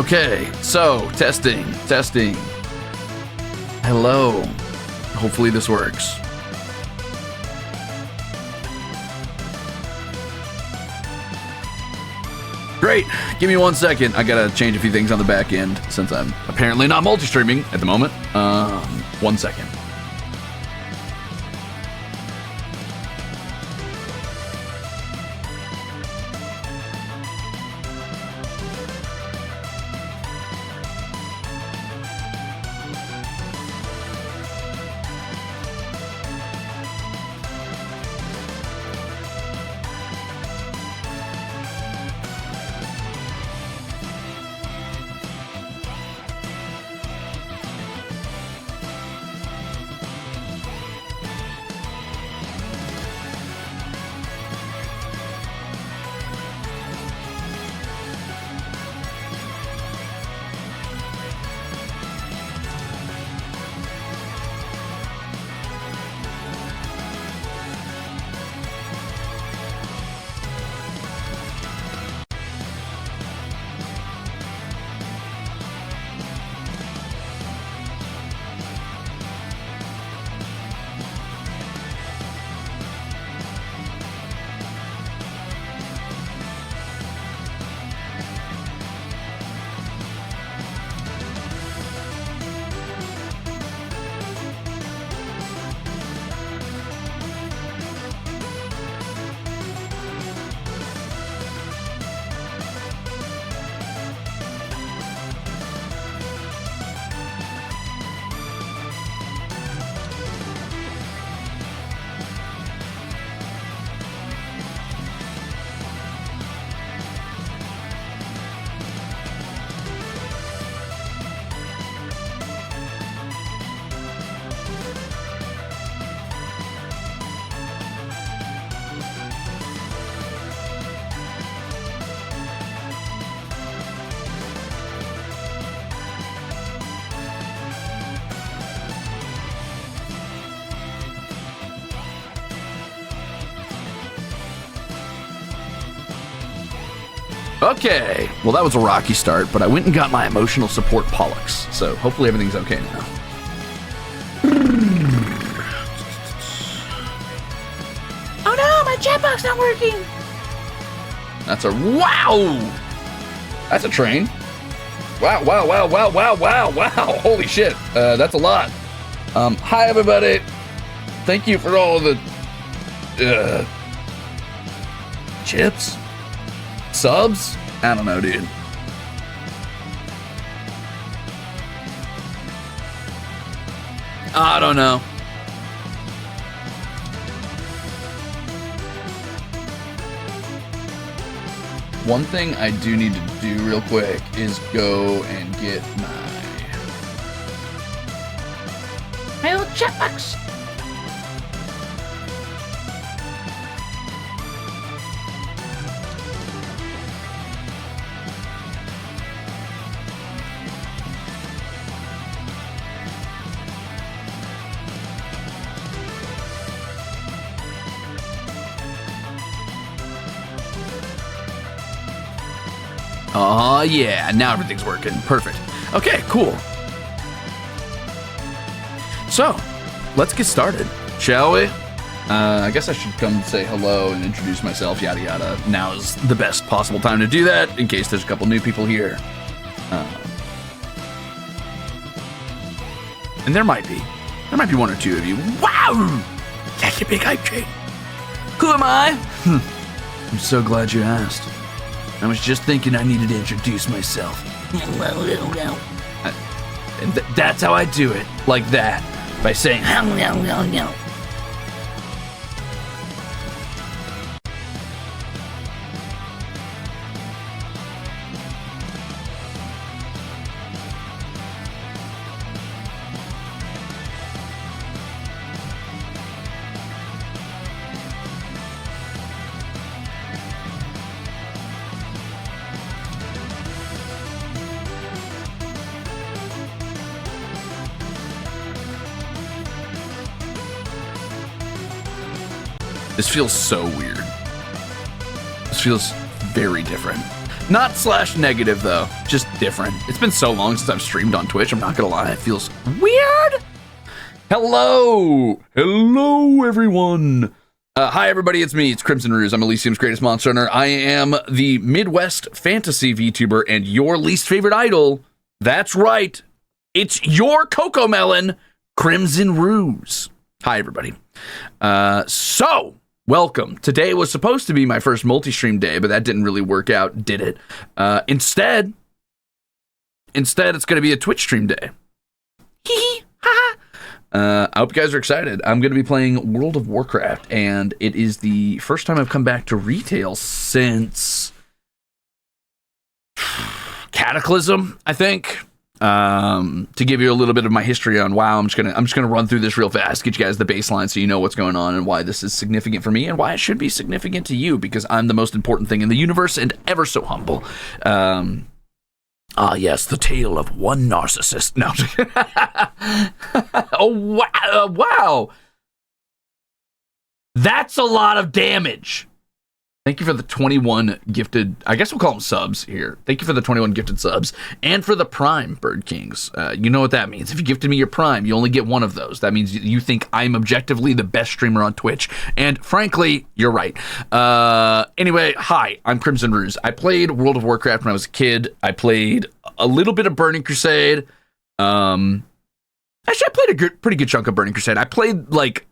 Okay, so testing. Hello. Hopefully this works. Great. Give me 1 second. I gotta change a few things on the back end since I'm apparently not multi-streaming at the moment. 1 second. Okay, well that was a rocky start, but I went and got my emotional support Pollux, so hopefully everything's okay now. Oh no, my chat box not working! That's a wow! That's a train. Wow, holy shit, that's a lot. Hi everybody, thank you for all the chips? Subs? I don't know, dude. I don't know. One thing I do need to do real quick is go and get my old chat box. Oh yeah, now everything's working. Perfect. Okay, cool. So, let's get started, shall we? I guess I should come say hello and introduce myself, yada yada. Now is the best possible time to do that, in case there's a couple new people here. And there might be one or two of you. Wow! That's a big hype train. Who am I? I'm so glad you asked. I was just thinking I needed to introduce myself. And that's how I do it, like that, by saying, This feels so weird. This feels very different. Not slash negative, though. Just different. It's been so long since I've streamed on Twitch, I'm not gonna lie. It feels weird. Hello! Hello, everyone! Hi, everybody, it's me. It's Crimzon Rulez. I'm Elysium's greatest monster hunter. I am the Midwest fantasy VTuber and your least favorite idol. That's right. It's your Coco Melon, Crimzon Rulez. Hi, everybody. So, welcome. Today was supposed to be my first multi-stream day, but that didn't really work out, did it? Instead, it's going to be a Twitch stream day. Hee hee, ha ha. I hope you guys are excited. I'm going to be playing World of Warcraft, and it is the first time I've come back to retail since Cataclysm, I think. To give you a little bit of my history on WoW, I'm just gonna run through this real fast, get you guys the baseline so you know what's going on and why this is significant for me and why it should be significant to you, because I'm the most important thing in the universe and ever so humble. Yes, the tale of one narcissist. No. Oh, wow. Wow. That's a lot of damage. Thank you for the 21 gifted, I guess we'll call them subs here. Thank you for the 21 gifted subs and for the Prime, Bird Kings. You know what that means. If you gifted me your Prime, you only get one of those. That means you think I'm objectively the best streamer on Twitch. And frankly, you're right. Anyway, hi, I'm Crimzon Rulez. I played World of Warcraft when I was a kid. I played a little bit of Burning Crusade. Actually, I played a pretty good chunk of Burning Crusade. I played like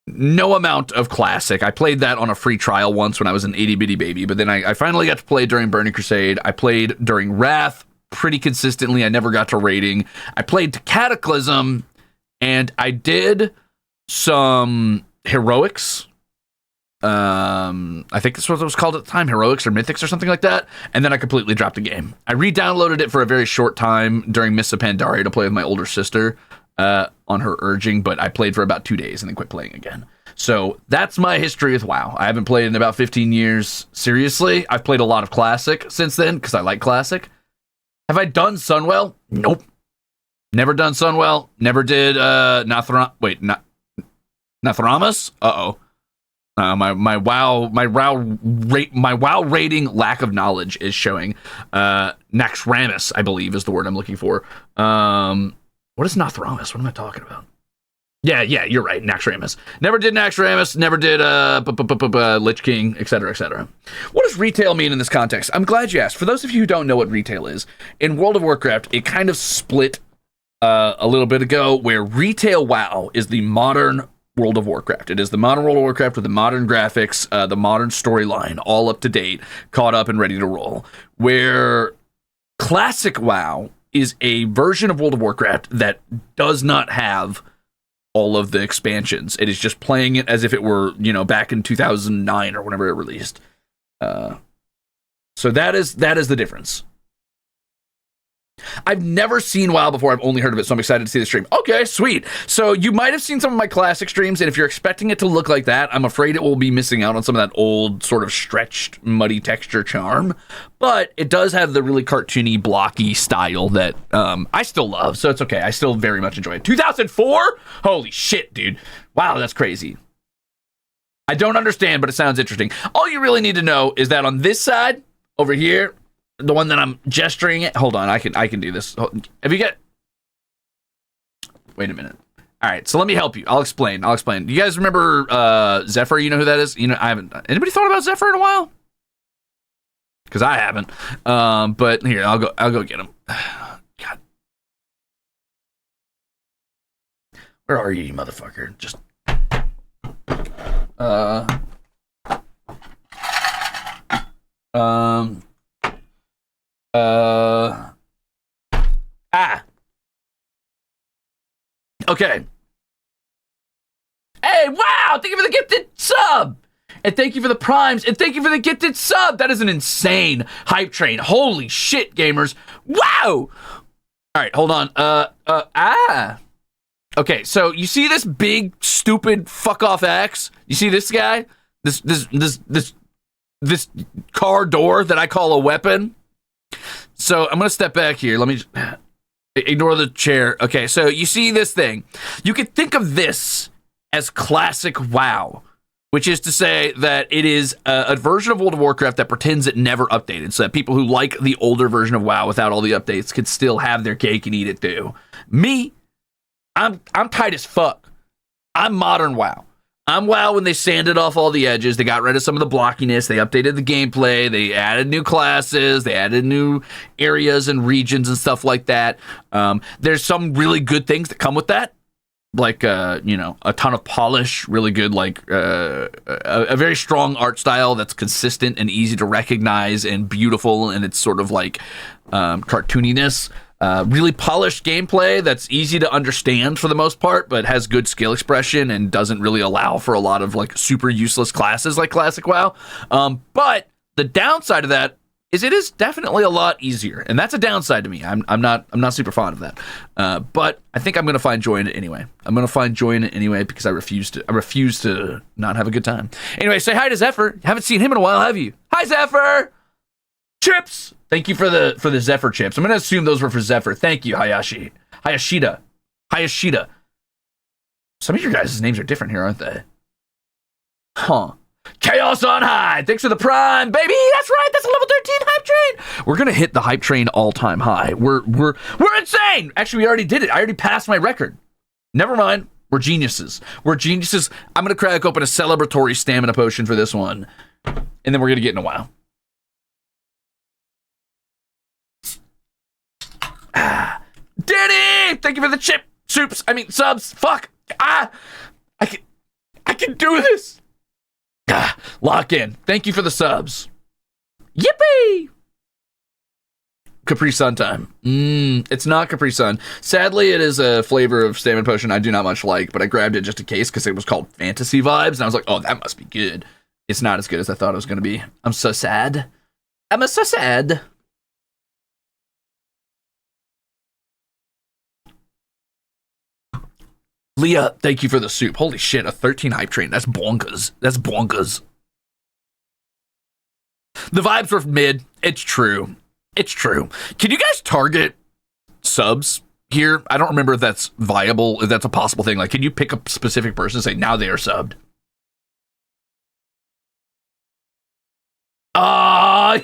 no amount of Classic. I played that on a free trial once when I was an itty bitty baby, but then I finally got to play during Burning Crusade. I played during Wrath pretty consistently. I never got to raiding. I played to Cataclysm, and I did some heroics. I think this was what it was called at the time, heroics or mythics or something like that. And then I completely dropped the game. I re-downloaded it for a very short time during Mists of Pandaria to play with my older sister. On her urging, but I played for about 2 days and then quit playing again. So that's my history with WoW. I haven't played in about 15 years. Seriously, I've played a lot of Classic since then because I like Classic. Have I done Sunwell? Nope. Never done Sunwell. Never did Nathramas? Uh-oh. My WoW rating lack of knowledge is showing. Naxxramas, I believe, is the word I'm looking for. What is Nathramas? What am I talking about? Yeah, you're right. Naxxramas. Never did Naxxramas. Never did Lich King, etc., etc. What does retail mean in this context? I'm glad you asked. For those of you who don't know what retail is, in World of Warcraft, it kind of split a little bit ago, where retail WoW is the modern World of Warcraft. It is the modern World of Warcraft with the modern graphics, the modern storyline, all up to date, caught up and ready to roll. Where Classic WoW is a version of World of Warcraft that does not have all of the expansions. It is just playing it as if it were, back in 2009 or whenever it released. So that is the difference. I've never seen WoW before. I've only heard of it, so I'm excited to see the stream. Okay, sweet. So you might have seen some of my Classic streams, and if you're expecting it to look like that, I'm afraid it will be missing out on some of that old sort of stretched, muddy texture charm. But it does have the really cartoony, blocky style that I still love, so it's okay. I still very much enjoy it. 2004? Holy shit, dude. Wow, that's crazy. I don't understand, but it sounds interesting. All you really need to know is that on this side, over here, the one that I'm gesturing at. Hold on, I can do this. Have you got? Wait a minute. All right, so let me help you. I'll explain. Do you guys remember Zephyr? You know who that is? I haven't. Anybody thought about Zephyr in a while? Because I haven't. But here, I'll go get him. God, where are you motherfucker? Just. Okay. Hey, wow! Thank you for the gifted sub! And thank you for the primes! And thank you for the gifted sub! That is an insane hype train. Holy shit, gamers. Wow! Alright, hold on. Okay, so you see this big, stupid, fuck-off axe? You see this guy? This car door that I call a weapon? So I'm gonna step back here. Let me ignore the chair. Okay, so you see this thing. You could think of this as Classic WoW which is to say that it is a version of World of Warcraft that pretends it never updated, so that people who like the older version of WoW without all the updates could still have their cake and eat it too. Me, I'm tight as fuck. I'm modern WoW. I'm WoW when they sanded off all the edges. They got rid of some of the blockiness. They updated the gameplay. They added new classes. They added new areas and regions and stuff like that. There's some really good things that come with that. Like, a ton of polish, really good, like a very strong art style that's consistent and easy to recognize and beautiful. And it's sort of like cartooniness. Really polished gameplay that's easy to understand for the most part, but has good skill expression and doesn't really allow for a lot of like super useless classes like classic WoW. But the downside of that is it is definitely a lot easier, and that's a downside to me. I'm not super fond of that. But I think I'm gonna find joy in it anyway. I'm gonna find joy in it anyway because I refuse to not have a good time. Anyway, say hi to Zephyr. Haven't seen him in a while, have you? Hi, Zephyr. Chips. Thank you for the Zephyr chips. I'm going to assume those were for Zephyr. Thank you, Hayashida. Some of your guys' names are different here, aren't they? Huh. Chaos on high. Thanks for the prime, baby. That's right. That's a level 13 hype train. We're going to hit the hype train all-time high. We're insane. Actually, we already did it. I already passed my record. Never mind. We're geniuses. I'm going to crack open a celebratory stamina potion for this one. And then we're going to get in a while. Danny, thank you for the subs. Fuck. I can do this. Lock in. Thank you for the subs. Yippee. Capri Sun time. It's not Capri Sun. Sadly, it is a flavor of stamina potion I do not much like, but I grabbed it just in case because it was called Fantasy Vibes, and I was like, oh, that must be good. It's not as good as I thought it was going to be. I'm so sad. Leah, thank you for the soup. Holy shit, a 13 hype train. That's bonkers. The vibes were mid. It's true. Can you guys target subs here? I don't remember if that's viable, if that's a possible thing. Like, can you pick a specific person and say, now they are subbed?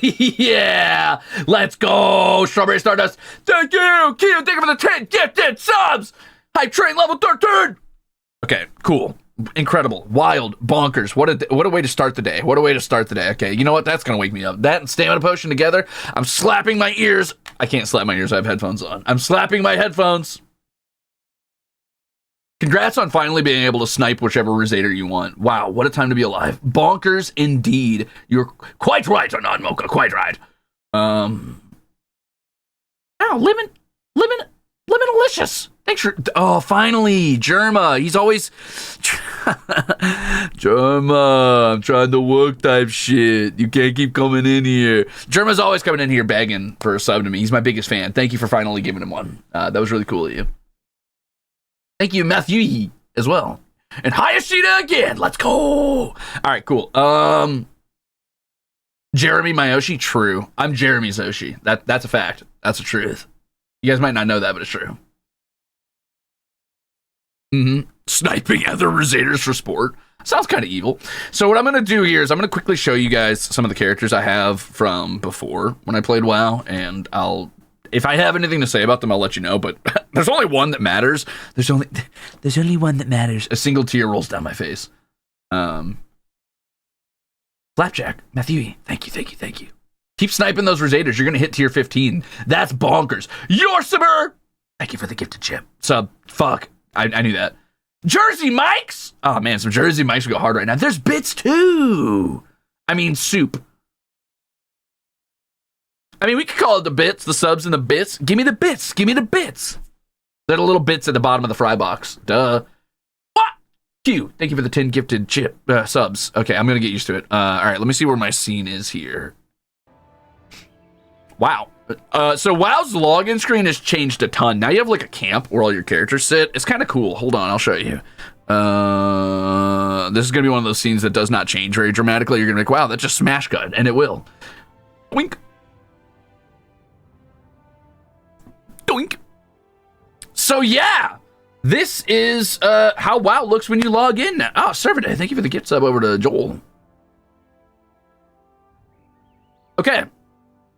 Yeah. Let's go. Strawberry Stardust. Thank you. Keith, thank you for the 10 gifted subs. Hype train level 13. Okay, cool. Incredible. Wild. Bonkers. What a way to start the day. Okay, you know what? That's going to wake me up. That and stamina potion together. I'm slapping my ears. I can't slap my ears. I have headphones on. I'm slapping my headphones. Congrats on finally being able to snipe whichever Ruzader you want. Wow, what a time to be alive. Bonkers indeed. You're quite right, Anon Mocha. Quite right. Lemonalicious. Thanks for... Oh, finally. Germa. He's always... Germa, I'm trying to work type shit. You can't keep coming in here. Germa's always coming in here begging for a sub to me. He's my biggest fan. Thank you for finally giving him one. That was really cool of you. Thank you, Matthew, as well. And Hayashida again. Let's go. All right, cool. Jeremy Miyoshi, true. I'm Jeremy Zoshi. That's a fact. That's the truth. You guys might not know that, but it's true. Sniping other Ruzaders for sport. Sounds kind of evil. So what I'm going to do here is I'm going to quickly show you guys some of the characters I have from before when I played WoW, and if I have anything to say about them, I'll let you know, but there's only one that matters. There's only one that matters. A single tear rolls down my face. Flapjack, Matthew, thank you. Keep sniping those Ruzaders. You're going to hit tier 15. That's bonkers. Yorsimer! Thank you for the gifted chip. Sub. Fuck. I knew that. Jersey Mikes! Oh, man, some Jersey Mikes would go hard right now. There's bits, too. I mean, soup. I mean, we could call it the bits, the subs and the bits. Give me the bits. They're the little bits at the bottom of the fry box. Duh. What? Thank you for the 10 gifted chip subs. Okay, I'm going to get used to it. All right, let me see where my scene is here. Wow. So WoW's login screen has changed a ton. Now you have like a camp where all your characters sit. It's kind of cool. Hold on, I'll show you. This is going to be one of those scenes that does not change very dramatically. You're going to be like, wow, that's just smash cut. And it will. Wink. Doink. So yeah, This is how WoW looks when you log in now. Oh, server day. Thank you for the gift sub over to Joel. Okay.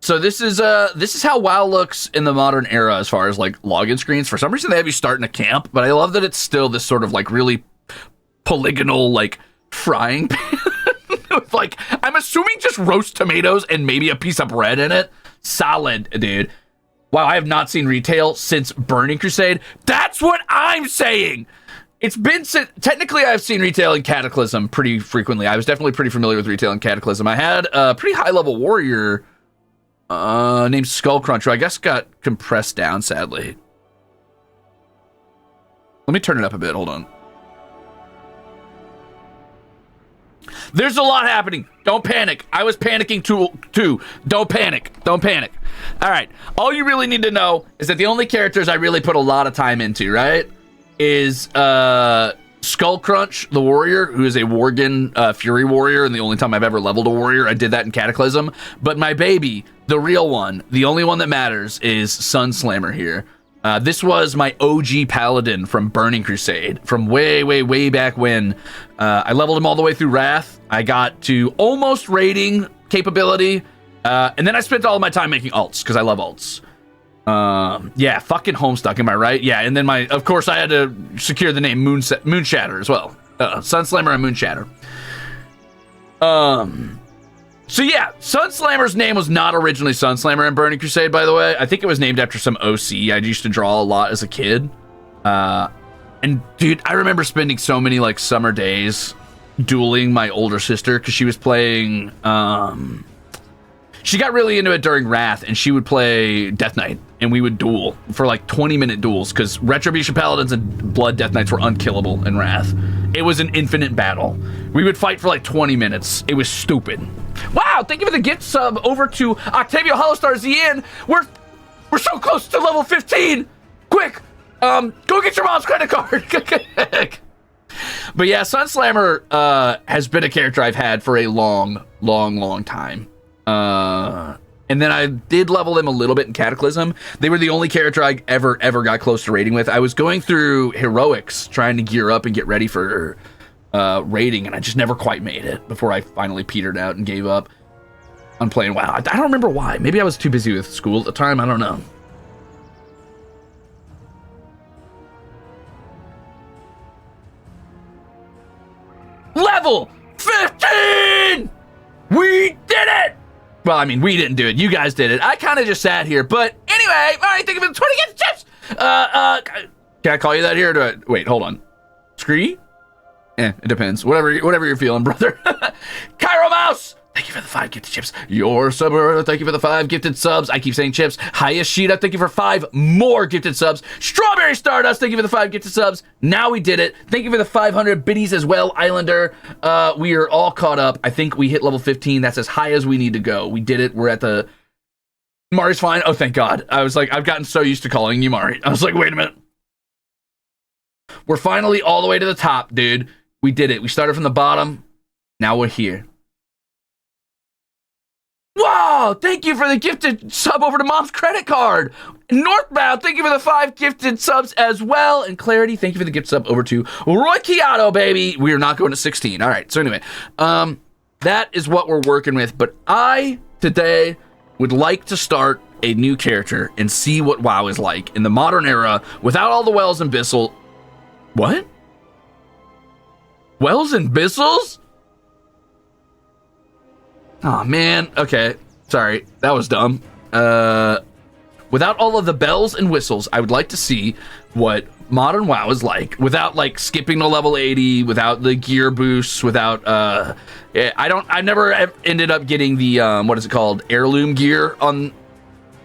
So this is how WoW looks in the modern era as far as like login screens. For some reason they have you start in a camp, but I love that it's still this sort of like really polygonal like frying pan with like, I'm assuming just roast tomatoes and maybe a piece of bread in it. Solid, dude. Wow, I have not seen retail since Burning Crusade. That's what I'm saying. It's been technically I've seen retail in Cataclysm pretty frequently. I was definitely pretty familiar with retail in Cataclysm. I had a pretty high level warrior named Skullcrunch, who I guess got compressed down sadly. Let me turn it up a bit. Hold on. There's a lot happening. Don't panic. I was panicking too. Don't panic. Don't panic. All right. All you really need to know is that the only characters I really put a lot of time into, right, is Skullcrunch, the warrior, who is a Worgen Fury warrior, and the only time I've ever leveled a warrior. I did that in Cataclysm. But my baby, the real one, the only one that matters, is Sunslammer here. This was my OG paladin from Burning Crusade, from way back when. I leveled him all the way through Wrath. I got to almost raiding capability, and then I spent all of my time making alts, because I love alts. Yeah, fucking Homestuck, am I right? Yeah, and then of course, I had to secure the name Moonshatter as well. Sunslammer and Moonshatter. So yeah, Sunslammer's name was not originally Sunslammer in Burning Crusade, by the way. I think it was named after some OC I used to draw a lot as a kid. And dude, I remember spending so many like summer days dueling my older sister because she was playing, she got really into it during Wrath, and she would play Death Knight, and we would duel for like 20-minute duels because Retribution Paladins and Blood Death Knights were unkillable in Wrath. It was an infinite battle. We would fight for like 20 minutes. It was stupid. Wow, thank you for the gift sub over to Octavio HOLOSTARS-EN. We're so close to level 15. Quick, go get your mom's credit card. But yeah, Sunslammer has been a character I've had for a long time. And then I did level them a little bit in Cataclysm. They were the only character I ever got close to raiding with. I was going through heroics, trying to gear up and get ready for raiding, and I just never quite made it before I finally petered out and gave up on playing WoW. I don't remember why. Maybe I was too busy with school at the time. I don't know. Level 15! We did it! Well, I mean, we didn't do it. You guys did it. I kind of just sat here. But anyway, all right, thank you for the 20 gift chips. Can I call you that here? Or do I, wait, hold on. Scree? It depends. Whatever you're feeling, brother. Cairo Mouse! Thank you for the 5 gifted chips. Your sub, thank you for the 5 gifted subs. I keep saying chips. Hayashida, thank you for 5 more gifted subs. Strawberry Stardust, thank you for the 5 gifted subs. Now we did it. Thank you for the 500 biddies as well, Islander. We are all caught up. I think we hit level 15. That's as high as we need to go. We did it. We're at the... Mari's fine. Oh, thank God. I was like, I've gotten so used to calling you Mari. I was like, wait a minute. We're finally all the way to the top, dude. We did it. We started from the bottom. Now we're here. Wow, thank you for the gifted sub over to Mom's credit card. Northbound, thank you for the 5 gifted subs as well. And Clarity, thank you for the gift sub over to Roy Chiato, baby. We are not going to 16. All right, so anyway, that is what we're working with. But I, today, would like to start a new character and see what WoW is like in the modern era without all the Wells and Bissell. What? Wells and Bissels? Oh, man. Okay. Sorry. That was dumb. Without all of the bells and whistles, I would like to see what modern WoW is like without, like, skipping to level 80, without the gear boosts, without, I never ended up getting the, what is it called? Heirloom gear on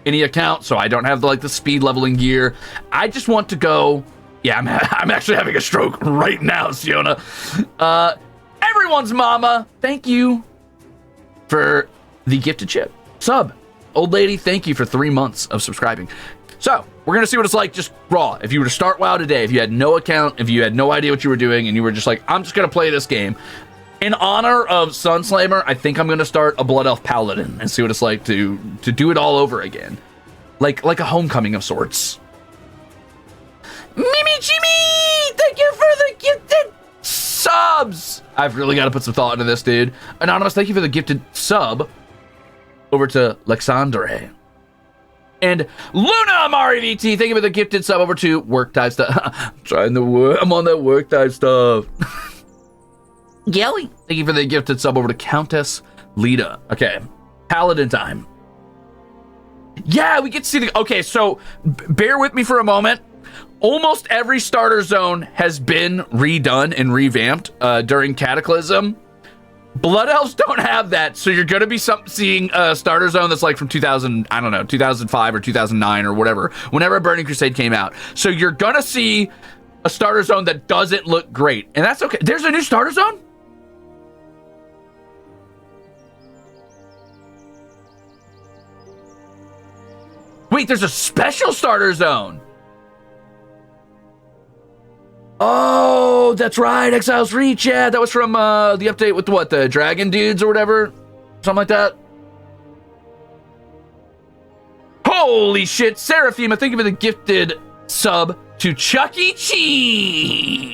any account, so I don't have, the speed leveling gear. I just want to go... Yeah, I'm actually having a stroke right now, Siona. Everyone's mama, thank you for the gifted chip sub. Old lady, thank you for 3 months of subscribing. So we're gonna see what it's like just raw. If you were to start WoW today, if you had no account, if you had no idea what you were doing, and you were just like, I'm just gonna play this game in honor of Sunslammer, I think I'm gonna start a Blood Elf Paladin and see what it's like to do it all over again, like a homecoming of sorts. Mimi Jimmy! I've really got to put some thought into this, dude. Anonymous, thank you for the gifted sub over to Lexandre. And Luna Amari VT, thank you for the gifted sub over to work type stuff. Trying to work. I'm on that work type stuff. Yelly. Thank you for the gifted sub over to Countess Lita. Okay. Paladin time. Yeah, we get to see the... Okay, so bear with me for a moment. Almost every starter zone has been redone and revamped during Cataclysm. Blood Elves don't have that, so you're going to be seeing a starter zone that's like from 2000, I don't know, 2005 or 2009 or whatever, whenever Burning Crusade came out. So you're going to see a starter zone that doesn't look great, and that's okay. There's a new starter zone? Wait, there's a special starter zone. Oh, that's right. Exiles Reach. Yeah, that was from the update with what, the Dragon Dudes or whatever? Something like that. Holy shit. Seraphima, thank you for the gifted sub to Chuck E. Cheese.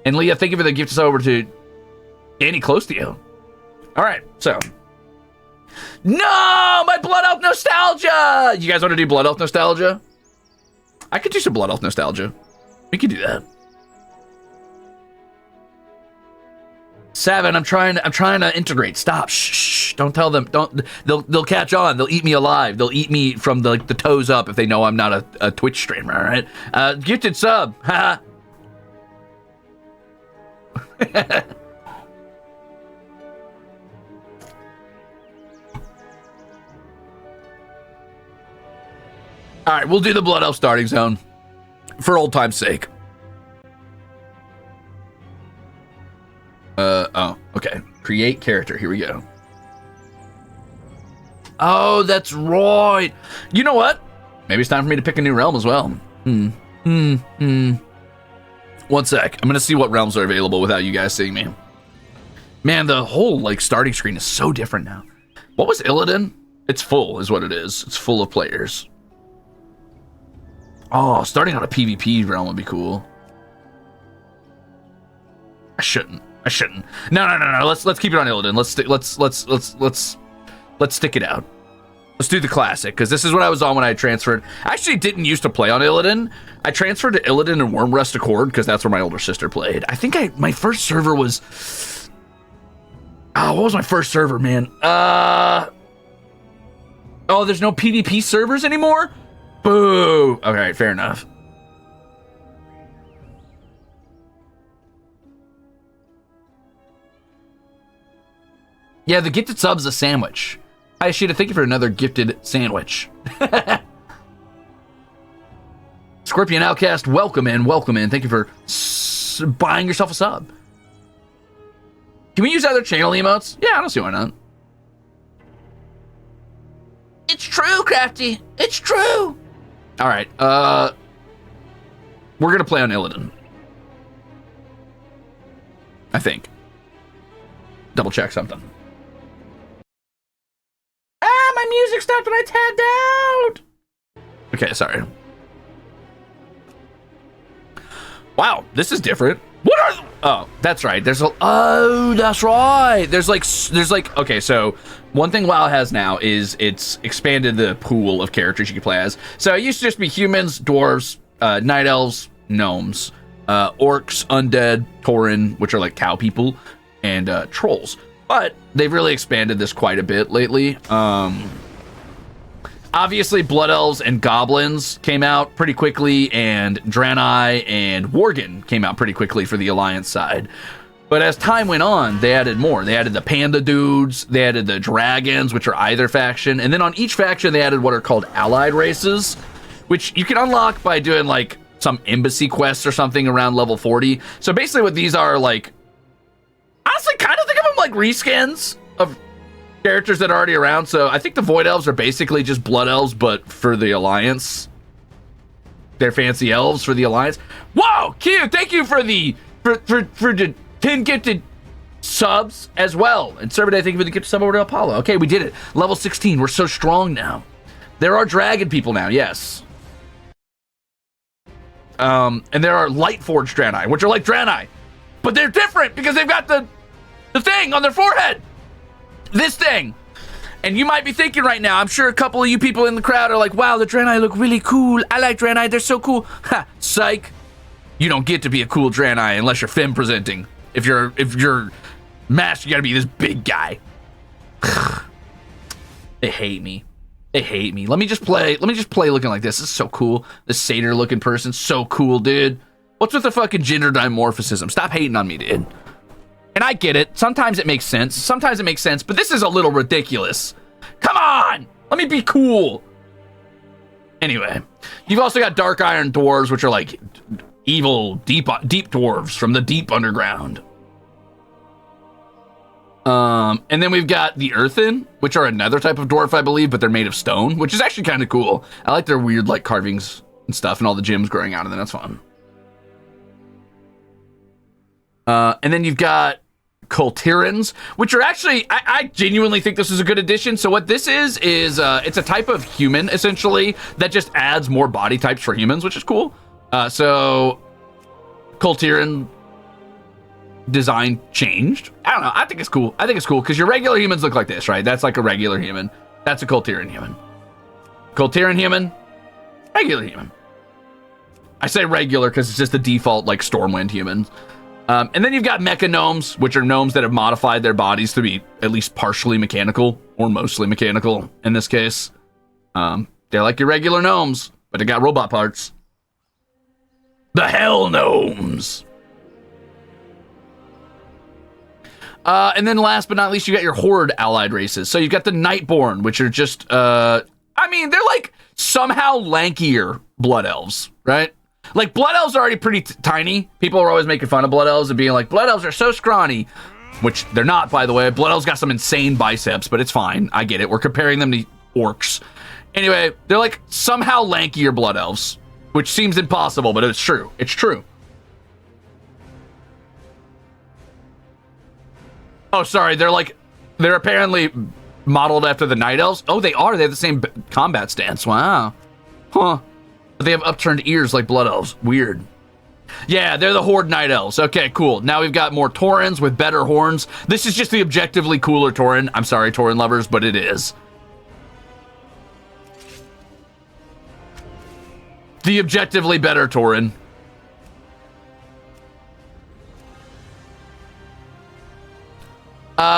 And Leah, thank you for the gifted sub over to Danny Close to You. All right, so. No, my Blood Elf nostalgia. You guys want to do Blood Elf nostalgia? I could do some Blood Elf nostalgia. We could do that. Seven, I'm trying to integrate. Stop. Shh. Don't tell them. Don't. They'll catch on. They'll eat me alive. They'll eat me from the toes up if they know I'm not a Twitch streamer. All right. Gifted sub. Ha. All right, we'll do the Blood Elf starting zone for old time's sake. Oh, okay. Create character. Here we go. Oh, that's right. You know what? Maybe it's time for me to pick a new realm as well. One sec. I'm gonna see what realms are available without you guys seeing me. Man, the whole like starting screen is so different now. What was Illidan? It's full, is what it is. It's full of players. Oh, starting on a PvP realm would be cool. I shouldn't. No. Let's keep it on Illidan. Let's stick it out. Let's do the classic, because this is what I was on when I transferred. I actually didn't used to play on Illidan. I transferred to Illidan and Wormrest Accord because that's where my older sister played. I think my first server was... Oh, what was my first server, man? Oh, there's no PvP servers anymore? Boo! Okay, fair enough. Yeah, the gifted sub's a sandwich. Hi, Ashita, thank you for another gifted sandwich. Scorpion Outcast, welcome in. Thank you for buying yourself a sub. Can we use other channel emotes? Yeah, I don't see why not. It's true, Crafty. It's true. All right, we're gonna play on Illidan. I think. Double check something. Ah, my music stopped when I tabbed out. Okay, sorry. Wow, this is different. What are? Oh, that's right. Oh, that's right. There's like. Okay, so one thing WoW has now is it's expanded the pool of characters you can play as. So it used to just be humans, dwarves, night elves, gnomes, orcs, undead, tauren, which are like cow people, and trolls. But they've really expanded this quite a bit lately. Obviously, Blood Elves and Goblins came out pretty quickly, and Draenei and Worgen came out pretty quickly for the Alliance side. But as time went on, they added more. They added the Panda Dudes, they added the Dragons, which are either faction, and then on each faction, they added what are called allied races, which you can unlock by doing, like, some embassy quests or something around level 40. So basically what these are, like, honestly, kind of think of them like reskins of characters that are already around. So I think the Void Elves are basically just Blood Elves, but for the Alliance. They're fancy elves for the Alliance. Whoa, Q, thank you for the for the 10 gifted subs as well. And Server Day, thank you for the gifted sub over to Apollo. Okay, we did it. Level 16. We're so strong now. There are dragon people now, yes. And there are Lightforged Draenei, which are like Draenei. but they're different because they've got the thing on their forehead. This thing. And you might be thinking right now, I'm sure a couple of you people in the crowd are like, wow, the Draenei look really cool. I like Draenei. They're so cool. Ha, psych. You don't get to be a cool Draenei unless you're femme presenting. If you're master, you gotta be this big guy. They hate me. They hate me. Let me just play looking like this. This is so cool. This satyr looking person, so cool, dude. What's with the fucking gender dimorphism? Stop hating on me, dude. And I get it. Sometimes it makes sense. Sometimes it makes sense, but this is a little ridiculous. Come on! Let me be cool. Anyway, you've also got dark iron dwarves, which are like evil, deep dwarves from the deep underground. And then we've got the earthen, which are another type of dwarf, I believe, but they're made of stone, which is actually kind of cool. I like their weird like carvings and stuff and all the gems growing out of them. That's fun. And then you've got Kultirans, which are actually, I genuinely think this is a good addition. So what this is it's a type of human, essentially, that just adds more body types for humans, which is cool. So Kultiran design changed. I don't know. I think it's cool. I think it's cool because your regular humans look like this, right? That's like a regular human. That's a Kultiran human. Kultiran human, regular human. I say regular because it's just the default like Stormwind humans. And then you've got mecha gnomes, which are gnomes that have modified their bodies to be at least partially mechanical or mostly mechanical in this case. They're like your regular gnomes, but they got robot parts. The Hell Gnomes. And then last but not least, you got your Horde allied races. So you've got the Nightborn, which are just, I mean, they're like somehow lankier blood elves, right? Like, blood elves are already pretty tiny. People are always making fun of blood elves and being like, blood elves are so scrawny. Which they're not, by the way. Blood elves got some insane biceps, but it's fine. I get it. We're comparing them to orcs. Anyway, they're like somehow lankier blood elves, which seems impossible, but it's true. It's true. Oh, sorry. They're apparently modeled after the night elves. Oh, they are. They have the same combat stance. Wow. Huh. But they have upturned ears like blood elves. Weird. Yeah, they're the Horde Night Elves. Okay, cool. Now we've got more Taurens with better horns. This is just the objectively cooler Tauren. I'm sorry, Tauren lovers, but it is. The objectively better Tauren.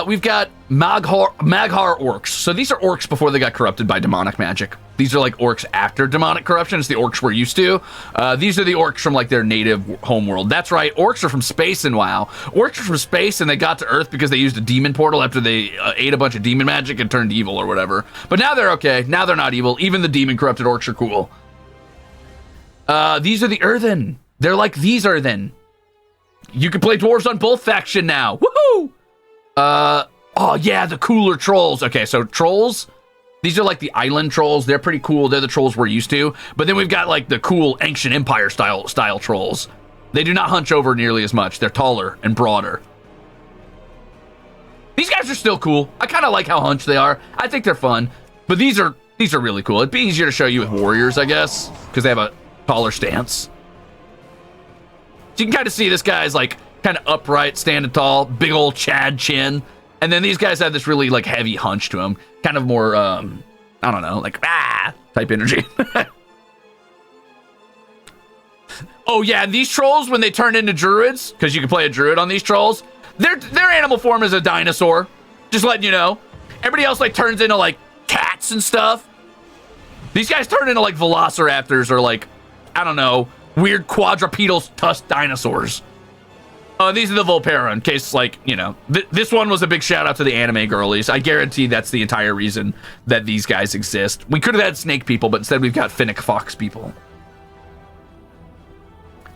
We've got Maghar orcs. So these are orcs before they got corrupted by demonic magic. These are like orcs after demonic corruption. It's the orcs we're used to. These are the orcs from like their native homeworld. That's right. Orcs are from space in WoW. Orcs are from space and they got to Earth because they used a demon portal after they ate a bunch of demon magic and turned evil or whatever. But now they're okay. Now they're not evil. Even the demon corrupted orcs are cool. These are the Earthen. They're like these Earthen. You can play dwarves on both faction now. Woohoo! Oh yeah, the cooler trolls. Okay, so trolls, these are like the island trolls. They're pretty cool. They're the trolls we're used to. But then we've got like the cool ancient empire style trolls. They do not hunch over nearly as much. They're taller and broader. These guys are still cool. I kind of like how hunched they are. I think they're fun. But these are really cool. It'd be easier to show you with warriors, I guess, because they have a taller stance. So you can kind of see this guy's like kind of upright, standing tall, big old Chad chin. And then these guys have this really like heavy hunch to them. Kind of more, I don't know, like, type energy. Oh yeah, and these trolls, when they turn into druids, because you can play a druid on these trolls, their animal form is a dinosaur. Just letting you know. Everybody else like turns into like cats and stuff. These guys turn into like velociraptors or like, I don't know, weird quadrupedal tusked dinosaurs. These are the Volpera, in case, like, you know, this one was a big shout out to the anime girlies. I guarantee that's the entire reason that these guys exist. We could have had snake people, but instead we've got Finnick Fox people.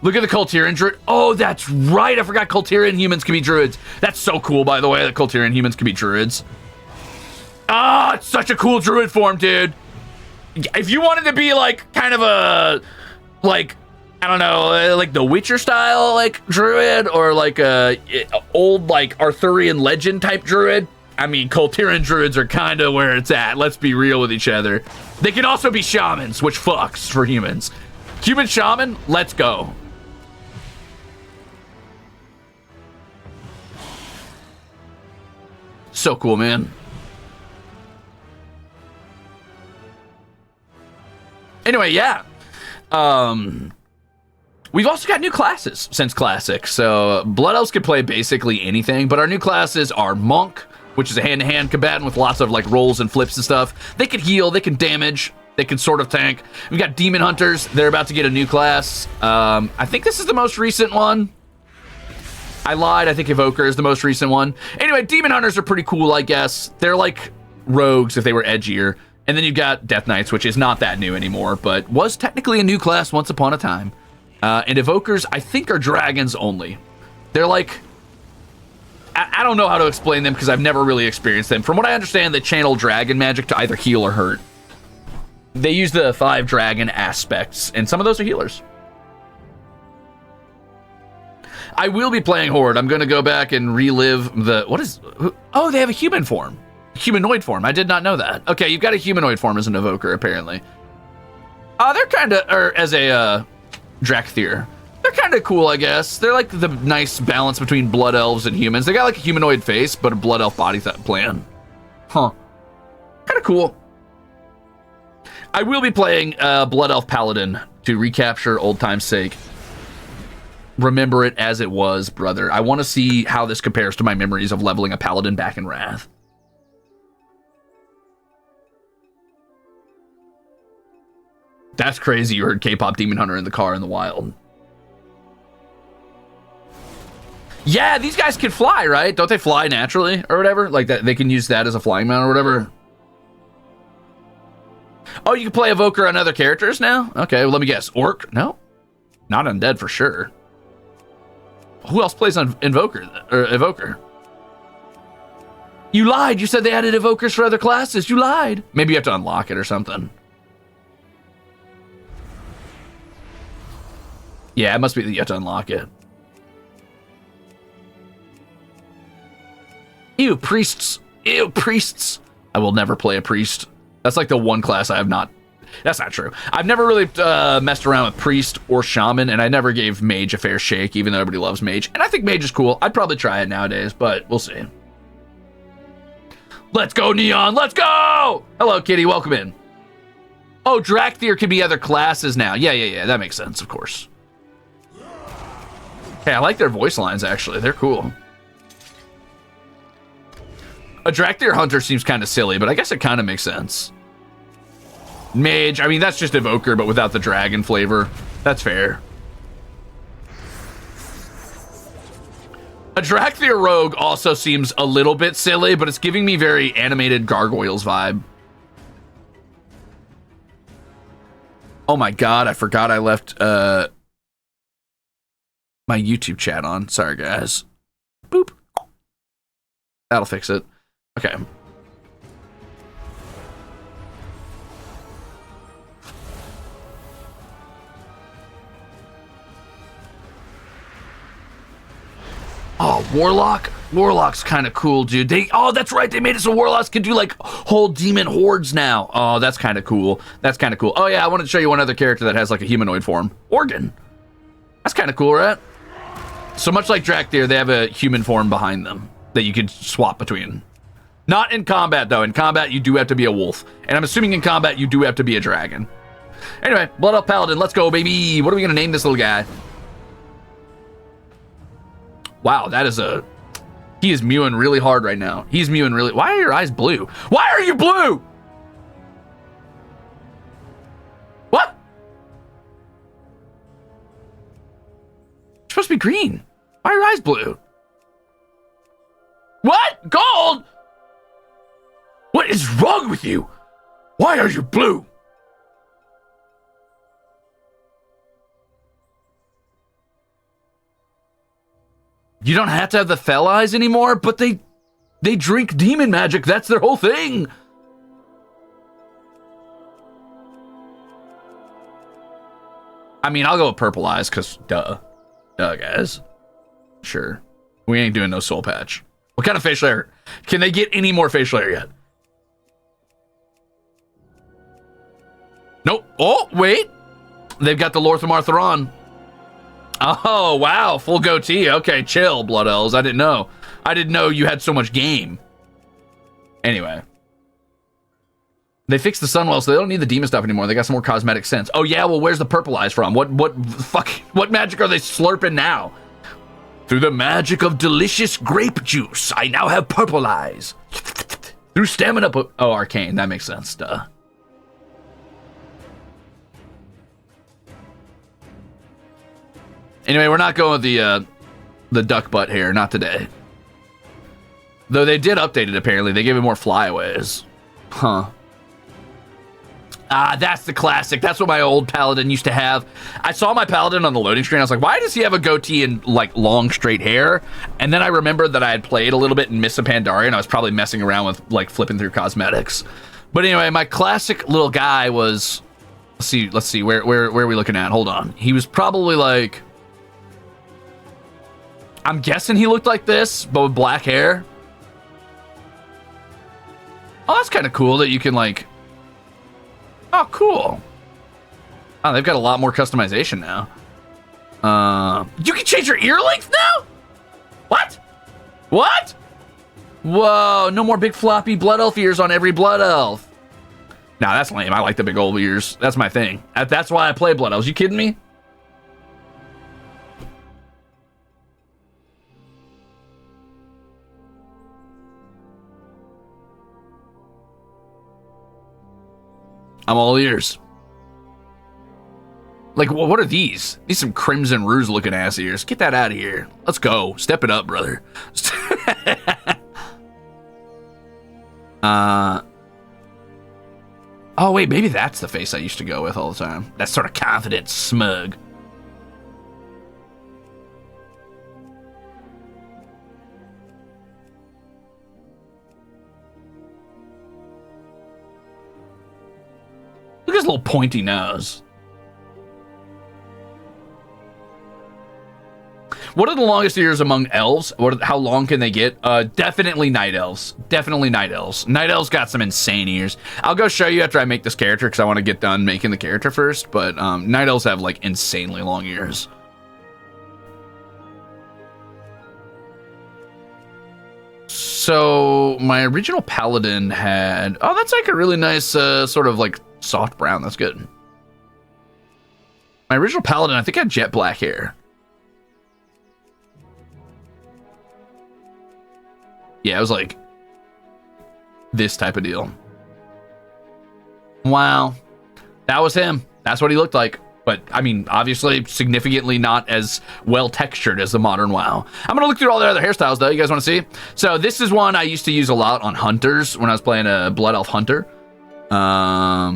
Look at the Kultiran druid. Oh, that's right. I forgot Kultiran humans can be druids. That's so cool, by the way, that Kultiran humans can be druids. Ah, it's such a cool druid form, dude. If you wanted to be, like, kind of a, like, I don't know, like the Witcher style, like druid, or like a old like Arthurian legend type druid. I mean, Kultiran druids are kind of where it's at. Let's be real with each other. They can also be shamans, which fucks for humans. Human shaman, let's go. So cool, man. Anyway, yeah. We've also got new classes since Classic. So Blood Elves can play basically anything, but our new classes are Monk, which is a hand-to-hand combatant with lots of like rolls and flips and stuff. They can heal, they can damage, they can sort of tank. We've got Demon Hunters. They're about to get a new class. I think this is the most recent one. I lied. I think Evoker is the most recent one. Anyway, Demon Hunters are pretty cool, I guess. They're like rogues if they were edgier. And then you've got Death Knights, which is not that new anymore, but was technically a new class once upon a time. And Evokers, I think, are dragons only. They're like... I don't know how to explain them because I've never really experienced them. From what I understand, they channel dragon magic to either heal or hurt. They use the 5 dragon aspects, and some of those are healers. I will be playing Horde. I'm going to go back and relive the... What is... Oh, they have a human form. Humanoid form. I did not know that. Okay, you've got a humanoid form as an evoker, apparently. They're kind of... Or as a Drakthir. They're kind of cool, I guess. They're like the nice balance between blood elves and humans. They got like a humanoid face, but a blood elf body plan. Huh. Kind of cool. I will be playing Blood Elf Paladin to recapture old time's sake. Remember it as it was, brother. I want to see how this compares to my memories of leveling a Paladin back in Wrath. That's crazy. You heard K-pop Demon Hunter in the car in the wild. Yeah, these guys can fly, right? Don't they fly naturally or whatever? Like that, they can use that as a flying mount or whatever. Oh, you can play Evoker on other characters now? Okay, well, let me guess. Orc? No? Not undead for sure. Who else plays on Evoker? You lied. You said they added Evokers for other classes. You lied. Maybe you have to unlock it or something. Yeah, it must be that you have to unlock it. Ew, priests. Ew, priests. I will never play a priest. That's like the one class I have not... That's not true. I've never really messed around with priest or shaman, and I never gave mage a fair shake, even though everybody loves mage. And I think mage is cool. I'd probably try it nowadays, but we'll see. Let's go, Neon. Let's go! Hello, kitty. Welcome in. Oh, Drakthir can be other classes now. Yeah. That makes sense, of course. Hey, I like their voice lines, actually. They're cool. A Drakthir Hunter seems kind of silly, but I guess it kind of makes sense. Mage, I mean, that's just Evoker, but without the dragon flavor. That's fair. A Drakthir Rogue also seems a little bit silly, but it's giving me very animated Gargoyles vibe. Oh my god, I forgot I left my YouTube chat on. Sorry, guys. Boop. That'll fix it. Okay. Oh, Warlock? Warlock's kind of cool, dude. Oh, that's right. They made it so Warlocks can do, like, whole demon hordes now. Oh, that's kind of cool. That's kind of cool. Oh, yeah, I wanted to show you one other character that has, like, a humanoid form. Organ. That's kind of cool, right? So much like Drakthir, they have a human form behind them that you could swap between. Not in combat, though. In combat, you do have to be a wolf. And I'm assuming in combat, you do have to be a dragon. Anyway, Blood Elf Paladin. Let's go, baby. What are we going to name this little guy? Wow, that is a... He is mewing really hard right now. He's mewing really... Why are your eyes blue? Why are you blue? What? You're supposed to be green. Why are your eyes blue? What? Gold? What is wrong with you? Why are you blue? You don't have to have the fell eyes anymore, but they drink demon magic. That's their whole thing. I mean, I'll go with purple eyes, because duh. Duh, guys. Sure. We ain't doing no soul patch. What kind of facial hair? Can they get any more facial hair yet? Nope. Oh, wait. They've got the Lorthamar Thrawn. Oh, wow. Full goatee. Okay, chill, Blood Elves. I didn't know. I didn't know you had so much game. Anyway. They fixed the Sunwell, so they don't need the demon stuff anymore. They got some more cosmetic scents. Oh yeah, well, where's the purple eyes from? What magic are they slurping now? Through the magic of delicious grape juice, I now have purple eyes. Through stamina, oh, arcane. That makes sense. Duh. Anyway, we're not going with the duck butt here. Not today. Though they did update it, apparently. They gave it more flyaways. Huh. Ah, that's the classic. That's what my old paladin used to have. I saw my paladin on the loading screen. I was like, why does he have a goatee and like long straight hair? And then I remembered that I had played a little bit in Mists of Pandaria, and I was probably messing around with like flipping through cosmetics. But anyway, my classic little guy was, let's see, where are we looking at? Hold on. He was probably like, I'm guessing he looked like this, but with black hair. Oh, that's kind of cool that you can like, oh, cool. Oh, they've got a lot more customization now. You can change your ear length now? What? What? Whoa, no more big floppy blood elf ears on every blood elf. Nah, that's lame. I like the big old ears. That's my thing. That's why I play blood elves. You kidding me? I'm all ears. Like, what are these? These some Crimzon Rulez looking ass ears. Get that out of here. Let's go. Step it up, brother. Oh, wait, maybe that's the face I used to go with all the time. That's sort of confident, smug. Look at his little pointy nose. What are the longest ears among elves? How long can they get? Definitely night elves. Definitely night elves. Night elves got some insane ears. I'll go show you after I make this character because I want to get done making the character first. But night elves have like insanely long ears. So my original paladin had, oh, that's like a really nice sort of like soft brown. That's good. My original paladin, I think, had jet black hair. Yeah, it was like this type of deal. Wow. That was him. That's what he looked like. But, I mean, obviously, significantly not as well textured as the modern WoW. I'm going to look through all the other hairstyles, though. You guys want to see? So, this is one I used to use a lot on hunters when I was playing a Blood Elf Hunter. I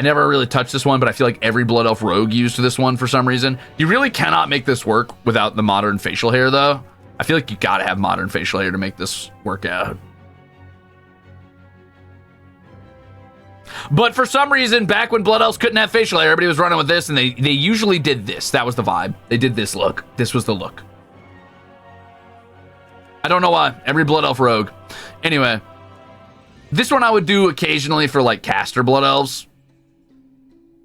never really touched this one, but I feel like every Blood Elf Rogue used this one for some reason. You really cannot make this work without the modern facial hair, though. I feel like you got to have modern facial hair to make this work out. But for some reason, back when Blood Elves couldn't have facial hair, everybody was running with this, and they usually did this. That was the vibe. They did this look. This was the look. I don't know why. Every Blood Elf Rogue. Anyway, this one I would do occasionally for, like, caster Blood Elves,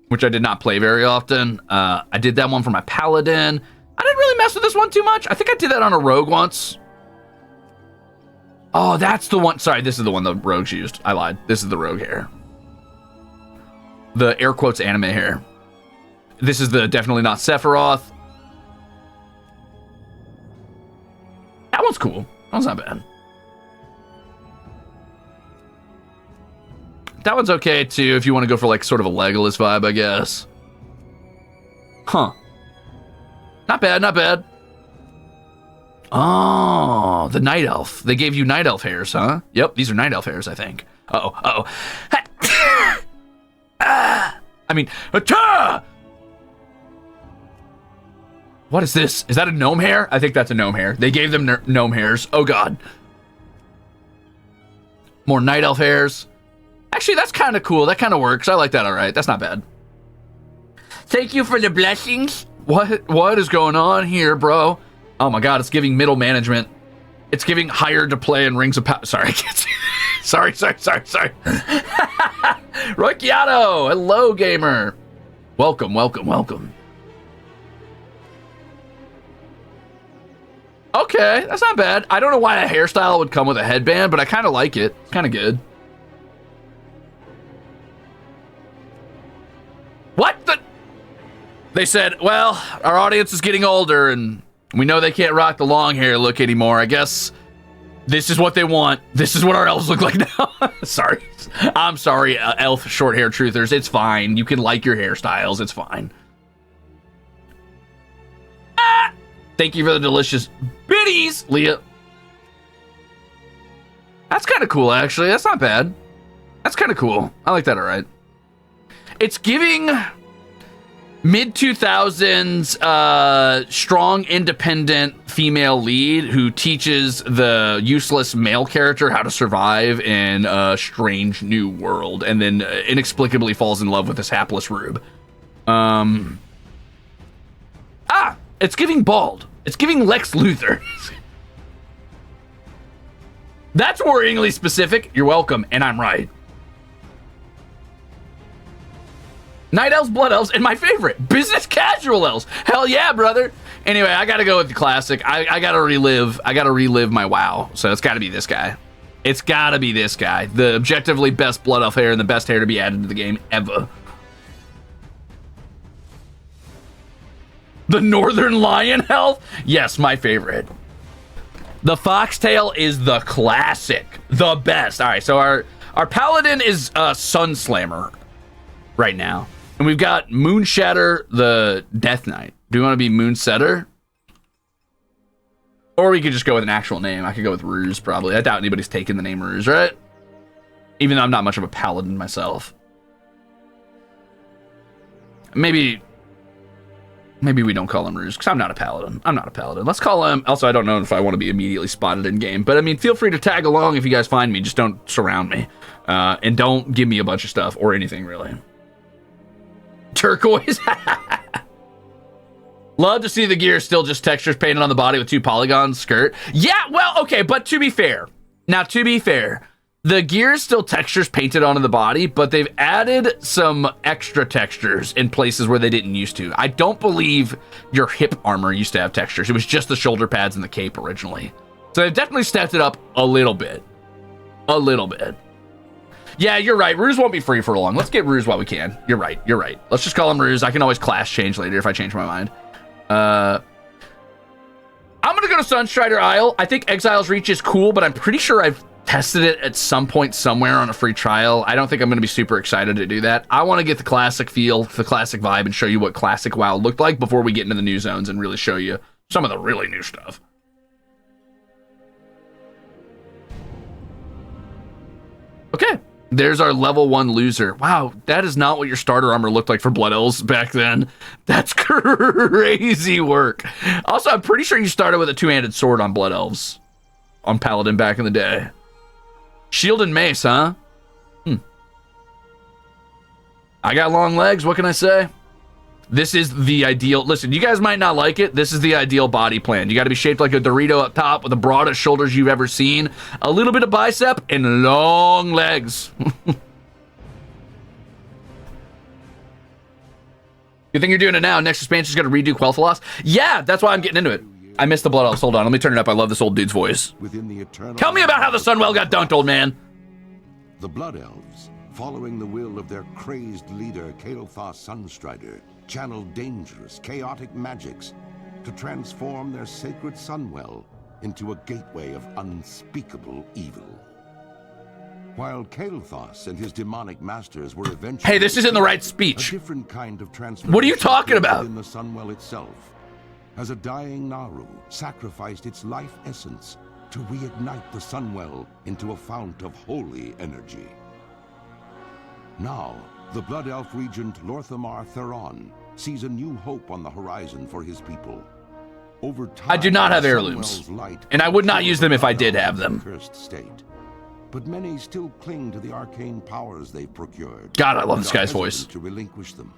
which I did not play very often. I did that one for my Paladin. I didn't really mess with this one too much. I think I did that on a Rogue once. Oh, that's the one. Sorry, this is the one the Rogues used. I lied. This is the Rogue hair. The air quotes anime hair. This is the definitely not Sephiroth. That one's cool. That one's not bad. That one's okay too if you want to go for like sort of a Legolas vibe, I guess. Huh. Not bad, not bad. Oh, the Night Elf. They gave you Night Elf hairs, huh? Yep, these are Night Elf hairs, I think. Uh-oh, uh-oh. I mean, what is this? Is that a gnome hair? I think that's a gnome hair. They gave them gnome hairs. Oh, God. More Night Elf hairs. Actually, that's kind of cool. That kind of works. I like that all right. That's not bad. Thank you for the blessings. What is going on here, bro? Oh, my God. It's giving middle management. It's giving hired to play in Rings of Power. Sorry, I can't see. Sorry. Rokiato, hello, gamer. Welcome. Okay, that's not bad. I don't know why a hairstyle would come with a headband, but I kind of like it. It's kind of good. What the? They said, well, our audience is getting older, and we know they can't rock the long hair look anymore. I guess this is what they want. This is what our elves look like now. Sorry. I'm sorry, elf short hair truthers. It's fine. You can like your hairstyles. It's fine. Ah! Thank you for the delicious biddies, Leah. That's kind of cool, actually. That's not bad. That's kind of cool. I like that, all right. It's giving mid-2000s strong, independent female lead who teaches the useless male character how to survive in a strange new world and then inexplicably falls in love with this hapless rube. It's giving bald. It's giving Lex Luthor. That's worryingly specific. You're welcome, and I'm right. Night elves, blood elves, and my favorite, business casual elves. Hell yeah, brother. Anyway, I gotta go with the classic. I gotta relive my WoW. So it's gotta be this guy. It's gotta be this guy. The objectively best blood elf hair and the best hair to be added to the game ever. The Northern Lion elf? Yes, my favorite. The Foxtail is the classic. The best. All right, so our paladin is Sunslammer right now. And we've got Moonshatter, the Death Knight. Do we want to be Moonsetter? Or we could just go with an actual name. I could go with Ruze, probably. I doubt anybody's taken the name Ruze, right? Even though I'm not much of a paladin myself. Maybe we don't call him Ruze, because I'm not a paladin. Let's call him... Also, I don't know if I want to be immediately spotted in-game. But, I mean, feel free to tag along if you guys find me. Just don't surround me. And don't give me a bunch of stuff or anything, really. Turquoise. Love to see the gear still just textures painted on the body with 2 polygons skirt. Yeah, well, okay, but to be fair, the gear is still textures painted onto the body, but they've added some extra textures in places where they didn't used to. I don't believe your hip armor used to have textures. It was just the shoulder pads and the cape originally. So they've definitely stepped it up a little bit. Yeah, you're right. Ruze won't be free for long. Let's get Ruze while we can. You're right. Let's just call him Ruze. I can always class change later if I change my mind. I'm going to go to Sunstrider Isle. I think Exile's Reach is cool, but I'm pretty sure I've tested it at some point somewhere on a free trial. I don't think I'm going to be super excited to do that. I want to get the classic feel, the classic vibe, and show you what classic WoW looked like before we get into the new zones and really show you some of the really new stuff. Okay. There's our level 1 loser. Wow, that is not what your starter armor looked like for Blood Elves back then. That's crazy work. Also, I'm pretty sure you started with a 2-handed sword on Blood Elves. On Paladin back in the day. Shield and mace, huh? I got long legs, what can I say? This is the ideal... Listen, you guys might not like it. This is the ideal body plan. You got to be shaped like a Dorito up top with the broadest shoulders you've ever seen. A little bit of bicep and long legs. Good thing you're doing it now. Next expansion's going to redo Quel'Thalas. Yeah, that's why I'm getting into it. I missed the Blood Elves. Hold on, let me turn it up. I love this old dude's voice. Tell me about how the Sunwell got dunked, old man. The Blood Elves, following the will of their crazed leader, Kael'thas Sunstrider, channeled dangerous, chaotic magics to transform their sacred Sunwell into a gateway of unspeakable evil. While Kael'thas and his demonic masters were eventually... Hey, this isn't the right speech. A different kind of transformation. What are you talking about? ...in the Sunwell itself, as a dying Naru sacrificed its life essence to reignite the Sunwell into a fount of holy energy. Now, the Blood Elf regent Lorthamar Theron sees a new hope on the horizon for his people. Over time, I do not have heirlooms, and I would not use them if I did have them. Cursed state. But many still cling to the arcane powers they've procured. God, I love this guy's voice. To relinquish them.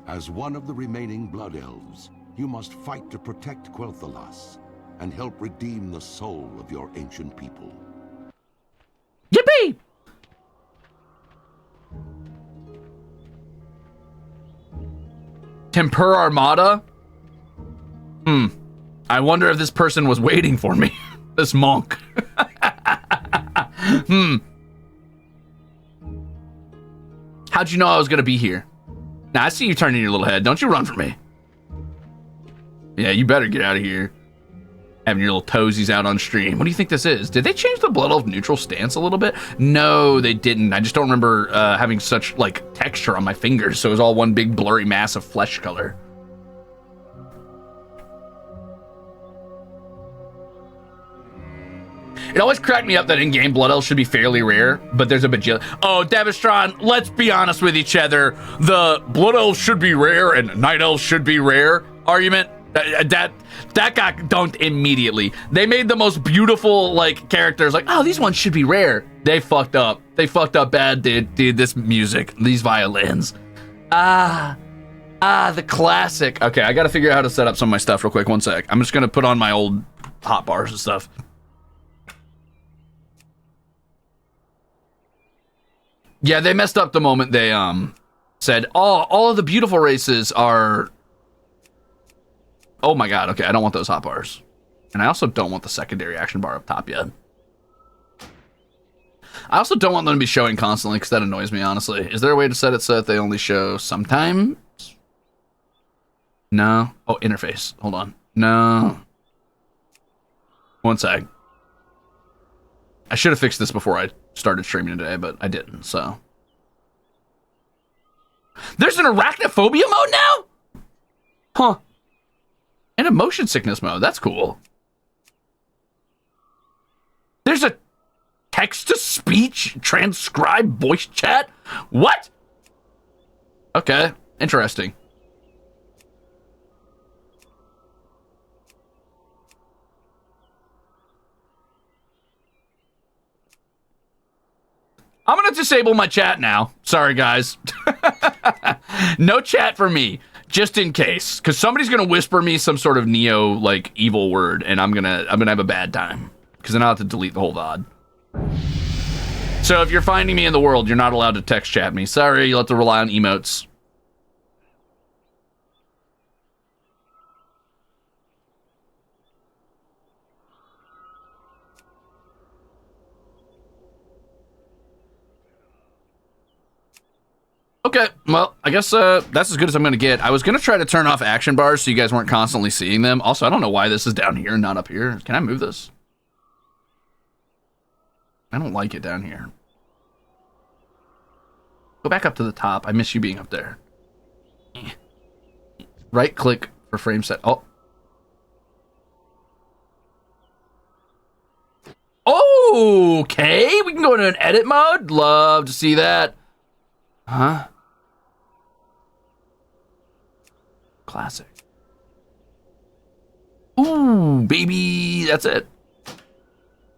As one of the remaining Blood Elves, you must fight to protect Quel'Thalas and help redeem the soul of your ancient people. Yippee! Temper Armada? I wonder if this person was waiting for me. This monk. How'd you know I was gonna be here? Now, I see you turning your little head. Don't you run from me. Yeah, you better get out of here. Having your little toesies out on stream. What do you think this is? Did they change the Blood Elf neutral stance a little bit? No, they didn't. I just don't remember having such, like, texture on my fingers, so it was all one big blurry mass of flesh color. It always cracked me up that in-game Blood Elves should be fairly rare, but there's a bajillion. Oh, Davistron, let's be honest with each other. The Blood Elves should be rare and Night Elves should be rare argument, that got dunked immediately. They made the most beautiful, like, characters, like, oh, these ones should be rare. They fucked up. They fucked up bad, dude. This music, these violins. The classic. Okay, I gotta figure out how to set up some of my stuff real quick. One sec. I'm just gonna put on my old hot bars and stuff. Yeah, they messed up the moment they said, oh, all of the beautiful races are... Oh my god, okay, I don't want those hot bars. And I also don't want the secondary action bar up top yet. I also don't want them to be showing constantly, because that annoys me, honestly. Is there a way to set it so that they only show sometimes? No. Oh, interface. Hold on. No. One sec. I should have fixed this before I started streaming today, but I didn't, so. There's an arachnophobia mode now? Huh. And a motion sickness mode. That's cool. There's a text-to-speech transcribe voice chat? What? Okay, interesting. I'm gonna disable my chat now. Sorry, guys. No chat for me, just in case, because somebody's gonna whisper me some sort of Neo like evil word, and I'm gonna have a bad time, because then I'll have to delete the whole VOD. So if you're finding me in the world, you're not allowed to text chat me. Sorry, you'll have to rely on emotes. Okay, well, I guess that's as good as I'm going to get. I was going to try to turn off action bars so you guys weren't constantly seeing them. Also, I don't know why this is down here and not up here. Can I move this? I don't like it down here. Go back up to the top. I miss you being up there. Right click for frame set. Oh. Okay, we can go into an edit mode. Love to see that. Huh? Classic. Ooh, baby, that's it.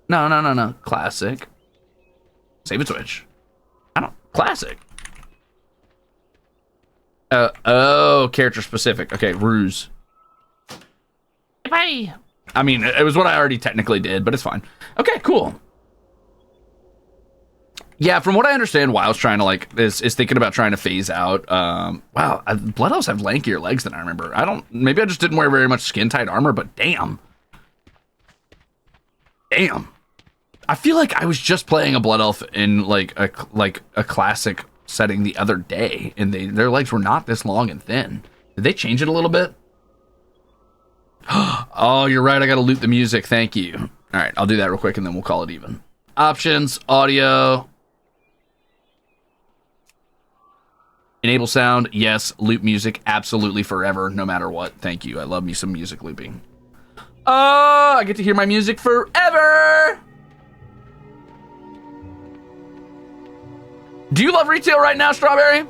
No. Classic. Save and switch. I don't. Classic. Oh, character specific. Okay, Ruze. Bye. I mean, it was what I already technically did, but it's fine. Okay, cool. Yeah, from what I understand, WoW's trying to is thinking about trying to phase out. Wow, Blood Elves have lankier legs than I remember. Maybe I just didn't wear very much skin tight armor, but damn. I feel like I was just playing a Blood Elf in like a classic setting the other day, and their legs were not this long and thin. Did they change it a little bit? Oh, you're right. I got to loot the music. Thank you. All right, I'll do that real quick, and then we'll call it even. Options, audio. Enable sound, yes. Loop music, absolutely forever, no matter what. Thank you. I love me some music looping. Oh, I get to hear my music forever. Do you love retail right now, Strawberry?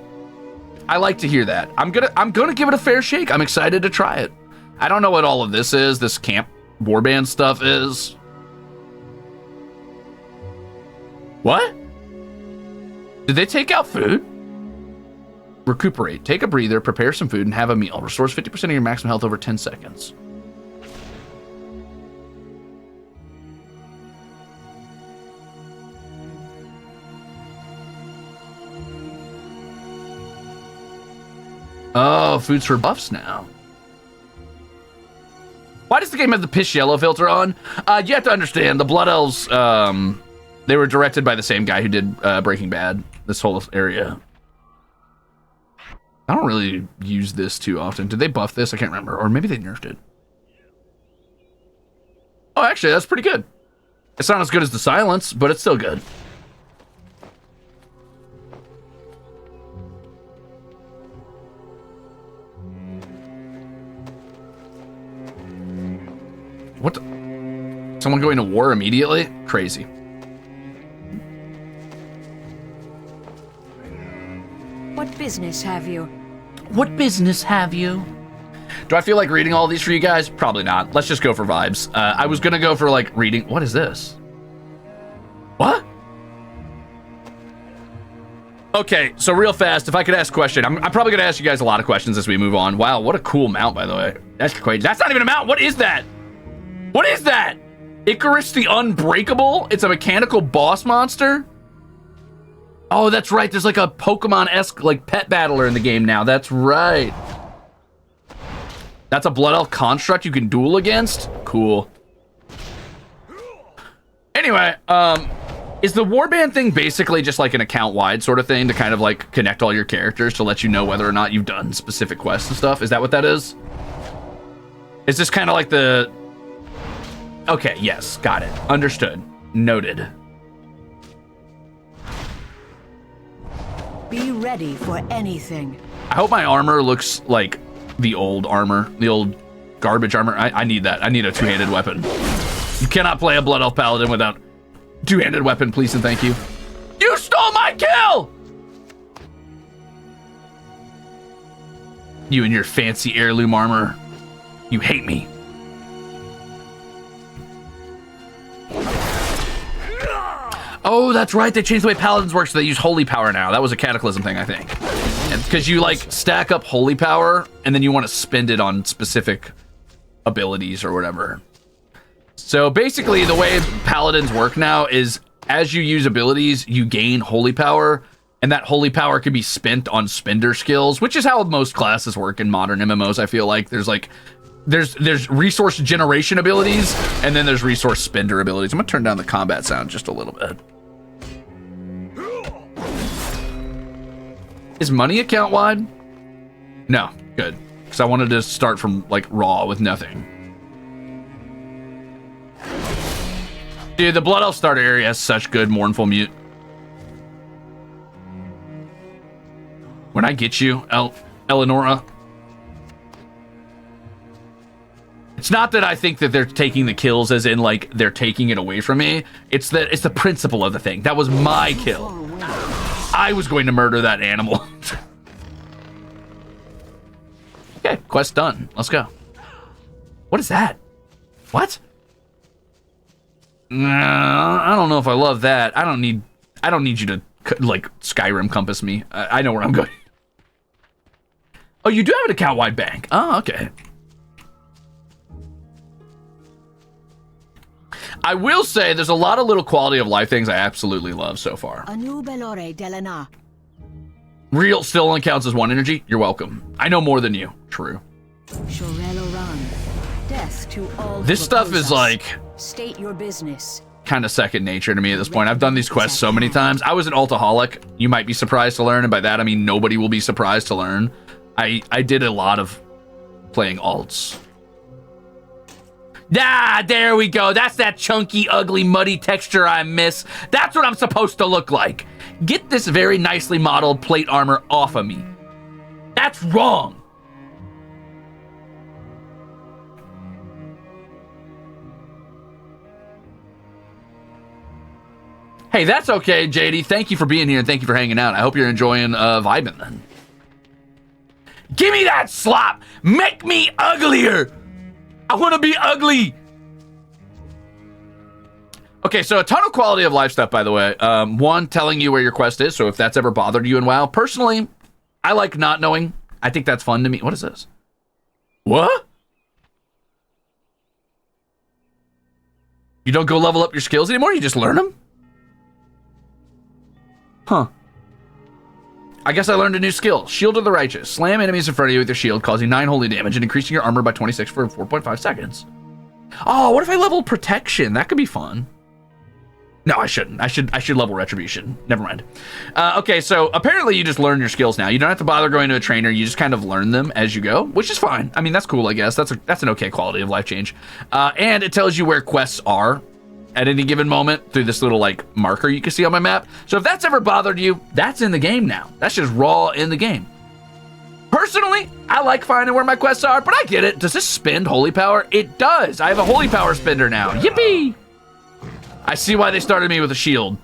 I like to hear that. I'm gonna give it a fair shake. I'm excited to try it. I don't know what all of this is. This camp warband stuff is. What? Did they take out food? Recuperate. Take a breather, prepare some food, and have a meal. Restores 50% of your maximum health over 10 seconds. Oh, food's for buffs now. Why does the game have the piss yellow filter on? You have to understand, the Blood Elves, they were directed by the same guy who did Breaking Bad, this whole area. I don't really use this too often. Did they buff this? I can't remember. Or maybe they nerfed it. Oh, actually, that's pretty good. It's not as good as the silence, but it's still good. What the? Someone going to war immediately? Crazy. What business have you? What business have you? Do I feel like reading all these for you guys? Probably not. Let's just go for vibes. I was gonna go for like reading. What is this? What? Okay, so real fast, if I could ask a question, I'm probably gonna ask you guys a lot of questions as we move on. Wow, what a cool mount, by the way. That's crazy. That's not even a mount. What is that? What is that? Icarus the Unbreakable? It's a mechanical boss monster? Oh, that's right. There's like a Pokemon-esque like pet battler in the game now. That's right. That's a Blood Elf construct you can duel against? Cool. Anyway, is the warband thing basically just like an account-wide sort of thing to kind of like connect all your characters to let you know whether or not you've done specific quests and stuff? Is that what that is? Is this kind of like the... Okay, yes, got it. Understood. Noted. Be ready for anything. I hope my armor looks like the old armor, the old garbage armor. I need that. I need a two-handed weapon. You cannot play a Blood Elf Paladin without two-handed weapon, please and thank you. You stole my kill! You and your fancy heirloom armor. You hate me. Oh, that's right. They changed the way Paladins work, so they use holy power now. That was a Cataclysm thing, I think. Because you, like, stack up holy power, and then you want to spend it on specific abilities or whatever. So, basically, the way Paladins work now is, as you use abilities, you gain holy power, and that holy power can be spent on spender skills, which is how most classes work in modern MMOs, I feel like. There's, like... There's resource generation abilities, and then there's resource spender abilities. I'm gonna turn down the combat sound just a little bit. Is money account wide? No, good. Because I wanted to start from like raw with nothing. Dude, the Blood Elf starter area has such good mournful mute. When I get you, Eleonora. It's not that I think that they're taking the kills as in like they're taking it away from me. It's that it's the principle of the thing. That was my kill. I was going to murder that animal. Okay, quest done. Let's go. What is that? What? I don't know if I love that. I don't need you to like Skyrim compass me. I know where I'm going. Oh, you do have an account-wide bank. Oh, okay. I will say there's a lot of little quality of life things I absolutely love so far. Real still only counts as one energy. You're welcome. I know more than you. True. This stuff is like state your business. Kind of second nature to me at this point. I've done these quests so many times. I was an altaholic. You might be surprised to learn, and by that I mean nobody will be surprised to learn. I did a lot of playing alts. Ah, there we go. That's that chunky, ugly, muddy texture I miss. That's what I'm supposed to look like. Get this very nicely modeled plate armor off of me. That's wrong. Hey, that's okay, JD. Thank you for being here and thank you for hanging out. I hope you're enjoying vibing then. Give me that slop. Make me uglier. I want to be ugly. Okay, so a ton of quality of life stuff, by the way. One, telling you where your quest is, so if that's ever bothered you in WoW. Personally, I like not knowing. I think that's fun to me. What is this? What? You don't go level up your skills anymore? You just learn them? Huh. I guess I learned a new skill. Shield of the Righteous. Slam enemies in front of you with your shield, causing 9 holy damage and increasing your armor by 26 for 4.5 seconds. Oh, what if I level protection? That could be fun. No, I shouldn't. I should level retribution. Never mind. Okay, so apparently you just learn your skills now. You don't have to bother going to a trainer. You just kind of learn them as you go, which is fine. I mean, that's cool, I guess. That's an okay quality of life change. And it tells you where quests are at any given moment through this little like marker you can see on my map. So if that's ever bothered you, that's in the game now. That's just raw in the game. Personally, I like finding where my quests are, but I get it. Does this spend holy power? It does. I have a holy power spender now. Yippee! I see why they started me with a shield,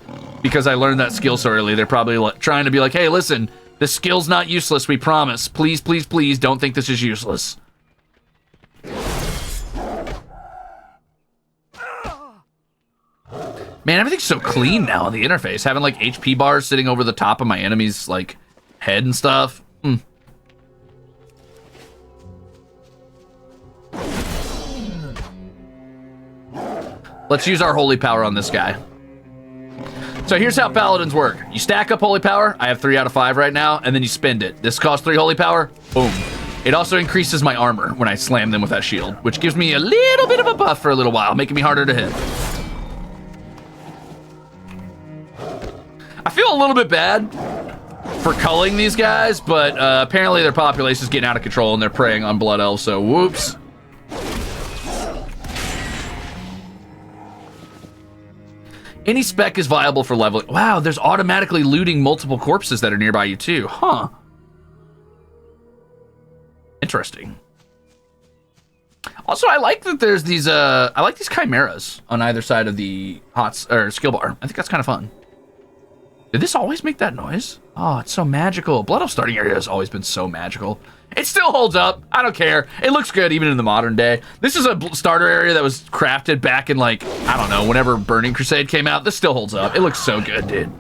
because I learned that skill so early. They're probably trying to be like, hey, listen, this skill's not useless, we promise. Please, please, please don't think this is useless. Man, everything's so clean now on the interface. Having like HP bars sitting over the top of my enemy's like head and stuff. Let's use our holy power on this guy. So here's how paladins work. You stack up holy power. I have 3 out of 5 right now, and then you spend it. This costs 3 holy power. Boom. It also increases my armor when I slam them with that shield, which gives me a little bit of a buff for a little while, making me harder to hit. I feel a little bit bad for culling these guys, but apparently their population is getting out of control and they're preying on blood elves, so whoops. Any spec is viable for leveling. Wow, there's automatically looting multiple corpses that are nearby you too. Huh. Interesting. Also, I like that there's these, I like these chimeras on either side of the skill bar. I think that's kind of fun. Did this always make that noise? Oh, it's so magical. Blood Elf starting area has always been so magical. It still holds up. I don't care. It looks good even in the modern day. This is a starter area that was crafted back in like, I don't know, whenever Burning Crusade came out. This still holds up. It looks so good, dude.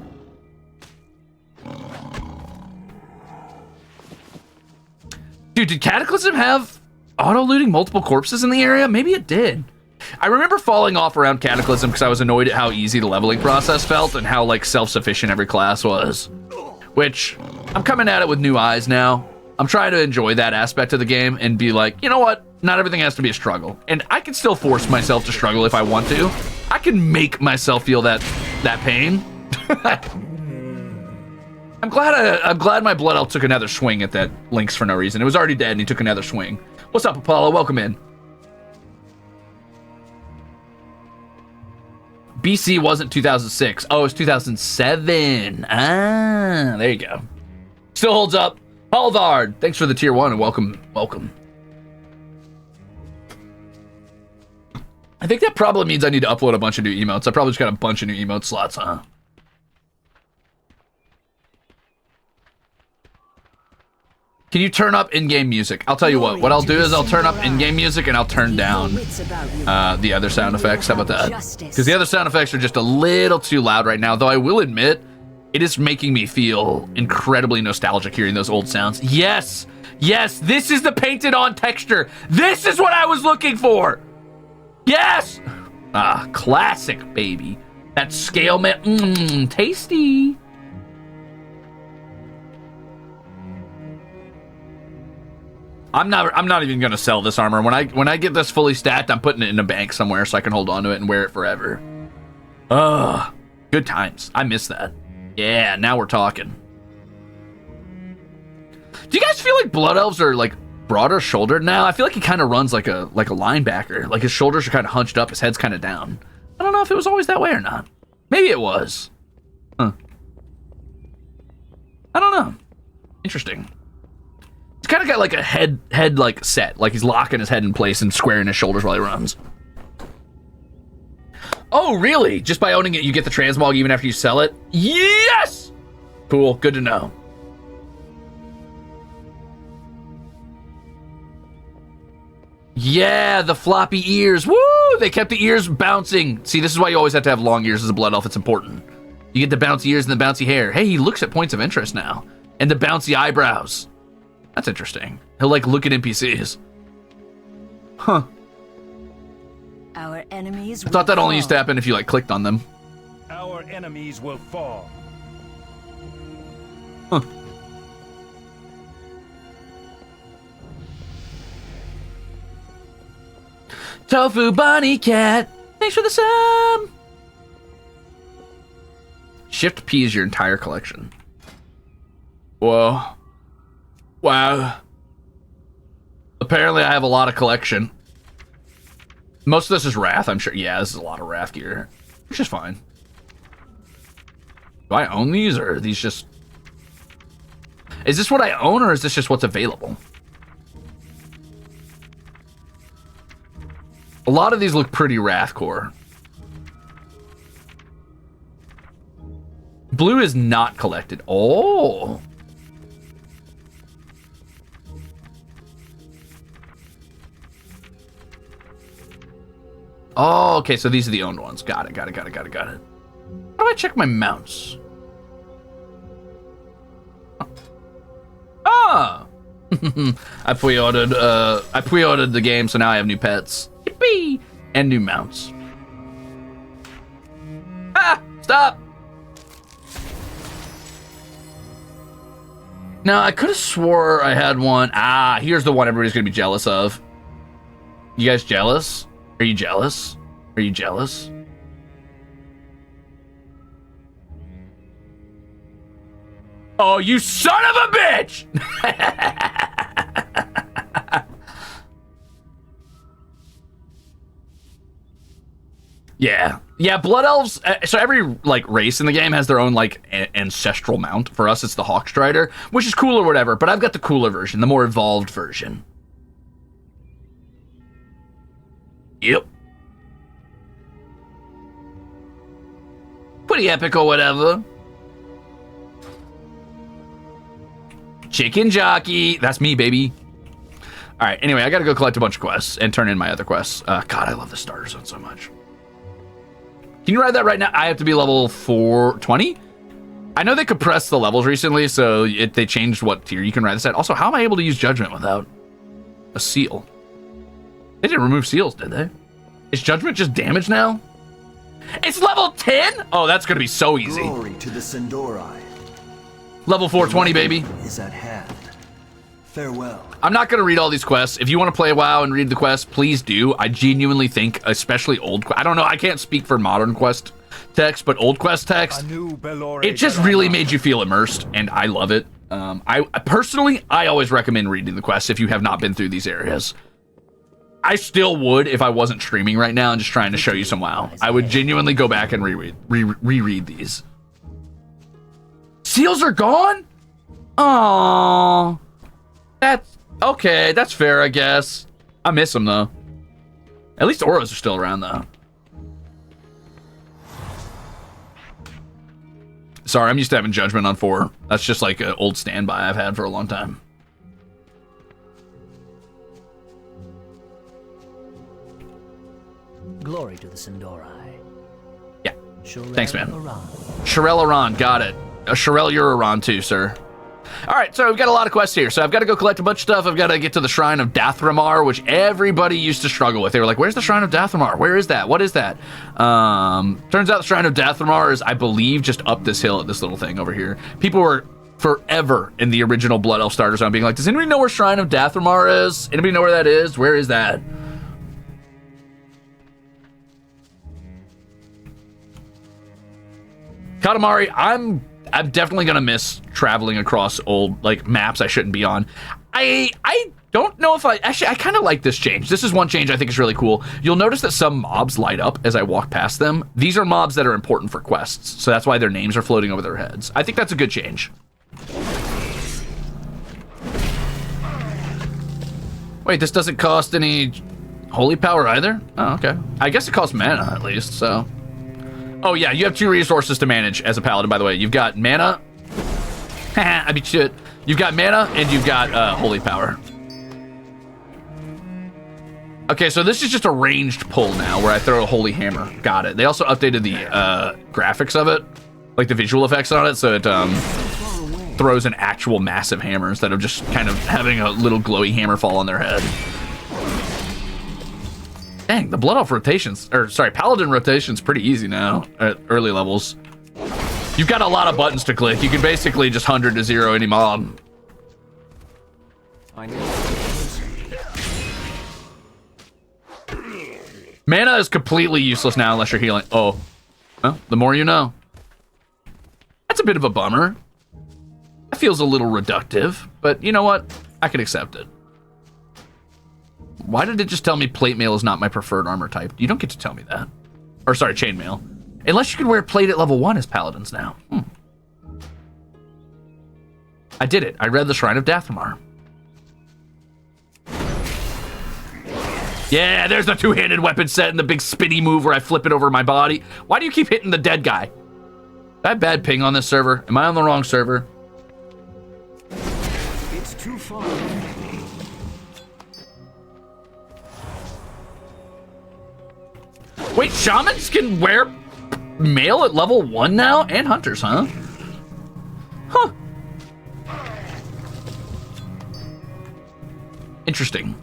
Dude, did Cataclysm have auto-looting multiple corpses in the area? Maybe it did. I remember falling off around Cataclysm because I was annoyed at how easy the leveling process felt and how like self-sufficient every class was. Which, I'm coming at it with new eyes now. I'm trying to enjoy that aspect of the game and be like, you know what? Not everything has to be a struggle. And I can still force myself to struggle if I want to. I can make myself feel that pain. I'm glad my Blood Elf took another swing at that Lynx for no reason. It was already dead and he took another swing. What's up, Apollo? Welcome in. BC wasn't 2006. Oh, it was 2007. Ah, there you go. Still holds up. Halvard, thanks for the tier 1 and welcome. I think that probably means I need to upload a bunch of new emotes. I probably just got a bunch of new emote slots, huh? Can you turn up in-game music? I'll tell you what I'll do is I'll turn up in-game music and I'll turn down the other sound effects. How about that? Because the other sound effects are just a little too loud right now, though I will admit, it is making me feel incredibly nostalgic hearing those old sounds. Yes, yes, this is the painted on texture. This is what I was looking for. Yes. Ah, classic, baby. That scale, man, tasty. I'm not even gonna sell this armor. When I get this fully stacked, I'm putting it in a bank somewhere so I can hold on to it and wear it forever. Ugh, good times. I miss that. Yeah, now we're talking. Do you guys feel like Blood Elves are like broader shouldered now? I feel like he kind of runs like a linebacker. Like his shoulders are kind of hunched up, his head's kind of down. I don't know if it was always that way or not. Maybe it was. Huh. I don't know. Interesting. He's kind of got like a head like set, like he's locking his head in place and squaring his shoulders while he runs. Oh, really? Just by owning it, you get the transmog even after you sell it? Yes! Cool, good to know. Yeah, the floppy ears. Woo! They kept the ears bouncing. See, this is why you always have to have long ears as a Blood Elf. It's important. You get the bouncy ears and the bouncy hair. Hey, he looks at points of interest now. And the bouncy eyebrows. That's interesting. He'll like look at NPCs. Huh. Our enemies I thought that only used to happen if you like clicked on them. Our enemies will fall. Huh. Tofu bunny cat. Thanks for the sub. Shift P is your entire collection. Whoa. Wow. Apparently I have a lot of collection. Most of this is Wrath, I'm sure. Yeah, this is a lot of Wrath gear. Which is fine. Do I own these, or are these just... Is this what I own, or is this just what's available? A lot of these look pretty Wrathcore. Blue is not collected. Oh. Oh, okay, so these are the owned ones. Got it. How do I check my mounts? Ah! I pre-ordered the game, so now I have new pets. Yippee! And new mounts. Ah! Stop! Now, I could have swore I had one. Ah, here's the one everybody's gonna be jealous of. You guys jealous? Are you jealous? Are you jealous? Oh, you son of a bitch! Yeah, Blood Elves, so every, like, race in the game has their own, like, ancestral mount. For us, it's the Hawkstrider, which is cool or whatever, but I've got the cooler version, the more evolved version. Yep. Pretty epic or whatever. Chicken jockey. That's me, baby. All right, anyway, I gotta go collect a bunch of quests and turn in my other quests. God, I love the starter zone so much. Can you ride that right now? I have to be level 420? I know they compressed the levels recently, so they changed what tier you can ride this at. Also, how am I able to use Judgment without a seal? They didn't remove seals, did they? Is Judgment just damage now? It's level 10? Oh, that's gonna be so easy. Glory to the Sindori. Level 420, baby. Is at hand. Farewell. I'm not going to read all these quests. If you want to play WoW and read the quests, please do. I genuinely think, especially old... I don't know, I can't speak for modern quest text, but old quest text, it just really made you feel immersed, and I love it. I always recommend reading the quests if you have not been through these areas. I still would if I wasn't streaming right now and just trying to show you some WoW. I would genuinely go back and reread these. Seals are gone? Aww. That's okay. That's fair, I guess. I miss them, though. At least auras are still around, though. Sorry, I'm used to having Judgment on 4. That's just like an old standby I've had for a long time. Glory to the Sindori. Yeah. Thanks, man. Sharel Aran, got it. Sharel, you're Aran too, sir. All right, so we've got a lot of quests here. So I've got to go collect a bunch of stuff. I've got to get to the Shrine of Dathramar, which everybody used to struggle with. They were like, where's the Shrine of Dathramar? Where is that? What is that? Turns out the Shrine of Dathramar is, I believe, just up this hill at this little thing over here. People were forever in the original Blood Elf Starter Zone being like, does anybody know where Shrine of Dathramar is? Anybody know where that is? Where is that? Katamari, I'm definitely gonna miss traveling across old maps I shouldn't be on. I don't know if I kind of like this change. This is one change I think is really cool. You'll notice that some mobs light up as I walk past them. These are mobs that are important for quests, so that's why their names are floating over their heads. I think that's a good change. Wait, this doesn't cost any holy power either? Oh, okay. I guess it costs mana at least, so. Oh yeah, you have 2 resources to manage as a paladin, by the way. You've got mana. I beat shit. You've got mana and you've got holy power. Okay, so this is just a ranged pull now where I throw a holy hammer. Got it. They also updated the graphics of it, like the visual effects on it, so it throws an actual massive hammer instead of just kind of having a little glowy hammer fall on their head. Dang, the Blood Elf rotations, Paladin rotation's pretty easy now at early levels. You've got a lot of buttons to click. You can basically just 100 to 0 any mob. Mana is completely useless now unless you're healing. Oh. Well, the more you know. That's a bit of a bummer. That feels a little reductive, but you know what? I can accept it. Why did it just tell me plate mail is not my preferred armor type? You don't get to tell me that. Or sorry, chainmail. Unless you can wear plate at level 1 as paladins now. I did it. I read the Shrine of Dathomar. Yeah, there's the two-handed weapon set and the big spinny move where I flip it over my body. Why do you keep hitting the dead guy? I have bad ping on this server. Am I on the wrong server? It's too far. Wait, shamans can wear mail at level 1 now? And hunters, huh? Huh. Interesting.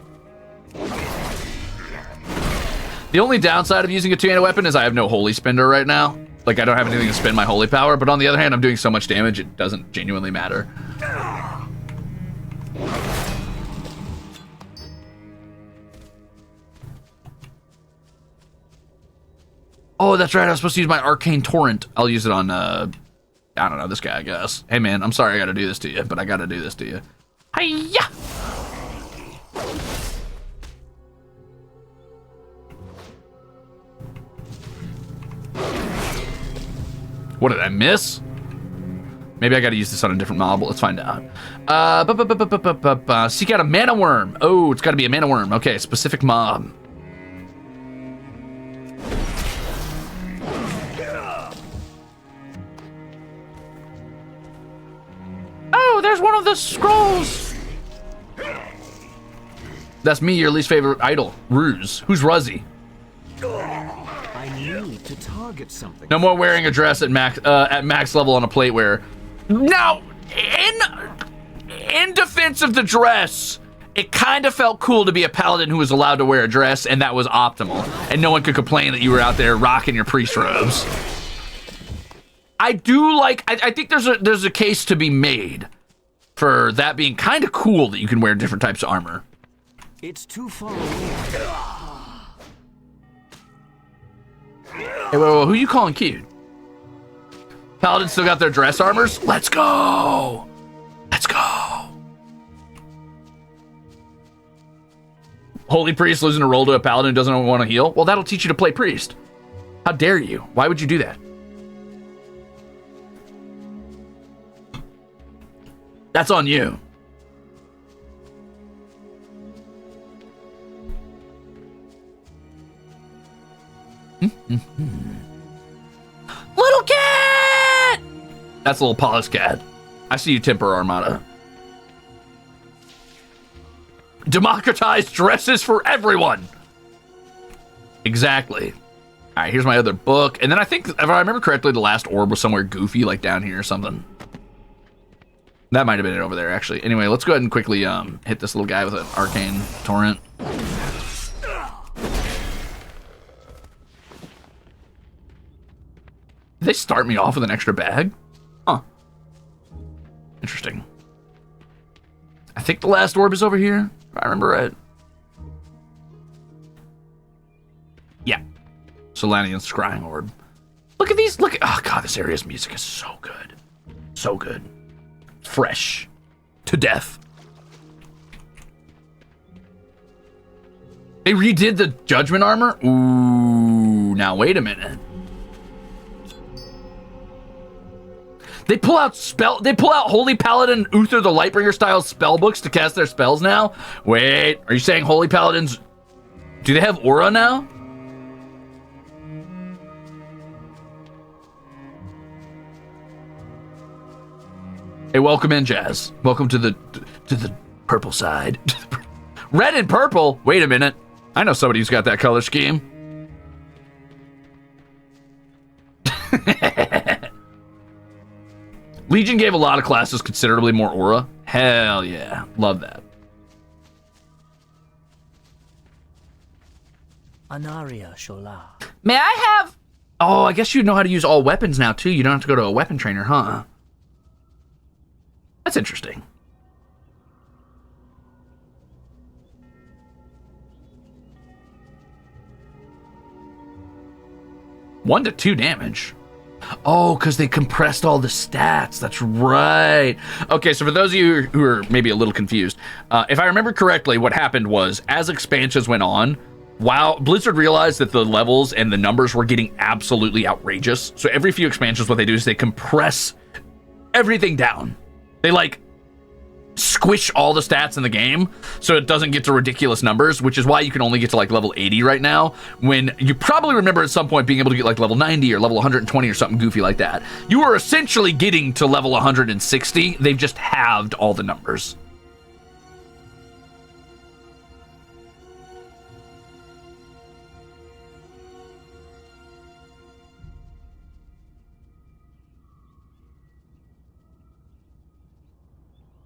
The only downside of using a two-handed weapon is I have no holy spender right now. Like, I don't have anything to spend my holy power, but on the other hand, I'm doing so much damage, it doesn't genuinely matter. Oh, that's right, I was supposed to use my arcane torrent. I'll use it on, I don't know, this guy, I guess. Hey, man, I'm sorry I gotta do this to you, but I gotta do this to you. Hi-ya! What did I miss? Maybe I gotta use this on a different mob. Let's find out. Seek out a mana worm. Oh, it's gotta be a mana worm. Okay, specific mob. Oh, there's one of the scrolls. That's me, your least favorite idol, Ruze. Who's Ruze? I need to target something. No more wearing a dress at max level on a plate wearer. Now, in defense of the dress, it kind of felt cool to be a paladin who was allowed to wear a dress, and that was optimal. And no one could complain that you were out there rocking your priest robes. I do like. I think there's a case to be made for that being kind of cool that you can wear different types of armor. It's too far away. Hey, wait, who you calling cute? Paladins still got their dress armors? Let's go! Let's go! Holy priest losing a roll to a paladin who doesn't want to heal? Well, that'll teach you to play priest. How dare you? Why would you do that? That's on you. Little cat! That's a little Paulus cat. I see you, Temper Armada. Democratize dresses for everyone. Exactly. All right, here's my other book. And then I think, if I remember correctly, the last orb was somewhere goofy, like down here or something. That might have been it over there, actually. Anyway, let's go ahead and quickly hit this little guy with an arcane torrent. Did they start me off with an extra bag? Huh. Interesting. I think the last orb is over here, if I remember right. Yeah. Solanian's scrying orb. Look at these, look at, oh god, this area's music is so good. So good. Fresh. To death. They redid the judgment armor? Ooh, now wait a minute. They pull out Holy Paladin Uther the Lightbringer style spell books to cast their spells now? Wait, are you saying Holy Paladins, do they have aura now? Hey, welcome in, Jazz. Welcome to the purple side. Red and purple? Wait a minute. I know somebody who's got that color scheme. Legion gave a lot of classes considerably more aura. Hell yeah. Love that. Anaria Shola. May I have... Oh, I guess you know how to use all weapons now, too. You don't have to go to a weapon trainer, huh? That's interesting. 1 to 2 damage. Oh, because they compressed all the stats. That's right. Okay, so for those of you who are maybe a little confused, if I remember correctly, what happened was as expansions went on, while Blizzard realized that the levels and the numbers were getting absolutely outrageous. So every few expansions, what they do is they compress everything down. They like squish all the stats in the game so it doesn't get to ridiculous numbers, which is why you can only get to like level 80 right now, when you probably remember at some point being able to get like level 90 or level 120 or something goofy like that. You are essentially getting to level 160. They've just halved all the numbers.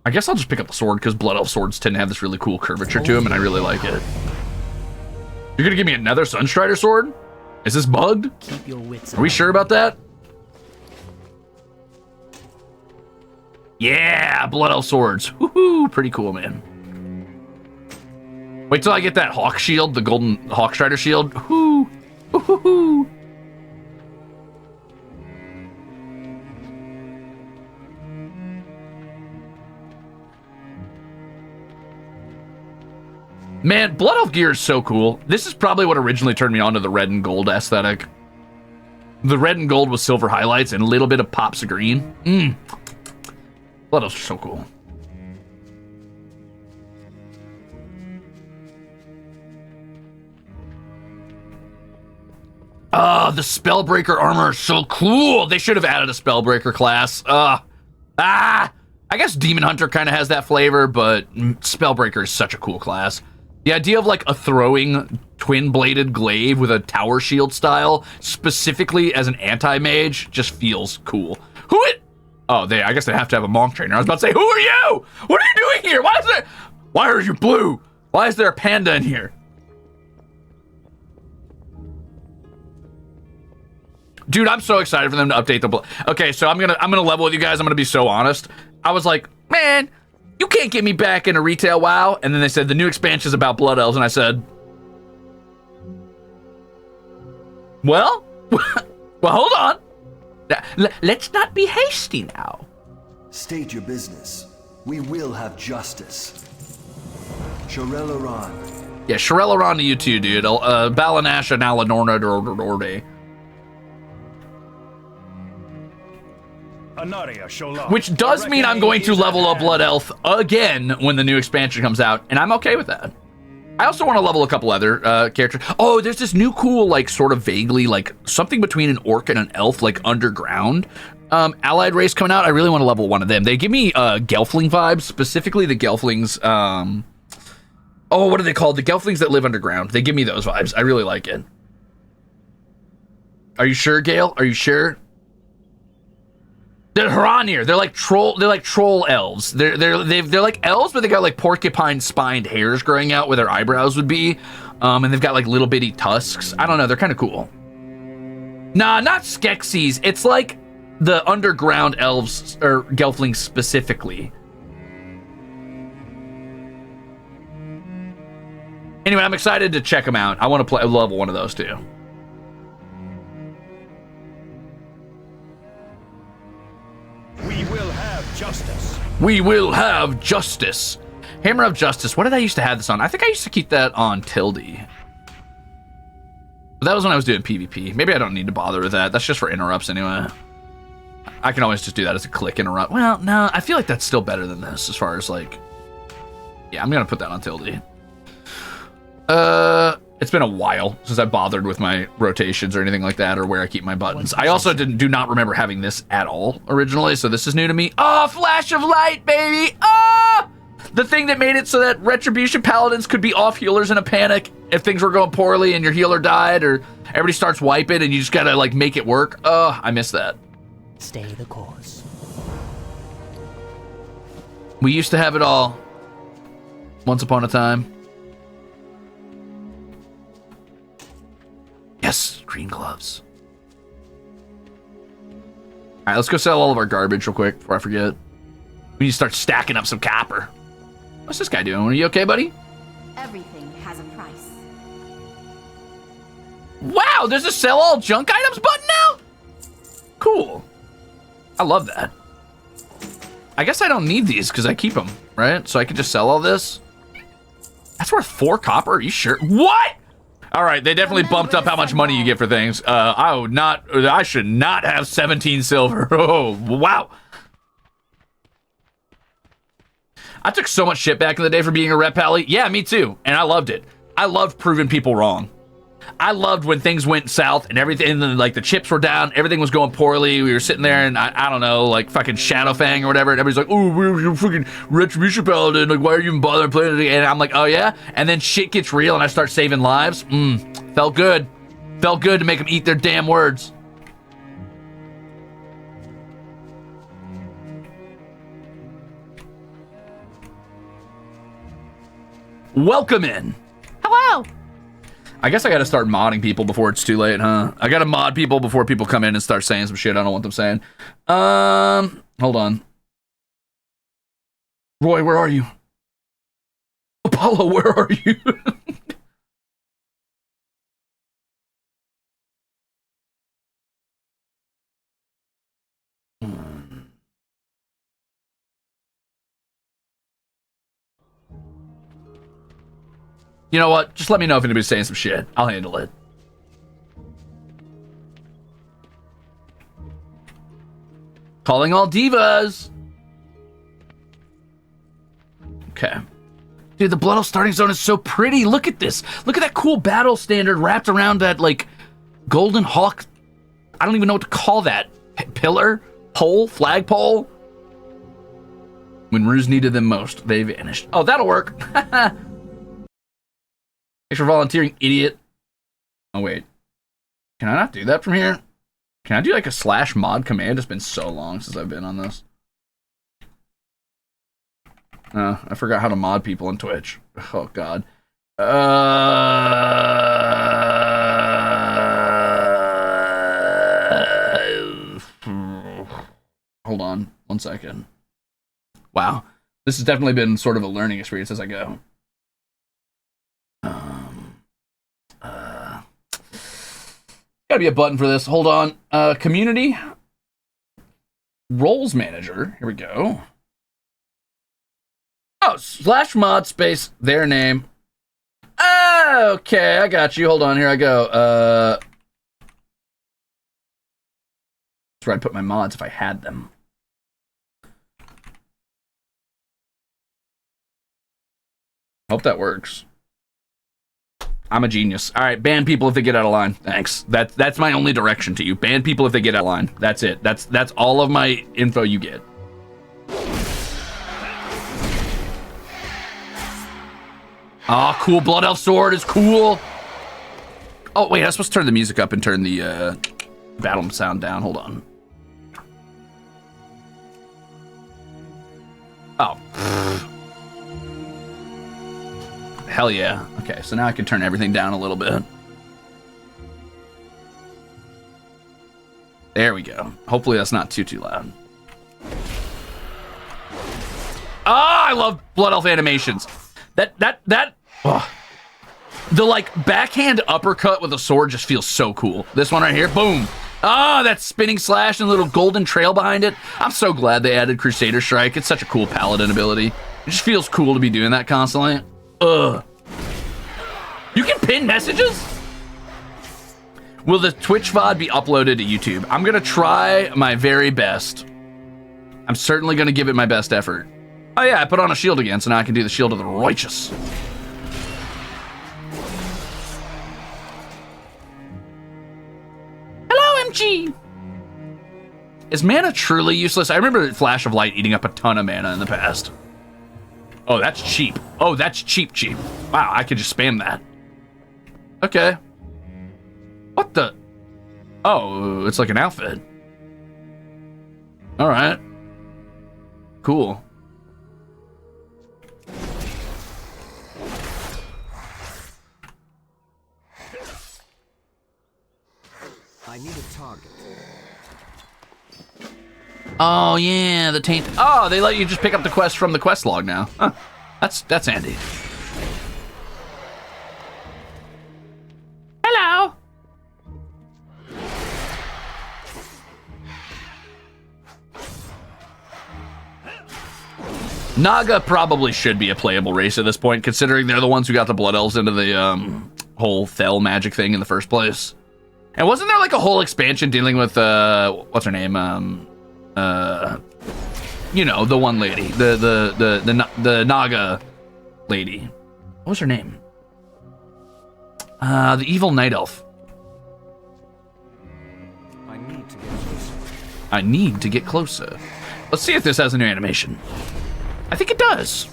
I guess I'll just pick up the sword because Blood Elf swords tend to have this really cool curvature to them, and I really like it. You're gonna give me another Sunstrider sword? Is this bugged? Keep your wits Are we sure about that? Yeah, Blood Elf swords. Woohoo, pretty cool, man. Wait till I get that Hawk shield, the golden Hawkstrider shield. Woohoo, woohoo. Man, Blood Elf gear is so cool. This is probably what originally turned me on to the red and gold aesthetic. The red and gold with silver highlights and a little bit of pops of green. Blood Elves are so cool. The Spellbreaker armor is so cool. They should have added a Spellbreaker class. I guess Demon Hunter kind of has that flavor, but Spellbreaker is such a cool class. The idea of like a throwing twin-bladed glaive with a tower shield style, specifically as an anti-mage, just feels cool. I guess they have to have a monk trainer. I was about to say, who are you? What are you doing here? Why are you blue? Why is there a panda in here? Dude, I'm so excited for them to update the... Okay, so I'm gonna level with you guys. I'm gonna be so honest. I was like, man, you can't get me back into retail WoW. And then they said the new expansion is about Blood Elves, and I said, well, hold on. Let's not be hasty now. State your business. We will have justice. Shirelaran. Yeah, Shirelaran to you too, dude. Balanasha Nalanorna Dorde. Which does mean I'm going to level up Blood Elf again when the new expansion comes out, and I'm okay with that. I also want to level a couple other characters. Oh, there's this new cool, like, sort of vaguely, like, something between an orc and an elf, like, underground allied race coming out. I really want to level one of them. They give me Gelfling vibes, specifically the Gelflings. What are they called? The Gelflings that live underground. They give me those vibes. I really like it. Are you sure, Gale? Are you sure? They're Hranir. They're like troll elves. They're like elves, but they got like porcupine spined hairs growing out where their eyebrows would be. And they've got like little bitty tusks. I don't know, they're kind of cool. Nah, not Skeksis. It's like the underground elves or Gelflings specifically. Anyway, I'm excited to check them out. I want to level one of those too. We will have justice. We will have justice. Hammer of Justice. What did I used to have this on? I think I used to keep that on Tilde. But that was when I was doing PvP. Maybe I don't need to bother with that. That's just for interrupts anyway. I can always just do that as a click interrupt. Well, no, I feel like that's still better than this as far as like... Yeah, I'm going to put that on Tilde. It's been a while since I bothered with my rotations or anything like that, or where I keep my buttons. I also do not remember having this at all originally, so this is new to me. Oh, Flash of Light, baby! Oh! The thing that made it so that Retribution Paladins could be off healers in a panic if things were going poorly and your healer died, or everybody starts wiping and you just gotta like make it work. Oh, I miss that. Stay the course. We used to have it all. Once upon a time. Yes, green gloves. All right, let's go sell all of our garbage real quick before I forget. We need to start stacking up some copper. What's this guy doing? Are you okay, buddy? Everything has a price. Wow, there's a sell all junk items button now? Cool. I love that. I guess I don't need these because I keep them, right? So I can just sell all this. That's worth 4 copper. Are you sure? What? All right, they definitely bumped up how much money you get for things. I should not have 17 silver. Oh, wow. I took so much shit back in the day for being a rep pally. Yeah, me too. And I loved it. I loved proving people wrong. I loved when things went south and everything, and then, like, the chips were down, everything was going poorly. We were sitting there and I don't know, like fucking Shadowfang or whatever, and everybody's like, oh, we're fucking Retribution Paladin, like, why are you even bothering playing it? And I'm like, oh yeah? And then shit gets real and I start saving lives. Felt good. Felt good to make them eat their damn words. Welcome in. Hello. I guess I gotta start modding people before it's too late, huh? I gotta mod people before people come in and start saying some shit I don't want them saying. Hold on. Roy, where are you? Apollo, where are you? You know what? Just let me know if anybody's saying some shit. I'll handle it. Calling all divas. Okay. Dude, the Blood Elf starting zone is so pretty. Look at this. Look at that cool battle standard wrapped around that, like, golden hawk. I don't even know what to call that. Pillar? Pole? Flagpole? When Ruze needed them most, they vanished. Oh, that'll work. Thanks for volunteering, idiot. Oh, wait. Can I not do that from here? Can I do like a /mod command? It's been so long since I've been on this. I forgot how to mod people on Twitch. Oh, God. Hold on 1 second. Wow. This has definitely been sort of a learning experience as I go. Gotta be a button for this. Hold on. Community. Roles manager. Here we go. Oh, /mod space their name. Okay, I got you. Hold on. Here I go. That's where I'd put my mods if I had them. Hope that works. I'm a genius. All right, ban people if they get out of line. Thanks. That's my only direction to you. Ban people if they get out of line. That's it. That's all of my info you get. Oh, cool. Blood Elf sword is cool. Oh, wait. I was supposed to turn the music up and turn the battle sound down. Hold on. Oh. Hell yeah. Okay, so now I can turn everything down a little bit. There we go. Hopefully that's not too loud. Ah, I love Blood Elf animations. Oh. The, like, backhand uppercut with a sword just feels so cool. This one right here, boom. Ah, that spinning slash and a little golden trail behind it. I'm so glad they added Crusader Strike. It's such a cool paladin ability. It just feels cool to be doing that constantly. Ugh. You can pin messages? Will the Twitch VOD be uploaded to YouTube? I'm gonna try my very best. I'm certainly gonna give it my best effort. Oh yeah, I put on a shield again, so now I can do the Shield of the Righteous. Hello, MG! Is mana truly useless? I remember Flash of Light eating up a ton of mana in the past. Oh, that's cheap. Oh, that's cheap. Wow, I could just spam that. Okay. What the? Oh, it's like an outfit. All right. Cool. I need a target. Oh yeah, the taint. Oh, they let you just pick up the quest from the quest log now. Huh. That's handy. Hello. Naga probably should be a playable race at this point, considering they're the ones who got the Blood Elves into the whole Thel magic thing in the first place. And wasn't there like a whole expansion dealing with what's her name? You know, the one lady, the Naga lady. What was her name? The evil night elf. I need to get closer. Let's see if this has a new animation. I think it does.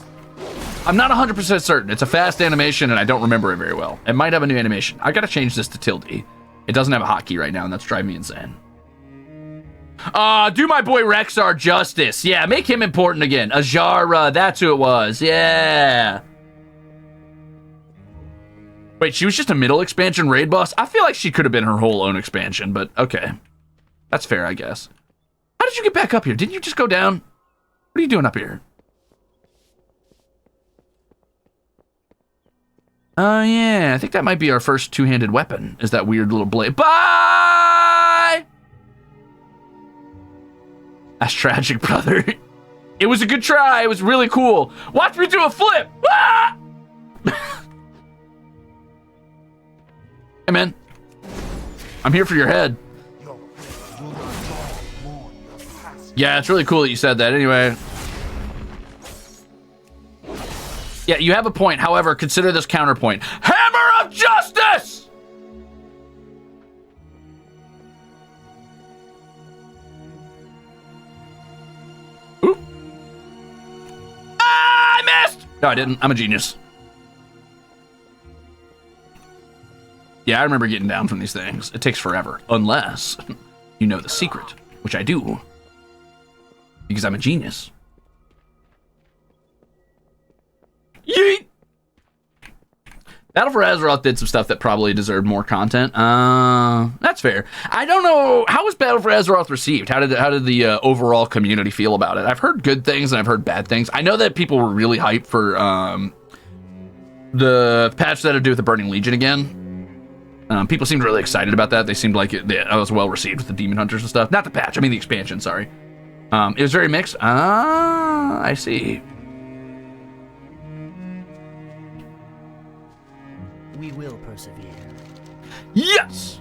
I'm not 100% certain. It's a fast animation and I don't remember it very well. It might have a new animation. I gotta change this to tilde. It doesn't have a hotkey right now and that's driving me insane. Do my boy Rexar justice. Yeah, make him important again. Ajara, that's who it was. Yeah. Wait, she was just a middle expansion raid boss? I feel like she could have been her whole own expansion, but okay. That's fair, I guess. How did you get back up here? Didn't you just go down? What are you doing up here? Yeah, I think that might be our first two-handed weapon, is that weird little blade. Bye! That's tragic, brother. It was a good try. It was really cool. Watch me do a flip. Ah! Hey, man. I'm here for your head. Yeah, it's really cool that you said that. Anyway. Yeah, you have a point. However, consider this counterpoint. Hammer of Justice! Ooh. Ah, I missed! No, I didn't. I'm a genius. Yeah, I remember getting down from these things. It takes forever. Unless you know the secret, which I do. Because I'm a genius. Yeet! Battle for Azeroth did some stuff that probably deserved more content. That's fair. I don't know, how was Battle for Azeroth received? How did the overall community feel about it? I've heard good things and I've heard bad things. I know that people were really hyped for the patch that had to do with the Burning Legion again. People seemed really excited about that. They seemed like it was well received with the Demon Hunters and stuff. Not the patch, I mean the expansion, sorry. It was very mixed. I see. We will persevere. Yes!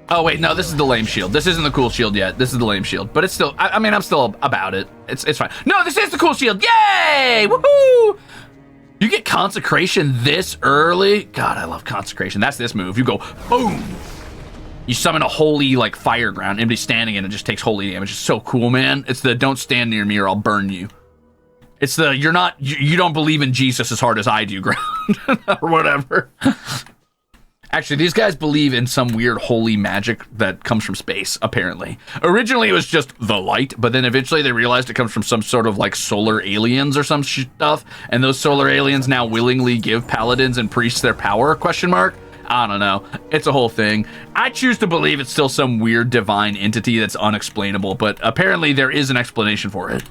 Oh, wait, no, this is the lame shield. This isn't the cool shield yet. This is the lame shield. But it's still, I mean, I'm still about it. It's fine. No, this is the cool shield. Yay! Woohoo! You get consecration this early? God, I love consecration. That's this move. You go, boom! You summon a holy, like, fire ground. Anybody standing in it just takes holy damage. It's so cool, man. It's the don't stand near me or I'll burn you. It's the you don't believe in Jesus as hard as I do ground. Or whatever. Actually, these guys believe in some weird holy magic that comes from space, apparently. Originally, it was just the light, but then eventually they realized it comes from some sort of, like, solar aliens or some stuff, and those solar aliens now willingly give paladins and priests their power, question mark? I don't know. It's a whole thing. I choose to believe it's still some weird divine entity that's unexplainable, but apparently there is an explanation for it.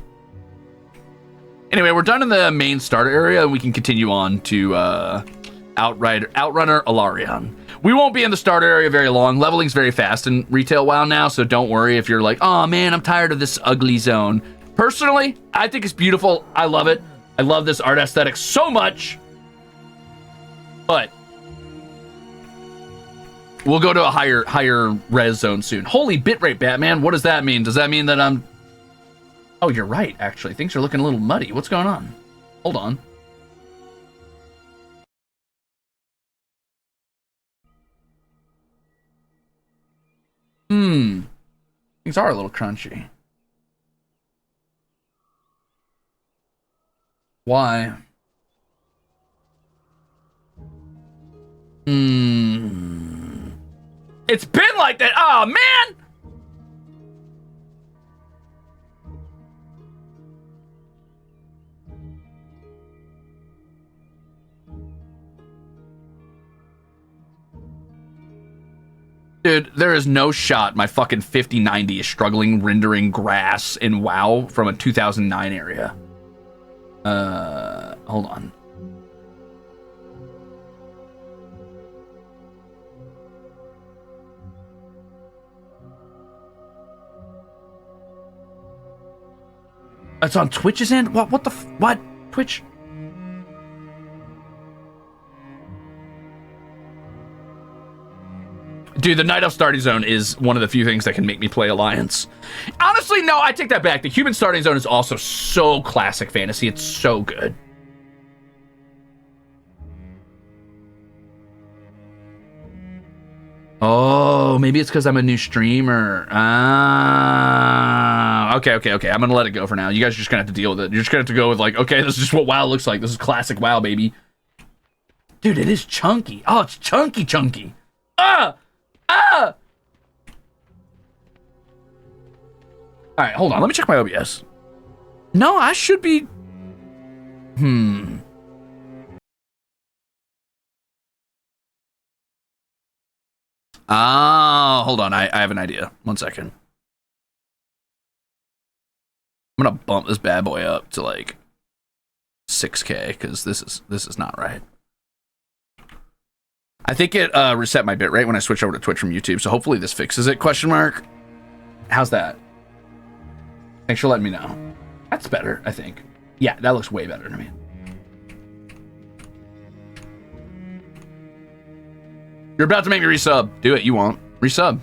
Anyway, we're done in the main starter area, and we can continue on to Outrunner Alarion. We won't be in the starter area very long. Leveling's very fast in retail WoW now, so don't worry if you're like, oh man, I'm tired of this ugly zone. Personally, I think it's beautiful. I love it. I love this art aesthetic so much. But we'll go to a higher res zone soon. Holy bitrate, Batman. What does that mean? Does that mean that I'm... Oh, you're right, actually. Things are looking a little muddy. What's going on? Hold on. Things are a little crunchy. Why? It's been like that. Oh, man! Dude, there is no shot my fucking 5090 is struggling rendering grass in WoW from a 2009 area. Hold on. It's on Twitch's end? What the what? Twitch? Dude, the Night Elf starting zone is one of the few things that can make me play Alliance. Honestly, no, I take that back. The human starting zone is also so classic fantasy. It's so good. Oh, maybe it's because I'm a new streamer. Okay. I'm gonna let it go for now. You guys are just gonna have to deal with it. You're just gonna have to go with like, okay, this is just what WoW looks like. This is classic WoW, baby. Dude, it is chunky. Oh, it's chunky. All right, hold on. Let me check my OBS. No, I should be. Oh, hold on. I have an idea. 1 second. I'm gonna bump this bad boy up to like 6K because this is not right. I think it reset my bitrate when I switched over to Twitch from YouTube, so hopefully this fixes it, question mark. How's that? Thanks for letting me know. That's better, I think. Yeah, that looks way better to me. You're about to make me resub. Do it, you won't. Resub.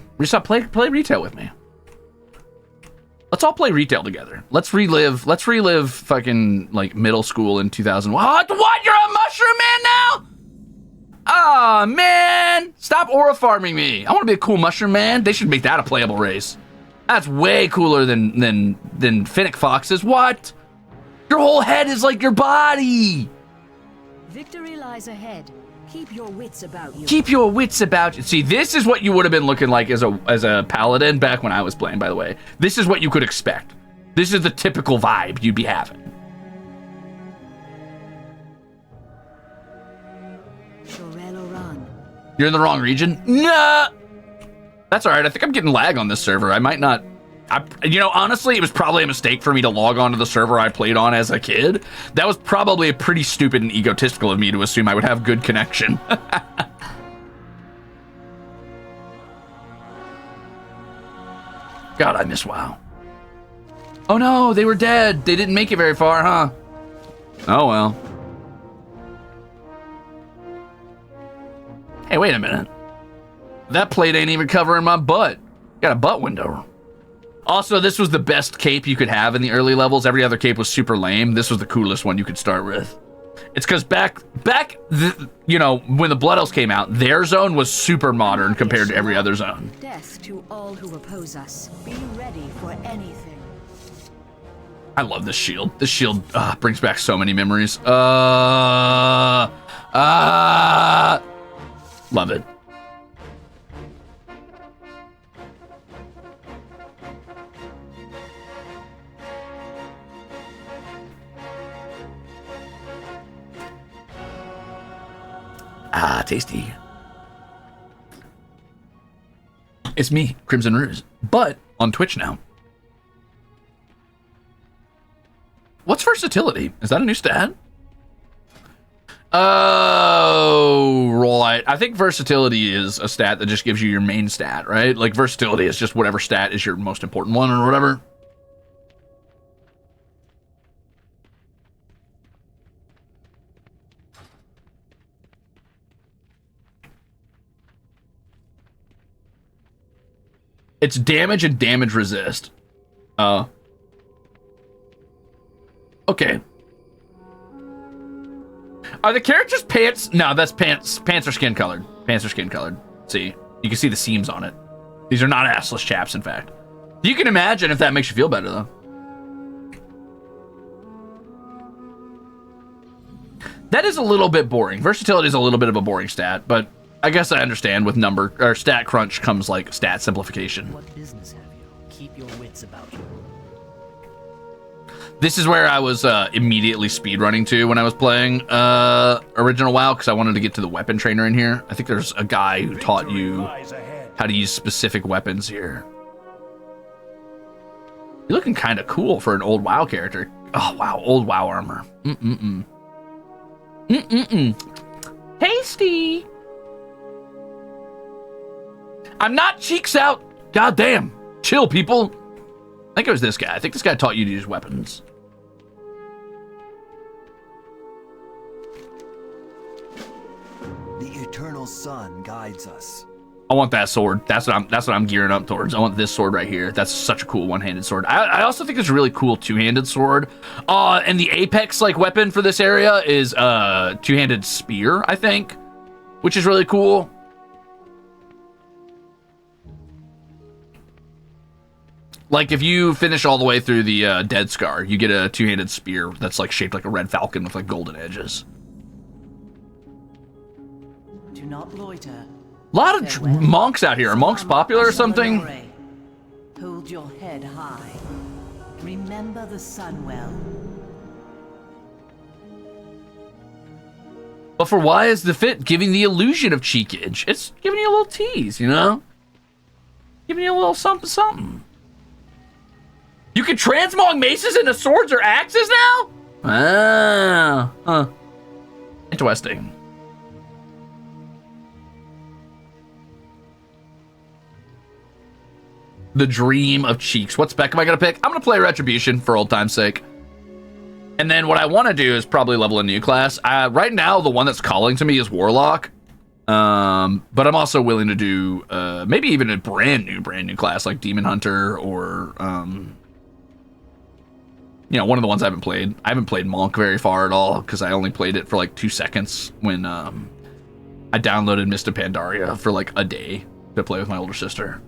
Play retail with me. Let's all play retail together. Let's relive fucking like middle school in 2000. What? You're a mushroom man now? Ah, man. Stop aura farming me. I want to be a cool mushroom man. They should make that a playable race. That's way cooler than Finnick Foxes. What? Your whole head is like your body. Victory lies ahead. Keep your wits about you. Keep your wits about you. See, this is what you would have been looking like as a paladin back when I was playing, by the way. This is what you could expect. This is the typical vibe you'd be having. You're in the wrong region? Nah. That's all right. I think I'm getting lag on this server. I might not. Honestly, it was probably a mistake for me to log on to the server I played on as a kid. That was probably a pretty stupid and egotistical of me to assume I would have good connection. God, I miss WoW. Oh no, they were dead. They didn't make it very far, huh? Oh well. Hey, wait a minute. That plate ain't even covering my butt. Got a butt window. Also, this was the best cape you could have in the early levels. Every other cape was super lame. This was the coolest one you could start with. It's because back, when the Blood Elves came out, their zone was super modern compared to every other zone. Death to all who oppose us. Be ready for anything. I love this shield. This shield brings back so many memories. Love it. Ah, tasty. It's me, Crimzon Rulez, but on Twitch now. What's versatility? Is that a new stat? Oh, right. I think versatility is a stat that just gives you your main stat, right? Like versatility is just whatever stat is your most important one or whatever. It's damage and damage resist. Okay. Are the characters' pants? No, that's pants. Pants are skin colored. Pants are skin colored. See, you can see the seams on it. These are not assless chaps, in fact. You can imagine if that makes you feel better, though. That is a little bit boring. Versatility is a little bit of a boring stat, but I guess I understand with number or stat crunch comes like stat simplification. What business have you? Keep your wits about you. This is where I was immediately speedrunning to when I was playing original WoW because I wanted to get to the weapon trainer in here. I think there's a guy who taught you how to use specific weapons here. You're looking kind of cool for an old WoW character. Oh wow, old WoW armor. Tasty. I'm not cheeks out. God damn. Chill, people. I think it was this guy. I think this guy taught you to use weapons. eternal sun guides us. I want that sword. That's what I'm gearing up towards. I want this sword right here. That's such a cool one-handed sword. I also think it's a really cool two-handed sword. And the apex like weapon for this area is two-handed spear, I think, which is really cool. Like if you finish all the way through the Dead Scar, you get a two-handed spear that's like shaped like a red falcon with like golden edges. Do not loiter. A lot of monks out here. Are monks popular or something? Hold your head high. Remember the sun well. But for why is the fit giving the illusion of cheekage? It's giving you a little tease, you know? Giving you a little something something. You can transmog maces into swords or axes now? Ah, huh. Interesting. The dream of cheeks. What spec am I gonna pick? I'm gonna play Retribution for old time's sake. And then what I want to do is probably level a new class. Right now, the one that's calling to me is Warlock. But I'm also willing to do maybe even a brand new class like Demon Hunter or you know, one of the ones I haven't played. I haven't played Monk very far at all because I only played it for like 2 seconds when I downloaded Mist of Pandaria for like a day to play with my older sister.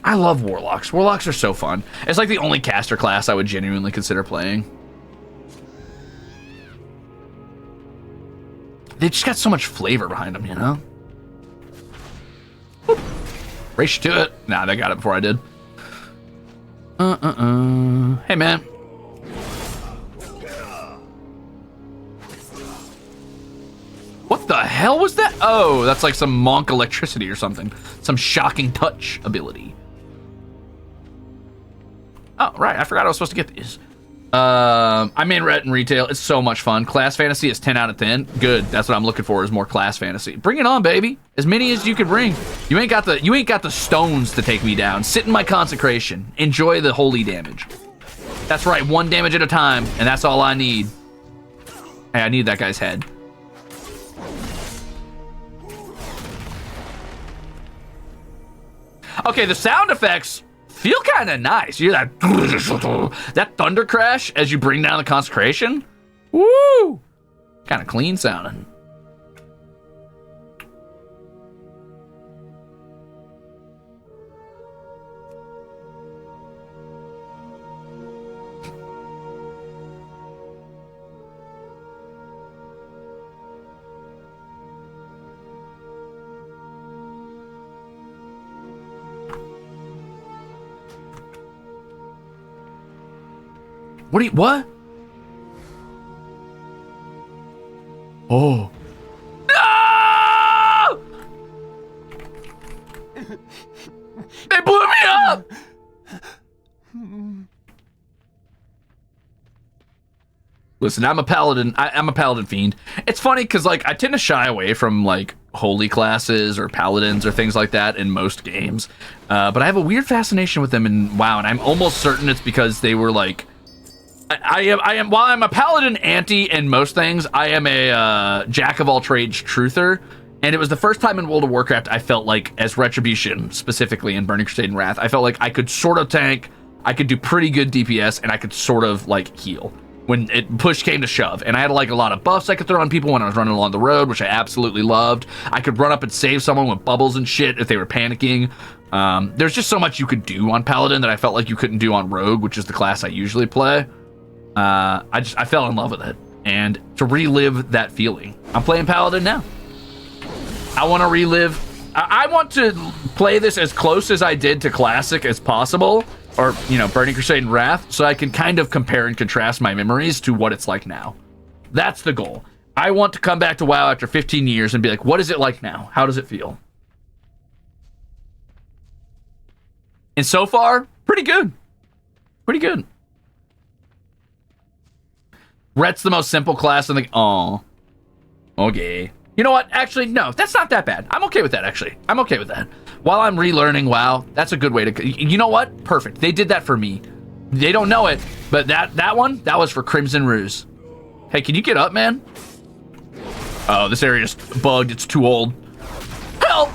I love Warlocks. Warlocks are so fun. It's like the only caster class I would genuinely consider playing. They just got so much flavor behind them, you know? Whoop. Race to it. Nah, they got it before I did. Hey, man. What the hell was that? Oh, that's like some monk electricity or something. Some shocking touch ability. Oh, right. I forgot I was supposed to get these. I main ret in retail. It's so much fun. Class fantasy is 10 out of 10. Good. That's what I'm looking for is more class fantasy. Bring it on, baby. As many as you can bring. You ain't got the stones to take me down. Sit in my consecration. Enjoy the holy damage. That's right. 1 damage at a time, and that's all I need. Hey, I need that guy's head. Okay, the sound effects feel kind of nice. You hear that thunder crash as you bring down the consecration? Woo! Kind of clean sounding. What? Oh. No! They blew me up! Listen, I'm a paladin. I'm a paladin fiend. It's funny because, like, I tend to shy away from, like, holy classes or paladins or things like that in most games. But I have a weird fascination with them in WoW, and I'm almost certain it's because they were, like... I am while I'm a paladin anti in most things, I am a jack of all trades truther, and it was the first time in World of Warcraft I felt like, as Retribution specifically in Burning Crusade and Wrath, I felt like I could sort of tank, I could do pretty good DPS, and I could sort of like heal when push came to shove. And I had like a lot of buffs I could throw on people when I was running along the road, which I absolutely loved. I could run up and save someone with bubbles and shit if they were panicking. There's just so much you could do on paladin that I felt like you couldn't do on rogue, which is the class I usually play. I fell in love with it, and to relive that feeling, I'm playing Paladin now. I want to relive. I want to play this as close as I did to Classic as possible, or you know, Burning Crusade and Wrath, so I can kind of compare and contrast my memories to what it's like now. That's the goal. I want to come back to WoW after 15 years and be like, what is it like now? How does it feel? And so far, pretty good. Pretty good. Ret's the most simple class, and oh, okay. You know what? Actually, no, that's not that bad. I'm okay with that, actually. I'm okay with that. While I'm relearning WoW, that's a good way to... You know what? Perfect. They did that for me. They don't know it, but that one, that was for Crimzon Rulez. Hey, can you get up, man? Oh, this area's bugged. It's too old. Help!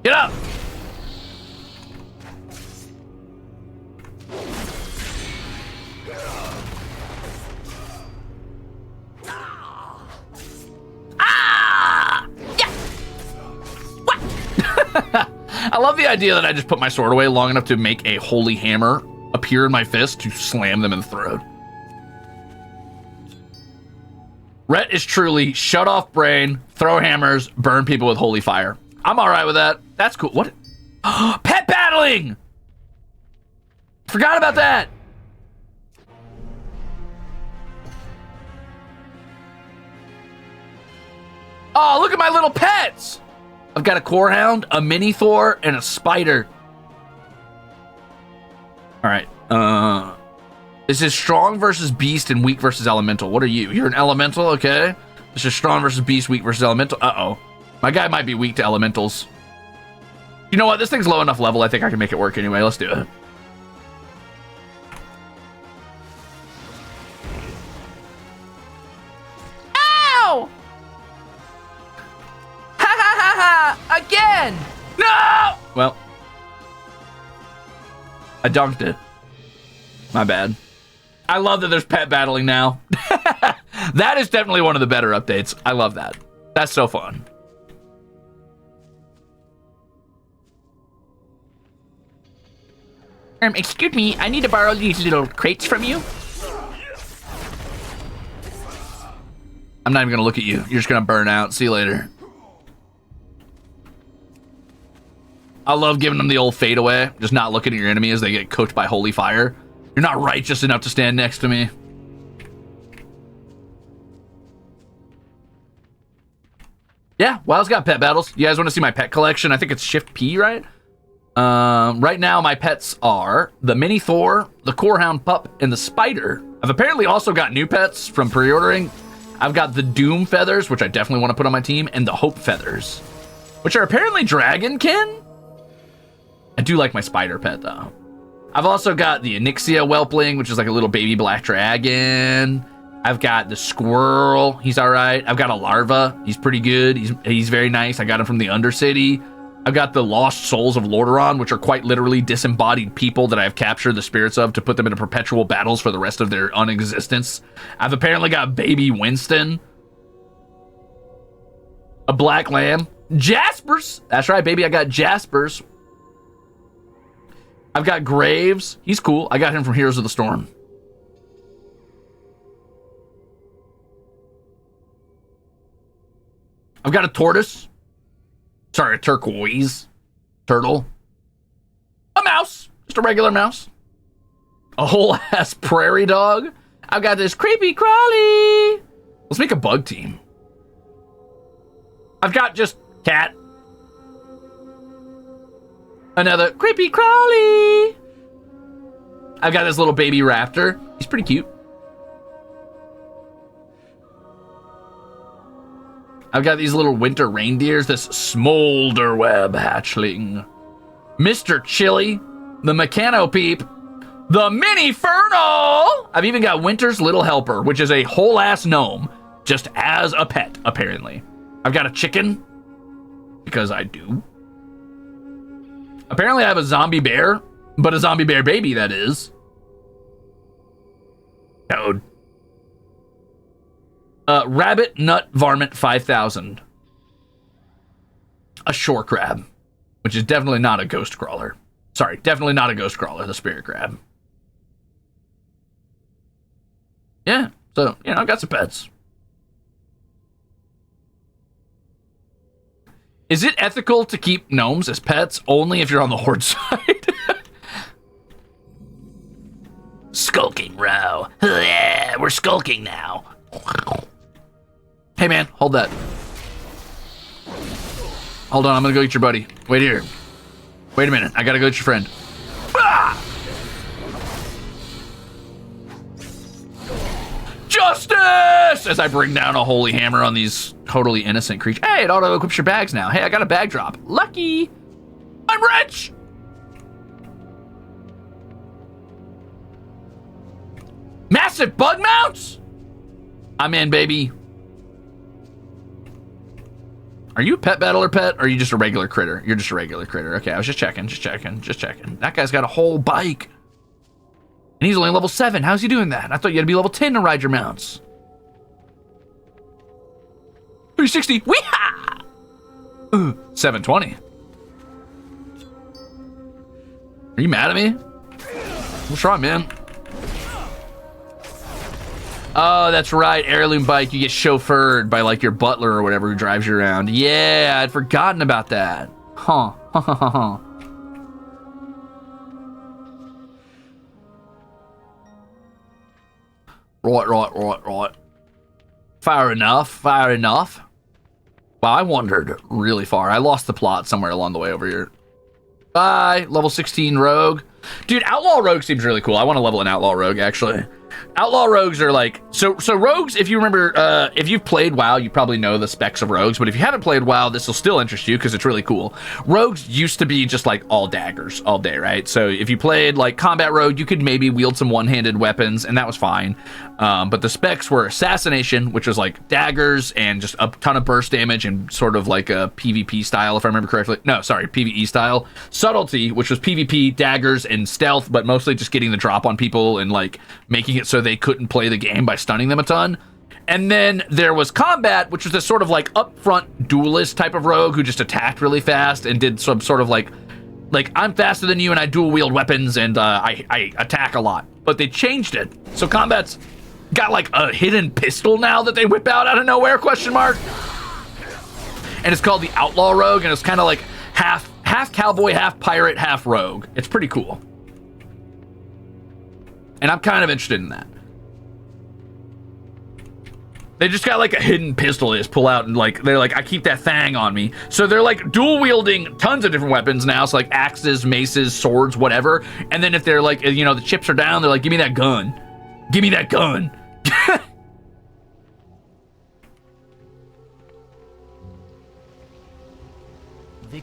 Get up! I love the idea that I just put my sword away long enough to make a holy hammer appear in my fist to slam them in the throat. Rhett is truly shut off brain, throw hammers, burn people with holy fire. I'm all right with that. That's cool. What? Pet battling! Forgot about that. Oh, look at my little pets. I've got a core hound, a mini Thor, and a spider. All right. This is strong versus beast and weak versus elemental. What are you? You're an elemental, okay. This is strong versus beast, weak versus elemental. Uh-oh. My guy might be weak to elementals. You know what? This thing's low enough level. I think I can make it work anyway. Let's do it. Ow! Ha ha ha ha! Again! No! Well, I dunked it. My bad. I love that there's pet battling now. That is definitely one of the better updates. I love that. That's so fun. Excuse me, I need to borrow these little crates from you. I'm not even gonna look at you. You're just gonna burn out. See you later. I love giving them the old fade away. Just not looking at your enemy as they get cooked by holy fire. You're not righteous enough to stand next to me. Yeah, WoW's got pet battles. You guys want to see my pet collection? I think it's Shift P, right? Right now, my pets are the Mini Thor, the Corehound Pup, and the Spider. I've apparently also got new pets from pre-ordering. I've got the Doom Feathers, which I definitely want to put on my team, and the Hope Feathers, which are apparently Dragonkin. I do like my Spider pet, though. I've also got the Onyxia Whelpling, which is like a little baby black dragon. I've got the Squirrel. He's all right. I've got a Larva. He's pretty good. He's very nice. I got him from the Undercity. I've got the Lost Souls of Lordaeron, which are quite literally disembodied people that I've captured the spirits of to put them into perpetual battles for the rest of their unexistence. I've apparently got Baby Winston. A Black Lamb. Jaspers. That's right, baby. I got Jaspers. I've got Graves. He's cool. I got him from Heroes of the Storm. I've got a tortoise. Sorry, a turquoise turtle. A mouse. Just a regular mouse. A whole ass prairie dog. I've got this creepy crawly. Let's make a bug team. I've got just cat. Another creepy crawly. I've got this little baby raptor. He's pretty cute. I've got these little winter reindeers, this smolder web hatchling. Mr. Chili, the Mechano Peep, the Mini Fernal. I've even got Winter's Little Helper, which is a whole ass gnome, just as a pet, apparently. I've got a chicken, because I do. Apparently I have a zombie bear, but a zombie bear baby, that is. Toad. Rabbit Nut Varmint 5000. A shore crab, which is definitely not a ghost crawler. Sorry, definitely not a ghost crawler, the spirit crab. Yeah, so, you know, I've got some pets. Is it ethical to keep gnomes as pets only if you're on the horde side? Skulking row. Yeah, we're skulking now. Hey man, hold that. Hold on, I'm gonna go get your buddy. Wait here. Wait a minute, I gotta go get your friend. Ah! Justice! As I bring down a holy hammer on these totally innocent creatures. Hey, it auto-equips your bags now. Hey, I got a bag drop. Lucky! I'm rich! Massive bug mounts? I'm in, baby. Are you a pet battler pet, or are you just a regular critter? You're just a regular critter. Okay, I was just checking. That guy's got a whole bike. And he's only level 7. How's he doing that? I thought you had to be level 10 to ride your mounts. 360. Weehaw! 720. Are you mad at me? What's wrong, man? Oh, that's right. Heirloom bike. You get chauffeured by like your butler or whatever who drives you around. Yeah, I'd forgotten about that. Huh. Right. Fair enough. Wow, I wandered really far. I lost the plot somewhere along the way over here. Bye. Level 16 rogue. Dude, outlaw rogue seems really cool. I want to level an outlaw rogue, actually. Outlaw rogues are like, so rogues, if you remember, if you've played WoW, you probably know the specs of rogues, but if you haven't played WoW, this will still interest you because it's really cool. Rogues used to be just like all daggers all day, right? So if you played like combat rogue, you could maybe wield some one-handed weapons, and that was fine. But the specs were assassination, which was like daggers and just a ton of burst damage and sort of like a PvP style, if I remember correctly. No, sorry, PvE style. Subtlety, which was PvP, daggers, and stealth, but mostly just getting the drop on people and like making it so they couldn't play the game by stunning them a ton. And then there was combat, which was this sort of like upfront duelist type of rogue who just attacked really fast and did some sort of like I'm faster than you and I dual wield weapons and I attack a lot. But they changed it. So combat's got like a hidden pistol now that they whip out of nowhere, question mark. And it's called the Outlaw Rogue, and it's kind of like half cowboy, half pirate, half rogue. It's pretty cool. And I'm kind of interested in that. They just got like a hidden pistol they just pull out and like, they're like, I keep that thing on me. So they're like dual wielding tons of different weapons now. So like axes, maces, swords, whatever. And then if they're like, you know, the chips are down, they're like, give me that gun. Give me that gun.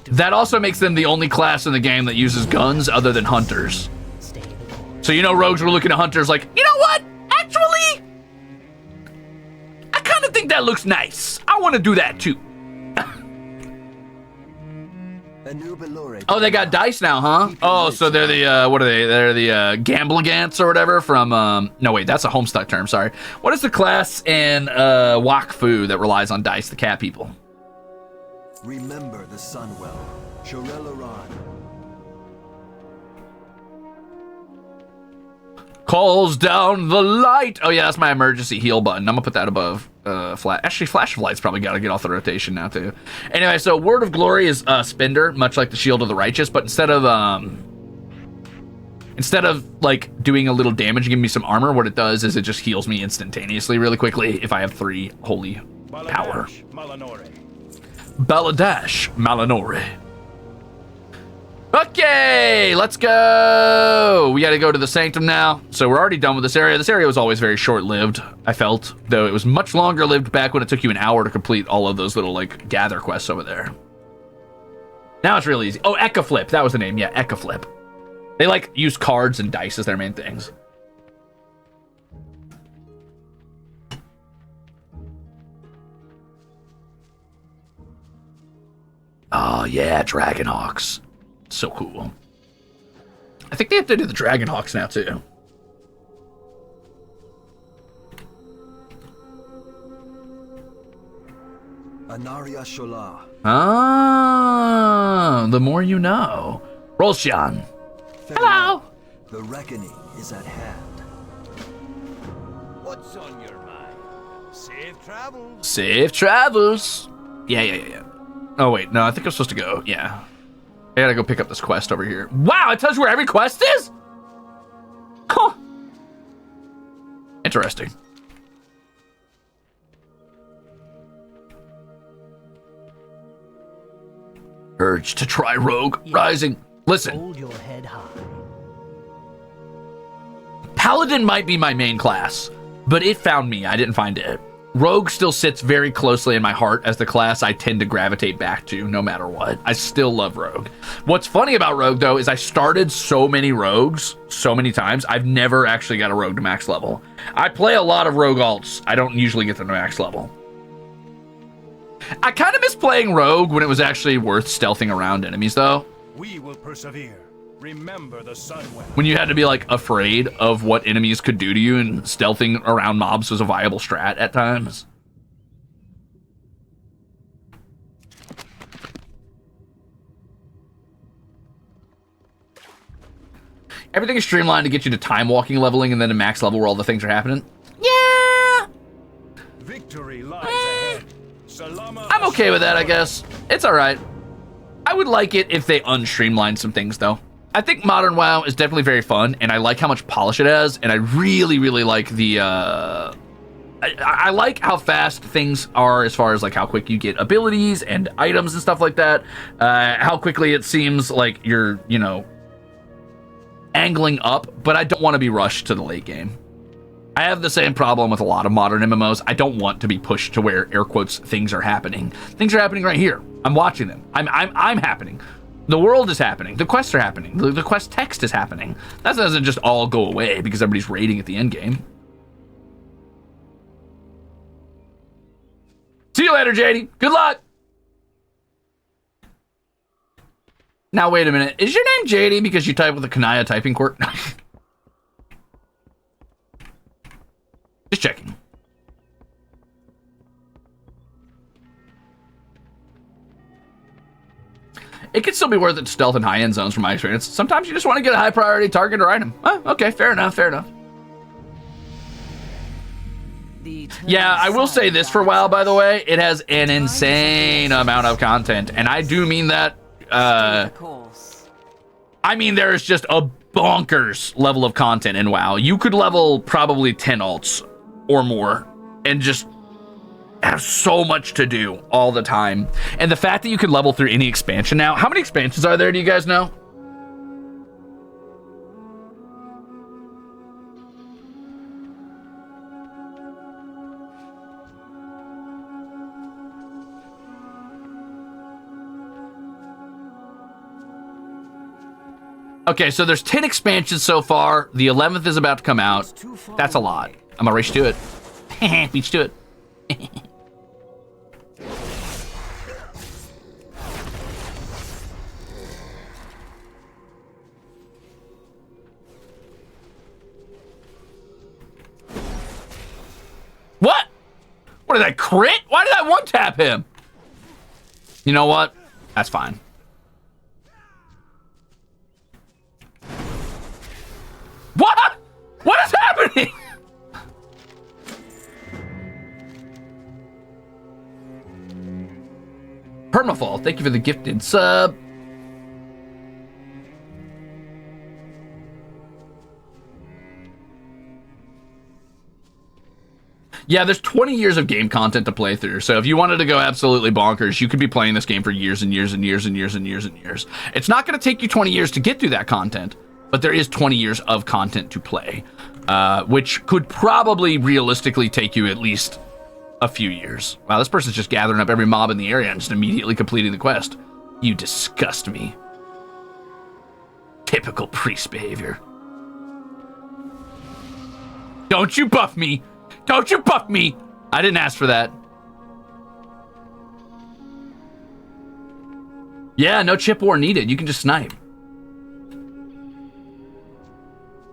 That also makes them the only class in the game that uses guns other than hunters. So, you know, rogues were looking at hunters like, you know what? Actually, I kind of think that looks nice. I want to do that too. Oh, they got dice now, huh? Oh, so they're the, what are they? They're the Gamblegants or whatever from, no, wait, that's a Homestuck term, sorry. What is the class in Wakfu that relies on dice, the cat people? Remember the Sunwell. Shorelaran. Calls down the light. Oh yeah, that's my emergency heal button. I'm gonna put that above flash. Actually, Flash of Light's probably got to get off the rotation now too. Anyway, so Word of Glory is Spender, much like the Shield of the Righteous, but instead of like doing a little damage and giving me some armor, what it does is it just heals me instantaneously really quickly if I have 3 holy power. Baladash Malinore. Okay, let's go. We got to go to the Sanctum now. So we're already done with this area. This area was always very short-lived, I felt, though it was much longer-lived back when it took you an hour to complete all of those little, like, gather quests over there. Now it's really easy. Oh, Ecaflip. That was the name. Yeah, Ecaflip. They, like, use cards and dice as their main things. Oh, yeah, Dragonhawks. So cool. I think they have to do the Dragonhawks now, too. Anaria Shola. Ah, the more you know. Rolshan. Hello. The reckoning is at hand. What's on your mind? Safe travels. Safe travels. Yeah. Oh, wait. No, I think I'm supposed to go. Yeah. I gotta go pick up this quest over here. Wow, it tells you where every quest is? Huh. Interesting. Urge to try Rogue Rising. Listen. Hold your head high. Paladin might be my main class, but it found me. I didn't find it. Rogue still sits very closely in my heart as the class I tend to gravitate back to no matter what. I still love Rogue. What's funny about Rogue, though, is I started so many Rogues so many times, I've never actually got a Rogue to max level. I play a lot of Rogue alts. I don't usually get them to max level. I kind of miss playing Rogue when it was actually worth stealthing around enemies, though. We will persevere. Remember the Sunwell. When you had to be, like, afraid of what enemies could do to you, and stealthing around mobs was a viable strat at times. Everything is streamlined to get you to time walking leveling and then to max level where all the things are happening. Yeah! Victory lies ahead. Salama. I'm okay with that, I guess. It's alright. I would like it if they unstreamlined some things, though. I think Modern WoW is definitely very fun, and I like how much polish it has, and I really, really like the, I like how fast things are as far as, like, how quick you get abilities and items and stuff like that. How quickly it seems like you're, you know, angling up, but I don't want to be rushed to the late game. I have the same problem with a lot of modern MMOs. I don't want to be pushed to where, air quotes, things are happening. Things are happening right here. I'm watching them. I'm happening. The world is happening. The quests are happening. The quest text is happening. That doesn't just all go away because everybody's raiding at the end game. See you later, JD. Good luck. Now, wait a minute. Is your name JD because you type with a Kanaya typing quirk? Just checking. It can still be worth it to stealth in high-end zones from my experience. Sometimes you just want to get a high-priority target or item. Oh, okay, fair enough, fair enough. Yeah, I will say this for WoW, by the way. It has an insane amount of content, and I do mean that. I mean, there is just a bonkers level of content in WoW. You could level probably 10 alts or more and just have so much to do all the time. And the fact that you can level through any expansion now. How many expansions are there, do you guys know? Okay, so there's 10 expansions so far. The 11th is about to come out. That's a lot. I'm gonna race to it. Beach to it. What? What did I crit? Why did I one tap him? You know what? That's fine. What? What is happening? Permafall, thank you for the gifted sub. Yeah, there's 20 years of game content to play through. So if you wanted to go absolutely bonkers, you could be playing this game for years and years and years and years and years and years. It's not going to take you 20 years to get through that content, but there is 20 years of content to play, which could probably realistically take you at least a few years. Wow, this person's just gathering up every mob in the area and just immediately completing the quest. You disgust me. Typical priest behavior. Don't you buff me! Don't you buff me! I didn't ask for that. Yeah, no chip war needed. You can just snipe.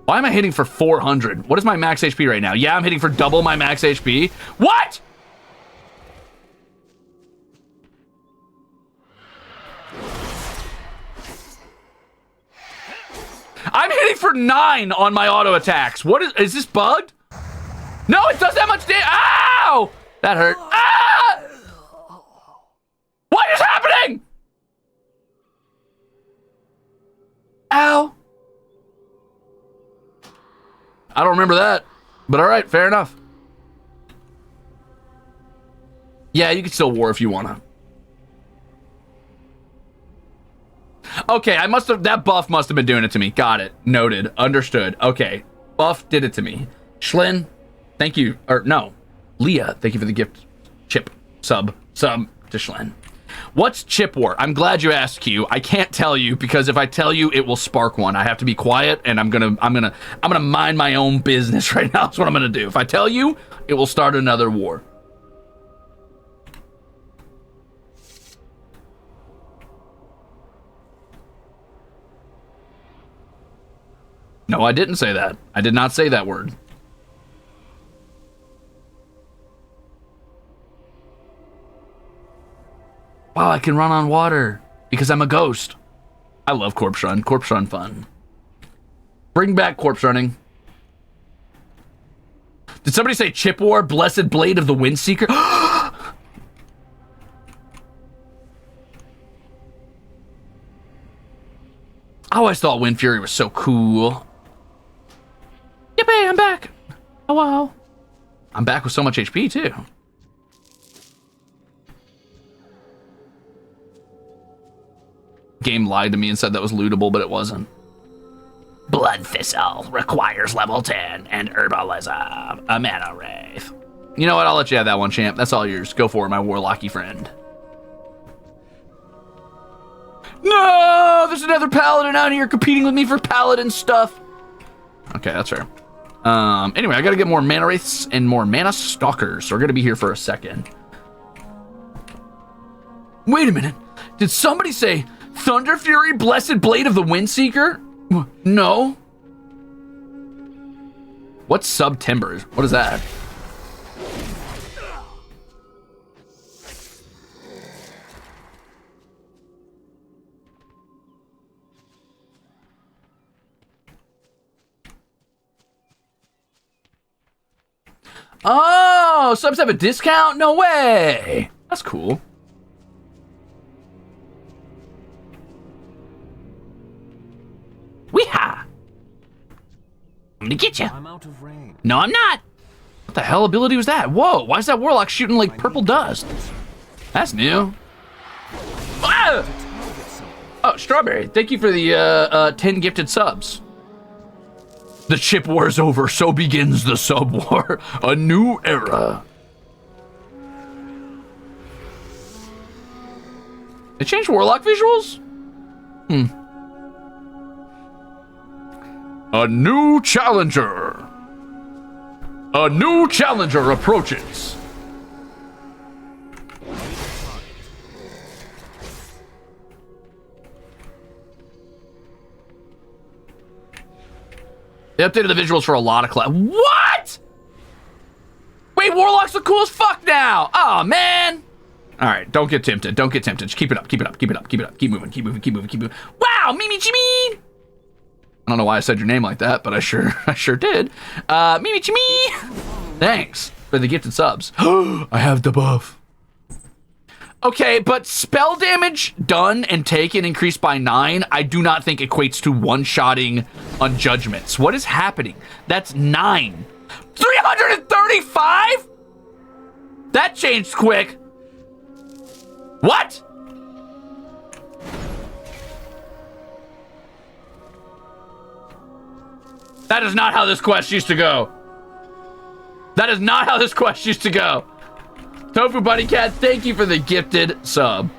Why am I hitting for 400? What is my max HP right now? Yeah, I'm hitting for double my max HP. What? I'm hitting for 9 on my auto attacks. What is this bugged? No, it does that much damage. Ow! That hurt. Ah! What is happening? Ow. I don't remember that, but all right, fair enough. Yeah, you can still war if you wanna. Okay, I must have, that buff must have been doing it to me. Got it. Noted. Understood. Okay. Buff did it to me. Schlin, thank you. Or no. Leah, thank you for the gift. Chip, sub to Schlen. What's chip war? I'm glad you asked, Q. I can't tell you because if I tell you, it will spark one. I have to be quiet, and I'm gonna mind my own business right now. That's what I'm gonna do. If I tell you, it will start another war. No, I didn't say that. I did not say that word. Wow, I can run on water because I'm a ghost. I love corpse run. Corpse run fun. Bring back corpse running. Did somebody say chip war? Blessed blade of the Windseeker? Oh, I thought Wind Fury was so cool. Yippee, I'm back. Oh, wow. I'm back with so much HP, too. Game lied to me and said that was lootable, but it wasn't. Blood Thistle requires level 10 and Herbalism, a mana wraith. You know what? I'll let you have that one, champ. That's all yours. Go for it, my warlocky friend. No! There's another paladin out here competing with me for paladin stuff. Okay, that's fair. Anyway, I gotta get more mana wraiths and more mana stalkers, so we're gonna be here for a second. Wait a minute. Did somebody say Thunder Fury, Blessed Blade of the Windseeker? No. What's Sub Timbers? What is that? Oh, subs have a discount? No way. That's cool. Weeha! I'm gonna get you. I'm out of range. No, I'm not. What the hell ability was that? Whoa, why is that warlock shooting like purple dust? That's new. Ah! Oh, Strawberry, thank you for the 10 gifted subs. The chip war is over, so begins the sub war. A new era. They changed warlock visuals? A new challenger. A new challenger approaches. They updated the visuals for a lot of class. What? Wait, Warlock's the cool as fuck now. Oh, man. All right, don't get tempted. Don't get tempted. Just keep it up. Keep it up. Keep it up. Keep it up. Keep moving. Keep moving. Keep moving. Keep moving. Wow, Mimi Jimmy. I don't know why I said your name like that, but I sure did. Mimi Jimmy. Thanks for the gifted subs. I have the buff. Okay, but spell damage done and taken increased by 9, I do not think equates to one-shotting on judgments. What is happening? That's 9. 335? That changed quick. What? That is not how this quest used to go. That is not how this quest used to go. Tofu Buddy Cat, thank you for the gifted sub.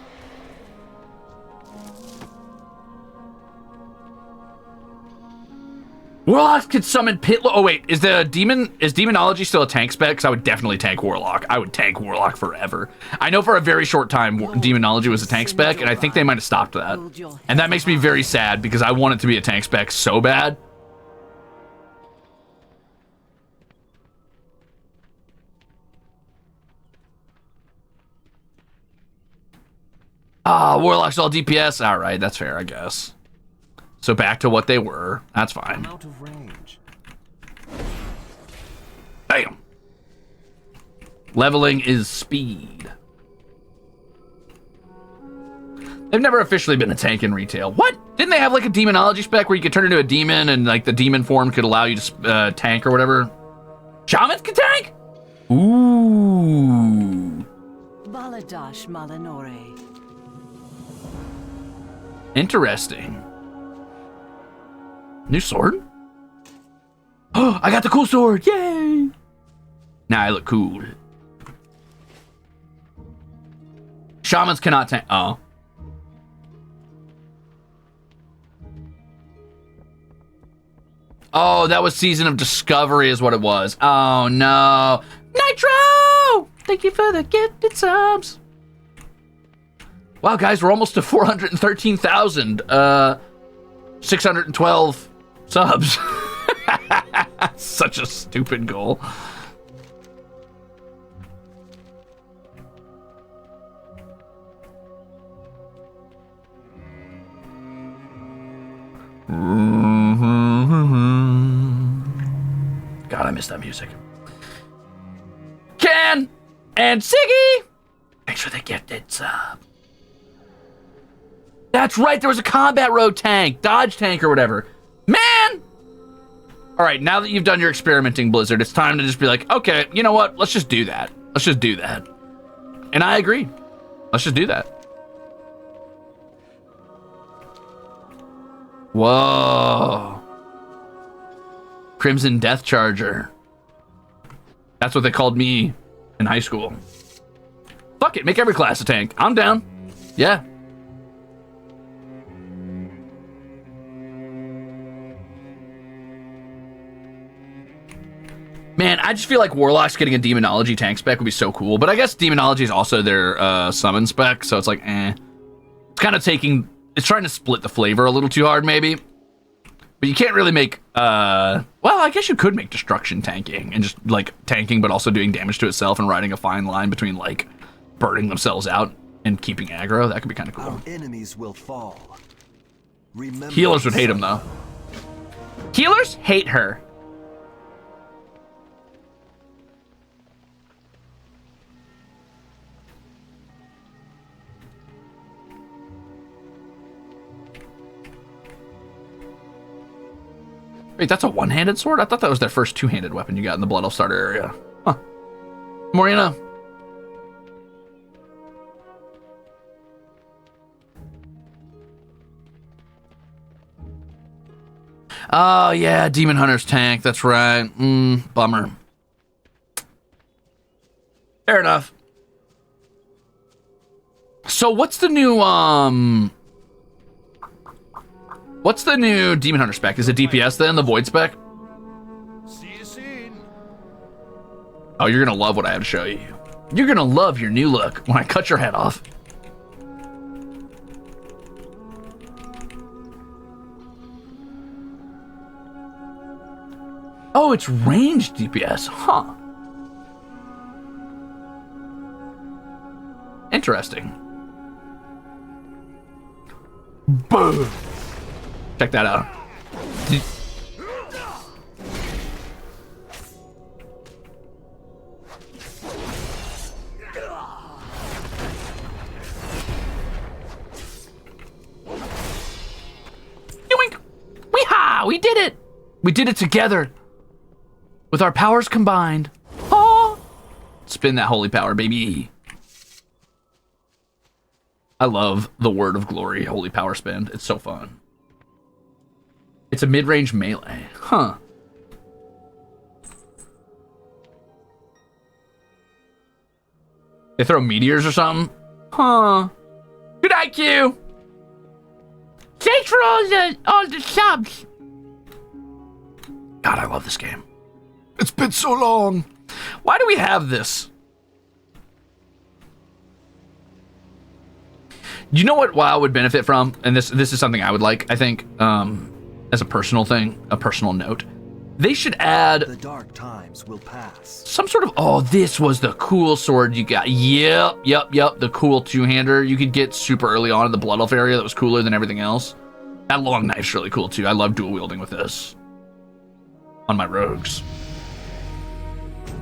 Warlocks can summon oh wait, is demonology still a tank spec? Because I would definitely tank Warlock. I would tank Warlock forever. I know for a very short time demonology was a tank spec, and I think they might have stopped that. And that makes me very sad because I want it to be a tank spec so bad. Ah, Warlock's all DPS. All right, that's fair, I guess. So back to what they were. That's fine. I'm out of range. Damn. Leveling is speed. They've never officially been a tank in retail. What? Didn't they have like a demonology spec where you could turn into a demon and like the demon form could allow you to tank or whatever? Shamans can tank? Ooh. Baladash Malanore. Interesting. New sword? Oh, I got the cool sword. Yay! Now I look cool. Shamans cannot tank. Oh. Oh, that was Season of Discovery is what it was. Oh, no. Nitro! Thank you for the gifted subs. Wow, guys, we're almost to 413,000. 612 subs. Such a stupid goal. God, I miss that music. Ken and Siggy, thanks for the gifted sub. That's right, there was a combat road tank, dodge tank or whatever. Man! All right, now that you've done your experimenting, Blizzard, it's time to just be like, okay, you know what? Let's just do that. Let's just do that. And I agree. Let's just do that. Whoa. Crimzon Death Charger. That's what they called me in high school. Fuck it, make every class a tank. I'm down. Yeah. Man, I just feel like Warlock's getting a Demonology tank spec would be so cool, but I guess Demonology is also their summon spec, so it's like, eh. It's kind of it's trying to split the flavor a little too hard, maybe. But you can't really make, well, I guess you could make Destruction tanking, and just, like, tanking but also doing damage to itself and riding a fine line between, like, burning themselves out and keeping aggro. That could be kind of cool. Our enemies will fall. Remember, Healers would hate him, though. Healers hate her. Wait, that's a one-handed sword? I thought that was their first two-handed weapon you got in the Blood Elf starter area. Huh. Morena. Oh, yeah, Demon Hunter's tank. That's right. Bummer. Fair enough. So what's the new, what's the new Demon Hunter spec? Is it DPS then, the Void spec? See you soon. Oh, you're gonna love what I have to show you. You're gonna love your new look when I cut your head off. Oh, it's ranged DPS, huh? Interesting. Boom. Check that out. Yoink! Weehaw! We did it! We did it together. With our powers combined. Oh! Spin that holy power, baby. I love the Word of Glory holy power spin. It's so fun. It's a mid-range melee. Huh. They throw meteors or something? Huh. Good IQ! Thanks for all the subs! God, I love this game. It's been so long. Why do we have this? You know what WoW would benefit from? And this is something I would like, I think, as a personal thing, a personal note. They should add... The dark times will pass. Some sort of... Oh, this was the cool sword you got. Yep. The cool two-hander you could get super early on in the Blood Elf area that was cooler than everything else. That long knife's really cool, too. I love dual wielding with this. On my rogues.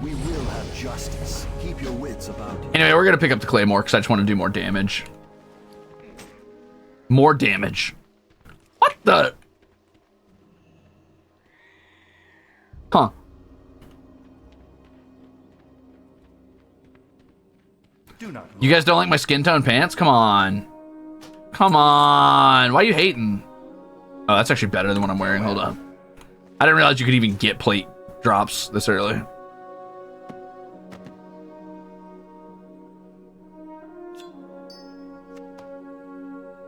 We will have justice. Keep your wits about you. Anyway, we're going to pick up the Claymore because I just want to do more damage. More damage. What the... Huh. Do not. You guys don't like my skin tone pants? Come on. Come on. Why are you hating? Oh, that's actually better than what I'm wearing. Hold on. I didn't realize you could even get plate drops this early.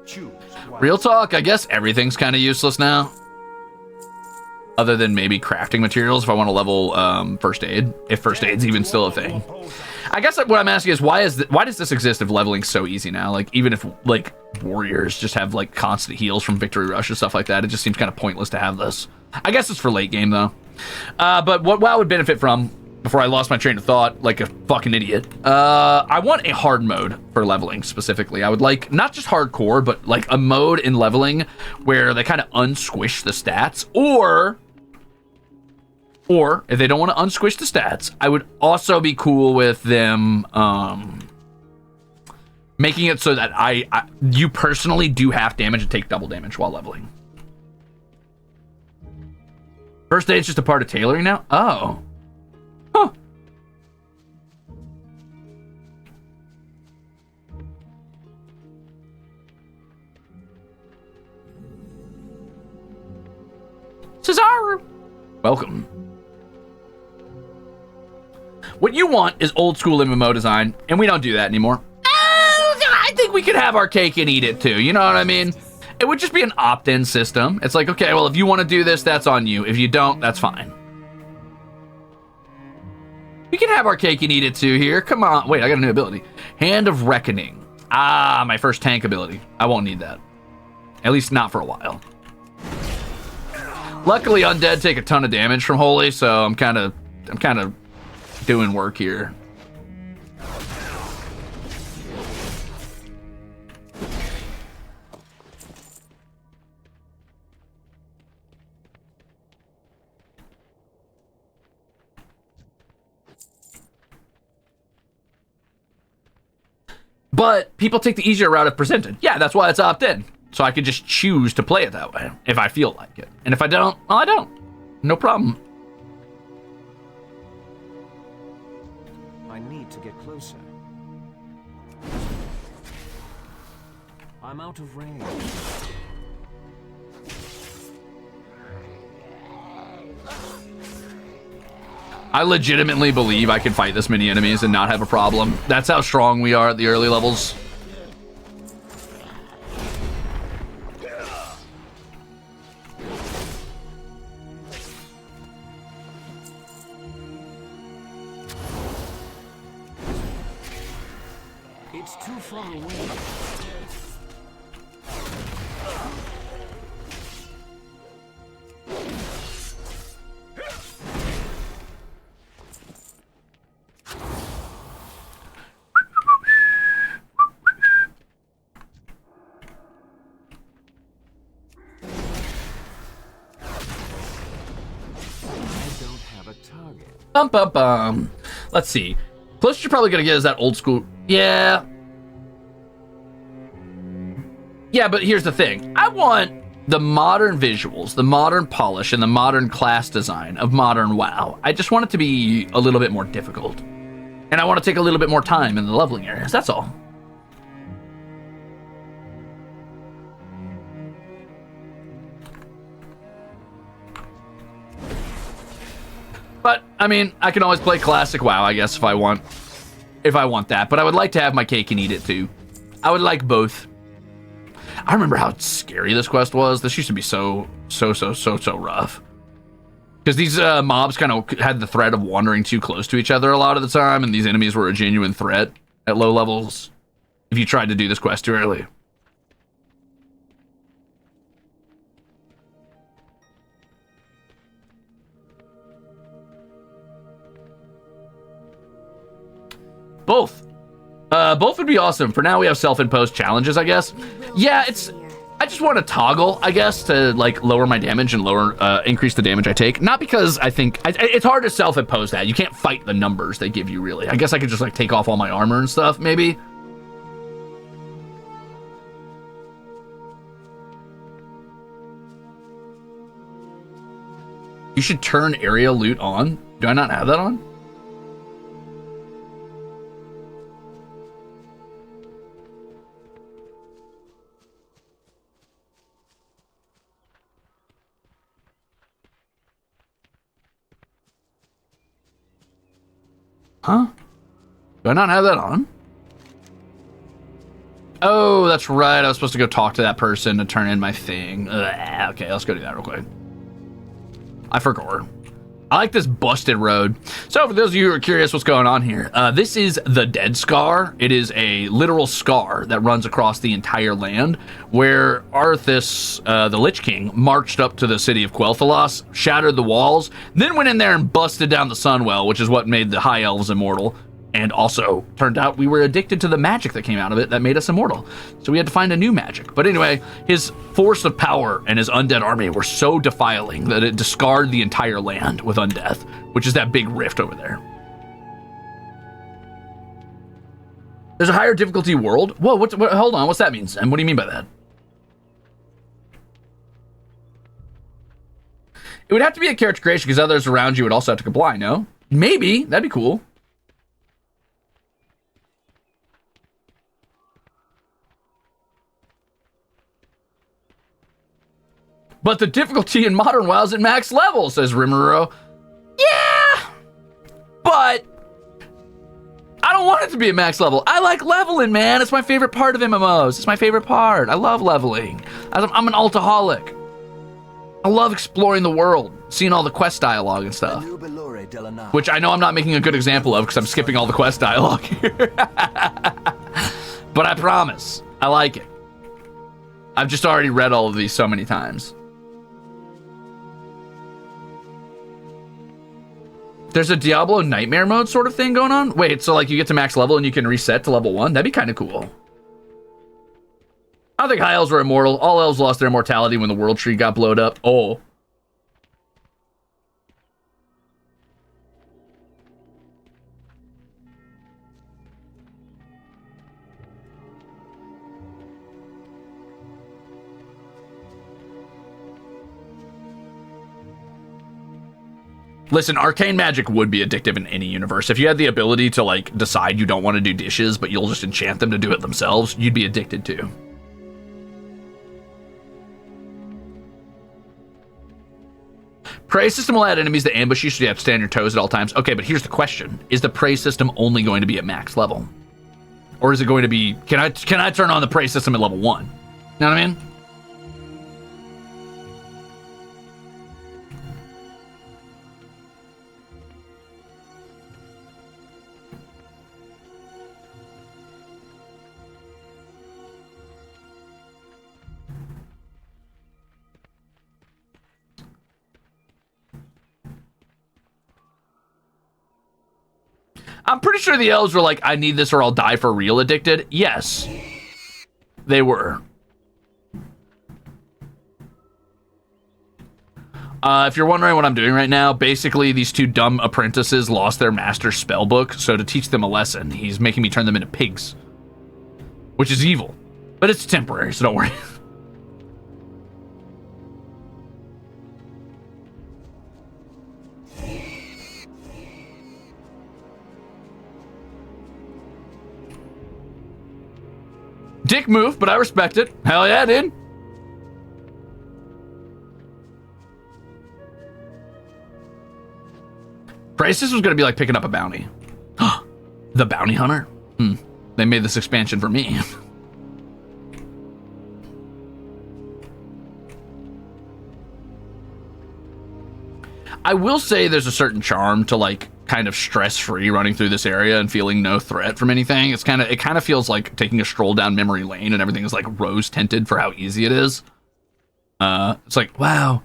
Choose. Real talk, I guess everything's kind of useless now. Other than maybe crafting materials if I want to level first aid, if first aid's even still a thing. I guess what I'm asking is why does this exist if leveling's so easy now? Like even if like warriors just have like constant heals from victory rush and stuff like that, it just seems kind of pointless to have this. I guess it's for late game though. But what WoW would benefit from, before I lost my train of thought like a fucking idiot, I want a hard mode for leveling specifically. I would like not just hardcore, but like a mode in leveling where they kind of unsquish the stats, or if they don't want to unsquish the stats, I would also be cool with them making it so that you personally do half damage and take double damage while leveling. First aid's just a part of tailoring now? Oh. Huh. Cesar! Welcome. What you want is old school MMO design, and we don't do that anymore. I think we could have our cake and eat it too, you know what I mean? It would just be an opt-in system. It's like, okay, well, if you want to do this, that's on you. If you don't, that's fine. We can have our cake and eat it too here. Come on. Wait, I got a new ability. Hand of Reckoning. Ah, my first tank ability. I won't need that. At least not for a while. Luckily, undead take a ton of damage from Holy, so I'm kind of doing work here. But people take the easier route if presented. Yeah, that's why it's opt-in. So I could just choose to play it that way if I feel like it. And if I don't, well, I don't. No problem. I need to get closer. I'm out of range. I legitimately believe I can fight this many enemies and not have a problem. That's how strong we are at the early levels. It's too far away. Bum, bum, bum. Let's see. Closest you're probably gonna get is that old school. Yeah. Yeah, but here's the thing. I want the modern visuals, the modern polish, and the modern class design of modern WoW. I just want it to be a little bit more difficult. And I want to take a little bit more time in the leveling areas. That's all. But I mean, I can always play classic WoW, I guess, if I want that. But I would like to have my cake and eat it too. I would like both. I remember how scary this quest was. This used to be so rough. Because these mobs kind of had the threat of wandering too close to each other a lot of the time, and these enemies were a genuine threat at low levels if you tried to do this quest too early. Both. Both would be awesome. For now, we have self-imposed challenges, I guess. Yeah, I just want to toggle, I guess, to like lower my damage and increase the damage I take. Not because I think it's hard to self-impose that. You can't fight the numbers they give you, really. I guess I could just like take off all my armor and stuff, maybe. You should turn area loot on. Do I not have that on? Huh? Do I not have that on? Oh, that's right. I was supposed to go talk to that person to turn in my thing. Ugh, okay, let's go do that real quick. I forgot. I like this busted road. So for those of you who are curious what's going on here, this is the Dead Scar. It is a literal scar that runs across the entire land where Arthas, the Lich King, marched up to the city of Quel'Thalas, shattered the walls, then went in there and busted down the Sunwell, which is what made the High Elves immortal. And also, turned out we were addicted to the magic that came out of it that made us immortal. So we had to find a new magic. But anyway, his force of power and his undead army were so defiling that it discarded the entire land with undeath, which is that big rift over there. There's a higher difficulty world? Whoa, hold on, what's that mean? And what do you mean by that? It would have to be a character creation because others around you would also have to comply, no? Maybe, that'd be cool. But the difficulty in Modern WoW is at max level, says Rimuro. Yeah, but I don't want it to be at max level. I like leveling, man. It's my favorite part of MMOs. It's my favorite part. I love leveling. I'm an altaholic. I love exploring the world, seeing all the quest dialogue and stuff. Which I know I'm not making a good example of because I'm skipping all the quest dialogue here. But I promise, I like it. I've just already read all of these so many times. There's a Diablo Nightmare mode sort of thing going on? Wait, so like you get to max level and you can reset to level 1? That'd be kind of cool. I don't think High Elves were immortal. All Elves lost their immortality when the World Tree got blowed up. Oh. Listen, arcane magic would be addictive in any universe. If you had the ability to, like, decide you don't want to do dishes, but you'll just enchant them to do it themselves, you'd be addicted too. Prey system will add enemies that ambush you, so you have to stay on your toes at all times. Okay, but here's the question. Is the prey system only going to be at max level? Or is it going to be... Can I turn on the prey system at level 1? You know what I mean? I'm pretty sure the elves were like, I need this or I'll die for real addicted. Yes, they were. If you're wondering what I'm doing right now, basically these two dumb apprentices lost their master's spell book, so to teach them a lesson, he's making me turn them into pigs. Which is evil. But it's temporary, so don't worry. Dick move, but I respect it. Hell yeah, dude. Praesis was gonna be like picking up a bounty. The bounty hunter? They made this expansion for me. I will say there's a certain charm to like kind of stress-free running through this area and feeling no threat from anything. It kind of feels like taking a stroll down memory lane and everything is like rose tinted for how easy it is. It's like, wow,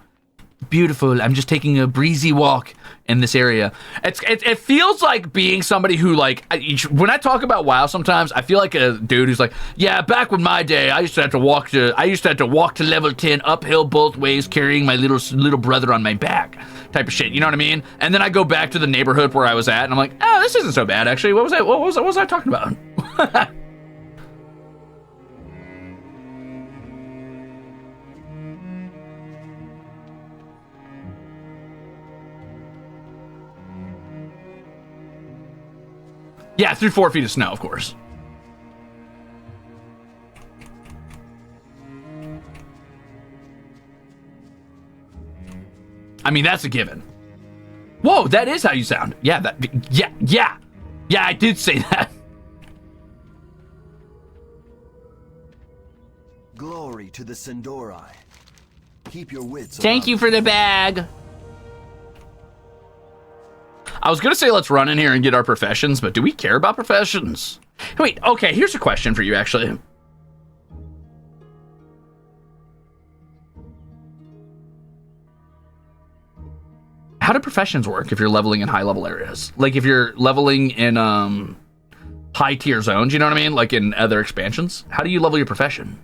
beautiful. I'm just taking a breezy walk in this area. It feels like being somebody who like, when I talk about WoW sometimes, I feel like a dude who's like, yeah, back when my day, I used to have to walk to level 10 uphill both ways carrying my little brother on my back. Type of shit, you know what I mean? And then I go back to the neighborhood where I was at, and I'm like, oh, this isn't so bad, actually. What was I talking about? Yeah, through 4 feet of snow, of course. I mean, that's a given. Whoa, that is how you sound. Yeah, Yeah, I did say that. Glory to the Sindori. Keep your wits Thank about you for the bag. I was gonna say let's run in here and get our professions, but do we care about professions? Wait, okay, here's a question for you, actually. How do professions work if you're leveling in high level areas? Like if you're leveling in high tier zones, you know what I mean? Like in other expansions? How do you level your profession?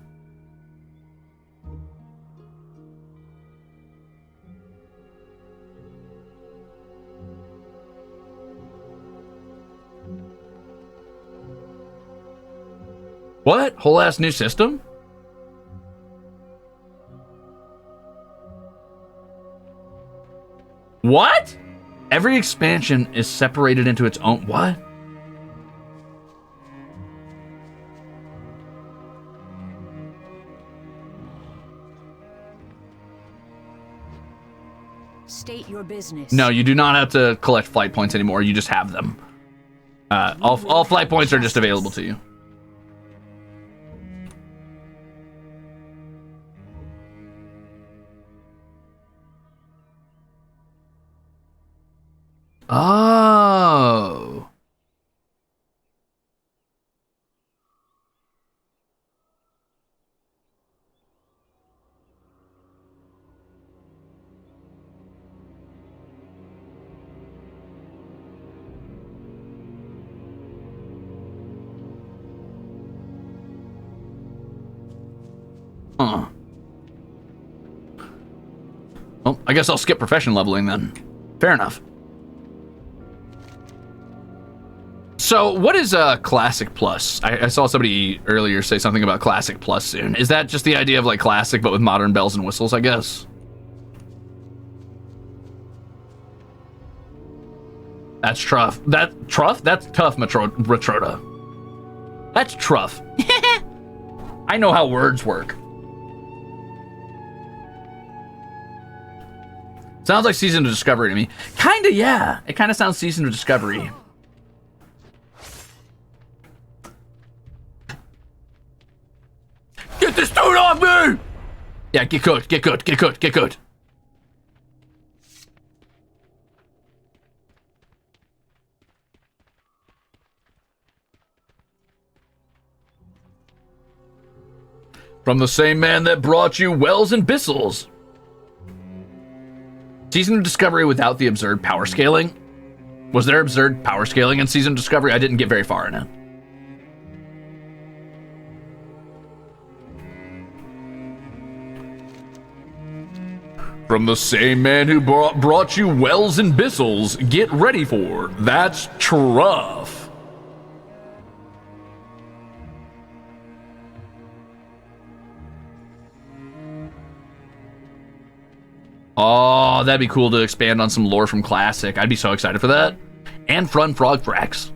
What? Whole ass new system? What? Every expansion is separated into its own... What? State your business. No, you do not have to collect flight points anymore. You just have them. All flight points are just available to you. Oh. Huh. Well, I guess I'll skip profession leveling then. Fair enough. So, what is Classic Plus? I saw somebody earlier say something about Classic Plus soon. Is that just the idea of like Classic but with modern bells and whistles, I guess? That's truff. That's tough, Retroda. That's truff. I know how words work. Sounds like Season of Discovery to me. Kinda, yeah. It kinda sounds Season of Discovery. Get this dude off me! Yeah, get good, get good, get good, get good. From the same man that brought you Wells and Bissels. Season of Discovery without the absurd power scaling? Was there absurd power scaling in Season of Discovery? I didn't get very far in it. From the same man who brought you Wells and Bissels, get ready for That's Truff. Oh, that'd be cool to expand on some lore from Classic. I'd be so excited for that. And Front Frog Frax.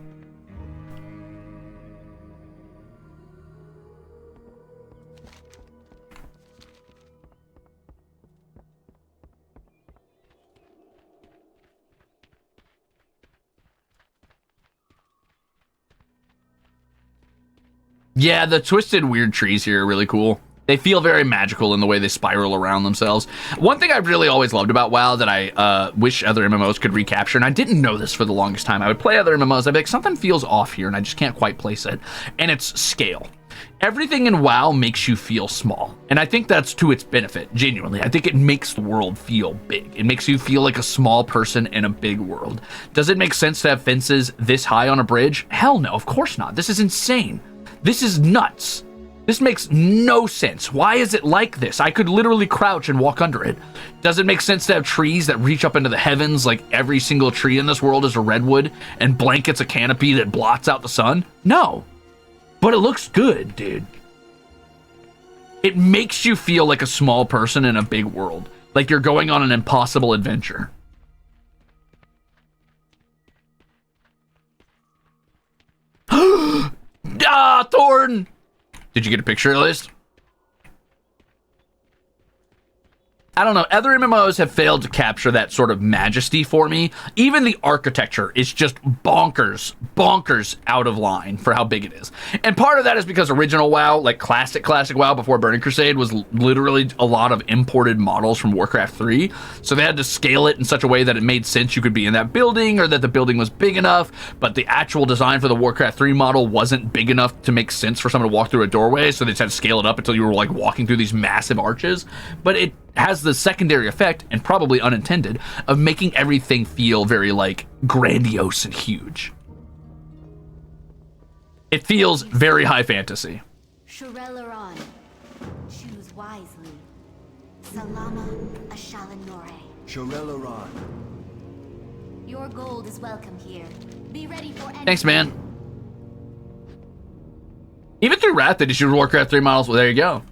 Yeah, the twisted weird trees here are really cool. They feel very magical in the way they spiral around themselves. One thing I've really always loved about WoW that I wish other MMOs could recapture, and I didn't know this for the longest time. I would play other MMOs, I'd be like, something feels off here, and I just can't quite place it. And it's scale. Everything in WoW makes you feel small, and I think that's to its benefit, genuinely. I think it makes the world feel big. It makes you feel like a small person in a big world. Does it make sense to have fences this high on a bridge? Hell no, of course not. This is insane. This is nuts. This makes no sense. Why is it like this? I could literally crouch and walk under it. Does it make sense to have trees that reach up into the heavens like every single tree in this world is a redwood and blankets a canopy that blots out the sun? No. But it looks good, dude. It makes you feel like a small person in a big world. Like you're going on an impossible adventure. Ah, Thorn! Did you get a picture at least? I don't know. Other MMOs have failed to capture that sort of majesty for me. Even the architecture is just bonkers out of line for how big it is. And part of that is because original WoW, like classic WoW before Burning Crusade, was literally a lot of imported models from Warcraft 3. So they had to scale it in such a way that it made sense you could be in that building or that the building was big enough. But the actual design for the Warcraft 3 model wasn't big enough to make sense for someone to walk through a doorway. So they just had to scale it up until you were like walking through these massive arches. But it has the secondary effect, and probably unintended, of making everything feel very like grandiose and huge. It feels very high fantasy. Shurelaron, choose wisely. Salama Ashalanore. Shurelaron. Your gold is welcome here. Be ready for any. Thanks, man. Even through Wrath, they just use Warcraft 3 models. Well, there you go.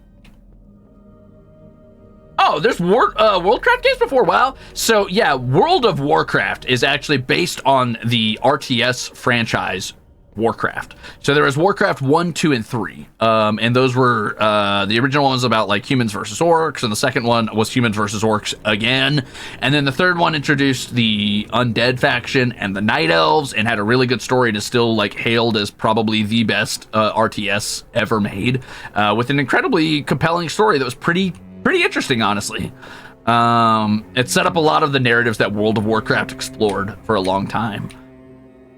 Oh, there's Worldcraft games before WoW? So, yeah, World of Warcraft is actually based on the RTS franchise Warcraft. So there was Warcraft 1, 2, and 3. And those were, the original one was about, like, humans versus orcs, and the second one was humans versus orcs again. And then the third one introduced the undead faction and the night elves, and had a really good story, and is still, like, hailed as probably the best RTS ever made, with an incredibly compelling story that was pretty interesting, honestly. It set up a lot of the narratives that World of Warcraft explored for a long time.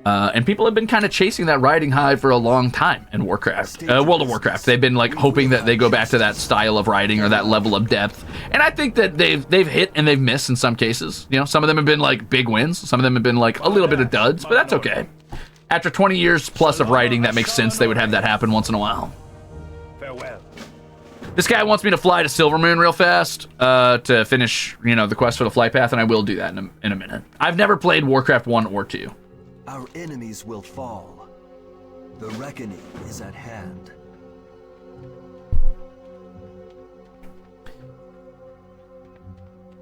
And people have been kind of chasing that riding high for a long time in Warcraft. World of Warcraft. They've been like hoping that they go back to that style of writing or that level of depth. And I think that they've hit and they've missed in some cases. You know, some of them have been like big wins. Some of them have been like a little bit of duds, but that's okay. After 20 years plus of writing, that makes sense. They would have that happen once in a while. Farewell. This guy wants me to fly to Silvermoon real fast to finish, you know, the quest for the flight path, and I will do that in a minute. I've never played Warcraft 1 or 2. Our enemies will fall. The reckoning is at hand.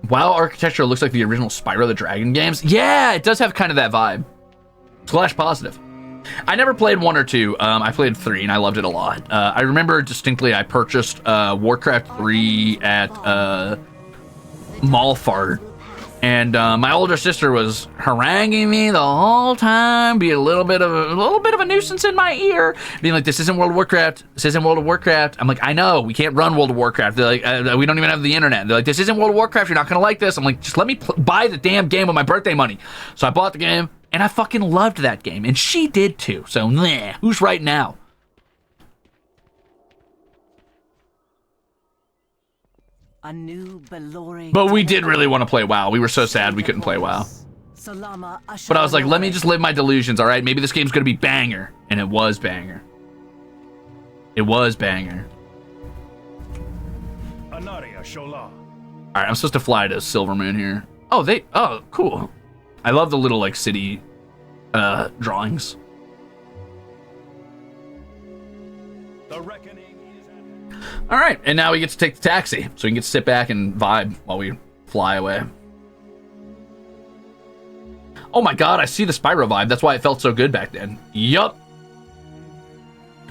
WoW architecture looks like the original Spyro the Dragon games. Yeah, it does have kind of that vibe. Slash positive. I never played 1 or 2. I played 3 and I loved it a lot. I remember distinctly I purchased Warcraft 3 at Malfart, and my older sister was haranguing me the whole time, being a little bit of a nuisance in my ear, being like, "This isn't World of Warcraft. This isn't World of Warcraft." I'm like, "I know, we can't run World of Warcraft." They're like, "We don't even have the internet." They're like, "This isn't World of Warcraft. You're not gonna like this." I'm like, "Just let me buy the damn game with my birthday money." So I bought the game. And I fucking loved that game, and she did too. So, meh, who's right now? A new But we did really want to play WoW. We were so sad we couldn't play WoW. But I was like, let me just live my delusions, all right? Maybe this game's gonna be banger, and it was banger. It was banger. Anaria Shola. All right, I'm supposed to fly to Silvermoon here. Oh, cool. I love the little, like, city drawings. The reckoning is at hand. All right, and now we get to take the taxi, so we can get to sit back and vibe while we fly away. Oh my god, I see the Spyro vibe. That's why it felt so good back then. Yup.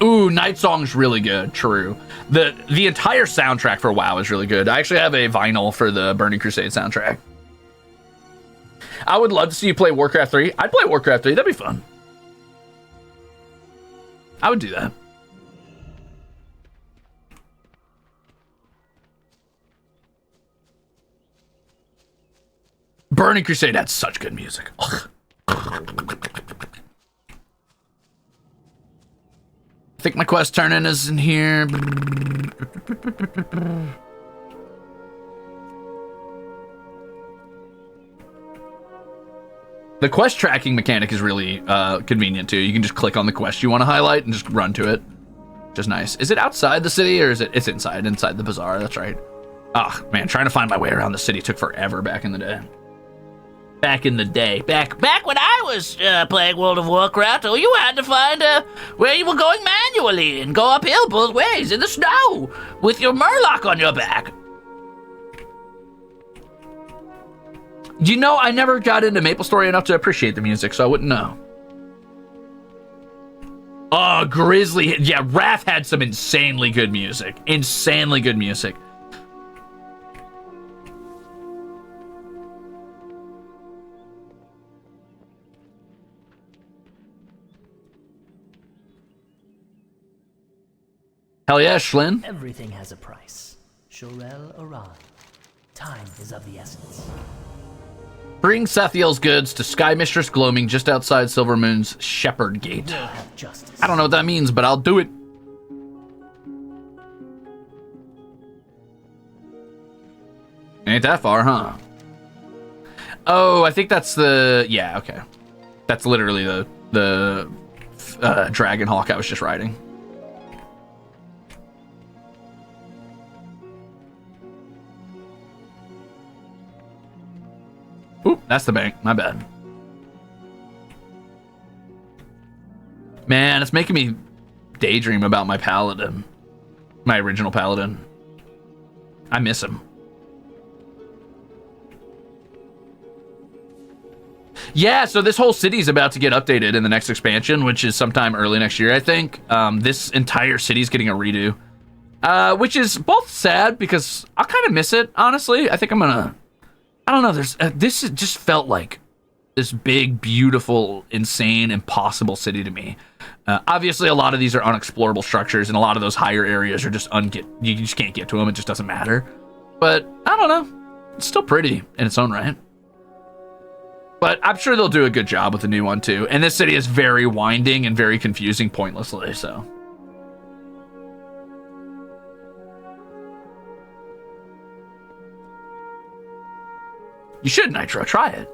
Ooh, Night Song's really good. True. The entire soundtrack for WoW is really good. I actually have a vinyl for the Burning Crusade soundtrack. I would love to see you play Warcraft 3. I'd play Warcraft 3. That'd be fun. I would do that. Burning Crusade had such good music. Ugh. I think my quest turn-in is in here. The quest tracking mechanic is really convenient too. You can just click on the quest you want to highlight and just run to it. Just nice. Is it outside the city or is it's inside the bazaar? That's right. Oh man, trying to find my way around the city took forever back in the day. Back in the day. Back when I was playing World of Warcraft, you had to find where you were going manually and go uphill both ways in the snow with your Murloc on your back. You know, I never got into MapleStory enough to appreciate the music, so I wouldn't know. Oh, Grizzly. Yeah, Wrath had some insanely good music. Insanely good music. Hell yeah, Schlin. Everything has a price. Shorel Aran. Time is of the essence. Bring Sathiel's goods to Sky Mistress Gloaming just outside Silvermoon's Shepherd Gate. We'll have justice. I don't know what that means, but I'll do it. Ain't that far, huh? Oh, I think that's the... Yeah, okay. That's literally the Dragon Hawk I was just riding. Oop, that's the bank. My bad. Man, it's making me daydream about my paladin. My original paladin. I miss him. Yeah, so this whole city is about to get updated in the next expansion, which is sometime early next year, I think. This entire city is getting a redo. Which is both sad because I kind of miss it, honestly. I think I'm gonna... I don't know, this just felt like this big, beautiful, insane, impossible city to me. Obviously, a lot of these are unexplorable structures, and a lot of those higher areas are just you just can't get to them. It just doesn't matter. But, I don't know. It's still pretty in its own right. But I'm sure they'll do a good job with the new one, too. And this city is very winding and very confusing pointlessly, so... You should, Nitro. Try it.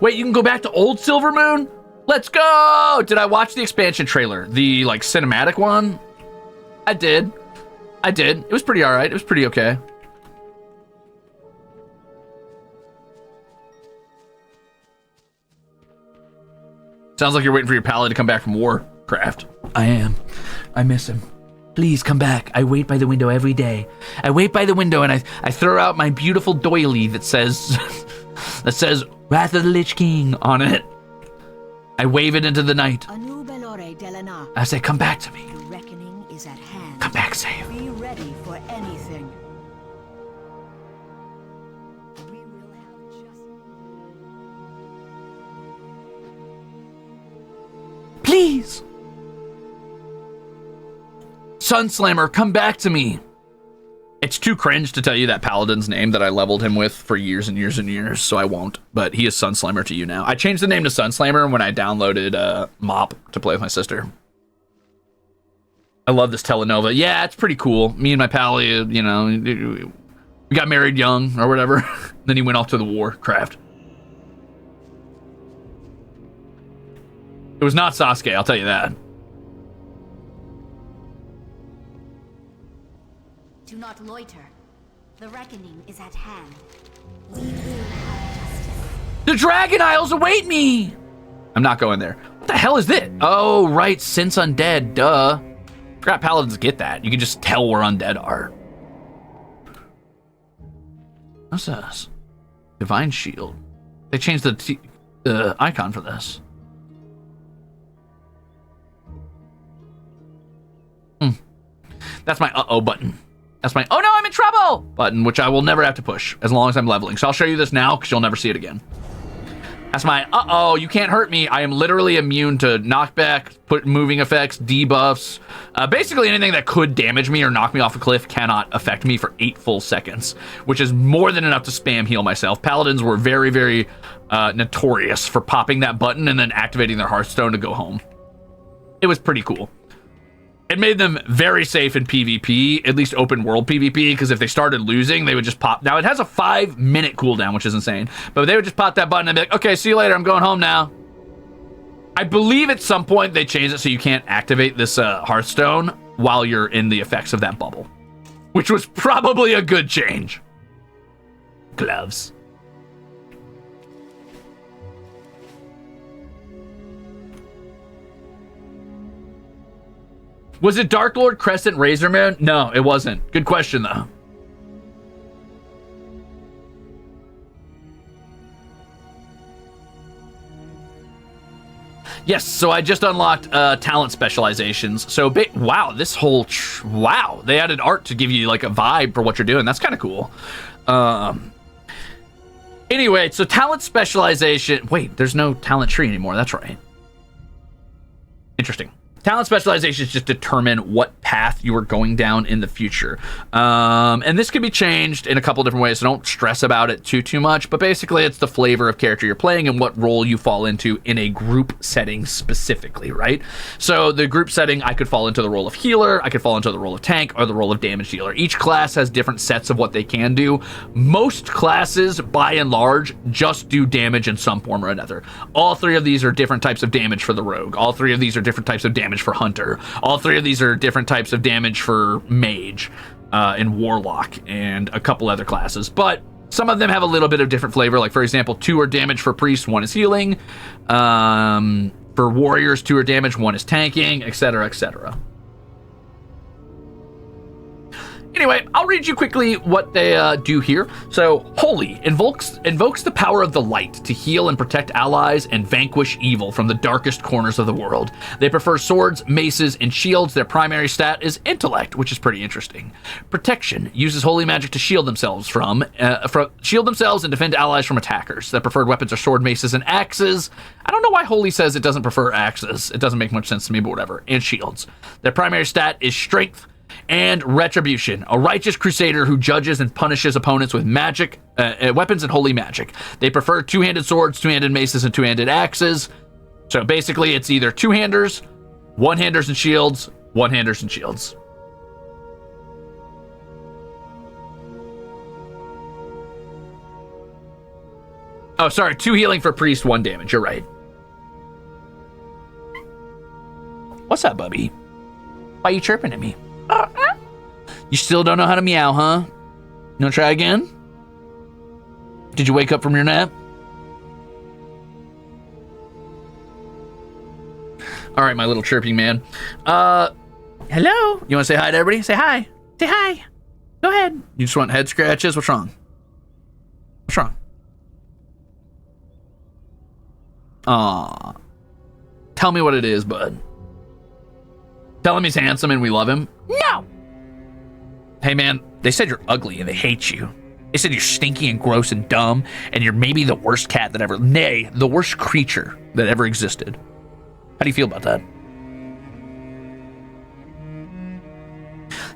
Wait, you can go back to old Silvermoon? Let's go! Did I watch the expansion trailer? The, like, cinematic one? I did. It was pretty alright. It was pretty okay. Sounds like you're waiting for your pally to come back from Warcraft. I am. I miss him. Please come back. I wait by the window every day. I wait by the window and I throw out my beautiful doily that says Wrath of the Lich King on it. I wave it into the night. I say, come back to me. The reckoning is at hand. Come back safe. Be ready for anything. We will have justice. Please. Sunslammer, come back to me. It's too cringe to tell you that paladin's name that I leveled him with for years and years and years, so I won't. But he is Sunslammer to you now. I changed the name to Sunslammer when I downloaded Mop to play with my sister. I love this telenova. Yeah, it's pretty cool. Me and my pally, you know, we got married young or whatever. Then he went off to the Warcraft. It was not Sasuke, I'll tell you that. Do not loiter. The reckoning is at hand. We will have justice. The Dragon Isles await me! I'm not going there. What the hell is this? Oh, right, since undead, duh. Forgot paladins get that. You can just tell where undead are. What's this? Divine Shield. They changed the icon for this. That's my uh-oh button. That's my, oh no, I'm in trouble button, which I will never have to push as long as I'm leveling. So I'll show you this now because you'll never see it again. That's my, uh-oh, you can't hurt me. I am literally immune to knockback, moving effects, debuffs. Basically anything that could damage me or knock me off a cliff cannot affect me for 8 full seconds, which is more than enough to spam heal myself. Paladins were very, very notorious for popping that button and then activating their Hearthstone to go home. It was pretty cool. It made them very safe in PvP, at least open world PvP, because if they started losing, they would just pop. Now, it has a 5-minute cooldown, which is insane. But they would just pop that button and be like, okay, see you later, I'm going home now. I believe at some point they changed it so you can't activate this Hearthstone while you're in the effects of that bubble, which was probably a good change. Gloves. Was it Dark Lord Crescent Razormoon? No, it wasn't. Good question, though. Yes, so I just unlocked talent specializations. So, wow, this whole... wow, they added art to give you, like, a vibe for what you're doing. That's kind of cool. Anyway, so talent specialization... Wait, there's no talent tree anymore. That's right. Interesting. Talent specializations just determine what path you are going down in the future. And this can be changed in a couple different ways, so don't stress about it too much. But basically, it's the flavor of character you're playing and what role you fall into in a group setting specifically, right? So the group setting, I could fall into the role of healer, I could fall into the role of tank, or the role of damage dealer. Each class has different sets of what they can do. Most classes, by and large, just do damage in some form or another. All three of these are different types of damage for the rogue. All three of these are different types of damage for hunter. All three of these are different types of damage for mage and warlock and a couple other classes, but some of them have a little bit of different flavor. Like, for example, 2 are damage for priest, 1 is healing. For warriors, 2 are damage, 1 is tanking, etc., etc. Anyway, I'll read you quickly what they do here. So, Holy invokes the power of the light to heal and protect allies and vanquish evil from the darkest corners of the world. They prefer swords, maces, and shields. Their primary stat is intellect, which is pretty interesting. Protection uses holy magic to shield themselves and defend allies from attackers. Their preferred weapons are sword, maces, and axes. I don't know why Holy says it doesn't prefer axes. It doesn't make much sense to me, but whatever. And shields. Their primary stat is strength and retribution, a righteous crusader who judges and punishes opponents with magic, weapons and holy magic. They prefer two-handed swords, two-handed maces, and two-handed axes. So basically, it's either two-handers, one-handers and shields, one-handers and shields. Oh, sorry, 2 healing for priest, 1 damage. You're right. What's up, Bubby? Why are you chirping at me? You still don't know how to meow, huh? You wanna try again? Did you wake up from your nap? All right, my little chirping man. Hello? You wanna say hi to everybody? Say hi. Say hi. Go ahead. You just want head scratches? What's wrong? What's wrong? Aw. Tell me what it is, bud. Tell him he's handsome and we love him. No! Hey man, they said you're ugly and they hate you. They said you're stinky and gross and dumb, and you're maybe the worst cat that ever, nay, the worst creature that ever existed. How do you feel about that?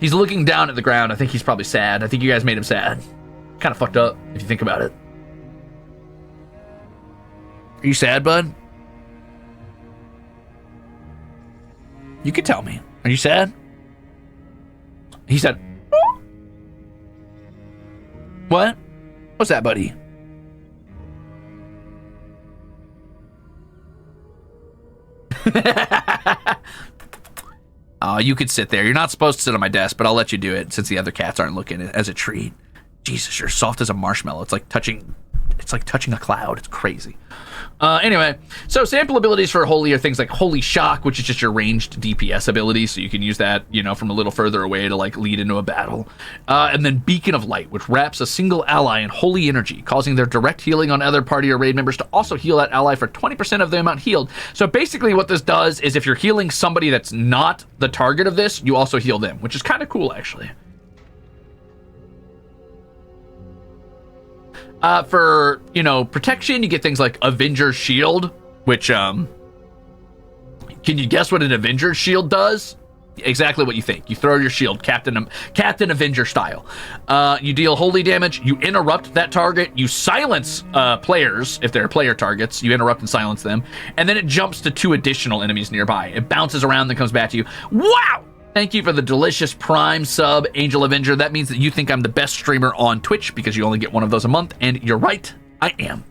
He's looking down at the ground. I think he's probably sad. I think you guys made him sad. Kind of fucked up, if you think about it. Are you sad, bud? You could tell me. Are you sad? He said, what? What's that, buddy? Oh, you could sit there. You're not supposed to sit on my desk, but I'll let you do it since the other cats aren't looking as a treat. Jesus, you're soft as a marshmallow. It's like touching a cloud. It's crazy. Anyway, so sample abilities for Holy are things like Holy Shock, which is just your ranged DPS ability, so you can use that, you know, from a little further away to like lead into a battle. And then Beacon of Light, which wraps a single ally in holy energy, causing their direct healing on other party or raid members to also heal that ally for 20% of the amount healed. So basically what this does is if you're healing somebody that's not the target of this, you also heal them, which is kind of cool, actually. For, you know, protection, you get things like Avenger's Shield, which, can you guess what an Avenger's Shield does? Exactly what you think. You throw your shield, Captain Avenger style. You deal holy damage, you interrupt that target, you silence players, if they're player targets, you interrupt and silence them, and then it jumps to 2 additional enemies nearby. It bounces around, then comes back to you. Wow! Thank you for the delicious Prime sub, Angel Avenger. That means that you think I'm the best streamer on Twitch because you only get one of those a month, and you're right, I am.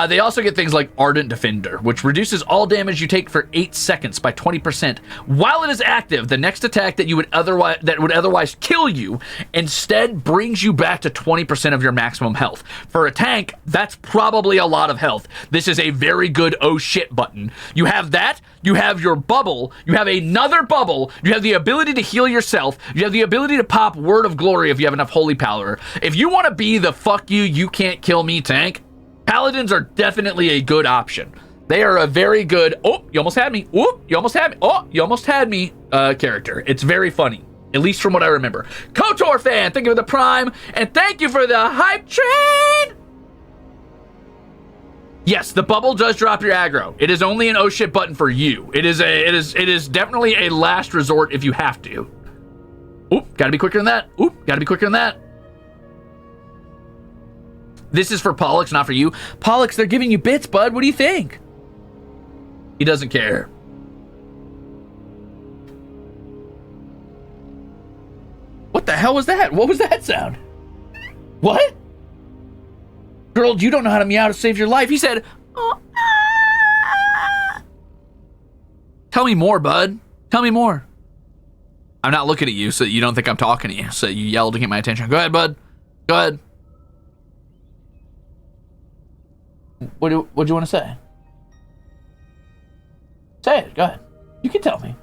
They also get things like Ardent Defender, which reduces all damage you take for 8 seconds by 20%. While it is active, the next attack that would otherwise kill you instead brings you back to 20% of your maximum health. For a tank, that's probably a lot of health. This is a very good oh shit button. You have that, you have your bubble, you have another bubble, you have the ability to heal yourself, you have the ability to pop Word of Glory if you have enough holy power. If you want to be the fuck you can't kill me tank, Paladins are definitely a good option. They are a very good, oh, you almost had me. Oh, you almost had me. Oh, you almost had me character. It's very funny, at least from what I remember. KOTOR fan, thank you for the prime, and thank you for the hype train. Yes, the bubble does drop your aggro. It is only an oh shit button for you. It is definitely a last resort if you have to. Oop, gotta be quicker than that. Oop, gotta be quicker than that. This is for Pollux, not for you. Pollux, they're giving you bits, bud. What do you think? He doesn't care. What the hell was that? What was that sound? What? Girl, you don't know how to meow to save your life. He said, oh, ah. Tell me more, bud. Tell me more. I'm not looking at you so you don't think I'm talking to you. So you yelled to get my attention. Go ahead, bud. Go ahead. What do you want to say? Say it. Go ahead. You can tell me.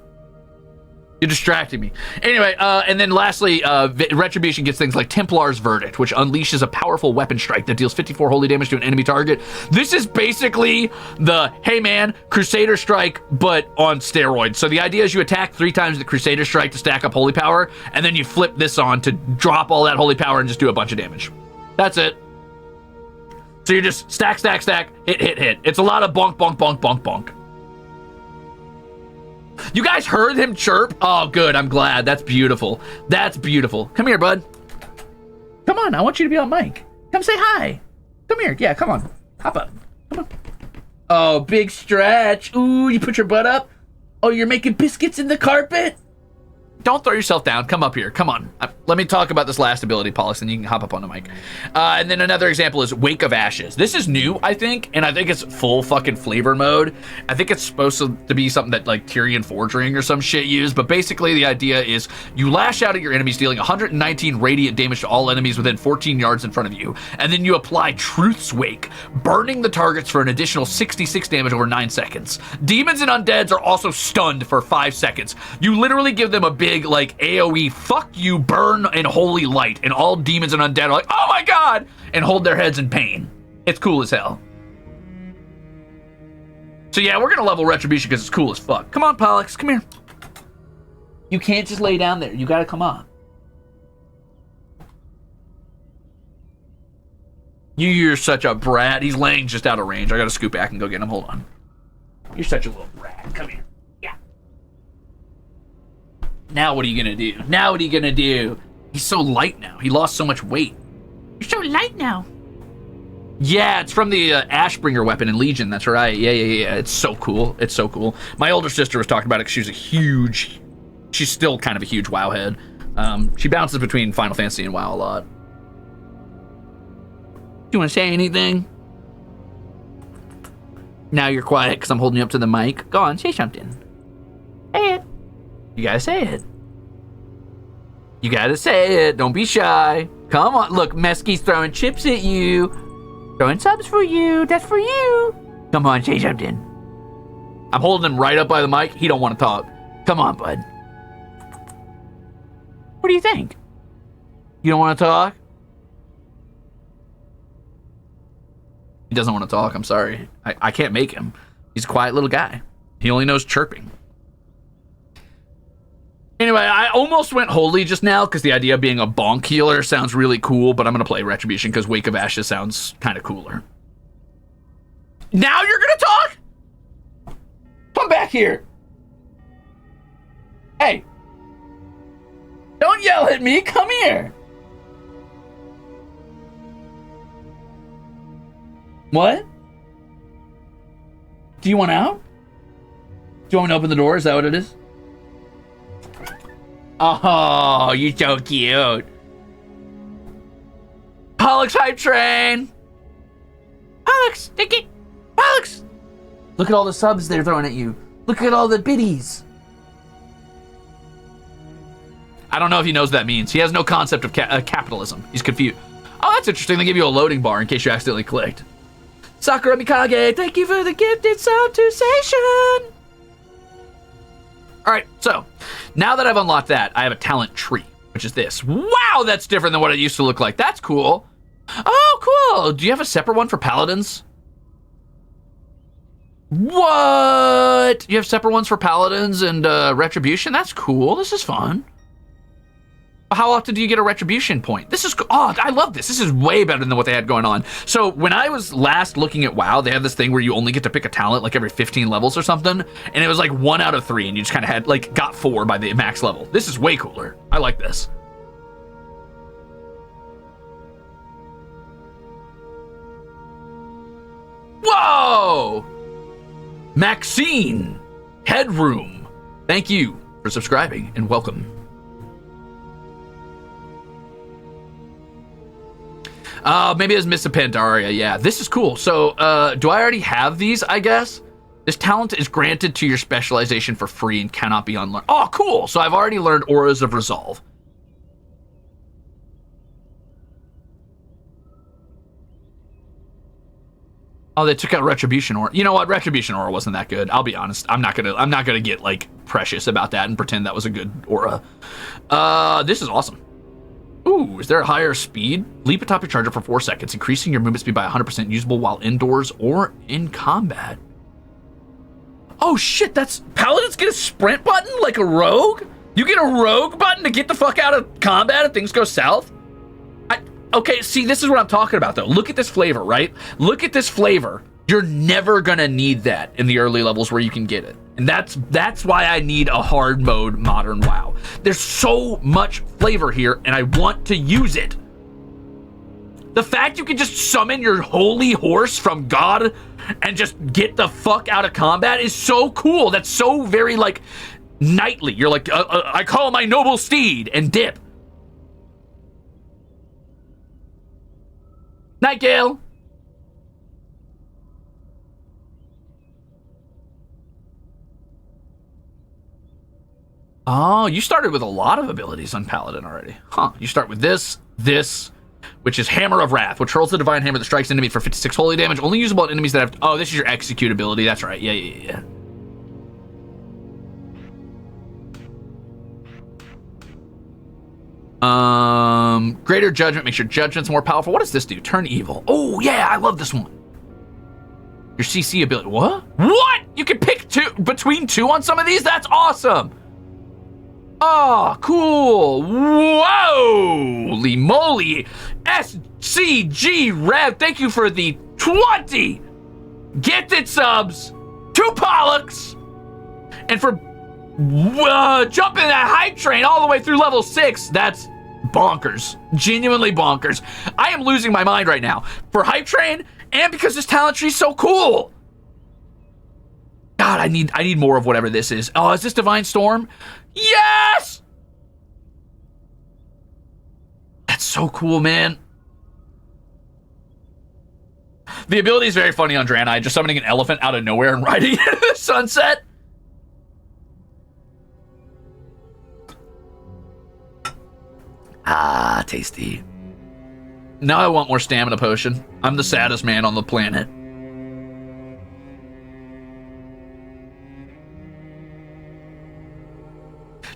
You're distracting me. Anyway, and then lastly, Retribution gets things like Templar's Verdict, which unleashes a powerful weapon strike that deals 54 holy damage to an enemy target. This is basically the, hey man, Crusader Strike, but on steroids. So the idea is you attack 3 times the Crusader Strike to stack up holy power, and then you flip this on to drop all that holy power and just do a bunch of damage. That's it. So you just stack, stack, stack, hit, hit, hit. It's a lot of bonk, bonk, bonk, bonk, bonk. You guys heard him chirp? Oh, good. I'm glad. That's beautiful. That's beautiful. Come here, bud. Come on. I want you to be on mic. Come say hi. Come here. Yeah, come on. Hop up. Come on. Oh, big stretch. Ooh, you put your butt up. Oh, you're making biscuits in the carpet? Don't throw yourself down. Come up here. Come on. Let me talk about this last ability, Pollux, and you can hop up on the mic. And then another example is Wake of Ashes. This is new, I think, and I think it's full fucking flavor mode. I think it's supposed to be something that like Tyrion Forging or some shit used, but basically the idea is you lash out at your enemies, dealing 119 radiant damage to all enemies within 14 yards in front of you, and then you apply Truth's Wake, burning the targets for an additional 66 damage over 9 seconds. Demons and undeads are also stunned for 5 seconds. You literally give them a big like AoE fuck you burn in holy light, and all demons and undead are like, oh my god, and hold their heads in pain. It's cool as hell. So yeah, we're gonna level Retribution because it's cool as fuck. Come on, Pollux, come here. You can't just lay down there. You gotta come on. You're such a brat. He's laying just out of range. I gotta scoot back and go get him. Hold on. You're such a little brat. Come here. Yeah. Now what are you gonna do? Now what are you gonna do? He's so light now. He lost so much weight. You're so light now. Yeah, it's from the Ashbringer weapon in Legion. That's right. Yeah. It's so cool. It's so cool. My older sister was talking about it because she was a huge... She's still kind of a huge WoW head. She bounces between Final Fantasy and WoW a lot. Do you want to say anything? Now you're quiet because I'm holding you up to the mic. Go on, say something. Say it. You gotta say it. You gotta say it. Don't be shy. Come on. Look, Mesky's throwing chips at you. Throwing subs for you. That's for you. Come on, say something. I'm holding him right up by the mic. He don't want to talk. Come on, bud. What do you think? You don't want to talk? He doesn't want to talk. I'm sorry. I can't make him. He's a quiet little guy. He only knows chirping. Anyway, I almost went holy just now because the idea of being a bonk healer sounds really cool, but I'm going to play Retribution because Wake of Ashes sounds kind of cooler. Now you're going to talk? Come back here. Hey. Don't yell at me. Come here. What? Do you want out? Do you want me to open the door? Is that what it is? Oh, you're so cute. Pollux hype train. Pollux, take it. Pollux. Look at all the subs they're throwing at you. Look at all the biddies. I don't know if he knows what that means. He has no concept of capitalism. He's confused. Oh, that's interesting. They give you a loading bar in case you accidentally clicked. Sakura Mikage, thank you for the gifted subtusation. All right, so now that I've unlocked that, I have a talent tree, which is this. Wow, that's different than what it used to look like. That's cool. Oh, cool. Do you have a separate one for paladins? What? You have separate ones for Paladins and Retribution? That's cool. This is fun. How often do you get a Retribution point? This is, oh, I love this. This is way better than what they had going on. So when I was last looking at WoW, they had this thing where you only get to pick a talent like every 15 levels or something. And it was like 1 out of 3 and you just kind of had like got 4 by the max level. This is way cooler. I like this. Whoa! Maxine Headroom. Thank you for subscribing and welcome. Maybe it's Miss Pandaria. Yeah, this is cool. So, do I already have these, I guess? This talent is granted to your specialization for free and cannot be unlearned. Oh, cool. So I've already learned Auras of Resolve. Oh, they took out Retribution Aura. You know what? Retribution Aura wasn't that good. I'll be honest. I'm not gonna get like precious about that and pretend that was a good aura. This is awesome. Ooh, is there a higher speed? Leap atop your charger for 4 seconds, increasing your movement speed by 100%, usable while indoors or in combat. Oh shit, that's... Paladins get a sprint button like a rogue? You get a rogue button to get the fuck out of combat if things go south? Okay, see, this is what I'm talking about, though. Look at this flavor, right? Look at this flavor. You're never gonna need that in the early levels where you can get it. And that's why I need a hard mode modern WoW. There's so much flavor here, and I want to use it. The fact you can just summon your holy horse from God and just get the fuck out of combat is so cool. That's so very, like, knightly. You're like, I call my noble steed and dip. Nightgale. Oh, you started with a lot of abilities on Paladin already. Huh. You start with this, which is Hammer of Wrath, which hurls the divine hammer that strikes enemy for 56 holy damage, only usable on enemies that have... Oh, this is your execute ability. That's right. Yeah. Greater Judgment makes your judgments more powerful. What does this do? Turn evil. Oh, yeah, I love this one. Your CC ability. What? What? You can pick between 2 on some of these? That's awesome. Oh, cool. Whoa, moly. SCG Rev, thank you for the 20 gifted subs to Pollux. And for jumping that hype train all the way through level 6, that's bonkers. Genuinely bonkers. I am losing my mind right now for hype train and because this talent tree is so cool. God, I need more of whatever this is. Oh, is this Divine Storm? Yes! That's so cool, man. The ability is very funny on Draenei, just summoning an elephant out of nowhere and riding it into the sunset. Ah, tasty. Now I want more stamina potion. I'm the saddest man on the planet.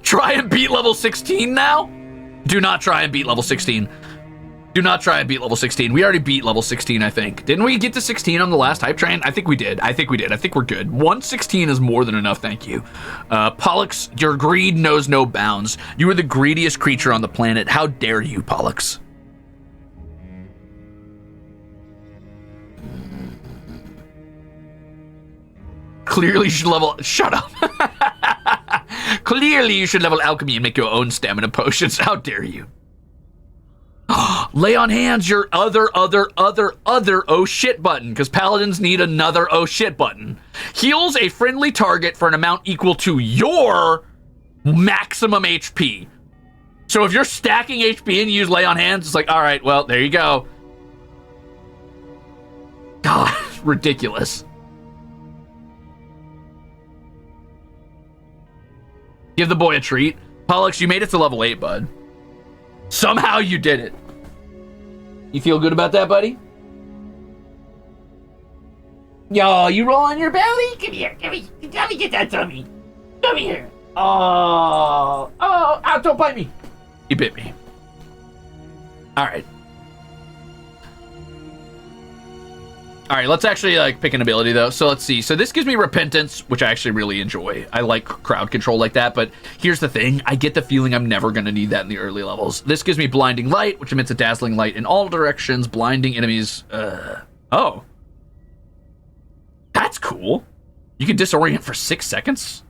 Try and beat level 16 now? Do not try and beat level 16. Do not try and beat level 16. We already beat level 16, I think. Didn't we get to 16 on the last hype train? I think we did. I think we're good. 116 is more than enough, thank you. Pollux, your greed knows no bounds. You are the greediest creature on the planet. How dare you, Pollux? Clearly you should level... Shut up. Clearly you should level alchemy and make your own stamina potions. How dare you? Lay on hands, your other oh shit button, because paladins need another oh shit button. Heals a friendly target for an amount equal to your maximum HP. So if you're stacking HP and you use lay on hands, it's like, all right, well, there you go. God, ridiculous. Give the boy a treat. Pollux, you made it to level 8, bud. Somehow you did it. You feel good about that, buddy? Yo, you roll on your belly? Come here, let me get that tummy. Come here. Oh, don't bite me. You bit me. All right. All right, let's actually like pick an ability though. So let's see. So this gives me repentance, which I actually really enjoy. I like crowd control like that, but here's the thing. I get the feeling I'm never gonna need that in the early levels. This gives me blinding light, which emits a dazzling light in all directions, blinding enemies. Oh. That's cool. You can disorient for 6 seconds.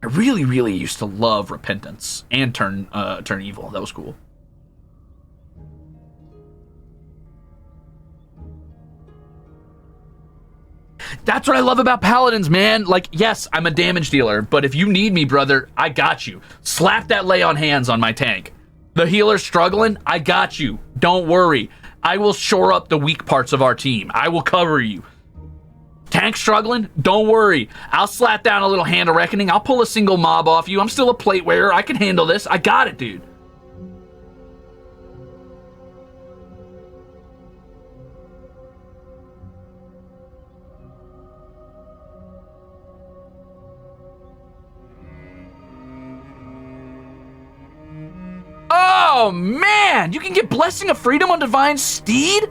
I really, really used to love repentance and turn evil. That was cool. That's what I love about paladins, man. Like, yes, I'm a damage dealer, but if you need me, brother, I got you. Slap that lay on hands on my tank. The healer's struggling, I got you. Don't worry. I will shore up the weak parts of our team. I will cover you. Tank struggling, don't worry. I'll slap down a little hand of reckoning. I'll pull a single mob off you. I'm still a plate wearer. I can handle this. I got it, dude. Oh, man! You can get Blessing of Freedom on Divine Steed?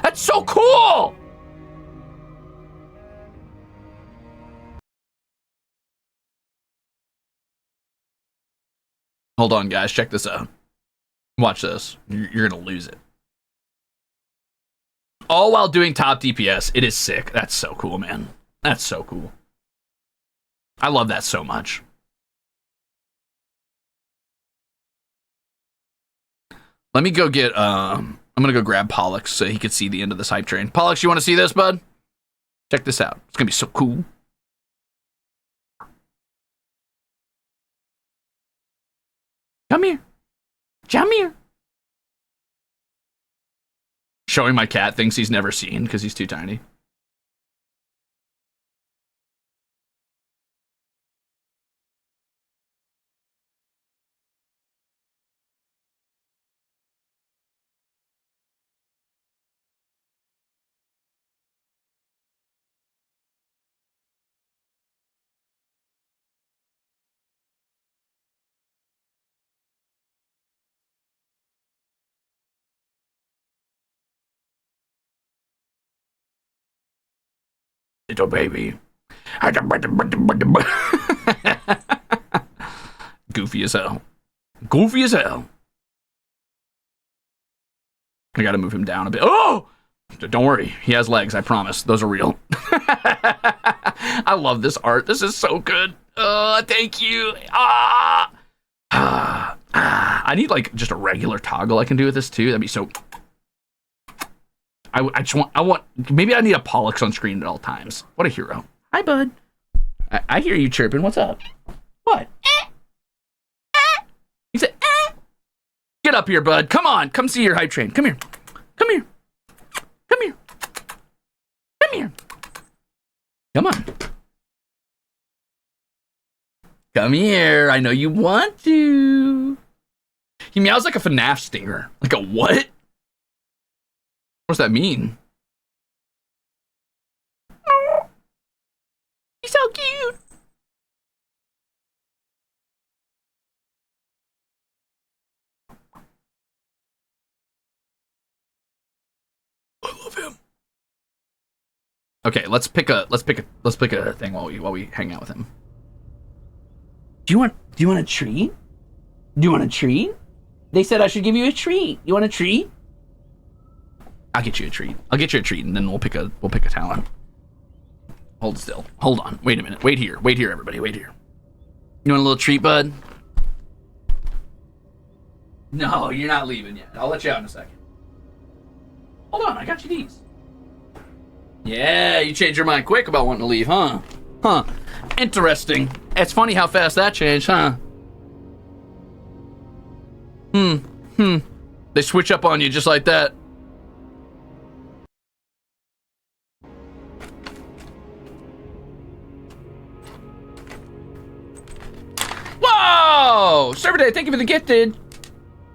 That's so cool! Hold on, guys. Check this out. Watch this. You're gonna lose it. All while doing top DPS. It is sick. That's so cool, man. That's so cool. I love that so much. Let me go get, I'm gonna go grab Pollux so he could see the end of this hype train. Pollux, you wanna see this, bud? Check this out. It's gonna be so cool. Come here. Come here. Showing my cat things he's never seen because he's too tiny. Little baby. Goofy as hell. Goofy as hell. I gotta move him down a bit. Oh! Don't worry. He has legs, I promise. Those are real. I love this art. This is so good. Thank you. I need like just a regular toggle I can do with this too. That'd be so... I want, maybe I need a Pollux on screen at all times. What a hero. Hi, bud. I hear you chirping. What's up? What? He said, Get up here, bud. Come on. Come see your hype train. Come here. Come here. Come here. Come here. Come on. Come here. I know you want to. He meows like a FNAF stinger. Like a what? What does that mean? He's so cute. I love him. Okay, let's pick a thing while we hang out with him. Do you want a treat? Do you want a treat? They said I should give you a treat. You want a treat? I'll get you a treat. I'll get you a treat, and then we'll pick a talent. Hold still. Hold on. Wait a minute. Wait here. Wait here, everybody. Wait here. You want a little treat, bud? No, you're not leaving yet. I'll let you out in a second. Hold on. I got you these. Yeah, you changed your mind quick about wanting to leave, huh? Huh. Interesting. It's funny how fast that changed, huh? They switch up on you just like that. Whoa! Server Day, thank you for the gifted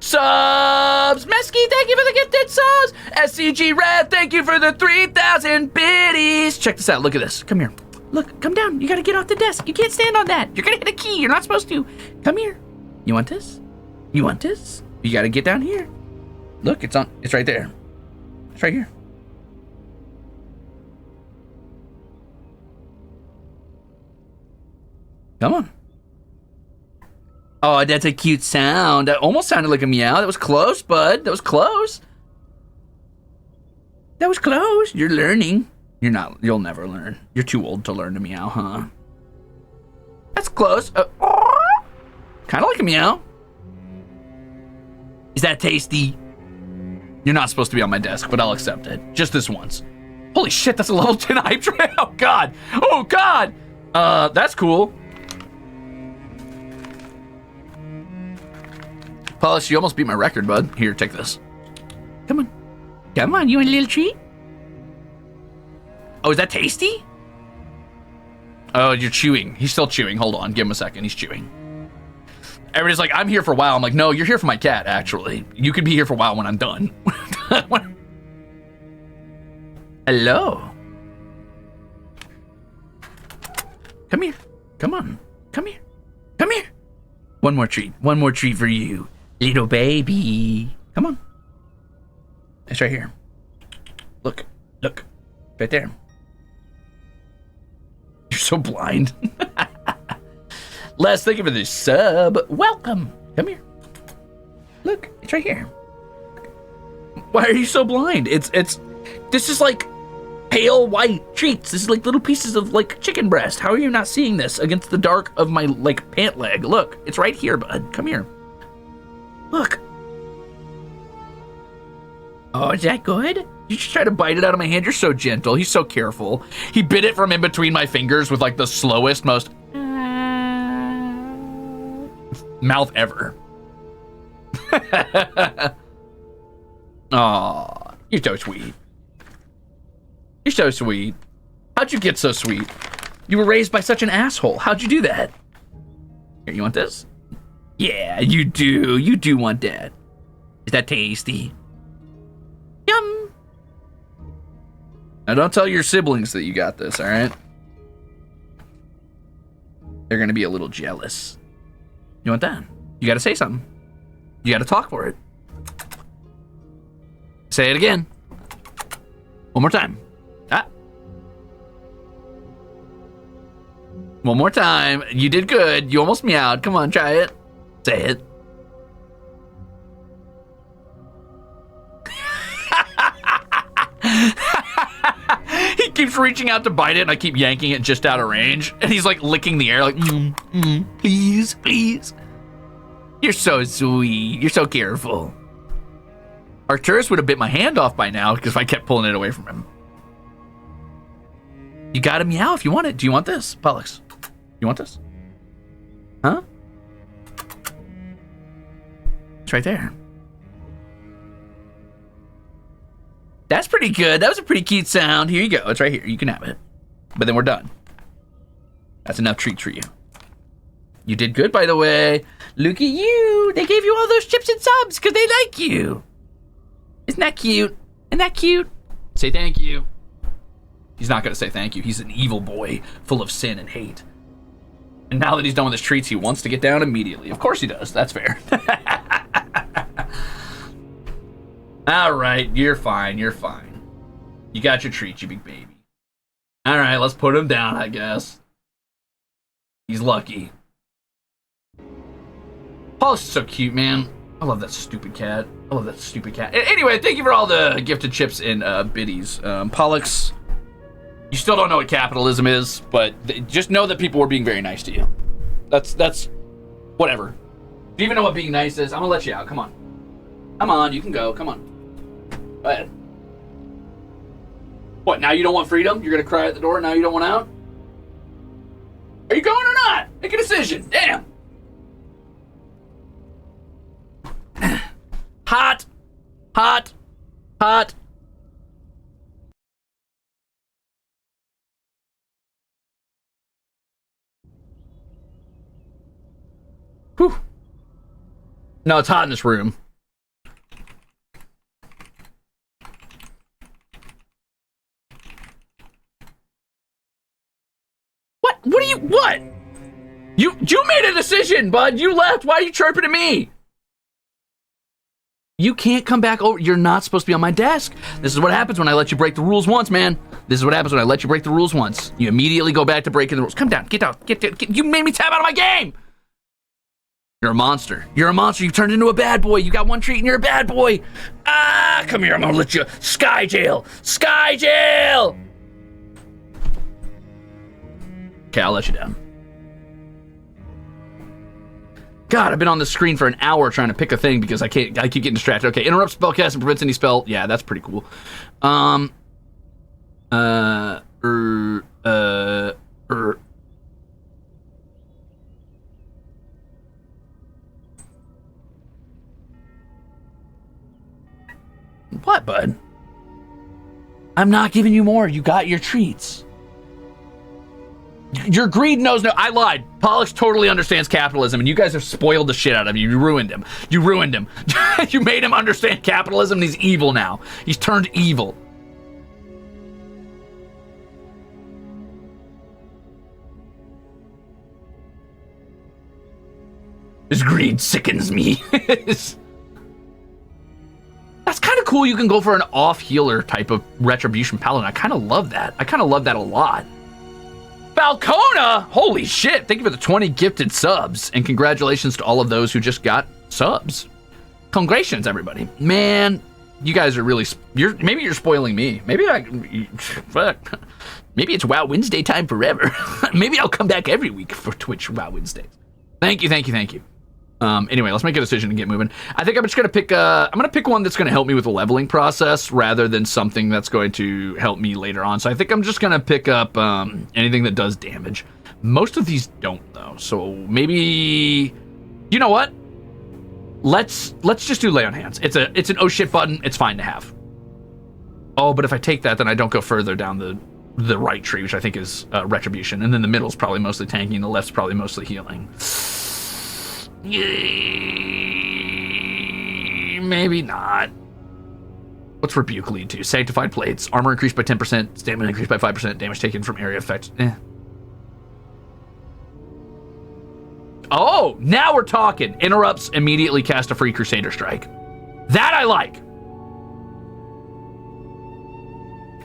subs. Mesky, thank you for the gifted subs. SCG Red, thank you for the 3,000 biddies. Check this out. Look at this. Come here. Look, come down. You gotta get off the desk. You can't stand on that. You're gonna hit a key. You're not supposed to. Come here. You want this? You want this? You gotta get down here. Look, it's right there. It's right here. Come on. Oh, that's a cute sound. That almost sounded like a meow. That was close, bud. That was close. That was close. You're learning. You're not. You'll never learn. You're too old to learn to meow, huh? That's close. Kind of like a meow. Is that tasty? You're not supposed to be on my desk, but I'll accept it. Just this once. Holy shit, that's a level 10 hype train. Oh, God. Oh, God. That's cool. Polish, you almost beat my record, bud. Here, take this. Come on. Come on, you want a little treat? Oh, is that tasty? Oh, you're chewing. He's still chewing. Hold on. Give him a second. He's chewing. Everybody's like, I'm here for a while. I'm like, no, you're here for my cat, actually. You could be here for a while when I'm done. Hello. Come here. Come on. Come here. Come here. One more treat. One more treat for you, little baby. Come on. It's right here. Look. Look. Right there. You're so blind. Les, thank you for the sub. Welcome. Come here. Look, it's right here. Why are you so blind? This is like pale white treats. This is like little pieces of like chicken breast. How are you not seeing this against the dark of my like pant leg? Look, it's right here, bud. Come here. Look. Oh, is that good? You just try to bite it out of my hand. You're so gentle. He's so careful. He bit it from in between my fingers with like the slowest, most mouth ever. Aw, you're so sweet. You're so sweet. How'd you get so sweet? You were raised by such an asshole. How'd you do that? Here, you want this? Yeah, you do. You do want that. Is that tasty? Yum. Now don't tell your siblings that you got this, all right? They're gonna be a little jealous. You want that? You gotta say something. You gotta talk for it. Say it again. One more time. Ah. One more time. You did good. You almost meowed. Come on, try it. Say it. He keeps reaching out to bite it, and I keep yanking it just out of range. And he's like licking the air, like, please, please. You're so sweet. You're so careful. Arcturus would have bit my hand off by now because if I kept pulling it away from him. You gotta meow if you want it. Do you want this, Pollux? You want this? Huh? It's right there. That's pretty good. That was a pretty cute sound. Here you go. It's right here. You can have it. But then we're done. That's enough treats for you. You did good, by the way. Look at you. They gave you all those chips and subs because they like you. Isn't that cute? Isn't that cute? Say thank you. He's not going to say thank you. He's an evil boy full of sin and hate. And now that he's done with his treats, he wants to get down immediately. Of course he does. That's fair. All right, you're fine. You're fine. You got your treat, you big baby. All right, let's put him down, I guess. He's lucky. Paul's so cute, man. I love that stupid cat. I love that stupid cat. Anyway, thank you for all the gifted chips and biddies. Pollux, you still don't know what capitalism is, but just know that people were being very nice to you. That's whatever. If you even know what being nice is, I'm gonna let you out. Come on. Come on, you can go. Come on. Go ahead. What, now you don't want freedom? You're gonna cry at the door, now you don't want out? Are you going or not? Make a decision. Damn. Hot. Hot. Hot. Whew. No, it's hot in this room. What are you, what? You made a decision, bud. You left. Why are you chirping at me? You can't come back over. You're not supposed to be on my desk. This is what happens when I let you break the rules once, man. This is what happens when I let you break the rules once. You immediately go back to breaking the rules. Come down. Get down. Get. You made me tap out of my game. You're a monster. You're a monster. You turned into a bad boy. You got one treat and you're a bad boy. Ah, come here. I'm gonna let you. Sky jail. Sky jail. Okay, I'll let you down. God, I've been on the screen for an hour trying to pick a thing because I keep getting distracted. Okay, interrupts spellcast and prevents any spell. Yeah, that's pretty cool. What, bud? I'm not giving you more. You got your treats. Your greed knows no. I lied. Pollux totally understands capitalism, and you guys have spoiled the shit out of him. You ruined him. You ruined him. You made him understand capitalism, and he's evil now. He's turned evil. His greed sickens me. That's kind of cool. You can go for an off healer type of retribution paladin. I kind of love that. I kind of love that a lot. Falcona! Holy shit. Thank you for the 20 gifted subs. And congratulations to all of those who just got subs. Congratulations, everybody. Man, you guys are really... maybe you're spoiling me. Maybe fuck. Maybe it's WoW Wednesday time forever. Maybe I'll come back every week for Twitch WoW Wednesdays. Thank you. Anyway, let's make a decision and get moving. I think I'm just going to pick... I'm going to pick one that's going to help me with the leveling process rather than something that's going to help me later on. So I think I'm just going to pick up anything that does damage. Most of these don't, though. So maybe... You know what? Let's just do lay on hands. It's an oh shit button. It's fine to have. Oh, but if I take that, then I don't go further down the right tree, which I think is retribution. And then the middle's probably mostly tanking. The left's probably mostly healing. Maybe not. What's rebuke lead to? Sanctified plates. Armor increased by 10%. Stamina increased by 5%. Damage taken from area effects. Oh, now we're talking. Interrupts. Immediately cast a free Crusader Strike. That I like.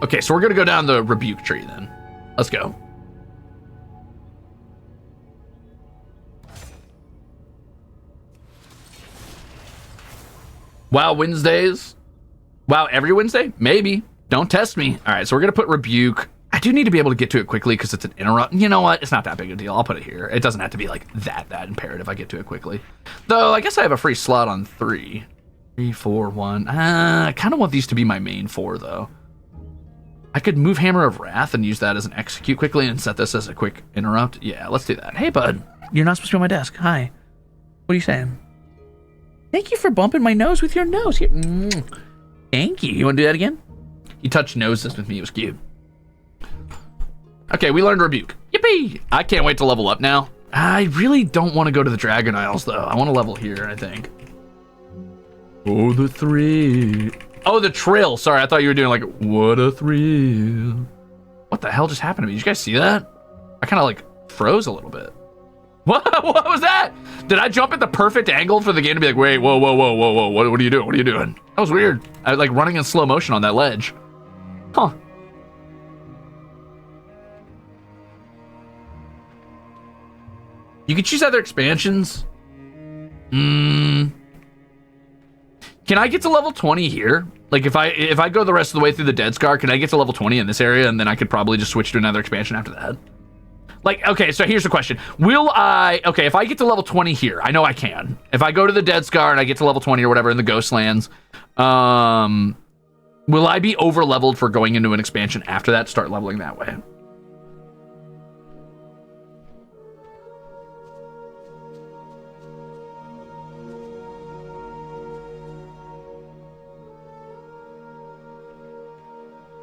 Okay, so we're going to go down the rebuke tree then. Let's go. WoW Wednesdays? WoW every Wednesday? Maybe. Don't test me. All right, so we're going to put rebuke. I do need to be able to get to it quickly because it's an interrupt. You know what? It's not that big a deal. I'll put it here. It doesn't have to be like that imperative I get to it quickly. Though, I guess I have a free slot on 3. 3, 4, 1. I kind of want these to be my main 4, though. I could move Hammer of Wrath and use that as an execute quickly and set this as a quick interrupt. Yeah, let's do that. Hey, bud. You're not supposed to be on my desk. Hi. What are you saying? Thank you for bumping my nose with your nose. Thank you. You want to do that again? You touched noses with me. It was cute. Okay, we learned rebuke. Yippee! I can't wait to level up now. I really don't want to go to the Dragon Isles, though. I want to level here, I think. Oh, the thrill. Oh, the trill. Sorry, I thought you were doing like, what a thrill. What the hell just happened to me? Did you guys see that? I kind of like froze a little bit. What was that? Did I jump at the perfect angle for the game to be like, wait, whoa, what are you doing? What are you doing? That was weird. I was like running in slow motion on that ledge. Huh. You can choose other expansions. Can I get to level 20 here? Like if I go the rest of the way through the Dead Scar, can I get to level 20 in this area and then I could probably just switch to another expansion after that? Like, okay, so here's the question. Okay, if I get to level 20 here, I know I can. If I go to the Dead Scar and I get to level 20 or whatever in the Ghostlands, will I be over leveled for going into an expansion after that, start leveling that way?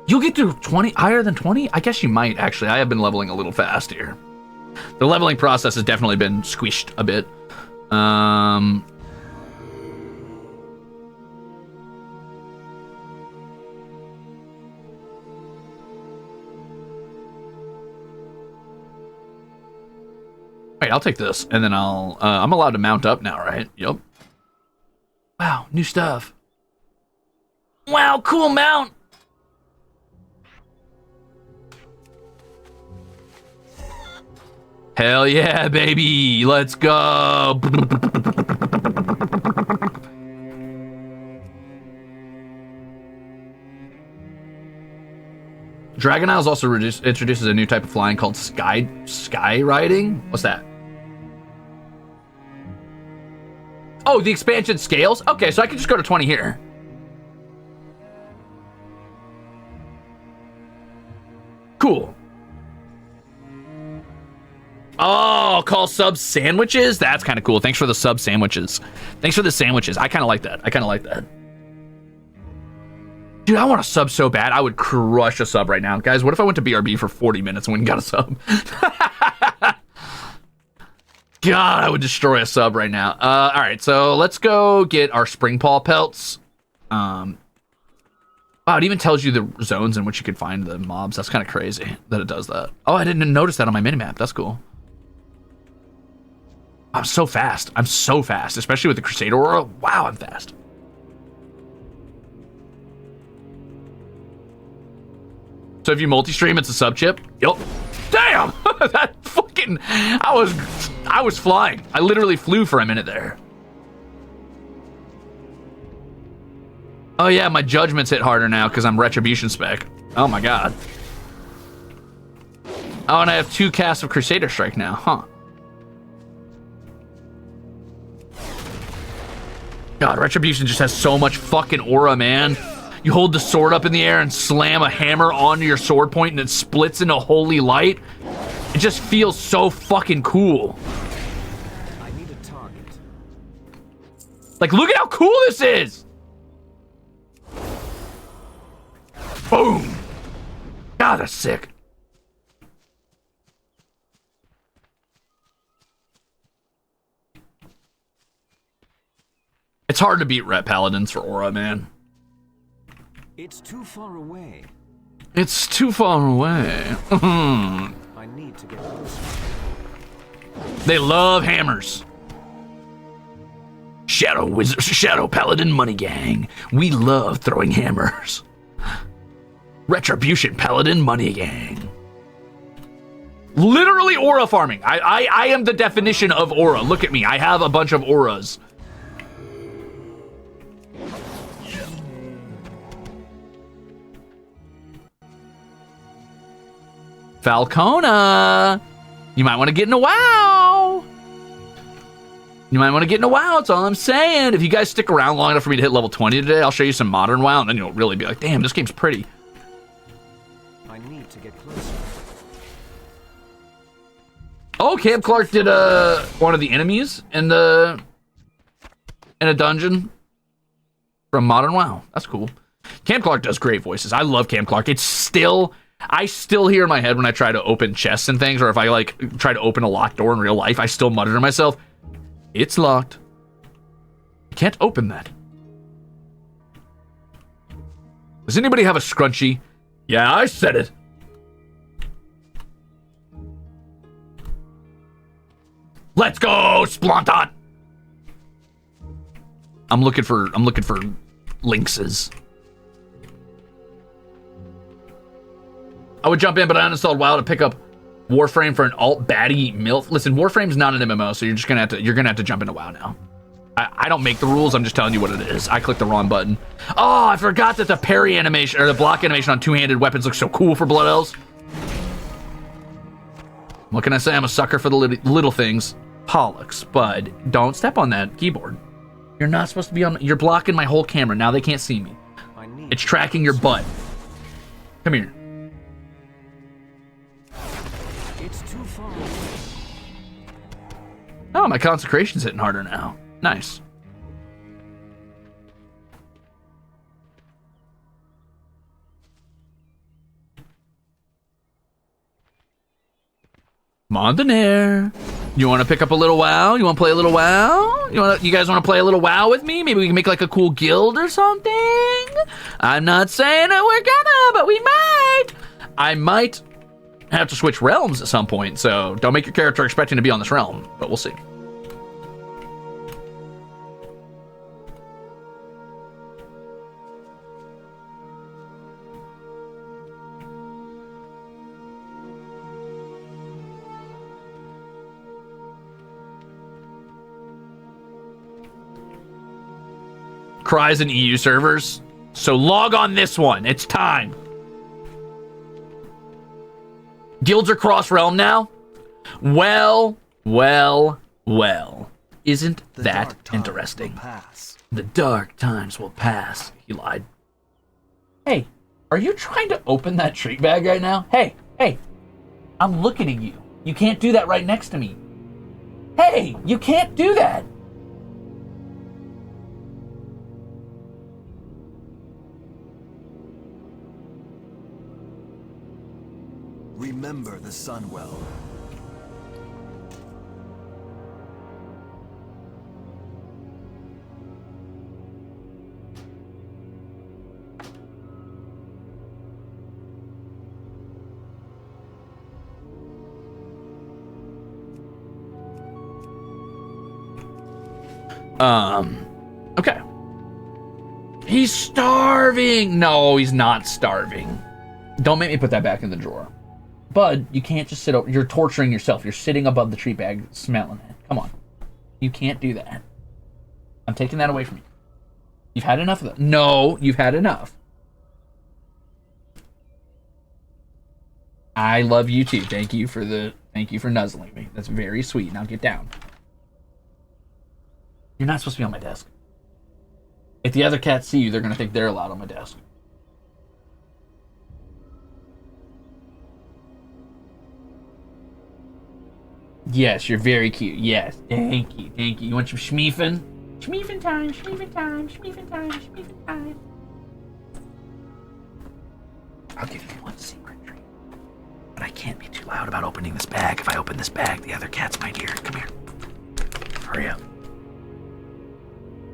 You'll get to 20, higher than 20? I guess you might, actually. I have been leveling a little fast here. The leveling process has definitely been squished a bit. Wait, I'll take this, and then I'm allowed to mount up now, right? Yep. Wow, new stuff. Wow, cool mount. Hell yeah, baby. Let's go. Dragon Isles also introduces a new type of flying called sky riding. What's that? Oh, the expansion scales? Okay, so I can just go to 20 here. Cool. Oh, call subs sandwiches? That's kind of cool. Thanks for the sub sandwiches. Thanks for the sandwiches. I kind of like that. I kind of like that. Dude, I want a sub so bad. I would crush a sub right now. Guys, what if I went to BRB for 40 minutes and went and got a sub? God, I would destroy a sub right now. All right, so let's go get our spring paw pelts. Wow, it even tells you the zones in which you could find the mobs. That's kind of crazy that it does that. Oh, I didn't notice that on my minimap. That's cool. I'm so fast. I'm so fast, especially with the Crusader Aura. Wow, I'm fast. So if you multi-stream, it's a sub chip. Yup. Damn! That fucking... I was flying. I literally flew for a minute there. Oh yeah, my judgments hit harder now because I'm Retribution spec. Oh my god. Oh, and I have 2 casts of Crusader Strike now, huh? God, Retribution just has so much fucking aura, man. You hold the sword up in the air and slam a hammer onto your sword point and it splits into holy light. It just feels so fucking cool. I need a target. Like, look at how cool this is! Boom! God, that's sick. It's hard to beat Ret Paladins for aura, man. It's too far away. It's too far away. I need to get closer. They love hammers. Shadow Paladin Money Gang. We love throwing hammers. Retribution Paladin Money Gang. Literally aura farming. I am the definition of aura. Look at me. I have a bunch of auras. Falcona. You might want to get into WoW. You might want to get into WoW. That's all I'm saying. If you guys stick around long enough for me to hit level 20 today, I'll show you some modern WoW, and then you'll really be like, damn, this game's pretty. I need to get closer. Oh, Camp Clark did one of the enemies in a dungeon from modern WoW. That's cool. Camp Clark does great voices. I love Camp Clark. I still hear in my head when I try to open chests and things, or if I like try to open a locked door in real life, I still mutter to myself, it's locked. You can't open that. Does anybody have a scrunchie? Yeah, I said it. Let's go, Splontot. I'm looking for lynxes. I would jump in, but I uninstalled WoW to pick up Warframe for an alt baddie MILF. Listen, Warframe's not an MMO, so you're gonna have to jump into WoW now. I don't make the rules, I'm just telling you what it is. I clicked the wrong button. Oh, I forgot that the parry animation, or the block animation on two-handed weapons looks so cool for Blood Elves. What can I say? I'm a sucker for the little things. Pollux, bud, don't step on that keyboard. You're not supposed to be on, you're blocking my whole camera. Now they can't see me. It's tracking your butt. Come here. It's too far away. Oh, my consecration's hitting harder now. Nice. Montaner. You want to pick up a little WoW? You want to play a little WoW? You guys want to play a little WoW with me? Maybe we can make like a cool guild or something? I'm not saying that we're gonna, but we might. I might have to switch realms at some point, so don't make your character expecting to be on this realm, but we'll see. Crimzon EU servers. So log on this one. It's time. Guilds are cross-realm now? Well. Isn't that interesting? The dark times will pass. He lied. Hey, are you trying to open that treat bag right now? Hey, I'm looking at you. You can't do that right next to me. Hey, you can't do that. Remember the sun well. Okay. He's starving. No, he's not starving. Don't make me put that back in the drawer. Bud, you can't just sit over. You're torturing yourself. You're sitting above the treat bag smelling it. Come on. You can't do that. I'm taking that away from you. You've had enough of that. No, you've had enough. I love you too. Thank you for nuzzling me. That's very sweet. Now get down. You're not supposed to be on my desk. If the other cats see you, they're going to think they're allowed on my desk. Yes, you're very cute. Yes, thank you. You want some schmeefin? Schmeefin time, schmeefin time, schmeefin time, schmeefin time. I'll give you one secret treat. But I can't be too loud about opening this bag. If I open this bag, the other cats might hear it. Come here. Hurry up.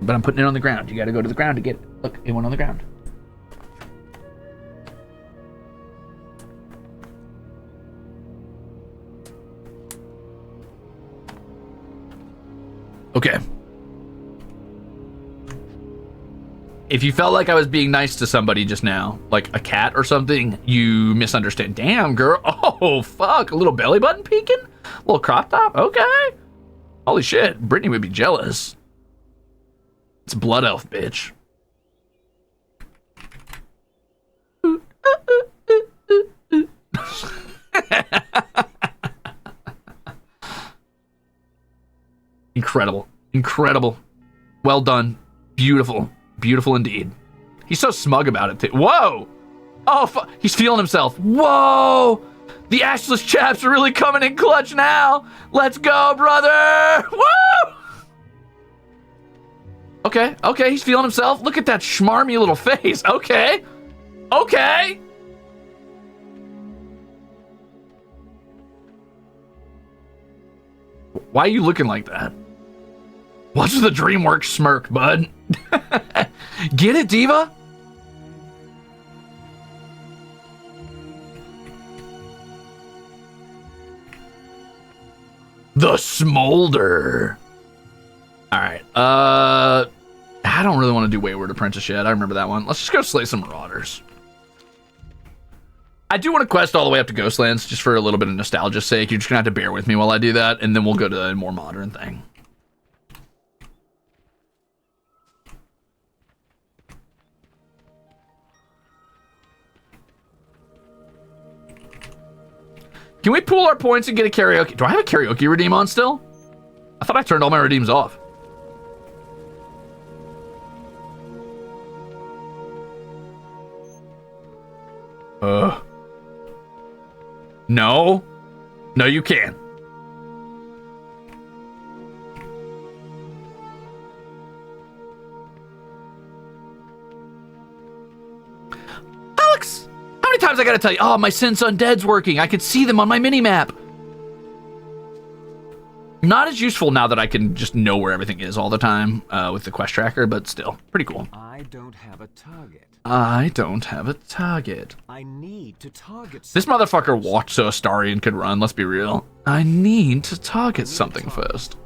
But I'm putting it on the ground. You gotta go to the ground to get it. Look, it went on the ground. Okay. If you felt like I was being nice to somebody just now, like a cat or something, you misunderstand. Damn, girl. Oh, fuck. A little belly button peeking? A little crop top? Okay. Holy shit. Brittany would be jealous. It's Blood Elf, bitch. Incredible. Well done. Beautiful indeed. He's so smug about it too. Whoa! Oh, he's feeling himself. Whoa! The ashless chaps are really coming in clutch now. Let's go, brother! Woo! Okay, he's feeling himself. Look at that schmarmy little face. Okay. Why are you looking like that? What's the DreamWorks smirk, bud? Get it, Diva? The Smolder. All right. I don't really want to do Wayward Apprentice yet. I remember that one. Let's just go slay some Marauders. I do want to quest all the way up to Ghostlands just for a little bit of nostalgia's sake. You're just going to have to bear with me while I do that, and then we'll go to a more modern thing. Can we pool our points and get a karaoke? Do I have a karaoke redeem on still? I thought I turned all my redeems off. No. No, you can't. Alex! How many times I gotta tell you? Oh, my Sin's Undead's working. I could see them on my mini-map. Not as useful now that I can just know where everything is all the time with the quest tracker, but still, pretty cool. I don't have a target. I don't have a target. I need to target This motherfucker walked so Astarion could run, let's be real. I need to target something first.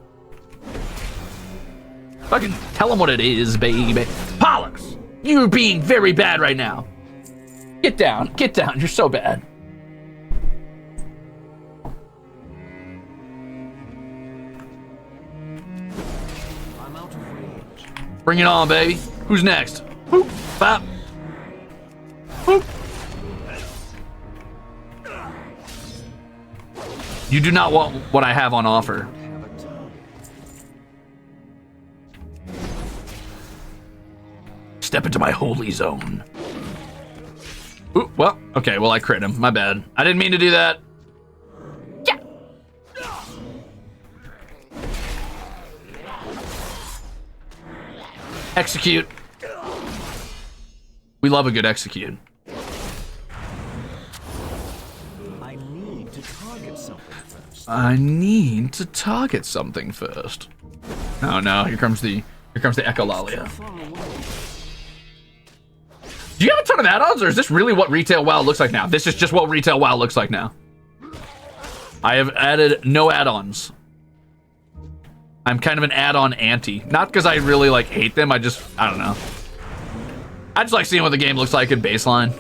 Fucking tell him what it is, baby. Pollux! You're being very bad right now. Get down, you're so bad. I'm out of range. Bring it on, baby. Who's next? Boop, bop. Boop. You do not want what I have on offer. Step into my holy zone. Ooh, well, okay, well, I crit him. My bad. I didn't mean to do that. Yeah. Execute. We love a good execute. I need to target something first. I need to target something first. Oh no, here comes the Echolalia. Do you have a ton of add-ons, or is this really what retail WoW looks like now? This is just what retail WoW looks like now. I have added no add-ons. I'm kind of an add-on anti. Not because I really like hate them, I don't know. I just like seeing what the game looks like in baseline.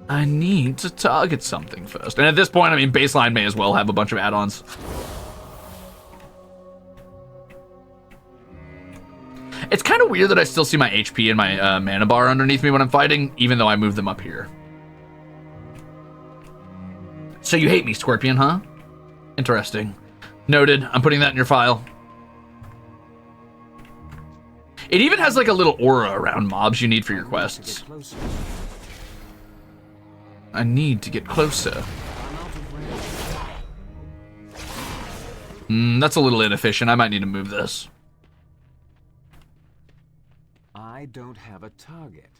I need to target something first. And at this point, I mean, baseline may as well have a bunch of add-ons. It's kind of weird that I still see my HP and my mana bar underneath me when I'm fighting, even though I move them up here. So you hate me, Scorpion, huh? Interesting. Noted. I'm putting that in your file. It even has like a little aura around mobs you need for your quests. I need to get closer. That's a little inefficient. I might need to move this. I don't have a target.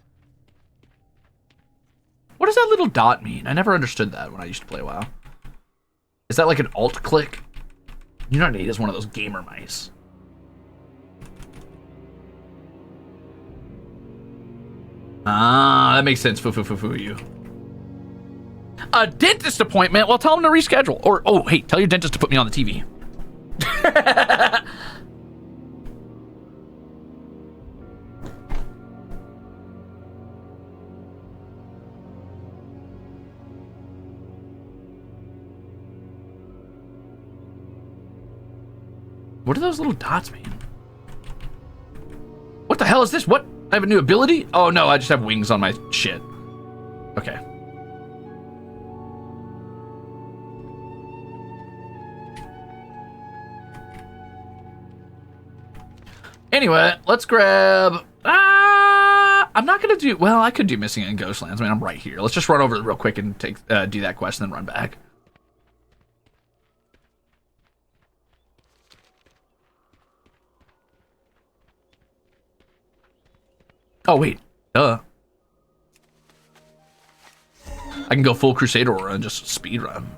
What does that little dot mean? I never understood that when I used to play WoW. Is that like an alt click? You know what I need is one of those gamer mice. Ah, that makes sense. Foo you. A dentist appointment? Well, tell him to reschedule. Or, oh, hey, tell your dentist to put me on the TV. What do those little dots mean? What the hell is this? What? I have a new ability? Oh no, I just have wings on my shit. Okay. Anyway, let's grab... I'm not gonna do... Well, I could do Missing in Ghostlands. I mean, I'm right here. Let's just run over it real quick and take do that quest and then run back. Oh, wait. Duh. I can go full Crusader Aura and just speed run.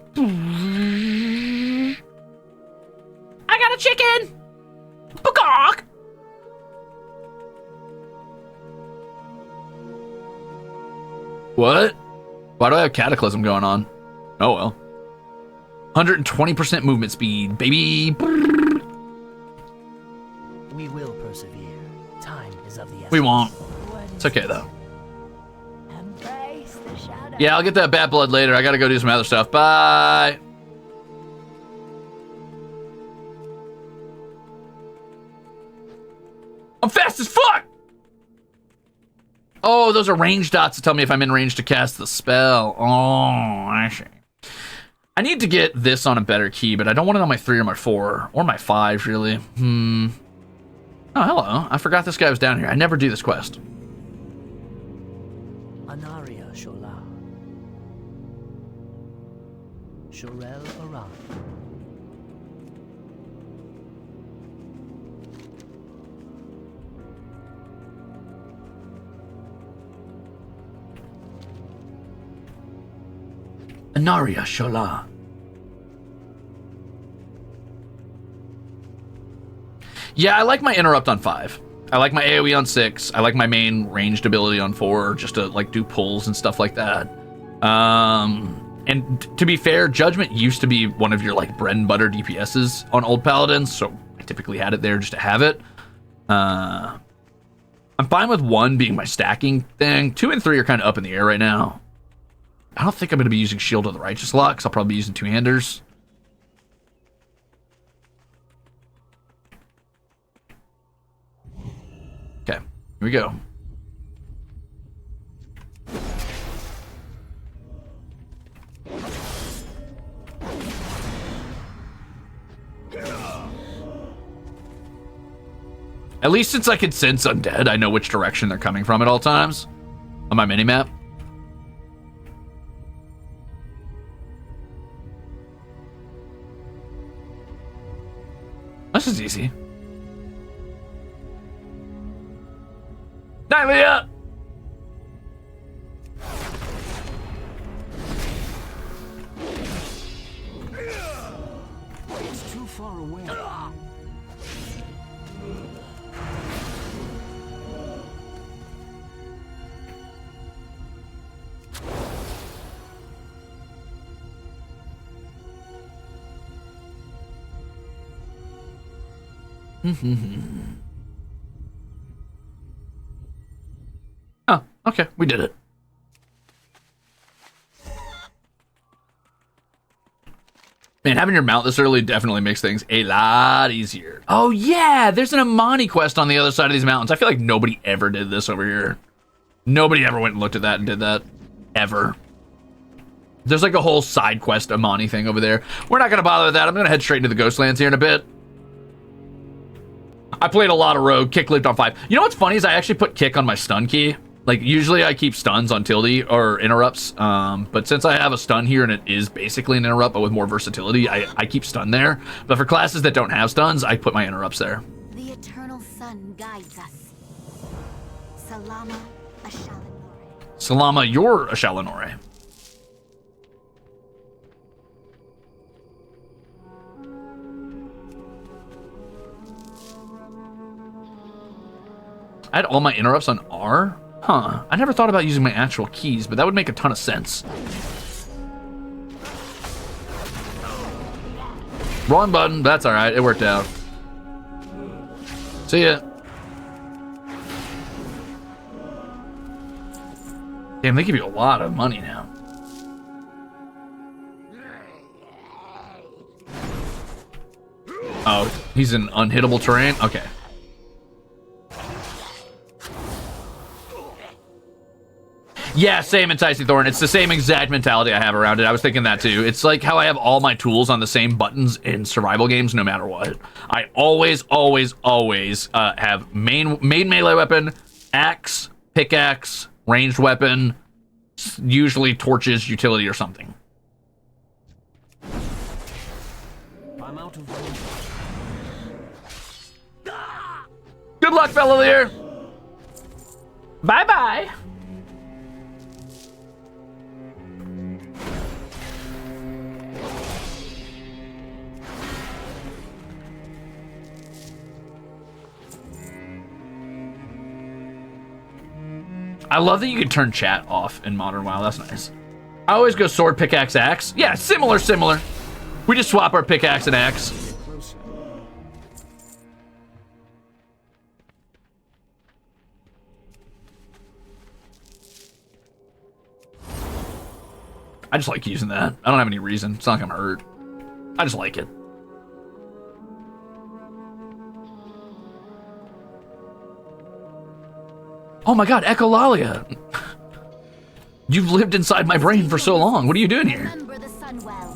I got a chicken! Peacock! What? Why do I have Cataclysm going on? Oh, well. 120% movement speed, baby! We will persevere. Time is of the essence. We won't. It's okay, though. Yeah, I'll get that Bat Blood later. I gotta go do some other stuff. Bye! I'm fast as fuck! Oh, those are range dots to tell me if I'm in range to cast the spell. Oh, I see. I need to get this on a better key, but I don't want it on my 3 or my 4. Or my 5, really. Oh, hello. I forgot this guy was down here. I never do this quest. Anaria Shola. Shorel Aran. Anaria Shola. Yeah, I like my interrupt on 5. I like my AoE on 6. I like my main ranged ability on 4, just to like do pulls and stuff like that. And to be fair, Judgment used to be one of your like bread and butter DPSs on old Paladins, so I typically had it there just to have it. I'm fine with 1 being my stacking thing. 2 and 3 are kind of up in the air right now. I don't think I'm going to be using Shield of the Righteous a lot, because I'll probably be using 2-handers. Here we go. At least since I can sense undead, I know which direction they're coming from at all times on my minimap. This is easy. Nylia! It's too far away. Oh, okay, we did it. Man, having your mount this early definitely makes things a lot easier. Oh yeah, there's an Amani quest on the other side of these mountains. I feel like nobody ever did this over here. Nobody ever went and looked at that and did that. Ever. There's like a whole side quest Amani thing over there. We're not gonna bother with that. I'm gonna head straight into the Ghostlands here in a bit. I played a lot of Rogue. Kick lived on 5. You know what's funny is I actually put Kick on my stun key. Like, usually I keep stuns on tilde or interrupts. But since I have a stun here and it is basically an interrupt, but with more versatility, I keep stun there. But for classes that don't have stuns, I put my interrupts there. The eternal sun guides us. Salama Ashalanore. Salama, you're a Shalanore. I had all my interrupts on R? Huh. I never thought about using my actual keys, but that would make a ton of sense. Wrong button. That's alright. It worked out. See ya. Damn, they give you a lot of money now. Oh, he's in unhittable terrain? Okay. Yeah, same Enticing Thorn. It's the same exact mentality I have around it. I was thinking that too. It's like how I have all my tools on the same buttons in survival games no matter what. I always have main melee weapon, axe, pickaxe, ranged weapon, usually torches, utility, or something. I'm out of room. Good luck, fellow there. Bye-bye. I love that you can turn chat off in Modern WoW. That's nice. I always go sword, pickaxe, axe. Yeah, similar. We just swap our pickaxe and axe. I just like using that. I don't have any reason. It's not gonna hurt. I just like it. Oh my god, Echolalia! You've lived inside my brain for so long. What are you doing here? Remember the sun well.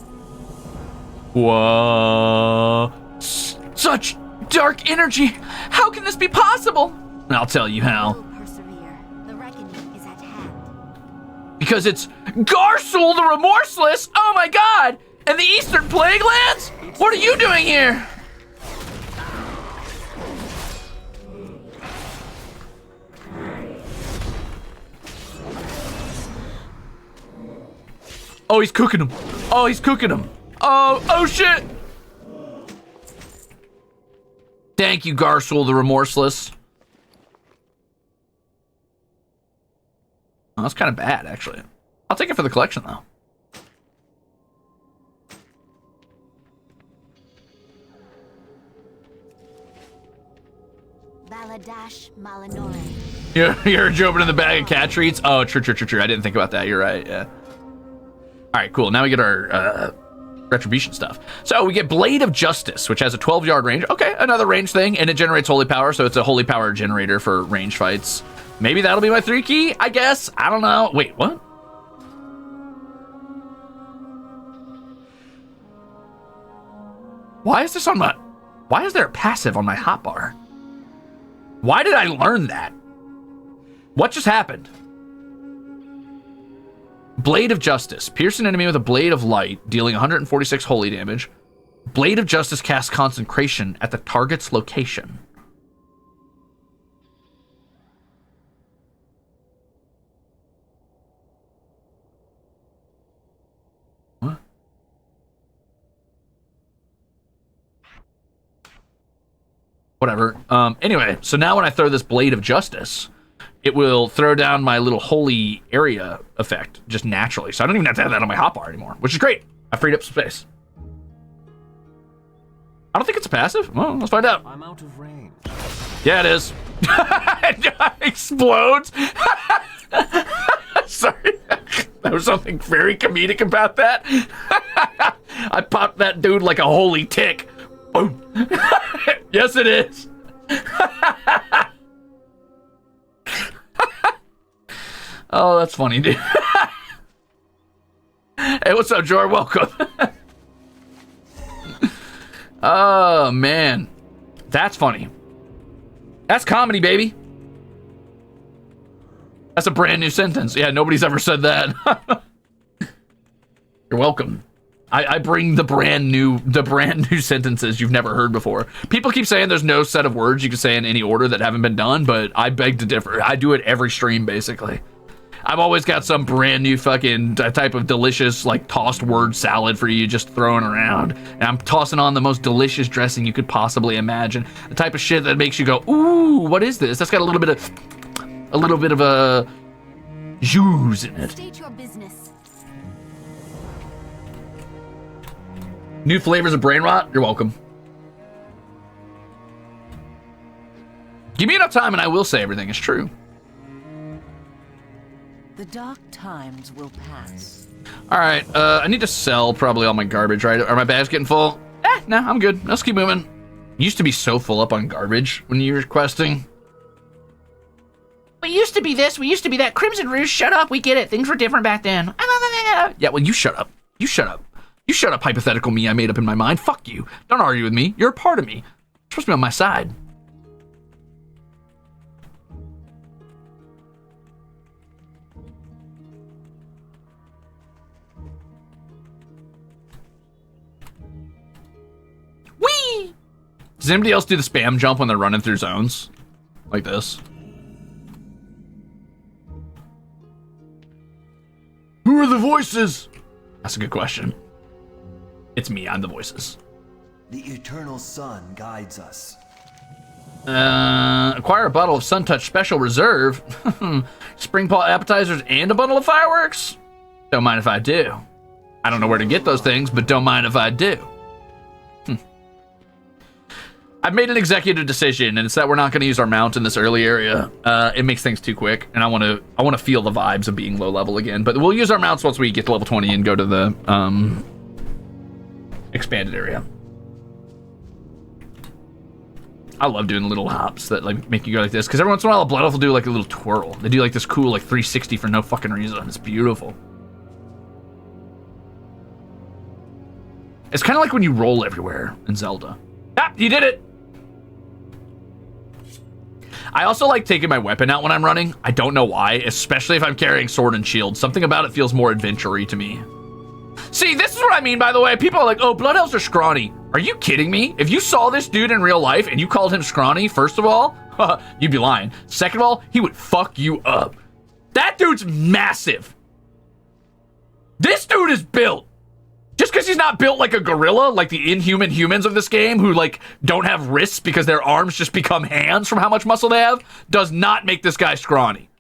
Whoa. Such dark energy! How can this be possible? I'll tell you how. We'll persevere. The reckoning is at hand. Because it's Garsul the Remorseless! Oh my god! And the Eastern Plague Lands? What are you doing here? Oh, he's cooking him. Oh, he's cooking him. Oh shit. Thank you, Garsul the Remorseless. Oh, that's kind of bad, actually. I'll take it for the collection, though. Baladash Malinore. You heard you opening the bag of cat treats? Oh, true. I didn't think about that. You're right, yeah. All right, cool. Now we get our retribution stuff. So we get Blade of Justice, which has a 12-yard range. Okay, another range thing, and it generates holy power, so it's a holy power generator for range fights. Maybe that'll be my 3 key, I guess. I don't know. Wait, what? Why is this on my... Why is there a passive on my hotbar? Why did I learn that? What just happened? Blade of Justice. Pierce an enemy with a blade of light, dealing 146 holy damage. Blade of Justice casts concentration at the target's location. What? Whatever. Anyway, so now when I throw this Blade of Justice, it will throw down my little holy area effect just naturally. So I don't even have to have that on my hotbar anymore, which is great. I freed up some space. I don't think it's a passive. Well, let's find out. I'm out of range. Yeah, it is. It explodes. Sorry. There was something very comedic about that. I popped that dude like a holy tick. Boom. Yes, it is. Oh, that's funny, dude. Hey, what's up, Jor? Welcome. Oh, man. That's funny. That's comedy, baby. That's a brand new sentence. Yeah, nobody's ever said that. You're welcome. I bring the brand new sentences you've never heard before. People keep saying there's no set of words you can say in any order that haven't been done, but I beg to differ. I do it every stream, basically. I've always got some brand new fucking type of delicious, like, tossed word salad for you just throwing around. And I'm tossing on the most delicious dressing you could possibly imagine. The type of shit that makes you go, ooh, what is this? That's got a little bit of a juice in it. State your business. New flavors of brain rot? You're welcome. Give me enough time and I will say everything is true. The dark times will pass. All right, I need to sell probably all my garbage, right? Are my bags getting full? No, I'm good. Let's keep moving. Used to be so full up on garbage when you were questing. We used to be this, we used to be that. Crimzon Rulez, shut up, we get it. Things were different back then. Yeah, well, you shut up. You shut up. You shut up, hypothetical me I made up in my mind. Fuck you. Don't argue with me. You're a part of me. You're supposed to be on my side. Whee! Does anybody else do the spam jump when they're running through zones? Like this? Who are the voices? That's a good question. It's me, I'm the voices. The eternal sun guides us. Acquire a bottle of Sun Touch Special Reserve. Spring Paw appetizers and a bundle of fireworks? Don't mind if I do. I don't know where to get those things, but don't mind if I do. I've made an executive decision, and it's that we're not going to use our mount in this early area. It makes things too quick, and I want to feel the vibes of being low level again. But we'll use our mounts once we get to level 20 and go to the expanded area. I love doing little hops that like make you go like this, because every once in a while a blood elf will do like a little twirl. They do like this cool like 360 for no fucking reason. It's beautiful. It's kind of like when you roll everywhere in Zelda. Ah, you did it! I also like taking my weapon out when I'm running. I don't know why, especially if I'm carrying sword and shield. Something about it feels more adventure-y to me. See, this is what I mean, by the way. People are like, oh, blood elves are scrawny. Are you kidding me? If you saw this dude in real life and you called him scrawny, first of all, you'd be lying. Second of all, he would fuck you up. That dude's massive. This dude is built. Just because he's not built like a gorilla, like the inhuman humans of this game who like don't have wrists because their arms just become hands from how much muscle they have, does not make this guy scrawny.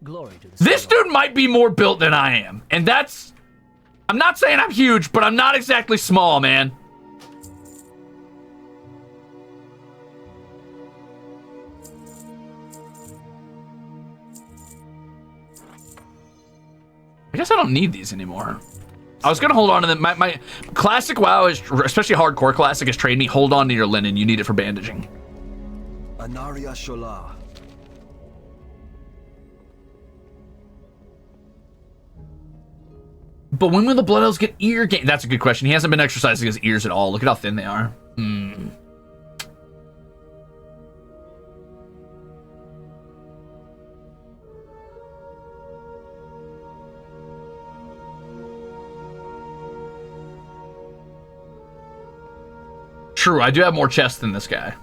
Glory to the This dude might be more built than I am. And that's... I'm not saying I'm huge, but I'm not exactly small, man. I guess I don't need these anymore. I was gonna hold on to them. My classic WoW is, especially hardcore classic, has trained me. Hold on to your linen. You need it for bandaging. Anaria Shola. But when will the Blood Elves get ear game? That's a good question. He hasn't been exercising his ears at all. Look at how thin they are. True, I do have more chests than this guy.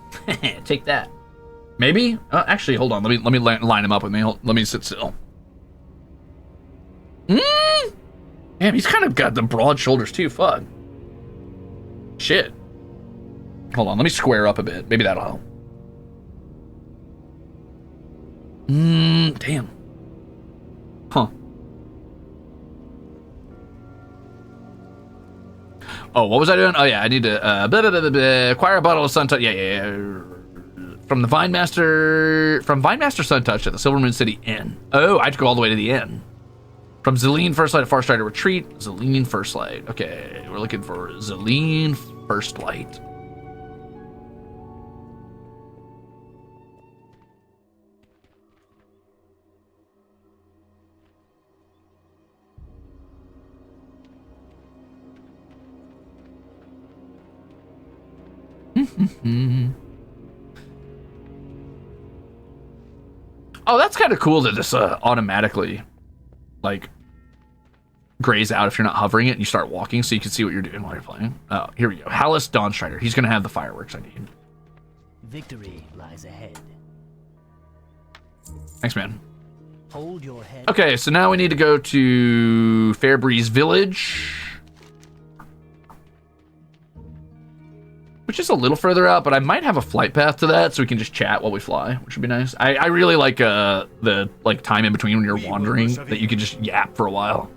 Take that. Maybe? Actually, hold on. Let me line him up with me. Let me sit still. Damn, he's kind of got the broad shoulders too. Fuck. Shit. Hold on, let me square up a bit. Maybe that'll help. Damn. Huh. Oh, what was I doing? Oh yeah, I need to acquire a bottle of Sun Touch. Yeah. From Vinemaster Sun Touch at the Silver Moon City Inn. Oh, I have to go all the way to the inn. From Zelene First Light at Farstrider Retreat. Zelene First Light. Okay, we're looking for Zelene First Light. Oh, that's kind of cool that this automatically like grays out if you're not hovering it and you start walking, so you can see what you're doing while you're playing. Oh, here we go. Hallis Dawnstrider. He's gonna have the fireworks I need. Victory lies ahead. Thanks, man. Hold your head. Okay, so now we need to go to Fairbreeze Village, which is a little further out, but I might have a flight path to that, so we can just chat while we fly, which would be nice. I really like the time in between when you're wandering, that you can just yap for a while.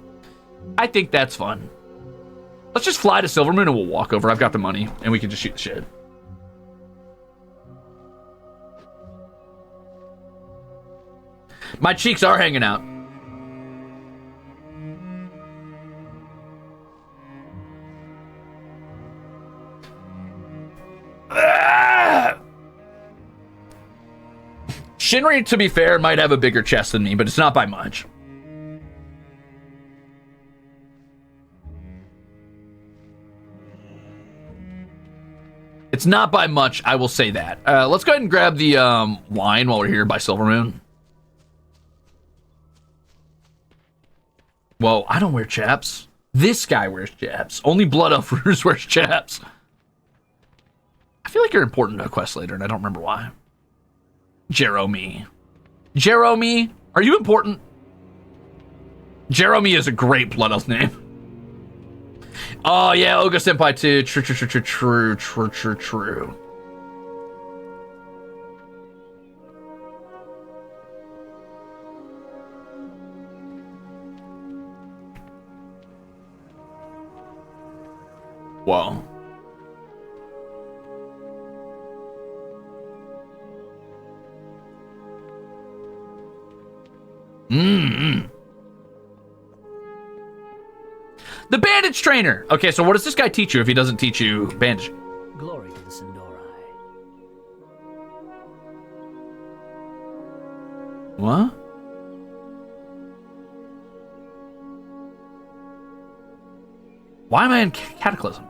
I think that's fun. Let's just fly to Silvermoon and we'll walk over. I've got the money, and we can just shoot the shit. My cheeks are hanging out. Shinri, to be fair, might have a bigger chest than me, but it's not by much. It's not by much, I will say that. Let's go ahead and grab the wine while we're here by Silvermoon. Whoa, I don't wear chaps. This guy wears chaps. Only Blood Elf Ruze wears chaps. I feel like you're important to a quest later, and I don't remember why. Jeremy. Jeremy, are you important? Jeremy is a great Blood Elf name. Oh yeah, Oga Senpai too. True. Whoa. The bandage trainer. Okay, so what does this guy teach you if he doesn't teach you bandage? Glory to the Sindori. What? Why am I in Cataclysm?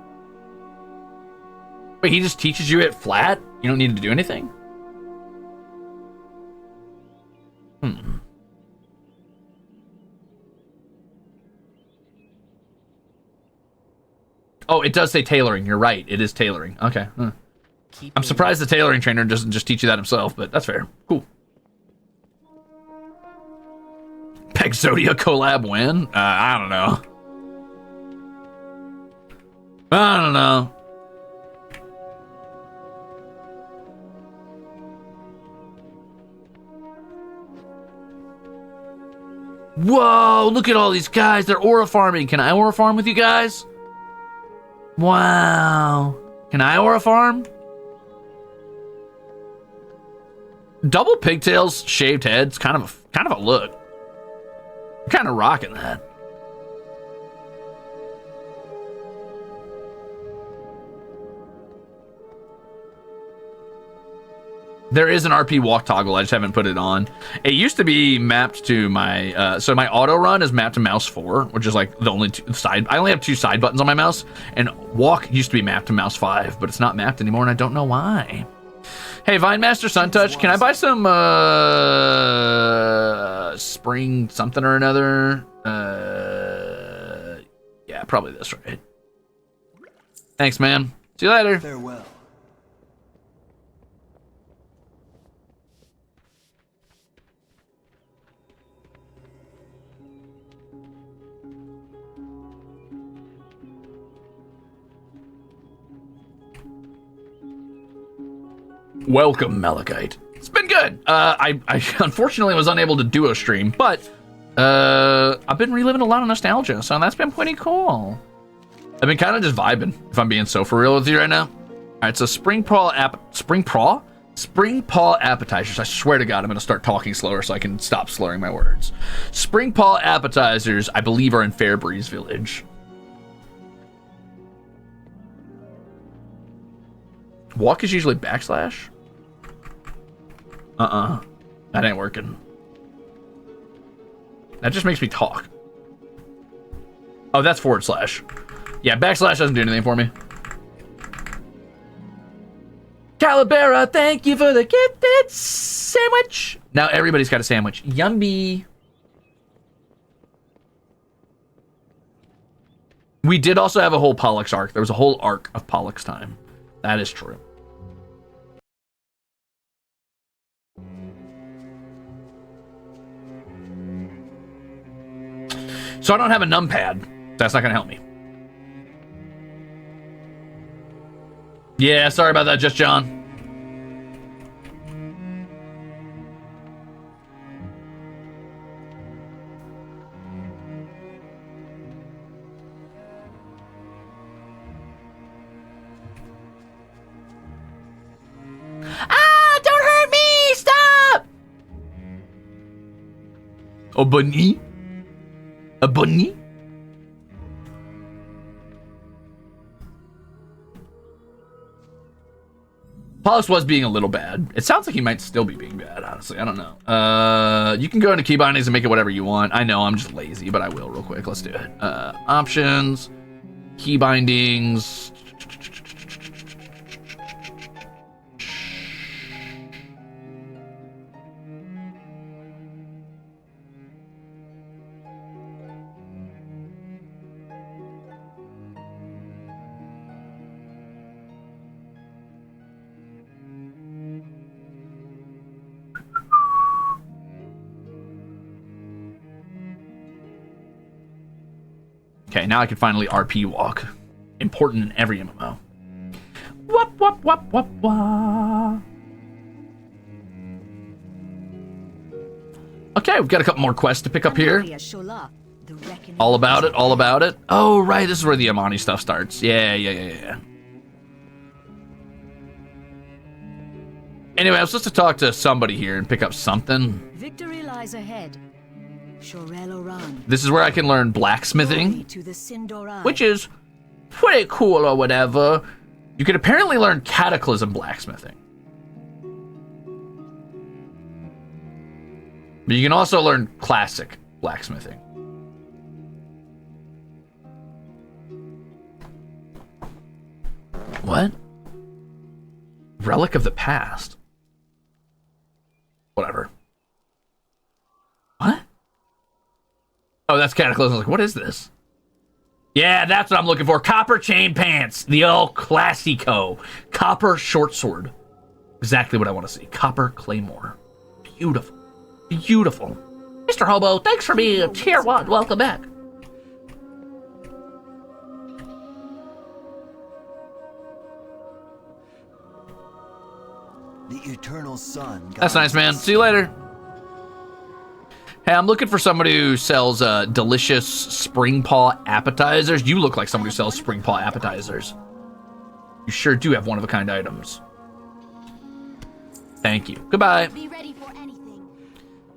Wait, he just teaches you it flat? You don't need to do anything? Oh, it does say tailoring. You're right. It is tailoring. Okay. I'm surprised the tailoring trainer doesn't just teach you that himself, but that's fair. Cool. Pexodia collab win? I don't know. I don't know. Whoa, look at all these guys. They're aura farming. Can I aura farm with you guys? Wow. Can I aura farm? Double pigtails, shaved heads, kind of a look. Kind of rocking that. There is an RP walk toggle. I just haven't put it on. It used to be mapped to my, so my auto run is mapped to mouse 4, which is like the only side. I only have 2 side buttons on my mouse, and walk used to be mapped to mouse 5, but it's not mapped anymore, and I don't know why. Hey, Vinemaster Suntouch, can I buy some spring something or another? Yeah, probably this, right? Thanks, man. See you later. Farewell. Welcome, Malachite. It's been good. I unfortunately was unable to do a stream, but I've been reliving a lot of nostalgia, so that's been pretty cool. I've been kind of just vibing, if I'm being so for real with you right now. All right, so spring paw appetizers. I swear to God, I'm gonna start talking slower so I can stop slurring my words. Spring paw appetizers, I believe, are in Fairbreeze Village. Walk is usually backslash. That ain't working. That just makes me talk. Oh, that's /. Yeah, backslash doesn't do anything for me. Calibera, thank you for the gifted sandwich. Now everybody's got a sandwich. Yummy. We did also have a whole Pollux arc. There was a whole arc of Pollux time. That is true. So I don't have a numpad. That's not gonna help me. Yeah, sorry about that, Just John. Ah, don't hurt me! Stop! A bunny? A bunny? Pollux was being a little bad. It sounds like he might still be being bad, honestly. I don't know. You can go into key bindings and make it whatever you want. I know I'm just lazy, but I will real quick. Let's do it. Options, key bindings. Okay, now I can finally RP walk. Important in every MMO. Wop, wop, wop, wop, wop. Okay, we've got a couple more quests to pick up here. All about it, all about it. Oh, right, this is where the Amani stuff starts. Yeah. Anyway, I was supposed to talk to somebody here and pick up something. Victory lies ahead. This is where I can learn blacksmithing, which is pretty cool or whatever. You can apparently learn cataclysm blacksmithing. But you can also learn classic blacksmithing. What? Relic of the past? Whatever. What? Oh, that's Cataclysm. I was like, what is this? Yeah, that's what I'm looking for. Copper chain pants. The old classico. Copper short sword. Exactly what I want to see. Copper claymore. Beautiful. Beautiful. Mr. Hobo, thanks for being a tier 1. Welcome back. The eternal sun. That's nice, man. See you later. Hey, I'm looking for somebody who sells delicious spring paw appetizers. You look like somebody who sells spring paw appetizers. You sure do have one-of-a-kind items. Thank you. Goodbye. Be ready for anything.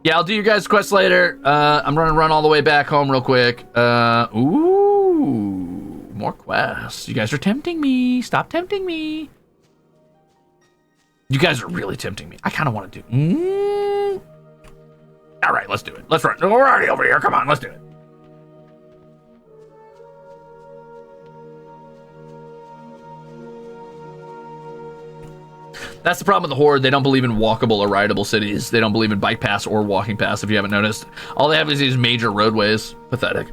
Yeah, I'll do your guys' quest later. I'm gonna run all the way back home real quick. Ooh, more quests. You guys are tempting me. Stop tempting me. You guys are really tempting me. I kind of want to do... All right, let's do it. Let's run. We're already over here. Come on, let's do it. That's the problem with the Horde. They don't believe in walkable or rideable cities. They don't believe in bike paths or walking paths, if you haven't noticed. All they have is these major roadways. Pathetic.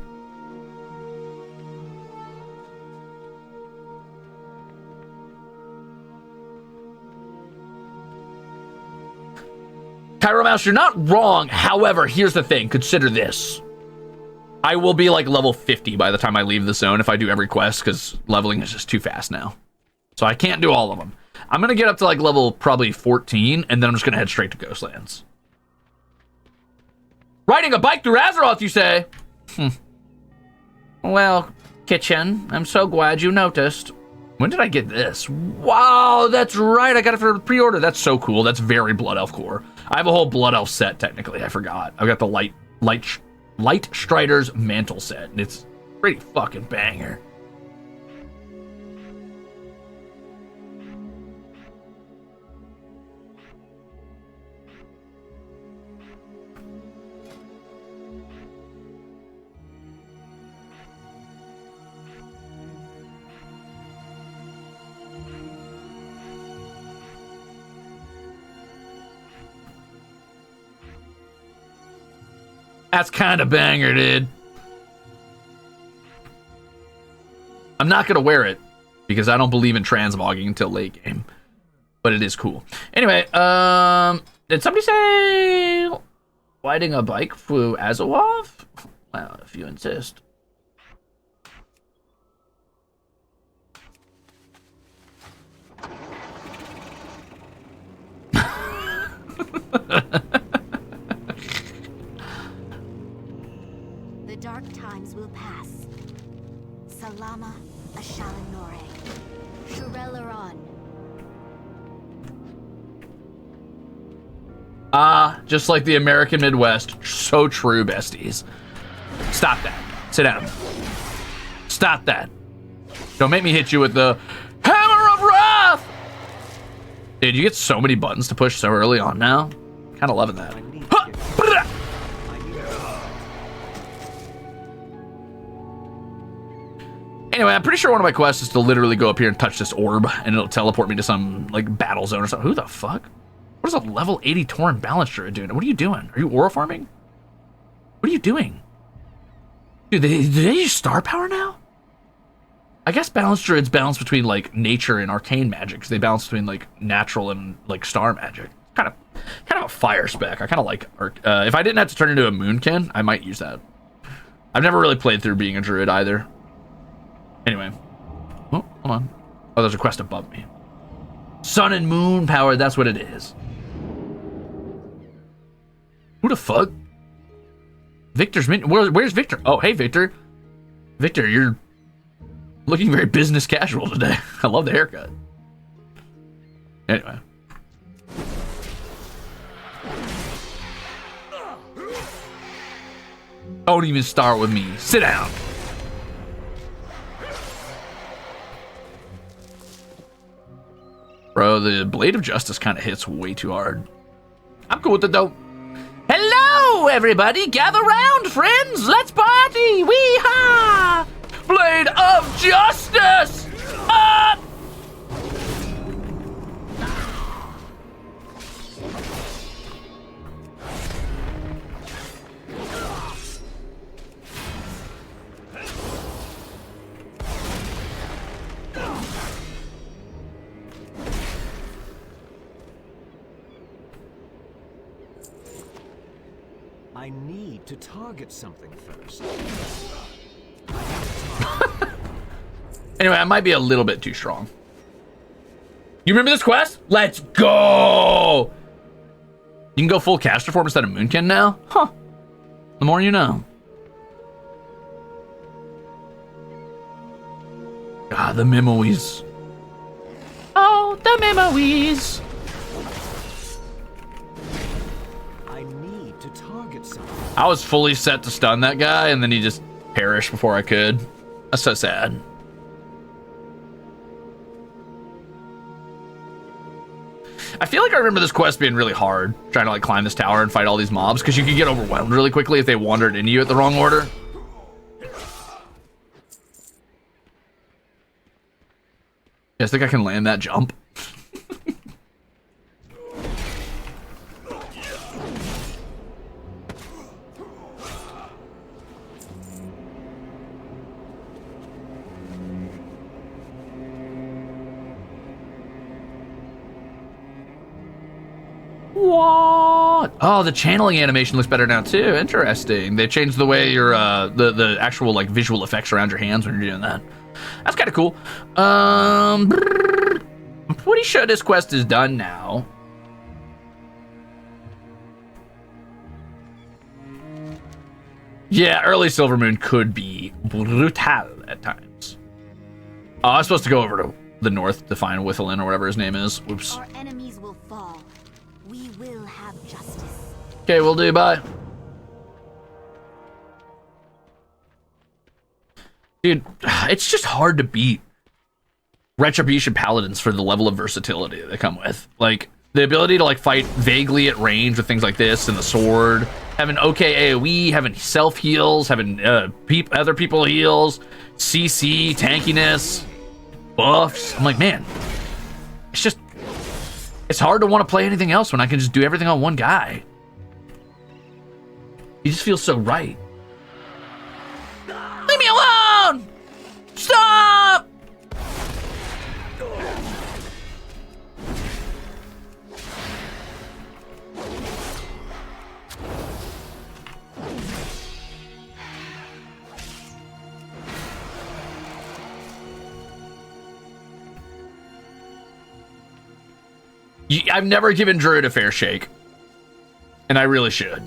Cairo Mouse, you're not wrong. However, here's the thing. Consider this. I will be like level 50 by the time I leave the zone if I do every quest, because leveling is just too fast now. So I can't do all of them. I'm going to get up to like level probably 14, and then I'm just going to head straight to Ghostlands. Riding a bike through Azeroth, you say? Well, Kitchen, I'm so glad you noticed. When did I get this? Wow, that's right. I got it for pre-order. That's so cool. That's very Blood Elf core. I have a whole Blood Elf set, technically. I forgot. I've got the Light Strider's Mantle set, and it's pretty fucking banger. That's kind of banger, dude. I'm not going to wear it because I don't believe in transmogging until late game. But it is cool. Anyway, did somebody say riding a bike through Azeroth? Well, if you insist. The dark times will pass. Salama Ashalanore. Shurelaran. Ah, just like the American Midwest. So true, besties. Stop that. Sit down. Stop that. Don't make me hit you with the Hammer of Wrath! Dude, you get so many buttons to push so early on now. Kind of loving that. Huh! Anyway, I'm pretty sure one of my quests is to literally go up here and touch this orb, and it'll teleport me to some, like, battle zone or something. Who the fuck? What is a level 80 Tauren balance druid doing? What are you doing? Are you aura farming? What are you doing? Dude, do they use star power now? I guess balance druids balance between, like, nature and arcane magic, because they balance between, like, natural and, like, star magic. Kind of a fire spec. I kind of like, if I didn't have to turn into a moonkin, I might use that. I've never really played through being a druid either. Anyway. Oh, hold on. Oh, there's a quest above me. Sun and moon power, that's what it is. Who the fuck? Victor's min. Where's Victor? Oh, hey, Victor. Victor, you're looking very business casual today. I love the haircut. Anyway. Don't even start with me. Sit down. Bro, the Blade of Justice kind of hits way too hard. I'm cool with it, though. Hello, everybody. Gather round, friends. Let's party. Wee-ha! Blade of Justice! Up! I need to target something first. Anyway, I might be a little bit too strong. You remember this quest? Let's go! You can go full caster form instead of Moonkin now? Huh. The more you know. God, the memories. Oh, the memories. I was fully set to stun that guy, and then he just perished before I could. That's so sad. I feel like I remember this quest being really hard, trying to like climb this tower and fight all these mobs, because you could get overwhelmed really quickly if they wandered into you at the wrong order. You guys think I can land that jump? What? Oh, the channeling animation looks better now too. Interesting. They changed the way your the actual like visual effects around your hands when you're doing that. That's kind of cool. I'm pretty sure this quest is done now. Yeah, early Silver Moon could be brutal at times. Oh, I was supposed to go over to the north to find Whithlin or whatever his name is. Oops. Our enemies will fall. We will have justice. Okay, we'll do. Bye. Dude, it's just hard to beat Retribution Paladins for the level of versatility that they come with. Like, the ability to like fight vaguely at range with things like this and the sword, having okay AoE, having self heals, having other people heals, CC, tankiness, buffs. I'm like, man, it's hard to want to play anything else when I can just do everything on one guy. He just feels so right. Leave me alone! Stop! I've never given Druid a fair shake, and I really should.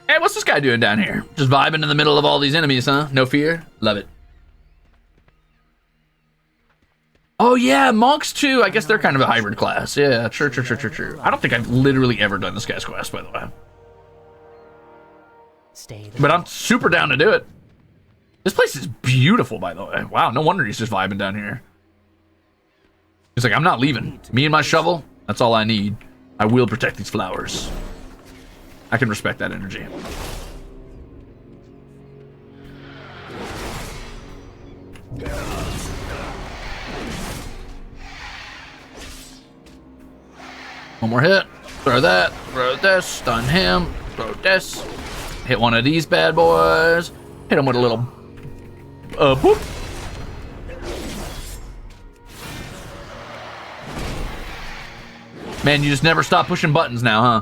Hey, what's this guy doing down here? Just vibing in the middle of all these enemies, huh? No fear? Love it. Oh yeah, monks too. I guess they're kind of a hybrid class. Yeah, true. I don't think I've literally ever done this guy's quest, by the way. But I'm super down to do it. This place is beautiful, by the way. Wow, no wonder he's just vibing down here. He's like, I'm not leaving. Me and my shovel, that's all I need. I will protect these flowers. I can respect that energy. One more hit. Throw that. Throw this. Stun him. Throw this. Hit one of these bad boys. Hit him with a little boop. Man, you just never stop pushing buttons now, huh?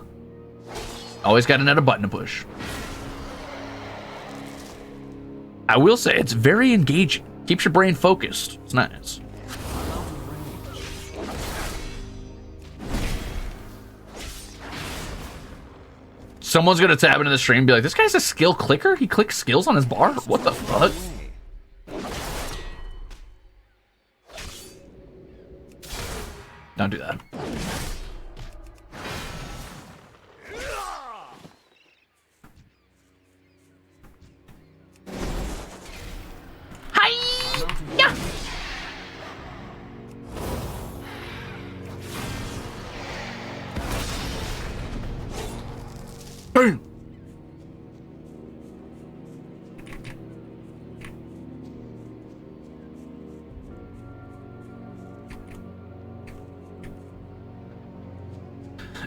Always got another button to push. I will say it's very engaging. Keeps your brain focused. It's nice. Someone's gonna tab into the stream and be like, this guy's a skill clicker? He clicks skills on his bar? What the fuck? Don't do that. Hi-ya! Boom!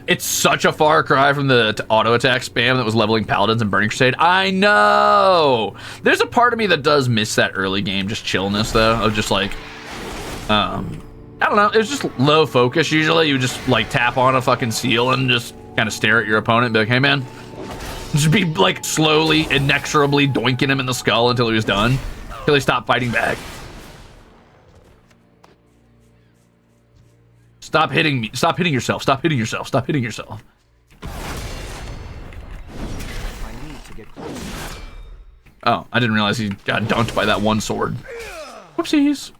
It's such a far cry from the auto attack spam that was leveling paladins and Burning Crusade. I know. There's a part of me that does miss that early game just chillness though, of just like, I don't know. It was just low focus. Usually you would just like tap on a fucking seal and just kind of stare at your opponent and be like, hey man, just be like slowly, inexorably doinking him in the skull until he was done, until he stopped fighting back. Stop hitting me. Stop hitting yourself. Stop hitting yourself. Stop hitting yourself. Oh, I didn't realize he got dunked by that one sword. Whoopsies.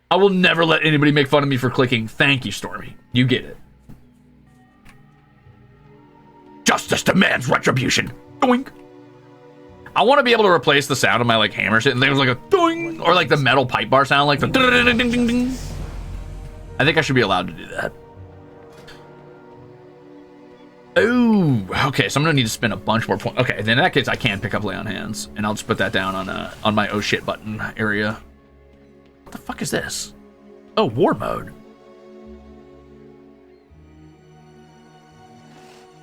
I will never let anybody make fun of me for clicking. Thank you, Stormy. You get it. Justice demands retribution. Doink. I want to be able to replace the sound of my like hammer shit, and there was like a doing, or like the metal pipe bar sound, like the ding ding ding ding. I think I should be allowed to do that. Oh, okay. So I'm gonna need to spend a bunch more points. Okay, then in that case, I can pick up Lay on Hands, and I'll just put that down on my oh shit button area. What the fuck is this? Oh, war mode.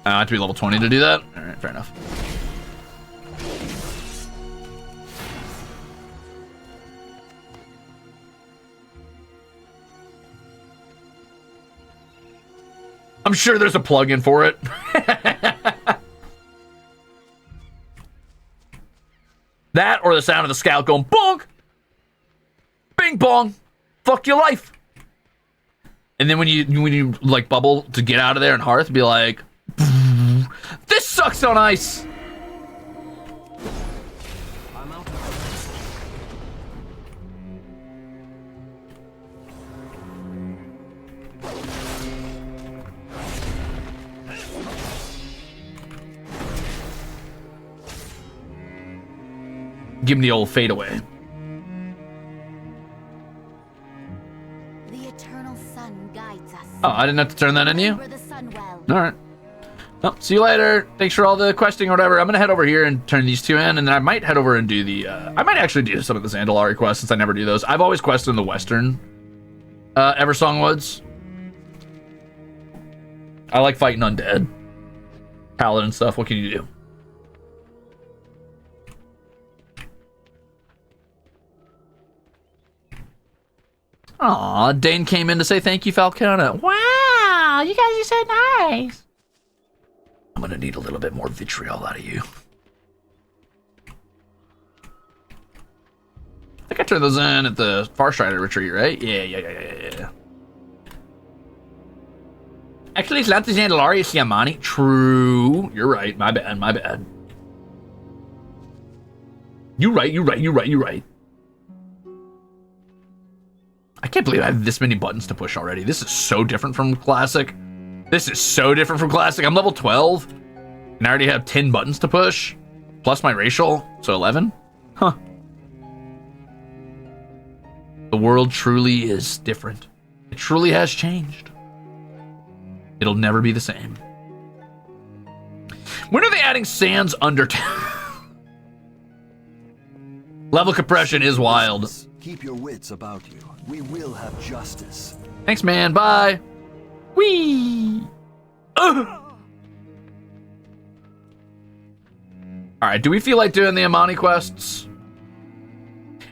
I have to be level 20 to do that. All right, fair enough. I'm sure there's a plugin for it. That or the sound of the scout going bonk, bing bong, fuck your life. And then when you like bubble to get out of there and Hearth, be like, this sucks on ice. Give him the old fadeaway. The eternal sun guides us. Oh, I didn't have to turn that in you? Remember the sun well. All right. Well, see you later. Thanks for all the questing or whatever. I'm going to head over here and turn these two in, and then I might head over and do the... I might actually do some of the Zandalari quests since I never do those. I've always quested in the Western Eversong Woods. I like fighting undead. Paladin stuff. What can you do? Aw, Dane came in to say thank you, Falcona. Wow, you guys are so nice. I'm gonna need a little bit more vitriol out of you. I think I turned those in at the Farstrider retreat, right? Yeah. Actually, it's not the Zandalari, it's the Amani. True. You're right. My bad. You're right. I can't believe I have this many buttons to push already. This is so different from Classic. I'm level 12, and I already have 10 buttons to push, plus my racial, so 11? Huh. The world truly is different. It truly has changed. It'll never be the same. When are they adding Sans Undertale? Level compression is wild. Keep your wits about you. We will have justice. Thanks, man. Bye. Whee! All right, do we feel like doing the Amani quests?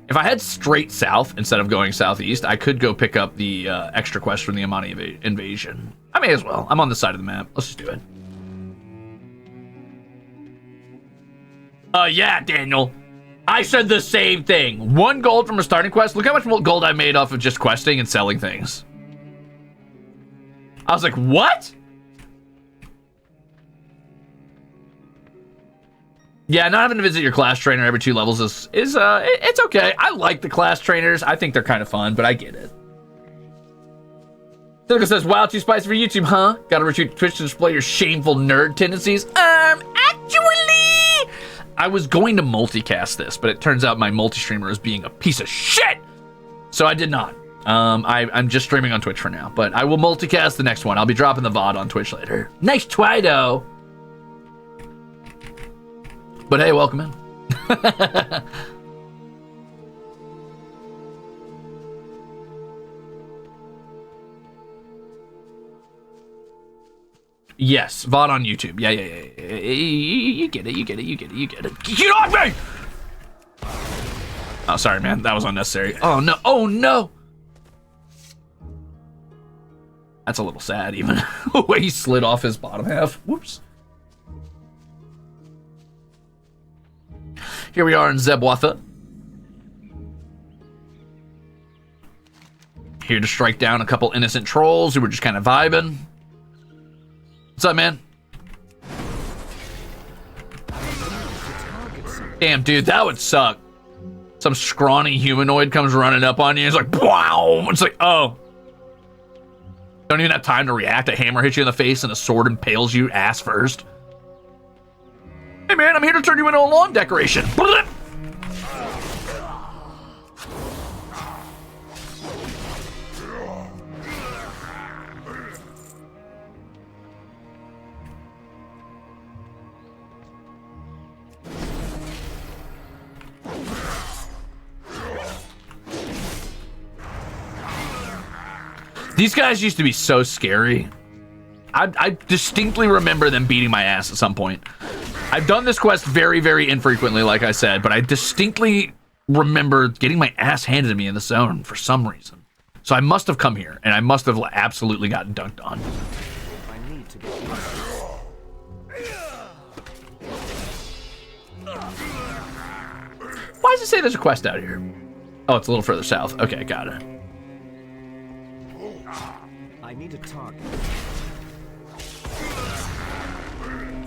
If I head straight south instead of going southeast, I could go pick up the extra quest from the Amani invasion. I may as well. I'm on the side of the map. Let's just do it. Yeah, Daniel. I said the same thing. 1 gold from a starting quest. Look how much gold I made off of just questing and selling things. I was like, what? Yeah, not having to visit your class trainer every 2 levels is it's okay. I like the class trainers. I think they're kind of fun, but I get it. Silica says, wow, too spicy for YouTube, huh? Gotta retreat to Twitch to display your shameful nerd tendencies. Actually, I was going to multicast this, but it turns out my multi-streamer is being a piece of shit. So I did not. I'm just streaming on Twitch for now, but I will multicast the next one. I'll be dropping the VOD on Twitch later. Nice try, though. But hey, welcome in. Yes, VOD on YouTube. Yeah. You get it. Get off me! Oh, sorry, man. That was unnecessary. Oh, no. That's a little sad, even. The way he slid off his bottom half. Whoops. Here we are in Zebwatha. Here to strike down a couple innocent trolls who were just kind of vibing. What's up, man? Damn, dude, that would suck. Some scrawny humanoid comes running up on you. It's like, wow. It's like, oh. Don't even have time to react. A hammer hits you in the face and a sword impales you ass first. Hey man, I'm here to turn you into a lawn decoration. These guys used to be so scary. I distinctly remember them beating my ass at some point. I've done this quest very, very infrequently, like I said, but I distinctly remember getting my ass handed to me in the zone for some reason. So I must have come here, and I must have absolutely gotten dunked on. I need to be. Why does it say there's a quest out here? Oh, it's a little further south. Okay, got it. I need to talk.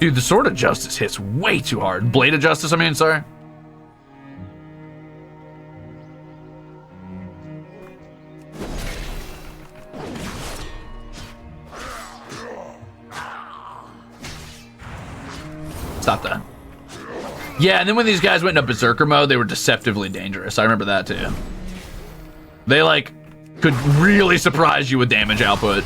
Dude, the Sword of Justice hits way too hard. Blade of Justice, I mean, sorry. Stop that. Yeah, and then when these guys went into Berserker mode, they were deceptively dangerous. I remember that too. They, like, could really surprise you with damage output.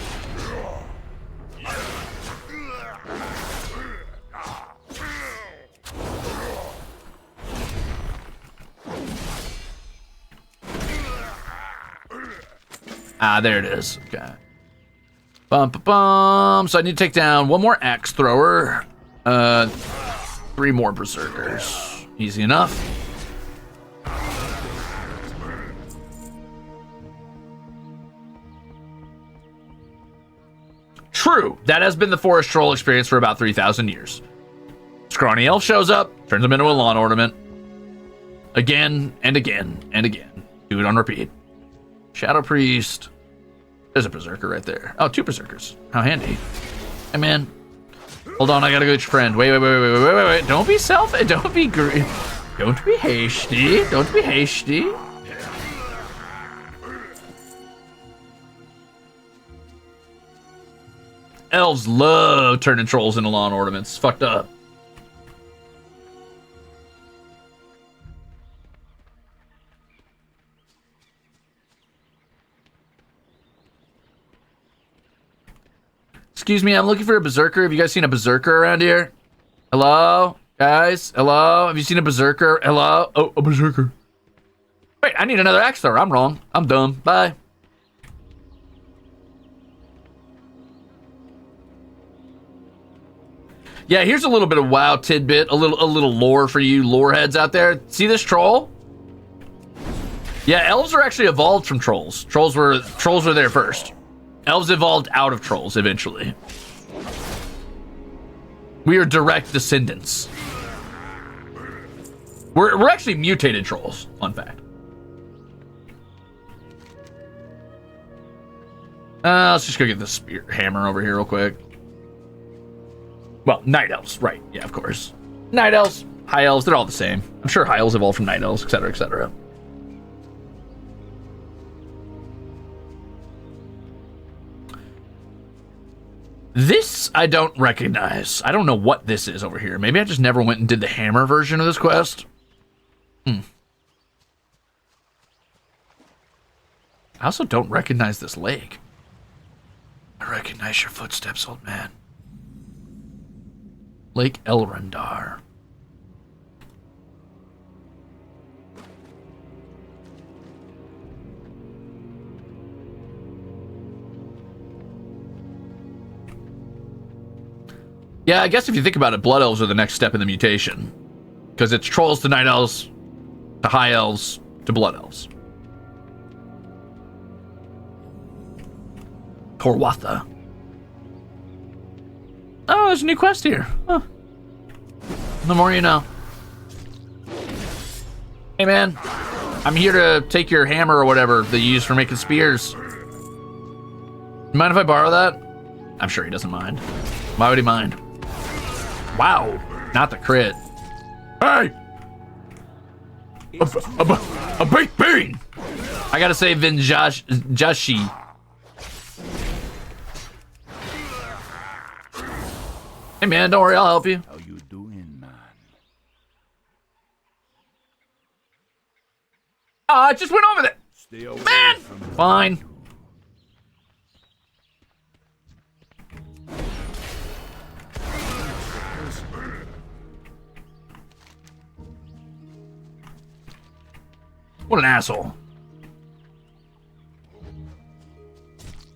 Ah, there it is. Okay. Bum, bum, bum. So I need to take down one more axe thrower. 3 more berserkers. Easy enough. True, that has been the forest troll experience for about 3,000 years. Scrawny elf shows up, turns him into a lawn ornament. Again and again and again. Do it on repeat. Shadow Priest. There's a berserker right there. Oh, 2 berserkers. How handy. Hey, man. Hold on, I gotta go get your friend. Wait. Don't be don't be don't be hasty. Don't be hasty. Elves love turning trolls into lawn ornaments. It's fucked up. Excuse me, I'm looking for a berserker. Have you guys seen a berserker around here? Hello? Guys? Hello? Have you seen a berserker? Hello? Oh, a berserker. Wait, I need another axe thrower. I'm wrong. I'm dumb. Bye. Yeah, here's a little bit of WoW tidbit, a little lore for you lore heads out there. See this troll? Yeah, elves are actually evolved from trolls. Trolls were there first. Elves evolved out of trolls eventually. We are direct descendants. We're actually mutated trolls, fun fact. Let's just go get the spear hammer over here real quick. Well, night elves, right? Yeah, of course. Night elves, high elves, they're all the same. I'm sure high elves evolved from night elves, etc., etc. This I don't recognize. I don't know what this is over here. Maybe I just never went and did the hammer version of this quest. I also don't recognize this lake. I recognize your footsteps, old man. Lake Elrondar. Yeah, I guess if you think about it, blood elves are the next step in the mutation. Because it's trolls to night elves, to high elves, to blood elves. Torwatha. Oh, there's a new quest here. Huh. The more you know. Hey, man. I'm here to take your hammer or whatever that you use for making spears. Mind if I borrow that? I'm sure he doesn't mind. Why would he mind? Wow. Not the crit. Hey! A baked bean! I gotta say Jashi. Hey man, don't worry, I'll help you. How you doing, man? I just went over there. Stay away Man! from them. Fine. What an asshole.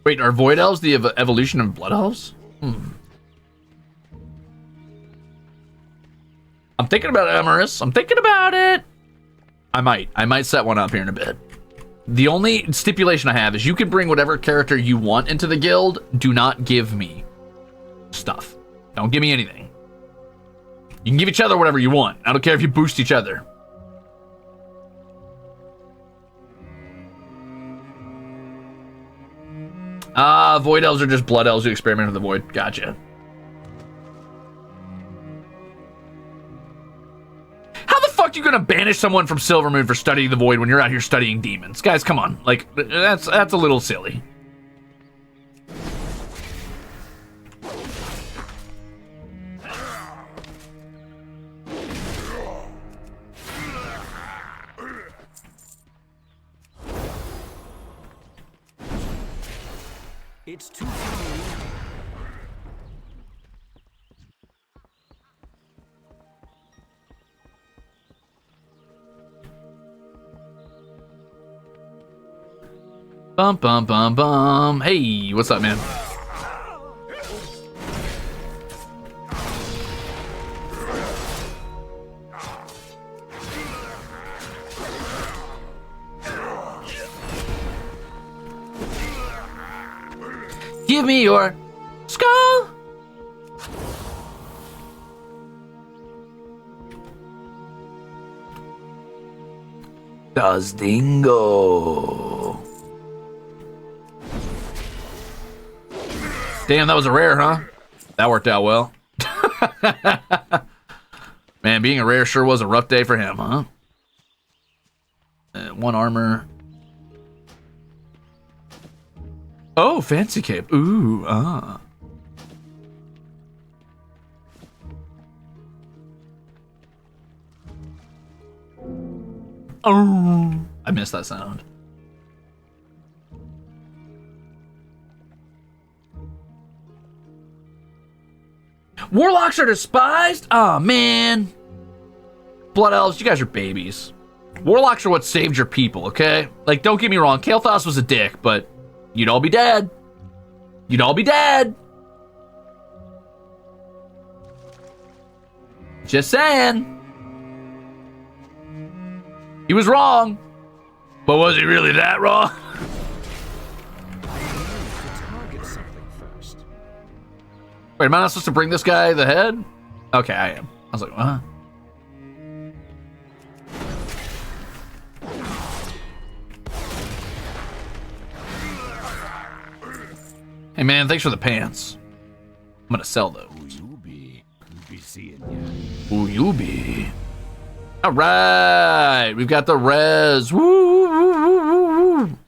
Wait, are Void Elves the evolution of Blood Elves? I'm thinking about it, Emerus. I'm thinking about it. I might set one up here in a bit. The only stipulation I have is you can bring whatever character you want into the guild. Do not give me stuff. Don't give me anything. You can give each other whatever you want. I don't care if you boost each other. Void Elves are just Blood Elves who experiment with the Void. Gotcha. How the fuck are you gonna banish someone from Silvermoon for studying the Void when you're out here studying demons? Guys, come on. Like, that's a little silly. It's too far. Bum bum bum bum. Hey, what's up, man? Give me your skull. Does dingo. Damn, that was a rare, huh? That worked out well. Man, being a rare sure was a rough day for him, huh? 1 armor. Oh, fancy cape. Ooh, ah. Oh, I missed that sound. Warlocks are despised? Aw, man. Blood Elves, you guys are babies. Warlocks are what saved your people, okay? Like, don't get me wrong, Kael'thas was a dick, but you'd all be dead. You'd all be dead. Just saying. He was wrong. But was he really that wrong? Wait, am I not supposed to bring this guy the head? Okay, I am. I was like, huh? Hey man, thanks for the pants. I'm gonna sell those. Who you be seeing ya. Who you be? All right, we've got the res. Woo, woo, woo, woo, woo.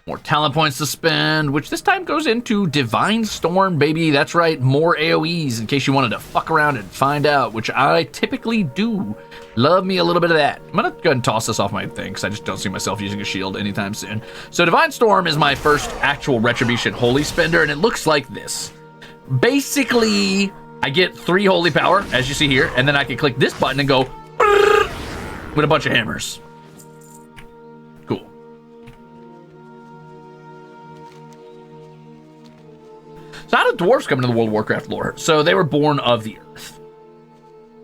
More talent points to spend, which this time goes into Divine Storm, baby. That's right, more AoEs in case you wanted to fuck around and find out, which I typically do. Love me a little bit of that. I'm gonna go ahead and toss this off my thing because I just don't see myself using a shield anytime soon. So Divine Storm is my first actual Retribution Holy Spender, and it looks like this. Basically, I get 3 Holy Power, as you see here, and then I can click this button and go with a bunch of hammers. Cool. So how do dwarves come into the World of Warcraft lore? So they were born of the earth.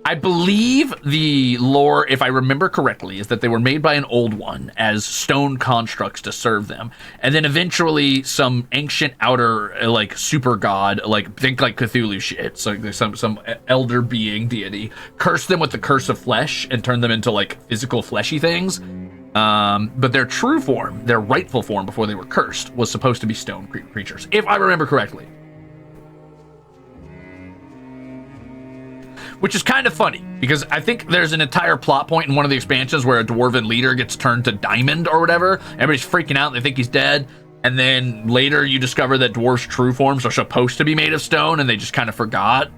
I believe the lore, if I remember correctly, is that they were made by an old one as stone constructs to serve them. And then eventually some ancient outer, like, super god, like, think like Cthulhu shit. So there's some elder being deity cursed them with the curse of flesh and turned them into, like, physical fleshy things. But their true form, their rightful form before they were cursed, was supposed to be stone creatures, if I remember correctly. Which is kind of funny, because I think there's an entire plot point in one of the expansions where a dwarven leader gets turned to diamond or whatever. Everybody's freaking out, they think he's dead, and then later you discover that dwarves' true forms are supposed to be made of stone, and they just kind of forgot.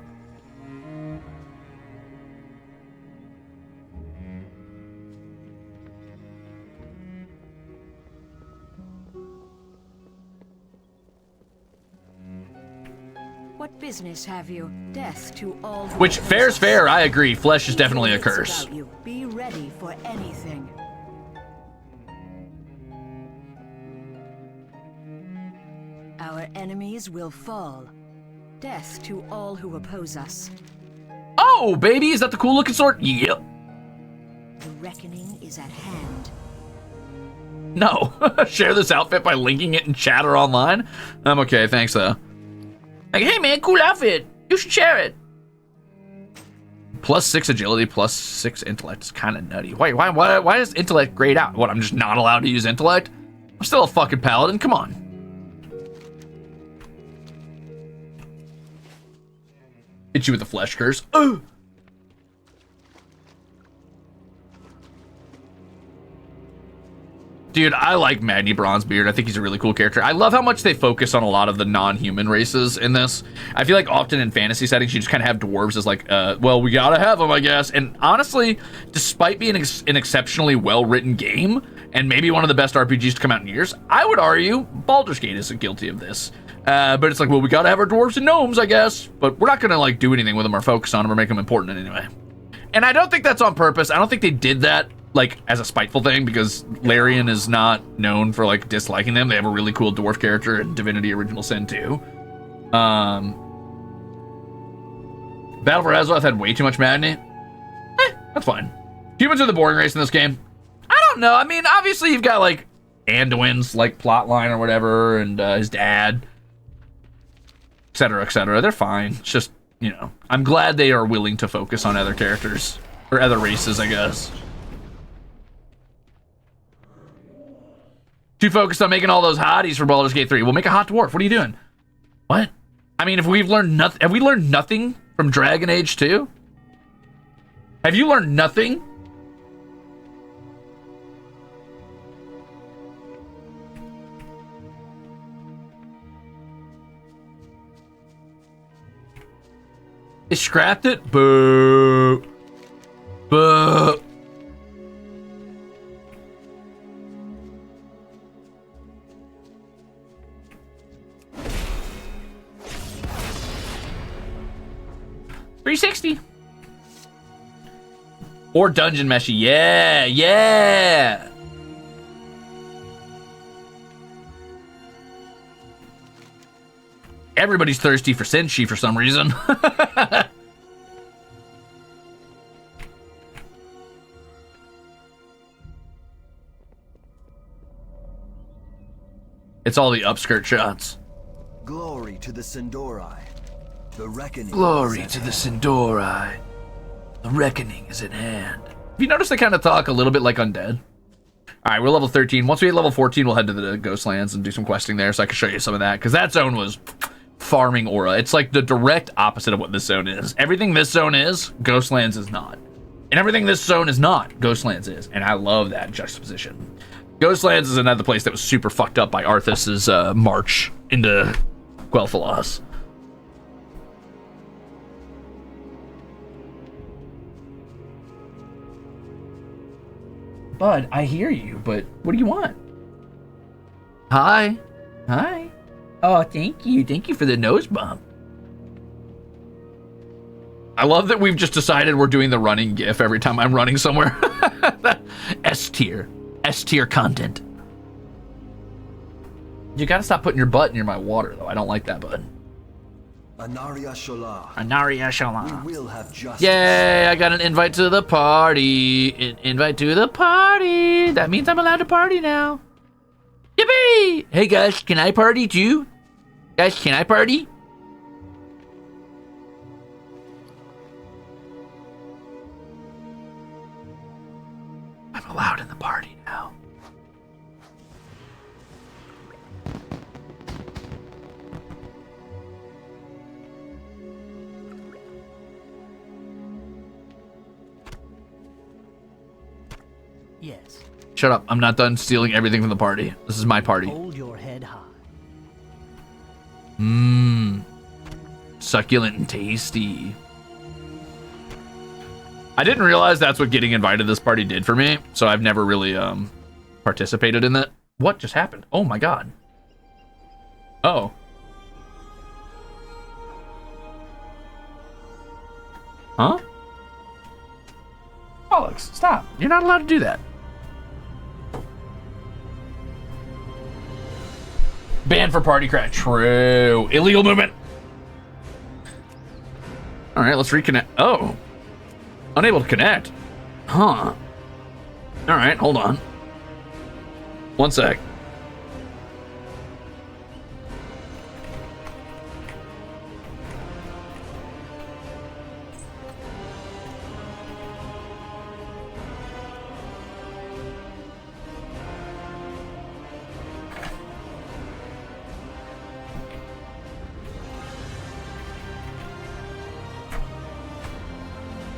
What business have you? Death to all. Which, fair's fair, I agree. Flesh is definitely a curse. You. Be ready for anything. Our enemies will fall. Death to all who oppose us. Oh, baby, is that the cool looking sword? Yep. The reckoning is at hand. No. Share this outfit by linking it in chat or online? I'm okay, thanks though. Like, hey man, cool outfit. You should share it. +6 agility, +6 intellect is kind of nutty. Wait, why is intellect grayed out? What, I'm just not allowed to use intellect? I'm still a fucking paladin, come on. Hit you with the flesh curse. Ugh. Dude, I like Magni Bronzebeard. I think he's a really cool character. I love how much they focus on a lot of the non-human races in this. I feel like often in fantasy settings, you just kind of have dwarves as like, well, we gotta have them, I guess. And honestly, despite being an exceptionally well-written game, and maybe one of the best RPGs to come out in years, I would argue Baldur's Gate isn't guilty of this. But it's like, well, we gotta have our dwarves and gnomes, I guess. But we're not gonna like do anything with them or focus on them or make them important in any way. And I don't think that's on purpose. I don't think they did that like as a spiteful thing, because Larian is not known for like disliking them. They have a really cool dwarf character in Divinity Original Sin 2. Battle for Azeroth had way too much Magni. That's fine. Humans are the boring race in this game. I don't know. I mean, obviously you've got like Anduin's like plot line or whatever, and his dad, etc., etc. They're fine. It's just, you know, I'm glad they are willing to focus on other characters or other races, I guess. Too focused on making all those hotties for Baldur's Gate 3. We'll make a hot dwarf. What are you doing? What? I mean, if we've learned nothing, have we learned nothing from Dragon Age 2? Have you learned nothing? They scrapped it? Boo. Boo. $360. Or Dungeon Meshy. Yeah, yeah. Everybody's thirsty for Senshi for some reason. It's all the upskirt shots. Glory to the Sindori. The reckoning. Glory to the Sindori. The reckoning is at hand. Have you noticed they kind of talk a little bit like undead? All right, we're level 13. Once we hit level 14, we'll head to the Ghostlands and do some questing there, so I can show you some of that, because that zone was farming aura. It's like the direct opposite of what this zone is. Everything this zone is, Ghostlands is not. And everything this zone is not, Ghostlands is. And I love that juxtaposition. Ghostlands is another place that was super fucked up by Arthas's march into Quel'Thalas. Bud, I hear you, but what do you want? Hi. Hi. Oh, thank you. Thank you for the nose bump. I love that we've just decided we're doing the running gif every time I'm running somewhere. S tier. S tier content. You gotta stop putting your butt near my water, though. I don't like that, bud. Anaria Shola. Anaria Shola. We will have justice. Yay, I got an invite to the party. An invite to the party. That means I'm allowed to party now. Yippee! Hey guys, can I party too? Guys, can I party? I'm allowed in the party now. Yes. Shut up. I'm not done stealing everything from the party. This is my party. Hold your head high. Mmm. Succulent and tasty. I didn't realize that's what getting invited to this party did for me, so I've never really participated in that. What just happened? Oh my god. Oh. Huh? Alex, stop. You're not allowed to do that. Banned for party crash. True. Illegal movement. All right, let's reconnect. Oh. Unable to connect. Huh. All right, hold on. One sec.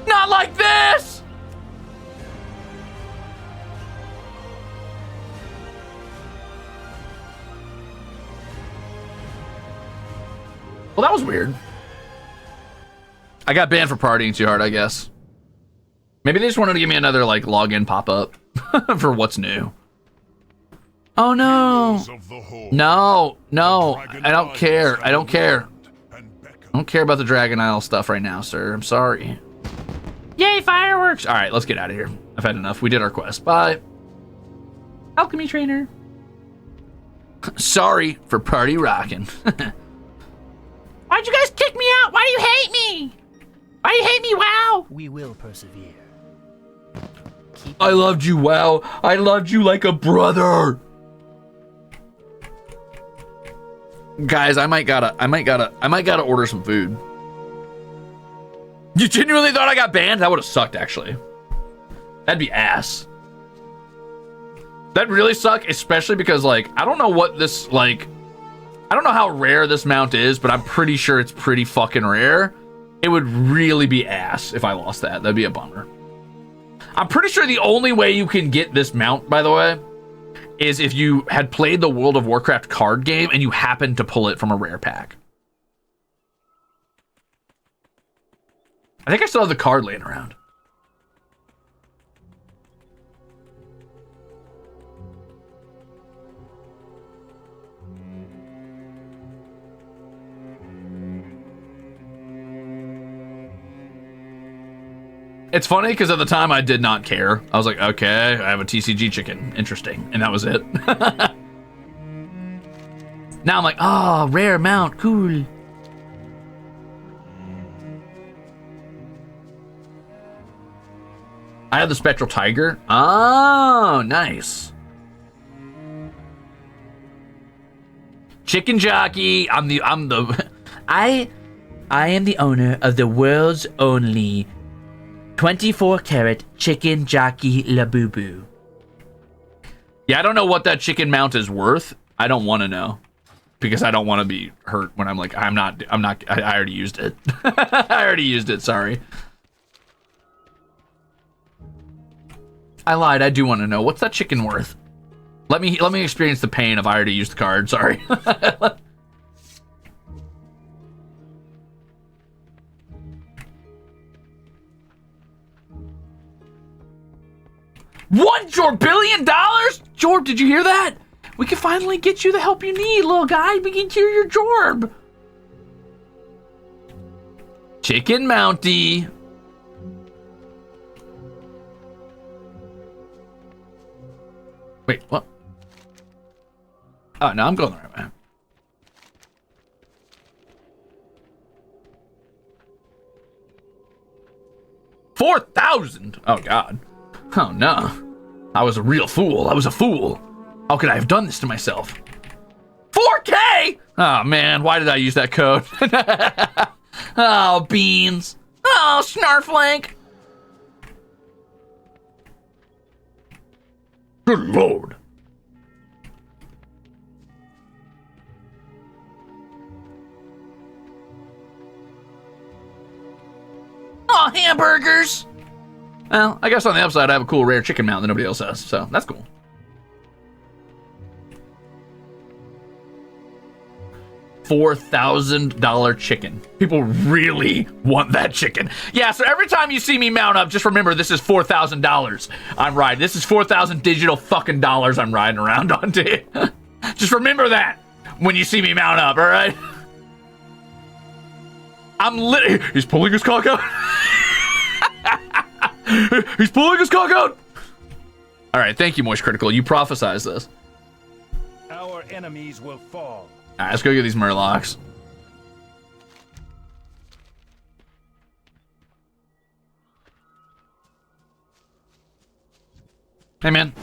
Not like this! Well, that was weird. I got banned for partying too hard, I guess. Maybe they just wanted to give me another, like, login pop-up for what's new. Oh, no. No, no. I don't care. I don't care. I don't care about the Dragon Isle stuff right now, sir. I'm sorry. Yay, fireworks! All right, let's get out of here. I've had enough. We did our quest. Bye. Alchemy trainer. Sorry for party rocking. Why'd you guys kick me out? Why do you hate me? Why do you hate me, WoW? We will persevere. I loved you, WoW. I loved you like a brother. Guys, I might gotta order some food. You genuinely thought I got banned? That would have sucked, actually. That'd be ass. That'd really suck, especially because, like, I don't know what this, like, I don't know how rare this mount is, but I'm pretty sure it's pretty fucking rare. It would really be ass if I lost that. That'd be a bummer. I'm pretty sure the only way you can get this mount, by the way, is if you had played the World of Warcraft card game and you happened to pull it from a rare pack. I think I still have the card laying around. It's funny because at the time I did not care. I was like, okay, I have a TCG chicken. Interesting. And that was it. Now I'm like, oh, rare mount. Cool. I have the Spectral Tiger. Oh, nice. Chicken jockey. I am the owner of the world's only 24-karat chicken jockey Labubu. Yeah, I don't know what that chicken mount is worth. I don't want to know because I don't want to be hurt when I'm like, I already used it. I already used it. Sorry. I lied. I do want to know. What's that chicken worth? Let me experience the pain of I already used the card. Sorry. $1 billion? Jorb, did you hear that? We can finally get you the help you need, little guy. We can cure your Jorb. Chicken Mountie. Wait, what? Oh, no, I'm going the right way. $4,000? Oh, God. Oh, no. I was a real fool. I was a fool. How could I have done this to myself? 4K? Oh, man, why did I use that code? Oh, beans. Oh, Snarflink. Good Lord. Oh, hamburgers. Well, I guess on the upside, I have a cool rare chicken mount that nobody else has, so that's cool. $4,000 chicken. People really want that chicken. Yeah, so every time you see me mount up, just remember this is $4,000 I'm riding. This is 4,000 digital fucking dollars I'm riding around on, dude. Just remember that when you see me mount up, all right? I'm literally... He's pulling his cock out. He's pulling his cock out! Alright, thank you, Moist Critical. You prophesized this. Our enemies will fall. Alright, let's go get these Murlocs. Hey, man.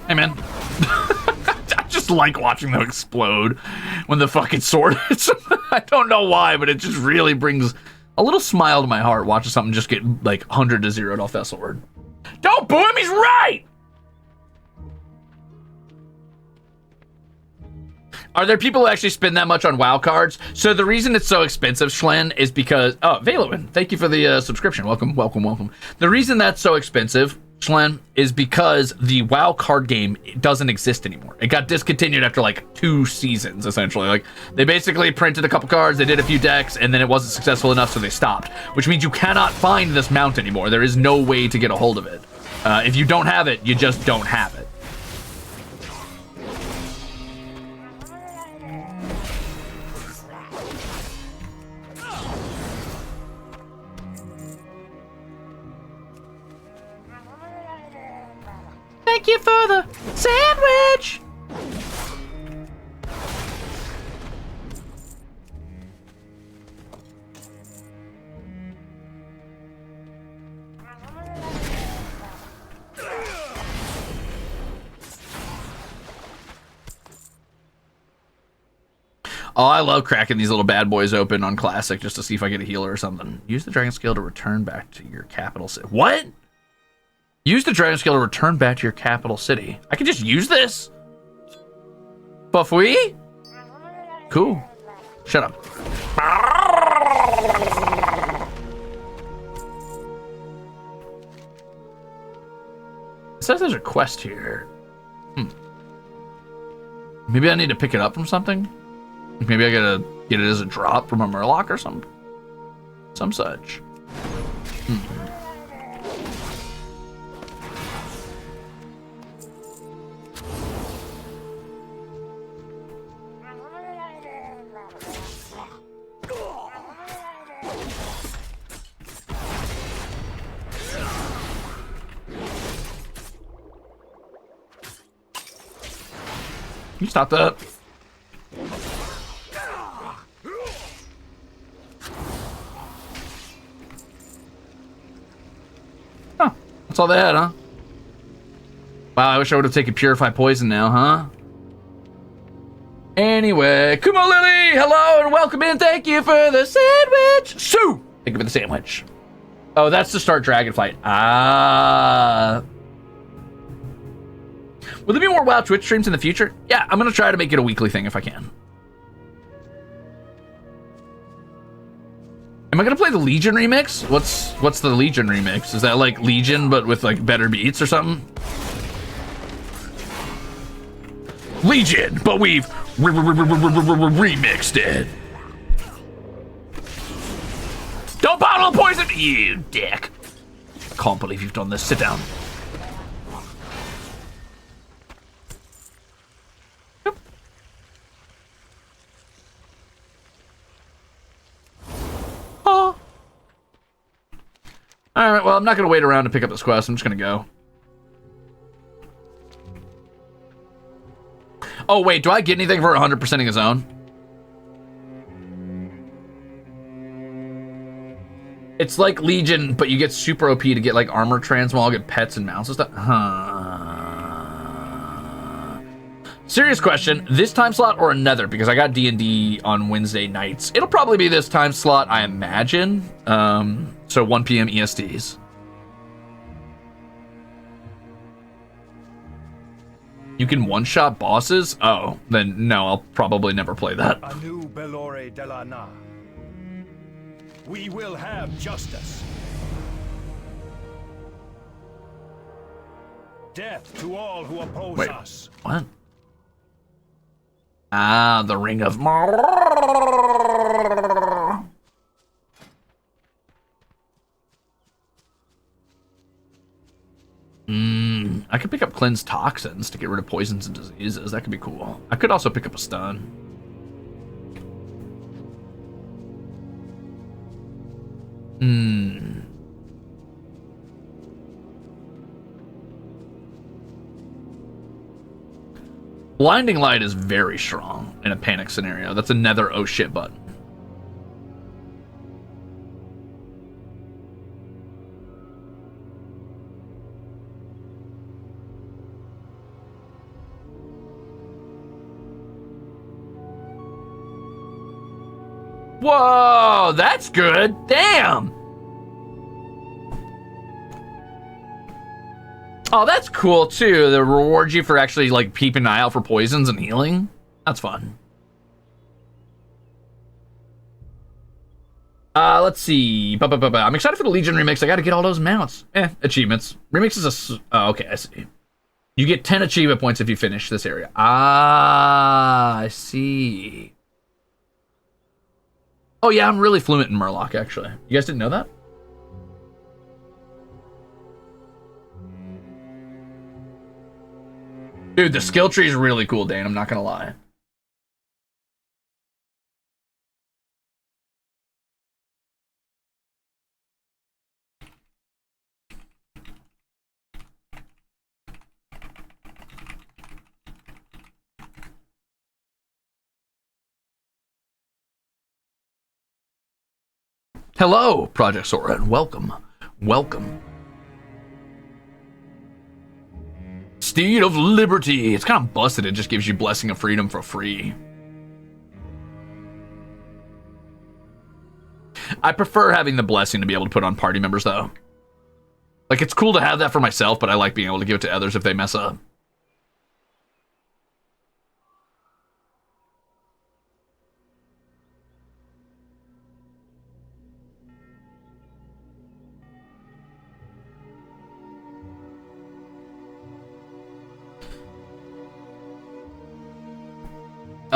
Hey, man. I just like watching them explode when the fucking sword hits them. I don't know why, but it just really brings a little smile to my heart watching something just get, like, 100 to 0'd off that sword. Don't boo him, he's right! Are there people who actually spend that much on WoW cards? So the reason it's so expensive, Schlen, is because... Oh, Valoin, thank you for the subscription. Welcome, welcome, welcome. The reason that's so expensive, Schlen, is because the WoW card game doesn't exist anymore. It got discontinued after like 2 seasons, essentially. Like, they basically printed a couple cards, they did a few decks, and then it wasn't successful enough, so they stopped. Which means you cannot find this mount anymore. There is no way to get a hold of it. If you don't have it, you just don't have it. Thank you for the sandwich! Oh, I love cracking these little bad boys open on Classic just to see if I get a healer or something. Use the Dragon Scale to return back to your capital city. What? Use the Dragon Scale to return back to your capital city. I can just use this? Buffy? Cool. Shut up. It says there's a quest here. Maybe I need to pick it up from something? Maybe I gotta get it as a drop from a Murloc or some such. You stop that. Oh, that's all they had, huh? Wow, I wish I would have taken Purify Poison now, huh? Anyway, Kumo Lily, hello and welcome in. Thank you for the sandwich. Sue! Thank you for the sandwich. Oh, that's to start Dragonflight. Ah. Will there be more WoW Twitch streams in the future? Yeah, I'm gonna try to make it a weekly thing if I can. Am I gonna play the Legion remix? What's the Legion remix? Is that like Legion but with like better beats or something? Legion, but we've remixed it. Don't bottle poison, you dick. I can't believe you've done this. Sit down. Oh. All right, well, I'm not going to wait around to pick up this quest. I'm just going to go. Oh, wait, do I get anything for 100%ing a zone? It's like Legion, but you get super OP to get like armor transmog and pets and mounts and stuff. Serious question, this time slot or another? Because I got D&D on Wednesday nights. It'll probably be this time slot, I imagine. So 1 p.m. ESTs. You can one-shot bosses? Oh, then no, I'll probably never play that. Anu Belore de la Na. We will have justice. Death to all who oppose us. What? Ah, the Ring of I could pick up Cleanse Toxins to get rid of poisons and diseases. That could be cool. I could also pick up a stun. Blinding Light is very strong in a panic scenario. That's another oh shit button. Whoa, that's good. Damn. Oh, that's cool too. They reward you for actually like keeping an eye out for poisons and healing. That's fun. Let's see. I'm excited for the Legion remix. I gotta get all those mounts. Achievements. Remix is a... Oh, okay, I see. You get 10 achievement points if you finish this area. Ah, I see. Oh yeah, I'm really fluent in Murloc, actually. You guys didn't know that? Dude, the skill tree is really cool, Dane. I'm not gonna lie. Hello, Project Sora, and welcome. Welcome. Steed of Liberty. It's kind of busted. It just gives you Blessing of Freedom for free. I prefer having the Blessing to be able to put on party members, though. Like, it's cool to have that for myself, but I like being able to give it to others if they mess up.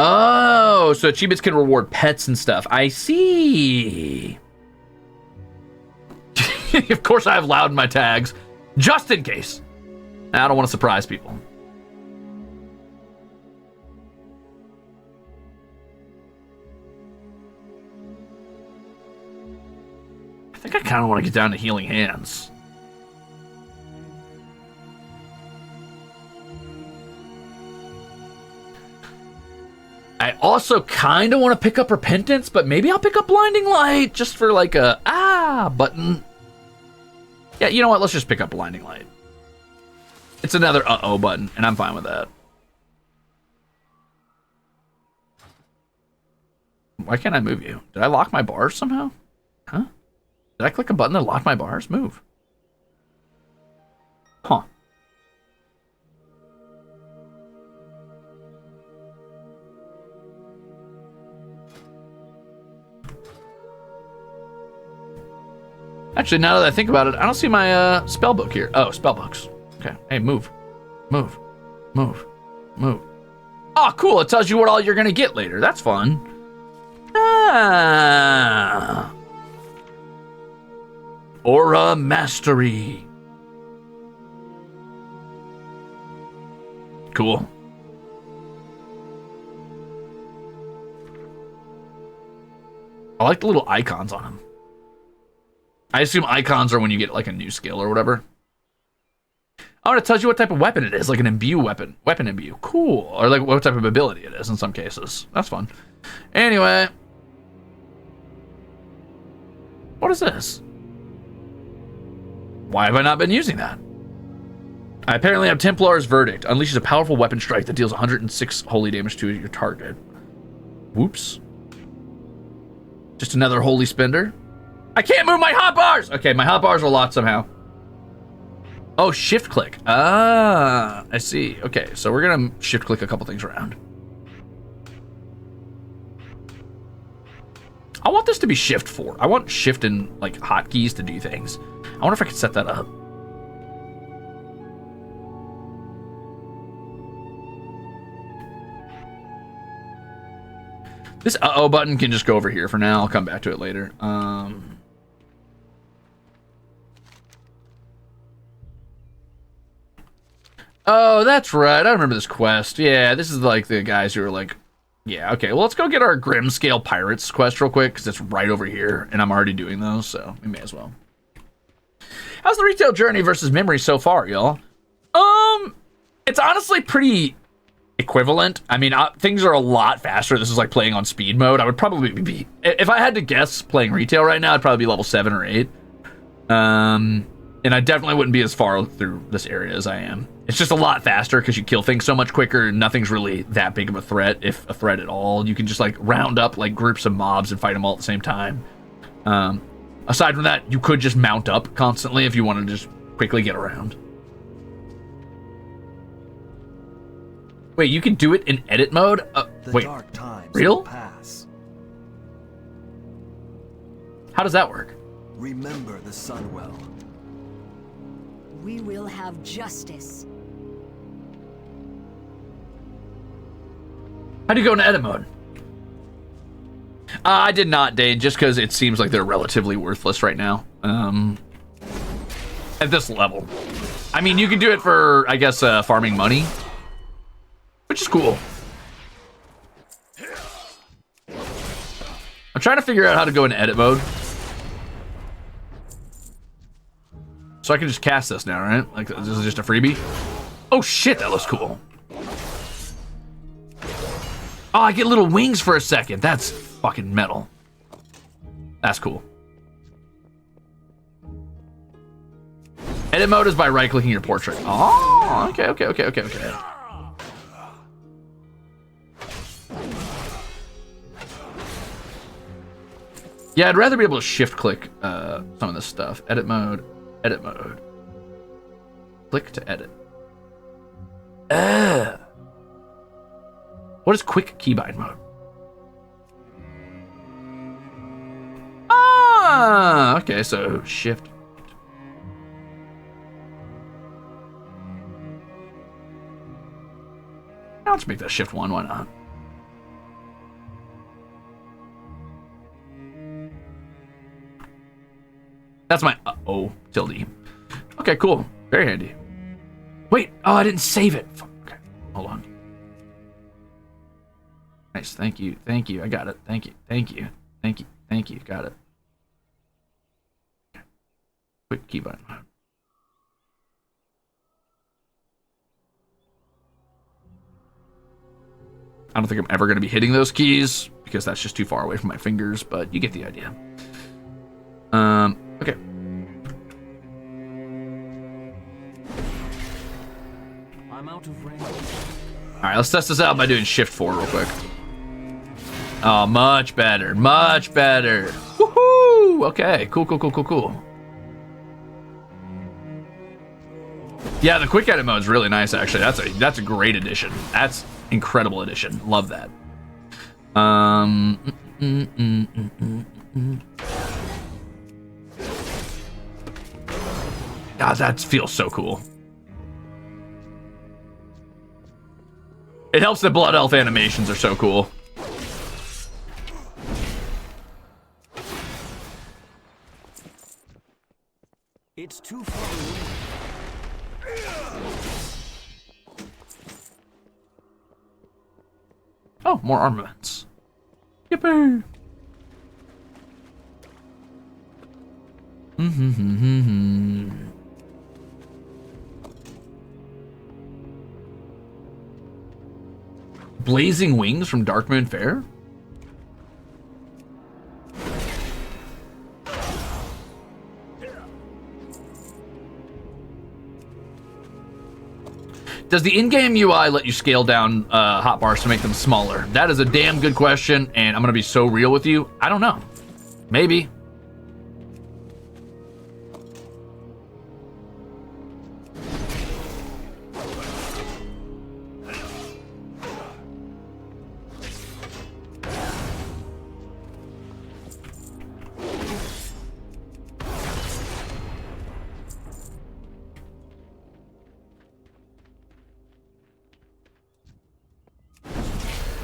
Oh, so achievements can reward pets and stuff. I see. Of course I have loud in my tags, just in case. I don't want to surprise people. I think I kind of want to get down to Healing Hands. I also kind of want to pick up Repentance, but maybe I'll pick up Blinding Light just for like a button. Yeah, you know what? Let's just pick up Blinding Light. It's another uh-oh button, and I'm fine with that. Why can't I move you? Did I lock my bars somehow? Huh? Did I click a button that locked my bars? Move. Huh. Actually, now that I think about it, I don't see my spell book here. Oh, spell books. Okay. Hey, move. Move. Move. Move. Oh, cool. It tells you what all you're going to get later. That's fun. Ah. Aura Mastery. Cool. I like the little icons on them. I assume icons are when you get like a new skill or whatever. Oh, it tells you what type of weapon it is, like an imbue weapon. Weapon imbue. Cool. Or like what type of ability it is in some cases. That's fun. Anyway. What is this? Why have I not been using that? I apparently have Templar's Verdict. Unleashes a powerful weapon strike that deals 106 holy damage to your target. Whoops. Just another holy spender. I can't move my hotbars! Okay, my hotbars are locked somehow. Oh, shift click. Ah, I see. Okay, so we're gonna shift click a couple things around. I want this to be shift 4. I want shift and like hotkeys to do things. I wonder if I could set that up. This uh-oh button can just go over here for now. I'll come back to it later. Oh, that's right. I remember this quest. Yeah, this is like the guys who are like, yeah, okay. Well, let's go get our Grimscale Pirates quest real quick because it's right over here, and I'm already doing those, so we may as well. How's the retail journey versus memory so far, y'all? It's honestly pretty equivalent. I mean, things are a lot faster. This is like playing on speed mode. I would probably be, if I had to guess playing retail right now, I'd probably be level 7 or 8. And I definitely wouldn't be as far through this area as I am. It's just a lot faster because you kill things so much quicker and nothing's really that big of a threat, if a threat at all. You can just like round up like groups of mobs and fight them all at the same time. Aside from that, you could just mount up constantly if you want to just quickly get around. Wait, you can do it in edit mode? Wait, dark times real? will pass. How does that work? Remember the Sunwell. We will have justice. How do you go into edit mode? I did not, Dane, just because it seems like they're relatively worthless right now. At this level. I mean, you can do it for, I guess, farming money, which is cool. I'm trying to figure out how to go into edit mode. So I can just cast this now, right? Like, this is just a freebie? Oh shit, that looks cool. Oh, I get little wings for a second. That's fucking metal. That's cool. Edit mode is by right-clicking your portrait. Oh, okay. Yeah, I'd rather be able to shift-click some of this stuff. Edit mode. Click to edit. What is quick keybind mode? Ah, okay, so shift. Now let's make that shift 1, why not? That's my uh-oh tilde. Okay, cool. Very handy. Wait, oh, I didn't save it. Okay, hold on. Nice, thank you. I got it. Thank you. Got it. Okay. Quick key button. I don't think I'm ever going to be hitting those keys because that's just too far away from my fingers, but you get the idea. Okay. I'm out of range. All right, let's test this out by doing shift 4 real quick. Oh, much better. Woohoo! Okay, cool. Yeah, the quick edit mode is really nice, actually. That's a great addition. That's incredible addition. Love that. God, that feels so cool. It helps that Blood Elf animations are so cool. It's too far away. Oh, more armaments. Yippee! Blazing Wings from Darkmoon Fair? Does the in-game UI let you scale down hotbars to make them smaller? That is a damn good question, and I'm gonna be so real with you. I don't know. Maybe.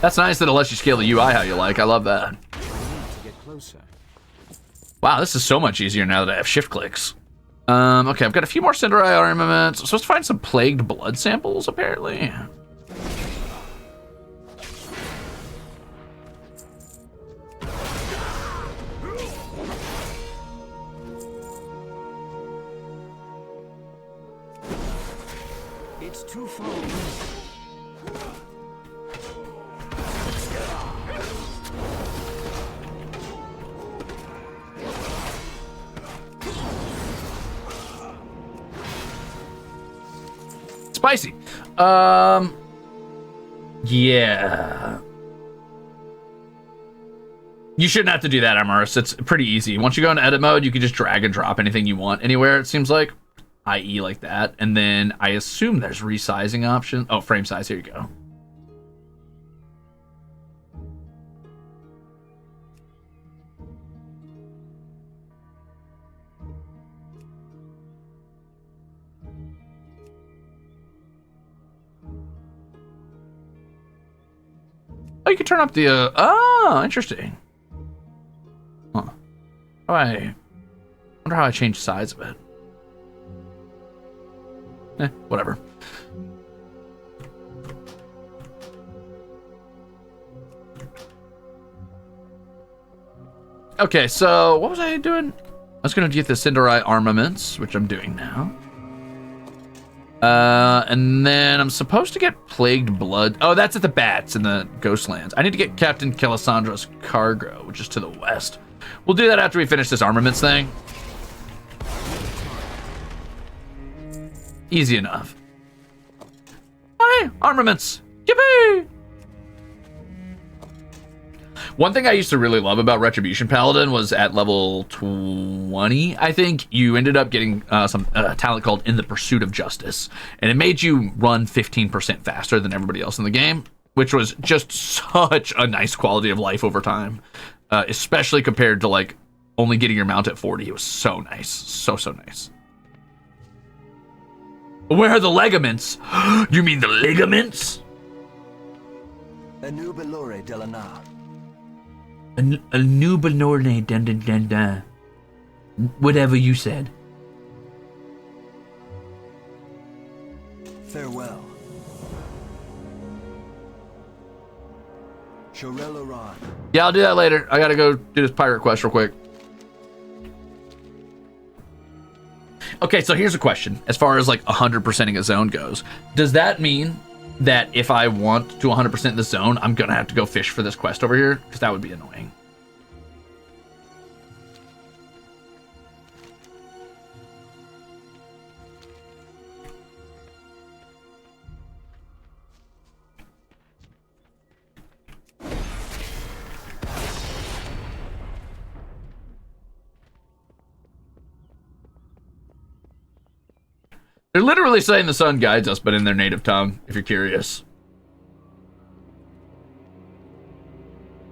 That's nice that it lets you scale the UI how you like. I love that. Wow, this is so much easier now that I have shift clicks. Okay, I've got a few more Cinderai armaments. I'm supposed to find some plagued blood samples, apparently. It's too far away. Spicy. Yeah. You shouldn't have to do that, Amaris. It's pretty easy. Once you go into edit mode, you can just drag and drop anything you want anywhere, it seems like. I.e. like that. And then I assume there's resizing option. Oh, frame size. Here you go. Oh, you can turn up the, oh, interesting. Huh. I wonder how I change the size of it. Whatever. Okay, so what was I doing? I was gonna get the Cinderai armaments, which I'm doing now. And then I'm supposed to get Plagued Blood. Oh, that's at the Bats in the Ghostlands. I need to get Captain Kelisandro's cargo, which is to the west. We'll do that after we finish this armaments thing. Easy enough. Hi, armaments. Yippee! One thing I used to really love about Retribution Paladin was at level 20, I think, you ended up getting some talent called In the Pursuit of Justice. And it made you run 15% faster than everybody else in the game, which was just such a nice quality of life over time. Especially compared to, like, only getting your mount at 40. It was so nice. So nice. Where are the ligaments? You mean the ligaments? Anu Belore Delana. A new Benorne dun. Whatever you said. Farewell. Shorel Iran. Yeah, I'll do that later. I gotta go do this pirate quest real quick. Okay, so here's a question. As far as like 100%ing a zone goes, does that mean that if I want to 100% the zone, I'm gonna have to go fish for this quest over here? Because that would be annoying. They're literally saying the sun guides us, but in their native tongue, if you're curious.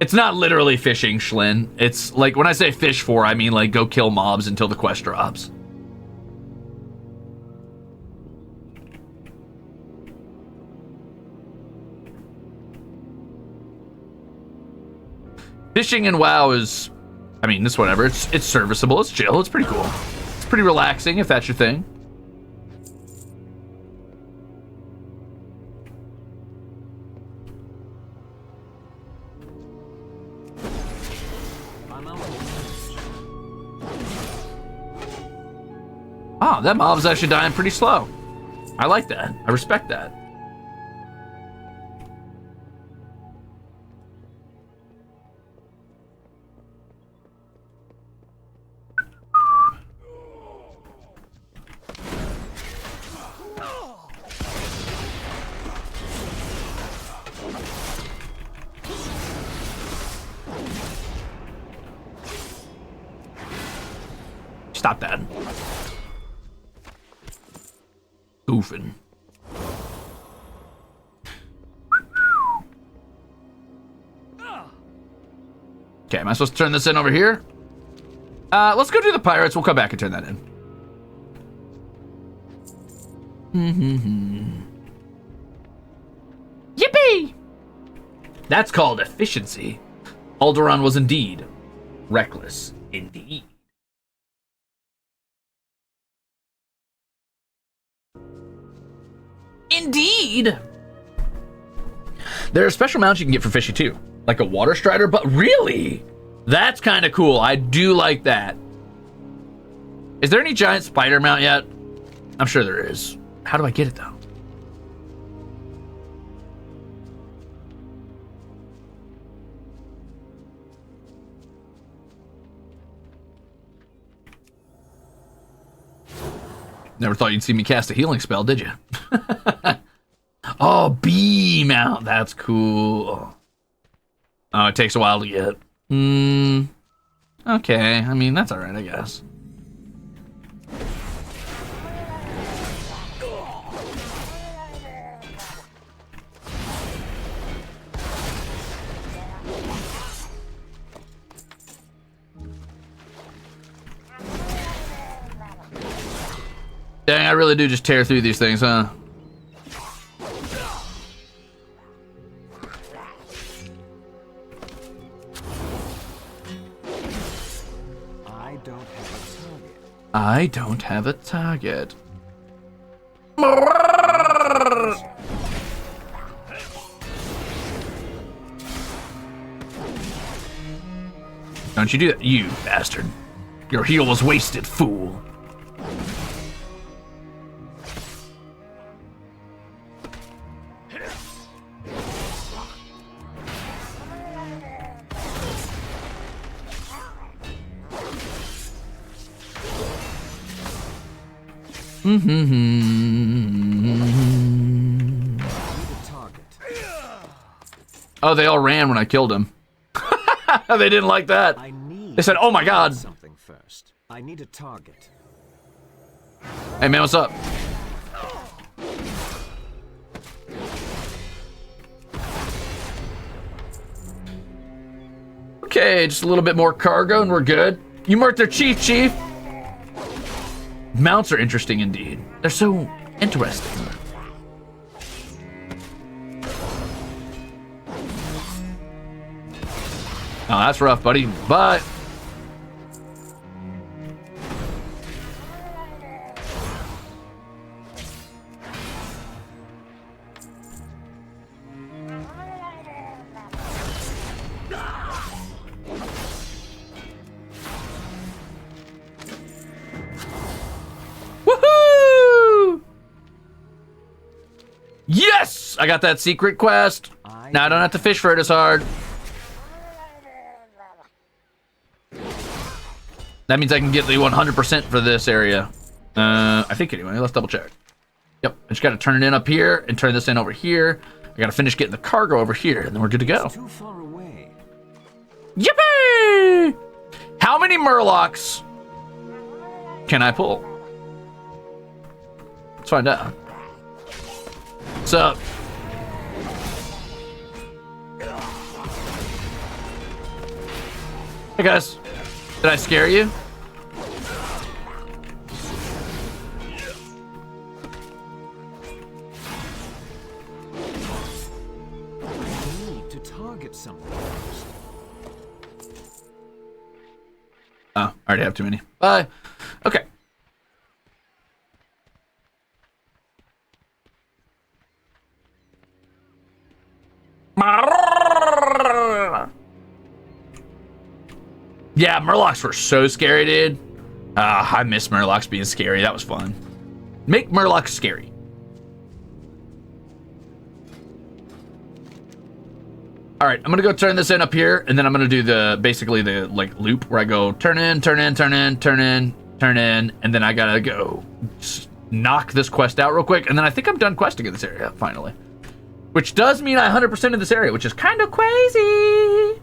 It's not literally fishing, Schlin. It's like, when I say fish for, I mean like go kill mobs until the quest drops. Fishing in WoW is, I mean, it's whatever. It's serviceable, it's chill, it's pretty cool. It's pretty relaxing if that's your thing. Oh, that mob's actually dying pretty slow. I like that. I respect that. Stop that. Goofing. Okay, am I supposed to turn this in over here? Let's go do the pirates. We'll come back and turn that in. Yippee! That's called efficiency. Alderaan was indeed reckless indeed. Indeed! There are special mounts you can get for fishy too, like a water strider, but really? That's kind of cool. I do like that. Is there any giant spider mount yet? I'm sure there is. How do I get it though? Never thought you'd see me cast a healing spell, did you? Oh, B mount. That's cool. Oh, it takes a while to get. Okay. I mean, that's all right, I guess. Dang, I really do just tear through these things, huh? I don't have a target. Don't you do that, you bastard. Your heal was wasted, fool. Oh, they all ran when I killed him. They didn't like that. They said, "Oh my God." Something first. I need a target. Hey man, what's up? Okay, just a little bit more cargo and we're good. You marked their chief. Mounts are interesting indeed. They're so interesting. Oh, that's rough, buddy. But woohoo! Yes! I got that secret quest. Now I don't have to fish for it as hard. That means I can get the 100% for this area. I think anyway, let's double check. Yep, I just gotta turn it in up here and turn this in over here. I gotta finish getting the cargo over here and then we're good to go. It's too far away. Yippee! How many Murlocs can I pull? Let's find out. What's up? Hey guys, did I scare you? I need to target something first. Oh, I already have too many. Bye. Okay. Yeah, Murlocs were so scary, dude. I miss Murlocs being scary. That was fun. Make Murlocs scary. All right, I'm gonna go turn this in up here, and then I'm gonna do the basically the like loop where I go turn in, turn in, turn in, turn in, turn in, and then I gotta go knock this quest out real quick, and then I think I'm done questing in this area finally, which does mean I 100% in this area, which is kind of crazy.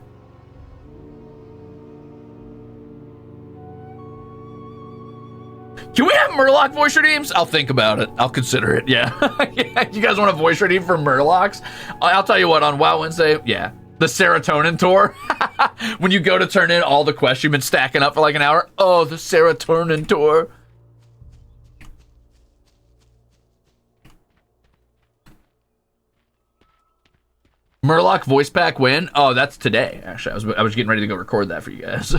Can we have Murloc voice redeems? I'll think about it. I'll consider it. Yeah. Yeah. You guys want a voice redeem for Murlocs? I'll tell you what, on WoW Wednesday, yeah. The serotonin tour. When you go to turn in all the quests you've been stacking up for like an hour. Oh, the serotonin tour. Murloc voice pack win? Oh, that's today, actually. I was getting ready to go record that for you guys.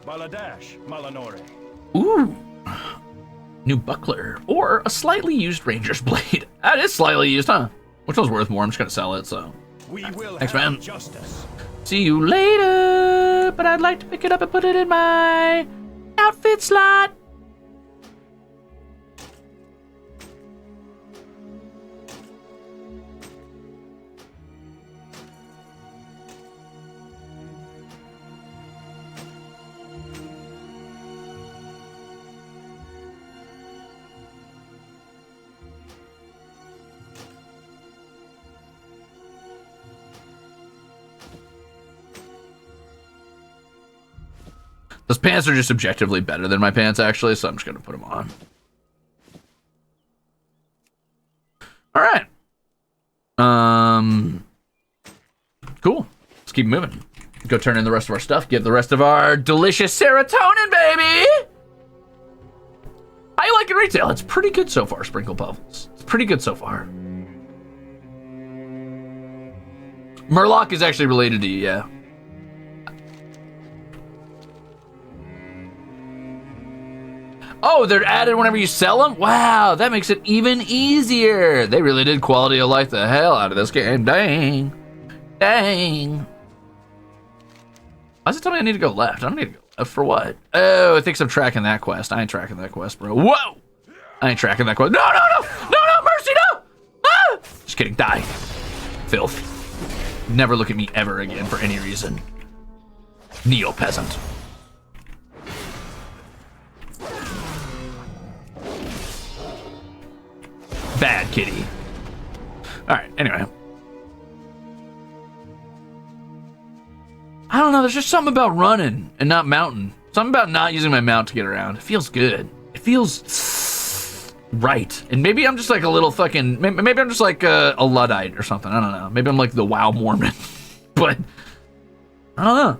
Baladash, Malanore. Ooh. New buckler. Or a slightly used ranger's blade. That is slightly used, huh? Which one's worth more? I'm just gonna sell it, so. We will Thanks, have man. justice. See you later. But I'd like to pick it up and put it in my outfit slot. Those pants are just objectively better than my pants, actually, so I'm just going to put them on. All right. Cool. Let's keep moving. Go turn in the rest of our stuff. Get the rest of our delicious serotonin, baby. How you liking retail? It's pretty good so far, Sprinkle Puffles. It's pretty good so far. Murloc is actually related to you, yeah. Oh, they're added whenever you sell them? Wow, that makes it even easier. They really did quality of life the hell out of this game. Dang. Dang. Why does it tell me I need to go left? I don't need to go left for what? Oh, it thinks I'm tracking that quest. I ain't tracking that quest, bro. Whoa! I ain't tracking that quest. No, no, no! No, no, mercy, no! Ah! Just kidding, die. Filth. Never look at me ever again for any reason. Neo-peasant. Bad kitty. Alright, anyway. I don't know, there's just something about running and not mounting. Something about not using my mount to get around. It feels good. It feels right. And maybe I'm just like a little fucking... Maybe I'm just like a Luddite or something. I don't know. Maybe I'm like the WoW Mormon. But... I don't know.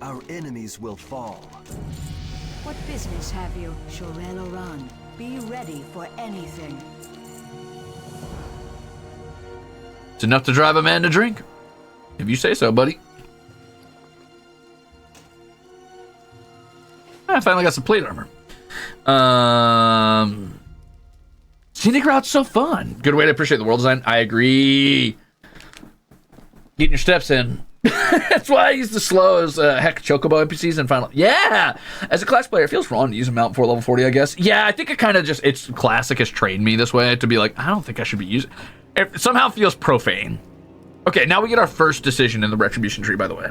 Our enemies will fall. What business have you, Shorel Oran? Be ready for anything. It's enough to drive a man to drink. If you say so, buddy. I finally got some plate armor. Scenic route's so fun. Good way to appreciate the world design. I agree. Getting your steps in. That's why I use the slow as heck Chocobo NPCs in Final. Yeah! As a class player, it feels wrong to use a mount before level 40, I guess. Yeah, I think it kind of just, it's classic has trained me this way to be like, I don't think I should be using it. It somehow feels profane. Okay, now we get our first decision in the Retribution tree, by the way.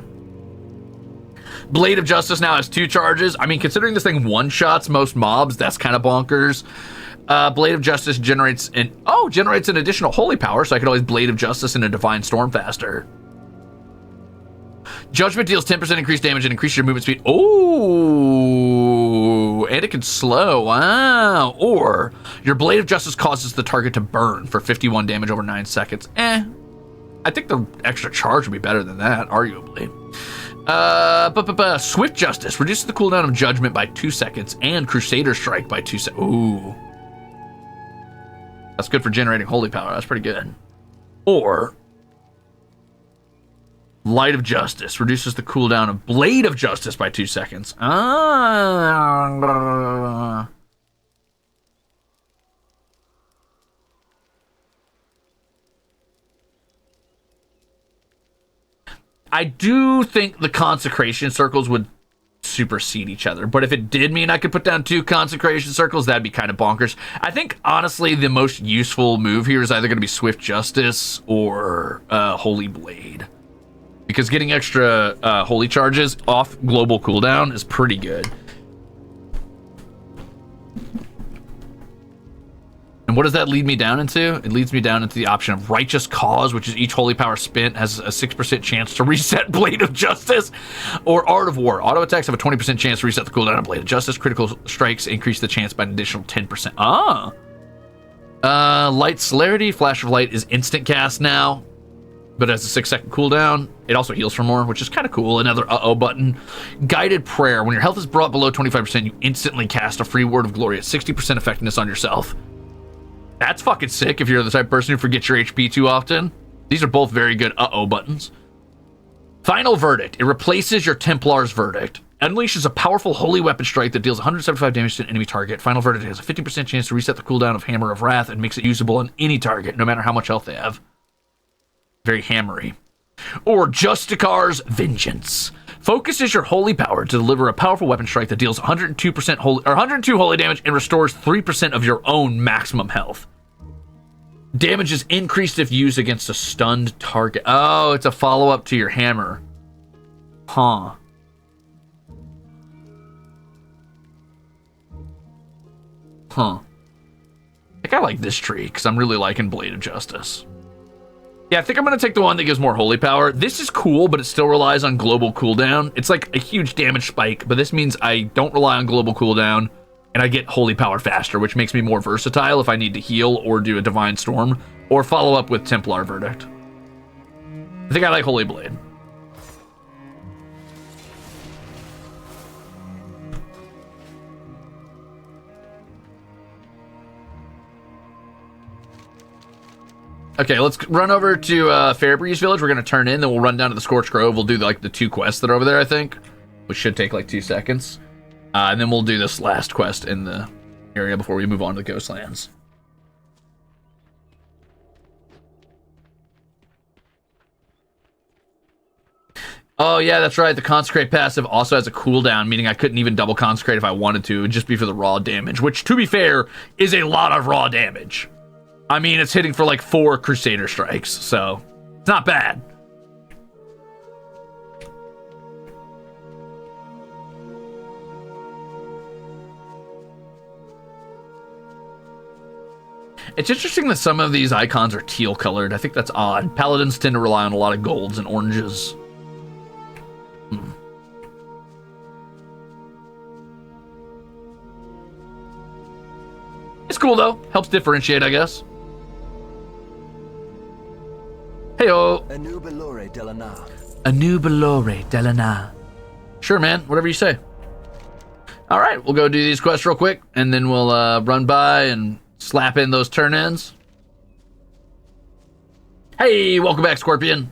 Blade of Justice now has 2 charges. I mean, considering this thing one-shots most mobs, that's kind of bonkers. Blade of Justice generates an additional holy power, so I could always Blade of Justice in a Divine Storm faster. Judgment deals 10% increased damage and increases your movement speed. Oh, and it can slow. Wow. Or your Blade of Justice causes the target to burn for 51 damage over 9 seconds. I think the extra charge would be better than that, arguably. Swift Justice reduces the cooldown of Judgment by 2 seconds and Crusader Strike by 2 seconds. Ooh. That's good for generating holy power. That's pretty good. Or Light of Justice reduces the cooldown of Blade of Justice by 2 seconds. I do think the consecration circles would supersede each other, but if it did mean I could put down 2 consecration circles, that'd be kind of bonkers. I think, honestly, the most useful move here is either going to be Swift Justice or Holy Blade. Because getting extra holy charges off global cooldown is pretty good. And what does that lead me down into? It leads me down into the option of Righteous Cause, which is each holy power spent has a 6% chance to reset Blade of Justice. Or Art of War. Auto attacks have a 20% chance to reset the cooldown of Blade of Justice. Critical strikes increase the chance by an additional 10%. Light Celerity. Flash of Light is instant cast now, but has a 6-second cooldown. It also heals for more, which is kind of cool. Another uh-oh button. Guided Prayer. When your health is brought below 25%, you instantly cast a free Word of Glory at 60% effectiveness on yourself. That's fucking sick if you're the type of person who forgets your HP too often. These are both very good uh-oh buttons. Final Verdict. It replaces your Templar's Verdict. Unleashes a powerful holy weapon strike that deals 175 damage to an enemy target. Final Verdict has a 50% chance to reset the cooldown of Hammer of Wrath and makes it usable on any target, no matter how much health they have. Very hammery. Or Justicar's Vengeance. Focuses your holy power to deliver a powerful weapon strike that deals 102 holy damage and restores 3% of your own maximum health. Damage is increased if used against a stunned target. Oh, it's a follow-up to your hammer. Huh. I think I like this tree because I'm really liking Blade of Justice. Yeah, I think I'm going to take the one that gives more holy power. This is cool, but it still relies on global cooldown. It's like a huge damage spike, but this means I don't rely on global cooldown, and I get holy power faster, which makes me more versatile if I need to heal or do a Divine Storm, or follow up with Templar Verdict. I think I like Holy Blade. Okay, let's run over to Fairbreeze Village. We're going to turn in, then we'll run down to the Scorched Grove. We'll do like the 2 quests that are over there, I think, which should take like 2 seconds. And then we'll do this last quest in the area before we move on to the Ghostlands. Oh, yeah, that's right. The Consecrate passive also has a cooldown, meaning I couldn't even double Consecrate if I wanted to. It would just be for the raw damage, which, to be fair, is a lot of raw damage. I mean, it's hitting for like 4 Crusader strikes, so it's not bad. It's interesting that some of these icons are teal colored. I think that's odd. Paladins tend to rely on a lot of golds and oranges. It's cool though. Helps differentiate, I guess. Heyo. Anubalore Delana. Anubalore Delana. Sure, man. Whatever you say. All right, we'll go do these quests real quick, and then we'll run by and slap in those turn-ins. Hey, welcome back, Scorpion.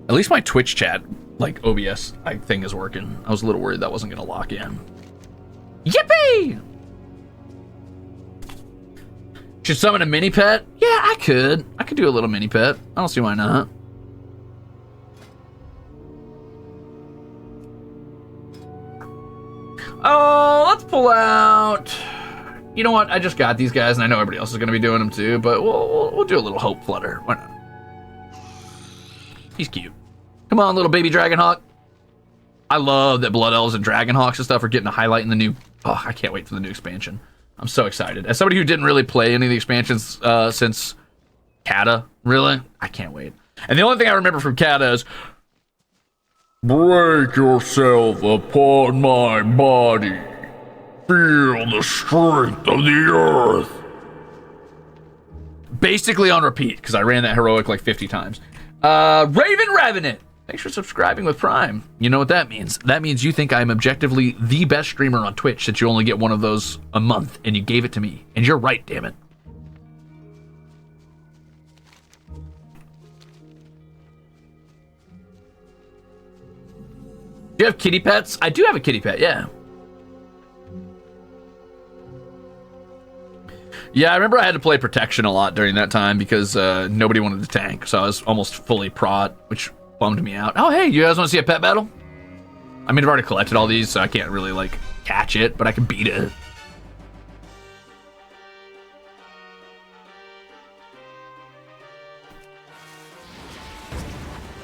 At least my Twitch chat, like OBS thing is working. I was a little worried that wasn't going to lock in. Yippee! Should summon a mini pet? Yeah, I could. I could do a little mini pet. I don't see why not. Oh, let's pull out. You know what? I just got these guys, and I know everybody else is going to be doing them too. But we'll do a little Hope Flutter. Why not? He's cute. Come on, little baby Dragonhawk. I love that Blood Elves and Dragonhawks and stuff are getting a highlight in the new. Oh, I can't wait for the new expansion. I'm so excited. As somebody who didn't really play any of the expansions since Kata, really, I can't wait. And the only thing I remember from Kata is, break yourself upon my body. Feel the strength of the earth. Basically on repeat, because I ran that heroic like 50 times. Raven Revenant. Thanks for subscribing with Prime. You know what that means. That means you think I'm objectively the best streamer on Twitch, since you only get one of those a month, and you gave it to me. And you're right, damn it. Do you have kitty pets? I do have a kitty pet, yeah. Yeah, I remember I had to play protection a lot during that time because nobody wanted to tank, so I was almost fully prot, which bummed me out. Oh, hey, you guys want to see a pet battle? I mean, I've already collected all these, so I can't really, like, catch it, but I can beat it.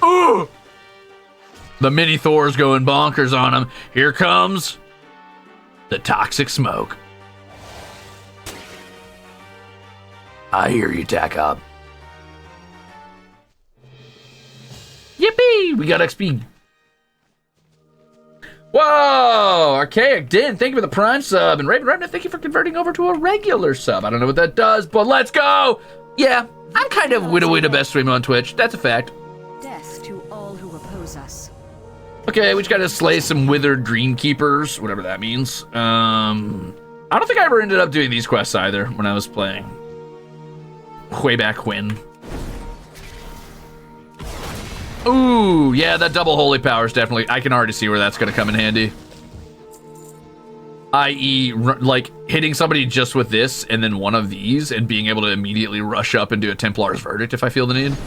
Ooh! The mini Thor's going bonkers on him. Here comes the toxic smoke. I hear you, Tack Up. Yippee! We got XP. Whoa! Archaic Din, thank you for the Prime sub. And Raven Remnant, thank you for converting over to a regular sub. I don't know what that does, but let's go! Yeah, I'm kind of Widow best streamer on Twitch. That's a fact. Death to all who oppose us. Okay, we just gotta slay some withered dreamkeepers, whatever that means. I don't think I ever ended up doing these quests either when I was playing. Way back when. Ooh, yeah, that double holy power is definitely, I can already see where that's gonna come in handy. I.e., like, hitting somebody just with this and then one of these and being able to immediately rush up and do a Templar's Verdict if I feel the need.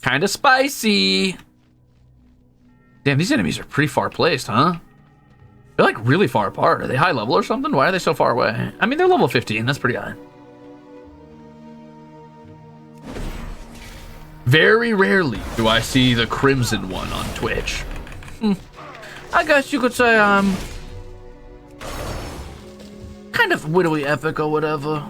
Kinda spicy. Damn, these enemies are pretty far placed, huh? They're like really far apart. Are they high level or something? Why are they so far away? I mean, they're level 15. That's pretty high. Very rarely do I see the Crimzon one on Twitch. I guess you could say I'm kind of widowy epic or whatever.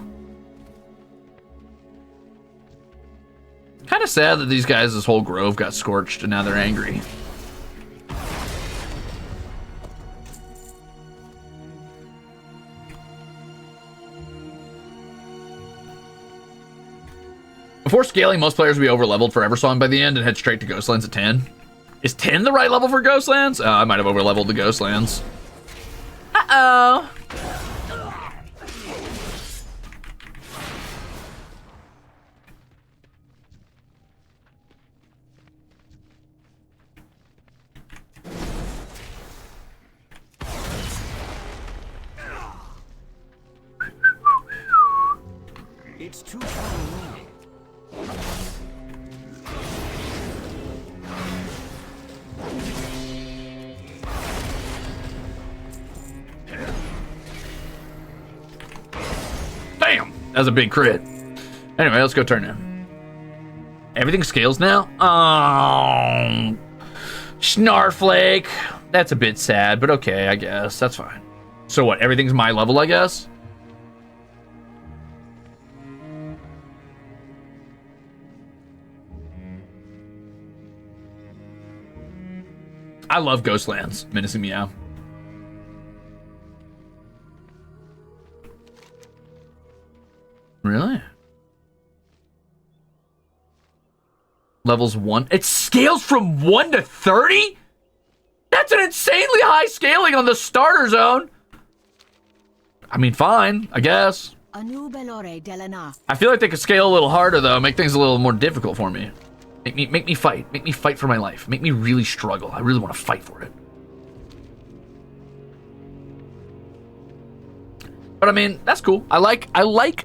Kind of sad that these guys, this whole grove got scorched and now they're angry. Before scaling, most players would be over-leveled for Eversong by the end and head straight to Ghostlands at 10. Is 10 the right level for Ghostlands? I might have over-leveled the Ghostlands. Uh-oh. It's too far away. Damn! That was a big crit. Anyway, let's go turn in. Everything scales now? Oh, Snarflake. That's a bit sad, but okay, I guess. That's fine. So what, everything's my level, I guess? I love Ghostlands, Menacing Meow. Really? Levels 1. It scales from 1 to 30? That's an insanely high scaling on the starter zone. I mean, fine, I guess. I feel like they could scale a little harder, though. Make things a little more difficult for me. Make me fight. Make me fight for my life. Make me really struggle. I really want to fight for it. But I mean, that's cool. I like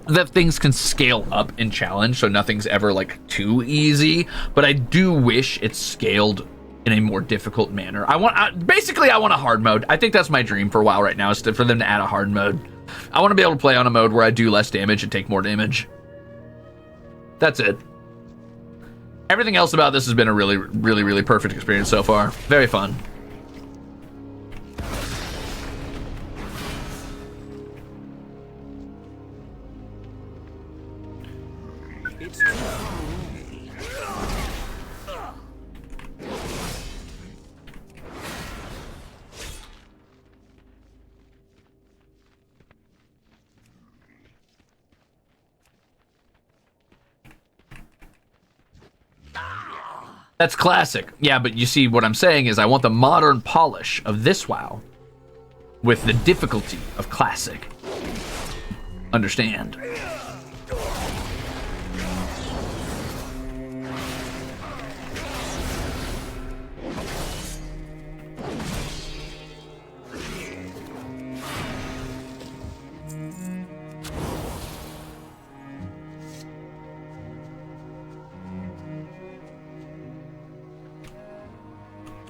that things can scale up in challenge, so nothing's ever like too easy. But I do wish it's scaled in a more difficult manner. Basically I want a hard mode. I think that's my dream for a while right now, is for them to add a hard mode. I want to be able to play on a mode where I do less damage and take more damage. That's it. Everything else about this has been a really, really, really perfect experience so far. Very fun. That's classic. Yeah, but you see, what I'm saying is I want the modern polish of this WoW with the difficulty of classic. Understand?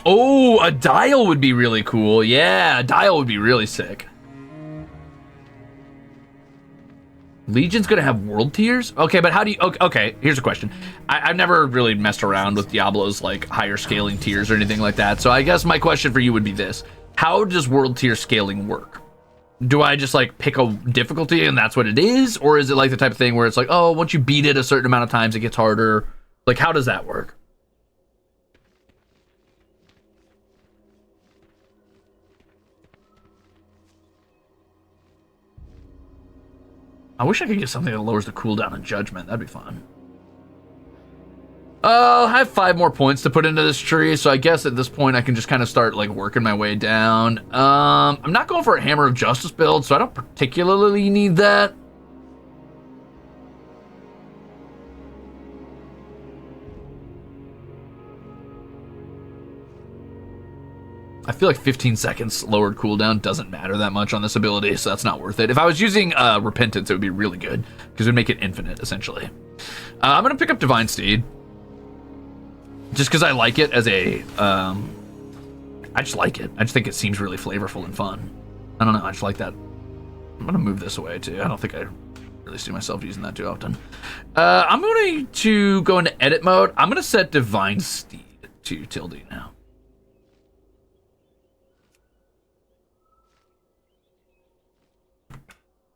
Oh, a dial would be really cool. Yeah, a dial would be really sick. Legion's gonna have world tiers? Okay, but how do you... Okay, here's a question. I've never really messed around with Diablo's like higher scaling tiers or anything like that, so I guess my question for you would be this. How does world tier scaling work? Do I just like pick a difficulty and that's what it is? Or is it like the type of thing where it's like, oh, once you beat it a certain amount of times, it gets harder? Like, how does that work? I wish I could get something that lowers the cooldown on Judgment. That'd be fun. I have 5 more points to put into this tree, so I guess at this point I can just kind of start like working my way down. I'm not going for a Hammer of Justice build, so I don't particularly need that. I feel like 15 seconds lowered cooldown doesn't matter that much on this ability, so that's not worth it. If I was using Repentance, it would be really good, because it would make it infinite, essentially. I'm going to pick up Divine Steed, just because I like it as a I just like it. I just think it seems really flavorful and fun. I don't know. I just like that. I'm gonna move this away too. I don't think I really see myself using that too often. I'm going to go into edit mode. I'm gonna set Divine Steed to tilde now.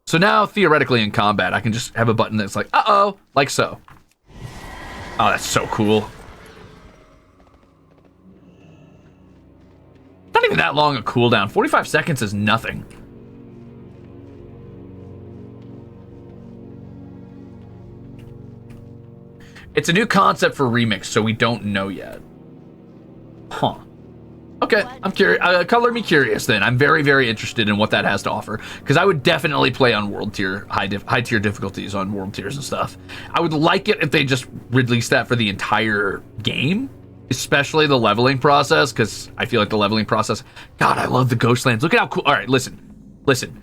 So now, theoretically, in combat, I can just have a button that's like, uh-oh, like so. Oh, that's so cool. Not even that long a cooldown. 45 seconds is nothing. It's a new concept for Remix, so we don't know yet. Huh. Okay, I'm curious. Color me curious then. I'm very, very interested in what that has to offer, because I would definitely play on world tier, high tier difficulties on world tiers and stuff. I would like it if they just released that for the entire game, especially the leveling process, because I feel like the leveling process. God, I love the Ghostlands. Look at how cool. All right, listen.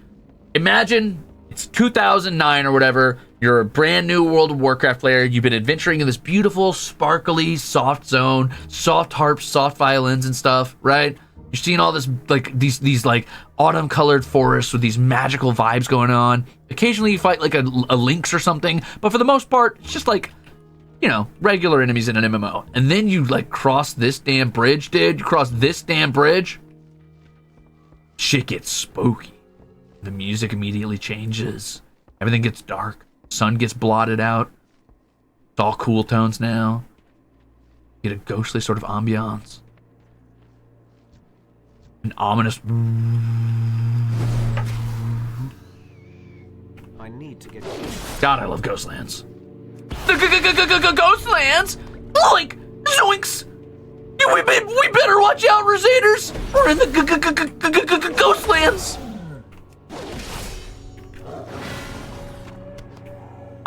Imagine it's 2009 or whatever. You're a brand new World of Warcraft player. You've been adventuring in this beautiful, sparkly, soft zone, soft harps, soft violins and stuff, right? You're seeing all this, like, these like autumn-colored forests with these magical vibes going on. Occasionally you fight like a lynx or something, but for the most part, it's just like, you know, regular enemies in an MMO. And then you like cross this damn bridge, dude. You cross this damn bridge. Shit gets spooky. The music immediately changes. Everything gets dark. Sun gets blotted out. It's all cool tones now. You get a ghostly sort of ambiance. An ominous. I need to get. God, I love Ghostlands. Ghostlands? Like zoinks! We better watch out, Rosaders. We're in the Ghostlands.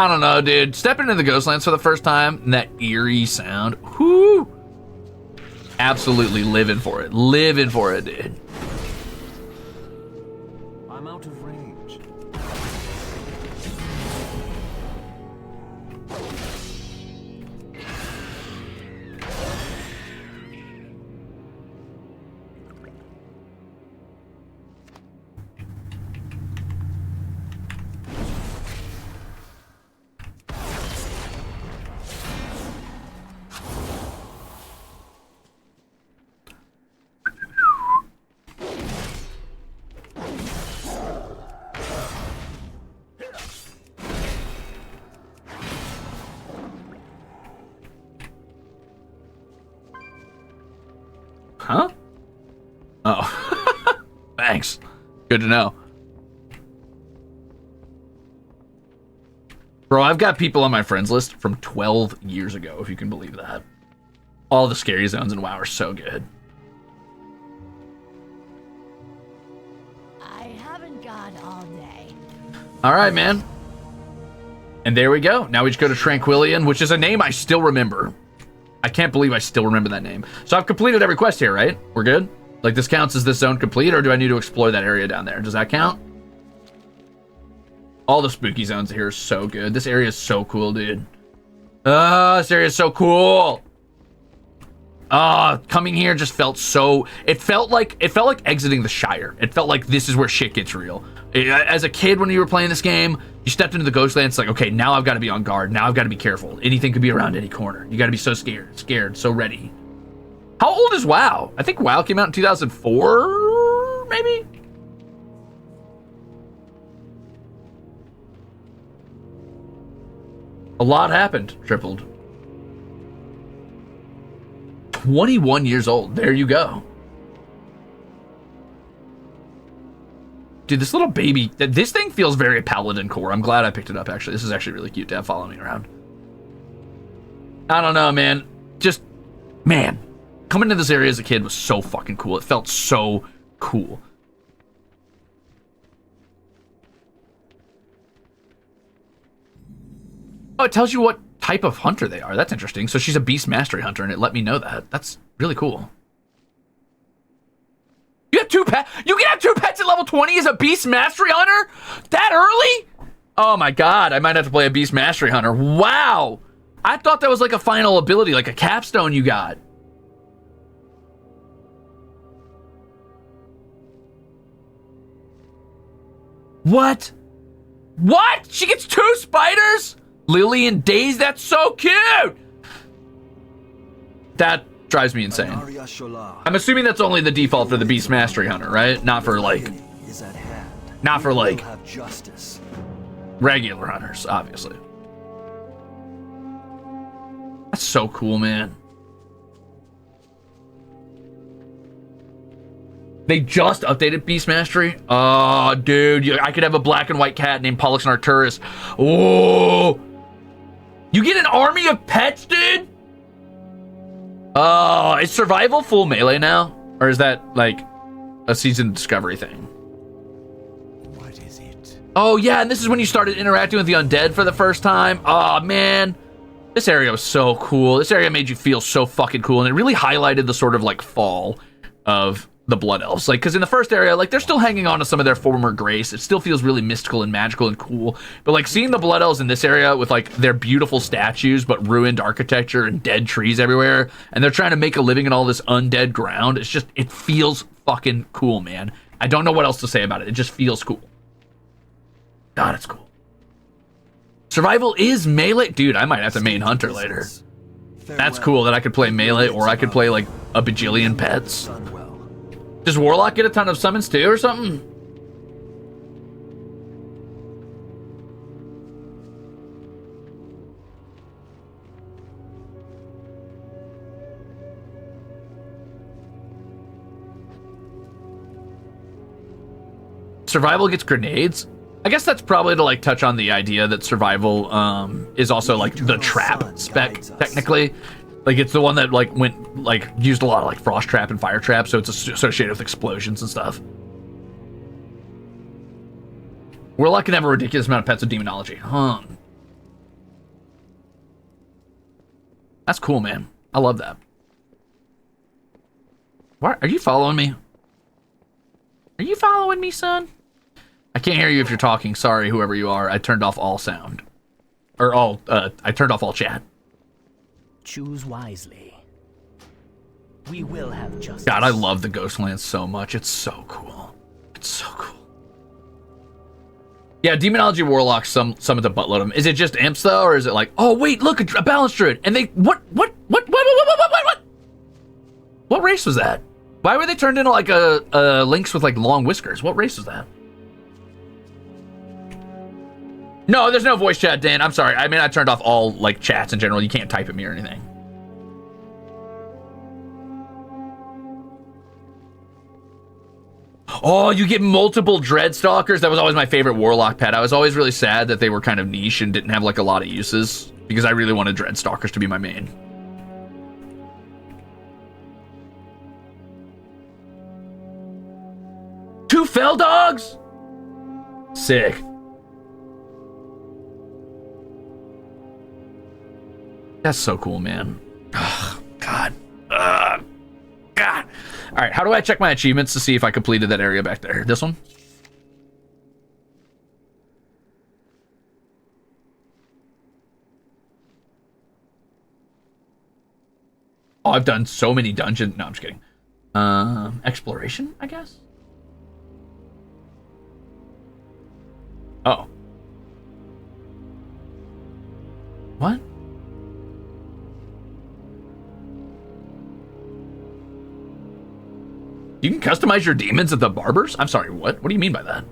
I don't know, dude. Stepping into the Ghostlands for the first time, and that eerie sound. Whoo! Absolutely living for it. Living for it, dude. I'm out of range. Huh? Oh. Thanks. Good to know. Bro, I've got people on my friends list from 12 years ago, if you can believe that. All the scary zones in WoW are so good. I haven't got all day. All right, man. And there we go. Now we just go to Tranquillian, which is a name I still remember. I can't believe I still remember that name. So I've completed every quest here, right? We're good? Like, this counts as this zone complete, or do I need to explore that area down there? Does that count? All the spooky zones here are so good. This area is so cool, dude. This area is so cool. Coming here just felt so... It felt like exiting the Shire. It felt like this is where shit gets real. As a kid, when you were playing this game, you stepped into the Ghostlands, it's like, okay, now I've got to be on guard. Now I've got to be careful. Anything could be around any corner. You got to be so scared, so ready. How old is WoW? I think WoW came out in 2004, maybe? A lot happened, tripled. 21 years old. There you go. Dude, this little baby, this thing feels very Paladin core. I'm glad I picked it up, actually. This is actually really cute to have following me around. I don't know, man. Just, man. Coming to this area as a kid was so fucking cool. It felt so cool. Oh, it tells you what type of hunter they are. That's interesting. So she's a beast mastery hunter, and it let me know that. That's really cool. You have two pets. You can have two pets at level 20 as a beast mastery hunter? That early? Oh my god, I might have to play a beast mastery hunter. Wow. I thought that was like a final ability, like a capstone you got. What? What? She gets 2 spiders? Lily and Daze, that's so cute! That drives me insane. I'm assuming that's only the default for the Beast Mastery Hunter, right? Not for like... Not for like... regular hunters, obviously. That's so cool, man. They just updated Beast Mastery? Oh, dude, I could have a black and white cat named Pollux and Arcturus. Oh! You get an army of pets, dude? Is survival full melee now? Or is that, like, a season discovery thing? What is it? Oh, yeah, and this is when you started interacting with the undead for the first time. Oh, man. This area was so cool. This area made you feel so fucking cool, and it really highlighted the sort of, like, fall of the Blood Elves. Like, because in the first area, like, they're still hanging on to some of their former grace. It still feels really mystical and magical and cool. But, like, seeing the Blood Elves in this area with, like, their beautiful statues but ruined architecture and dead trees everywhere, and they're trying to make a living in all this undead ground, it's just, it feels fucking cool, man. I don't know what else to say about it. It just feels cool. God, it's cool. Survival is melee. Dude, I might have to main Hunter later. That's cool that I could play melee, or I could play, like, a bajillion pets. Does Warlock get a ton of summons too, or something? Survival gets grenades? I guess that's probably to, like, touch on the idea that survival is also, like, the trap spec, technically. Like, it's the one that, like, used a lot of, like, frost trap and fire trap, so it's associated with explosions and stuff. Warlock can have a ridiculous amount of pets with demonology. Huh. That's cool, man. I love that. What? Are you following me? Are you following me, son? I can't hear you if you're talking. Sorry, whoever you are. I turned off all sound. Or all, I turned off all chat. Choose wisely. We will have justice. God, I love the Ghostlands so much. It's so cool. It's so cool. Yeah, Demonology Warlocks some of the buttload of them. Is it just imps though, or is it like, oh wait, look, a balance druid, and they what? What race was that? Why were they turned into like a lynx with like long whiskers? What race was that? No, there's no voice chat, Dan. I'm sorry. I mean, I turned off all like chats in general. You can't type at me or anything. Oh, you get multiple Dreadstalkers. That was always my favorite Warlock pet. I was always really sad that they were kind of niche and didn't have like a lot of uses because I really wanted Dreadstalkers to be my main. Two Fell Dogs? Sick. That's so cool, man. Oh, God. God. All right, how do I check my achievements to see if I completed that area back there? This one? Oh, I've done so many dungeons. No, I'm just kidding. Exploration, I guess? Oh. What? You can customize your demons at the barbers? I'm sorry, what? What do you mean by that?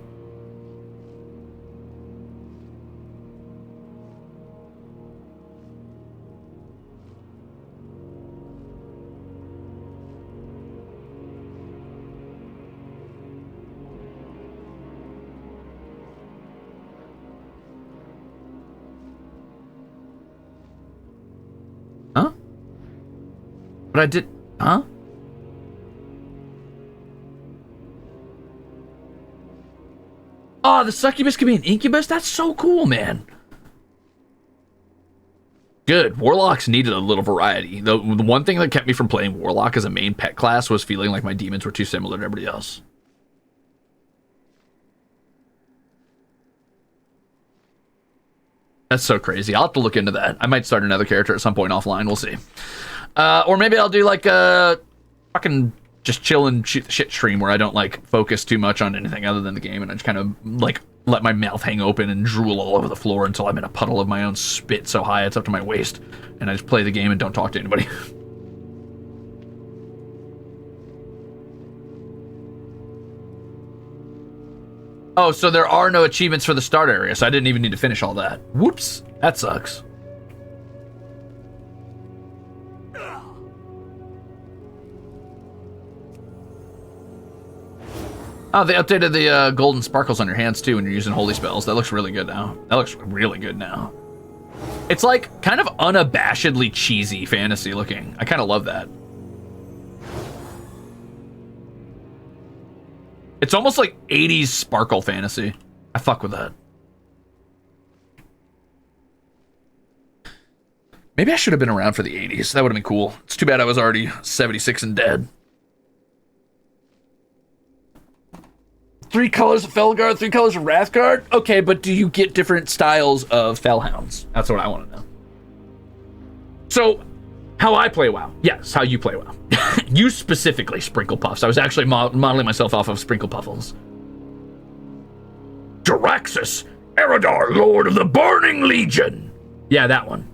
Huh? But I did... Huh? Oh, the succubus can be an incubus? That's so cool, man. Good. Warlocks needed a little variety. The one thing that kept me from playing Warlock as a main pet class was feeling like my demons were too similar to everybody else. That's so crazy. I'll have to look into that. I might start another character at some point offline. We'll see. Or maybe I'll do like a fucking... just chill and shit stream where I don't like focus too much on anything other than the game, and I just kind of like let my mouth hang open and drool all over the floor until I'm in a puddle of my own spit so high it's up to my waist, and I just play the game and don't talk to anybody. Oh, so there are no achievements for the start area, so I didn't even need to finish all that. Whoops, that sucks. Oh, they updated the golden sparkles on your hands too when you're using holy spells. That looks really good now. That looks really good now. It's like kind of unabashedly cheesy fantasy looking. I kind of love that. It's almost like 80s sparkle fantasy. I fuck with that. Maybe I should have been around for the 80s. That would have been cool. It's too bad I was already 76 and dead. 3 colors of Felguard, 3 colors of Wrathguard? Okay, but do you get different styles of Fellhounds? That's what I want to know. So, how I play WoW. Yes, how you play WoW. You specifically, Sprinkle Puffs. I was actually modeling myself off of Sprinkle Puffles. Jaraxxus, Eridar, Lord of the Burning Legion. Yeah, that one.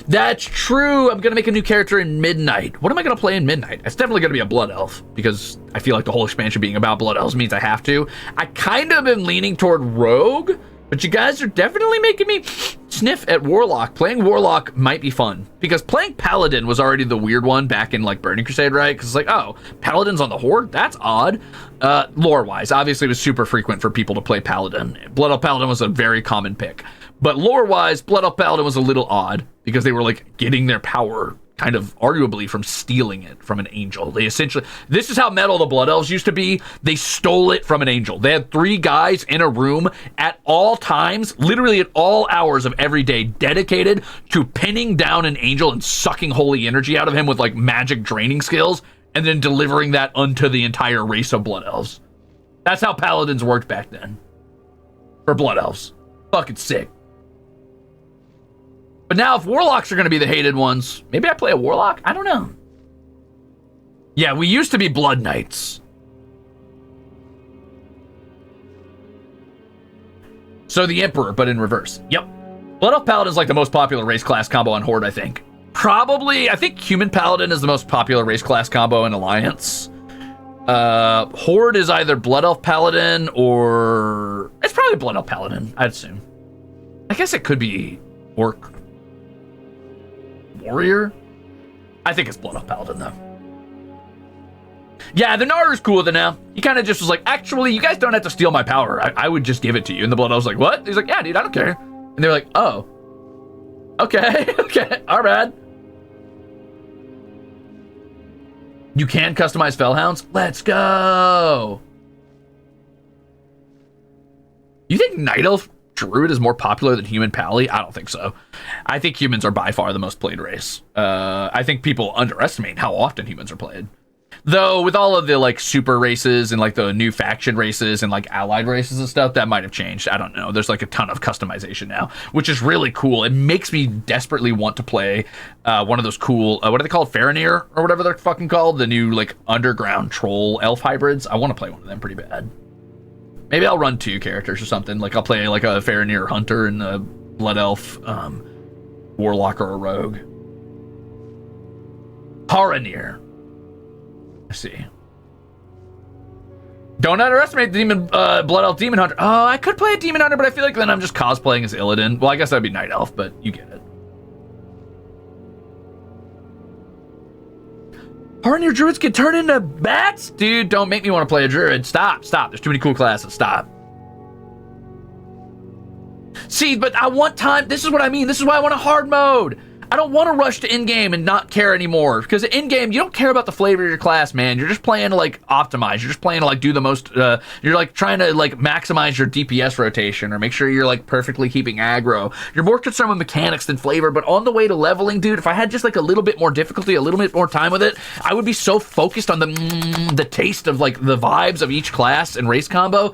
That's true. I'm going to make a new character in Midnight. What am I going to play in Midnight? It's definitely going to be a Blood Elf, because I feel like the whole expansion being about Blood Elves means I have to. I kind of am leaning toward Rogue, but you guys are definitely making me sniff at Warlock. Playing Warlock might be fun, because playing Paladin was already the weird one back in like Burning Crusade, right? Because it's like, oh, Paladin's on the Horde? That's odd. Lore-wise, obviously it was super frequent for people to play Paladin. Blood Elf Paladin was a very common pick. But lore-wise, Blood Elf Paladin was a little odd, because they were like getting their power kind of arguably from stealing it from an angel. They essentially, this is how metal the Blood Elves used to be. They stole it from an angel. They had 3 guys in a room at all times, literally at all hours of every day, dedicated to pinning down an angel and sucking holy energy out of him with like magic draining skills, and then delivering that unto the entire race of Blood Elves. That's how Paladins worked back then. For Blood Elves. Fucking sick. But now if Warlocks are going to be the hated ones, maybe I play a Warlock? I don't know. Yeah, we used to be Blood Knights. So the Emperor, but in reverse. Yep. Blood Elf Paladin is like the most popular race class combo on Horde, I think. Probably, I think Human Paladin is the most popular race class combo in Alliance. Horde is either Blood Elf Paladin or... It's probably Blood Elf Paladin, I'd assume. I guess it could be Orc Warrior? I think it's Blood Elf Paladin, though. Yeah, the Naru's cool with it now. He kind of just was like, actually, you guys don't have to steal my power. I would just give it to you. And the Blood Elf's like, what? He's like, yeah, dude, I don't care. And they're like, oh. Okay, okay, all right. You can customize Fellhounds? Let's go. You think Night Elf Druid is more popular than Human Pally? I don't think so. I think humans are by far the most played race. I think people underestimate how often humans are played. Though with all of the like super races and like the new faction races and like allied races and stuff, that might have changed. I don't know. There's like a ton of customization now, which is really cool. It makes me desperately want to play one of those cool, what are they called? Farinir or whatever they're fucking called? The new like underground troll elf hybrids. I want to play one of them pretty bad. Maybe I'll run 2 characters or something. Like I'll play like a Farinir hunter and a blood elf warlock or a rogue. Haranir. I see. Don't underestimate the demon, blood elf demon hunter. Oh, I could play a demon hunter, but I feel like then I'm just cosplaying as Illidan. Well, I guess that'd be night elf, but you get it. Haranir druids can turn into bats? Dude, don't make me want to play a druid. Stop, stop. There's too many cool classes. Stop. See, but I want time. This is what I mean. This is why I want a hard mode. I don't want to rush to in-game and not care anymore, because in-game, you don't care about the flavor of your class, man. You're just playing to, like, optimize. You're just playing to, like, do the most, you're, like, trying to, like, maximize your DPS rotation or make sure you're, like, perfectly keeping aggro. You're more concerned with mechanics than flavor, but on the way to leveling, dude, if I had just, like, a little bit more difficulty, a little bit more time with it, I would be so focused on the taste of, like, the vibes of each class and race combo.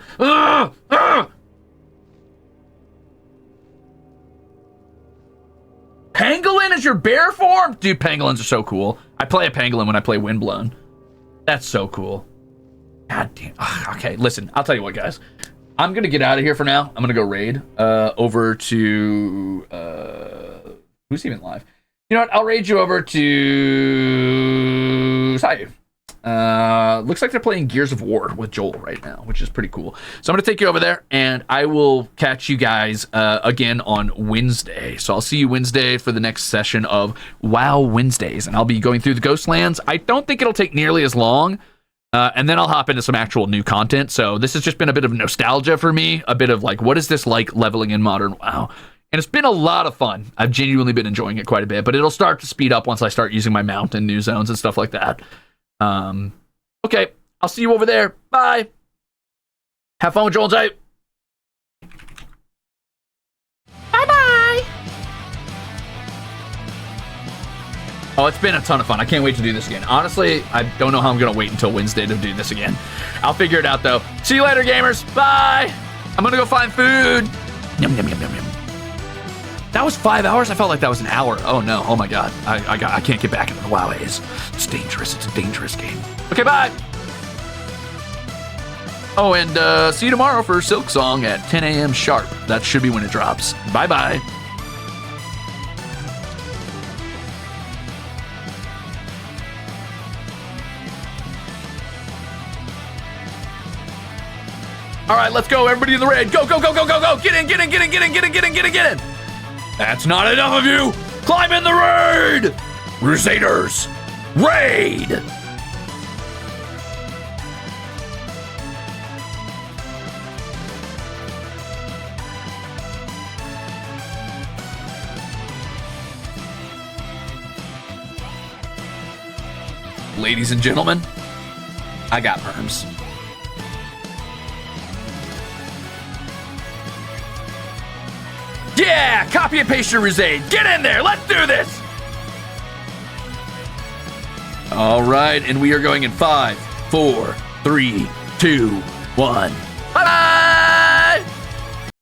Pangolin is your bear form? Dude, pangolins are so cool. I play a pangolin when I play Windblown. That's so cool. God damn. Okay, listen. I'll tell you what, guys. I'm gonna get out of here for now. I'm gonna go raid over to who's even live? You know what? I'll raid you over to Sayu. Looks like they're playing Gears of War with Joel right now, which is pretty cool. So I'm going to take you over there, and I will catch you guys again on Wednesday. So I'll see you Wednesday for the next session of WoW Wednesdays, and I'll be going through the Ghostlands. I don't think it'll take nearly as long, and then I'll hop into some actual new content. So this has just been a bit of nostalgia for me, a bit of like, what is this like leveling in modern WoW? And it's been a lot of fun. I've genuinely been enjoying it quite a bit, but it'll start to speed up once I start using my mount in new zones and stuff like that. Okay, I'll see you over there. Bye. Have fun with Joel's out. Bye-bye. Oh, it's been a ton of fun. I can't wait to do this again. Honestly, I don't know how I'm going to wait until Wednesday to do this again. I'll figure it out, though. See you later, gamers. Bye. I'm going to go find food. Yum, yum, yum, yum, yum. That was 5 hours? I felt like that was an hour. Oh, no. Oh, my God. I can't get back into the WoW A's. It's dangerous. It's a dangerous game. Okay, bye. Oh, and see you tomorrow for Silk Song at 10 a.m. sharp. That should be when it drops. Bye-bye. All right, let's go. Everybody in the raid. Go, go, go, go, go, go. Get in, get in, get in, get in, get in, get in, get in, get in. That's not enough of you. Climb in the raid. Crusaders, raid. Ladies and gentlemen, I got perms. Yeah, copy and paste your Ruze. Get in there. Let's do this. All right, and we are going in 5, 4, 3, 2, 1.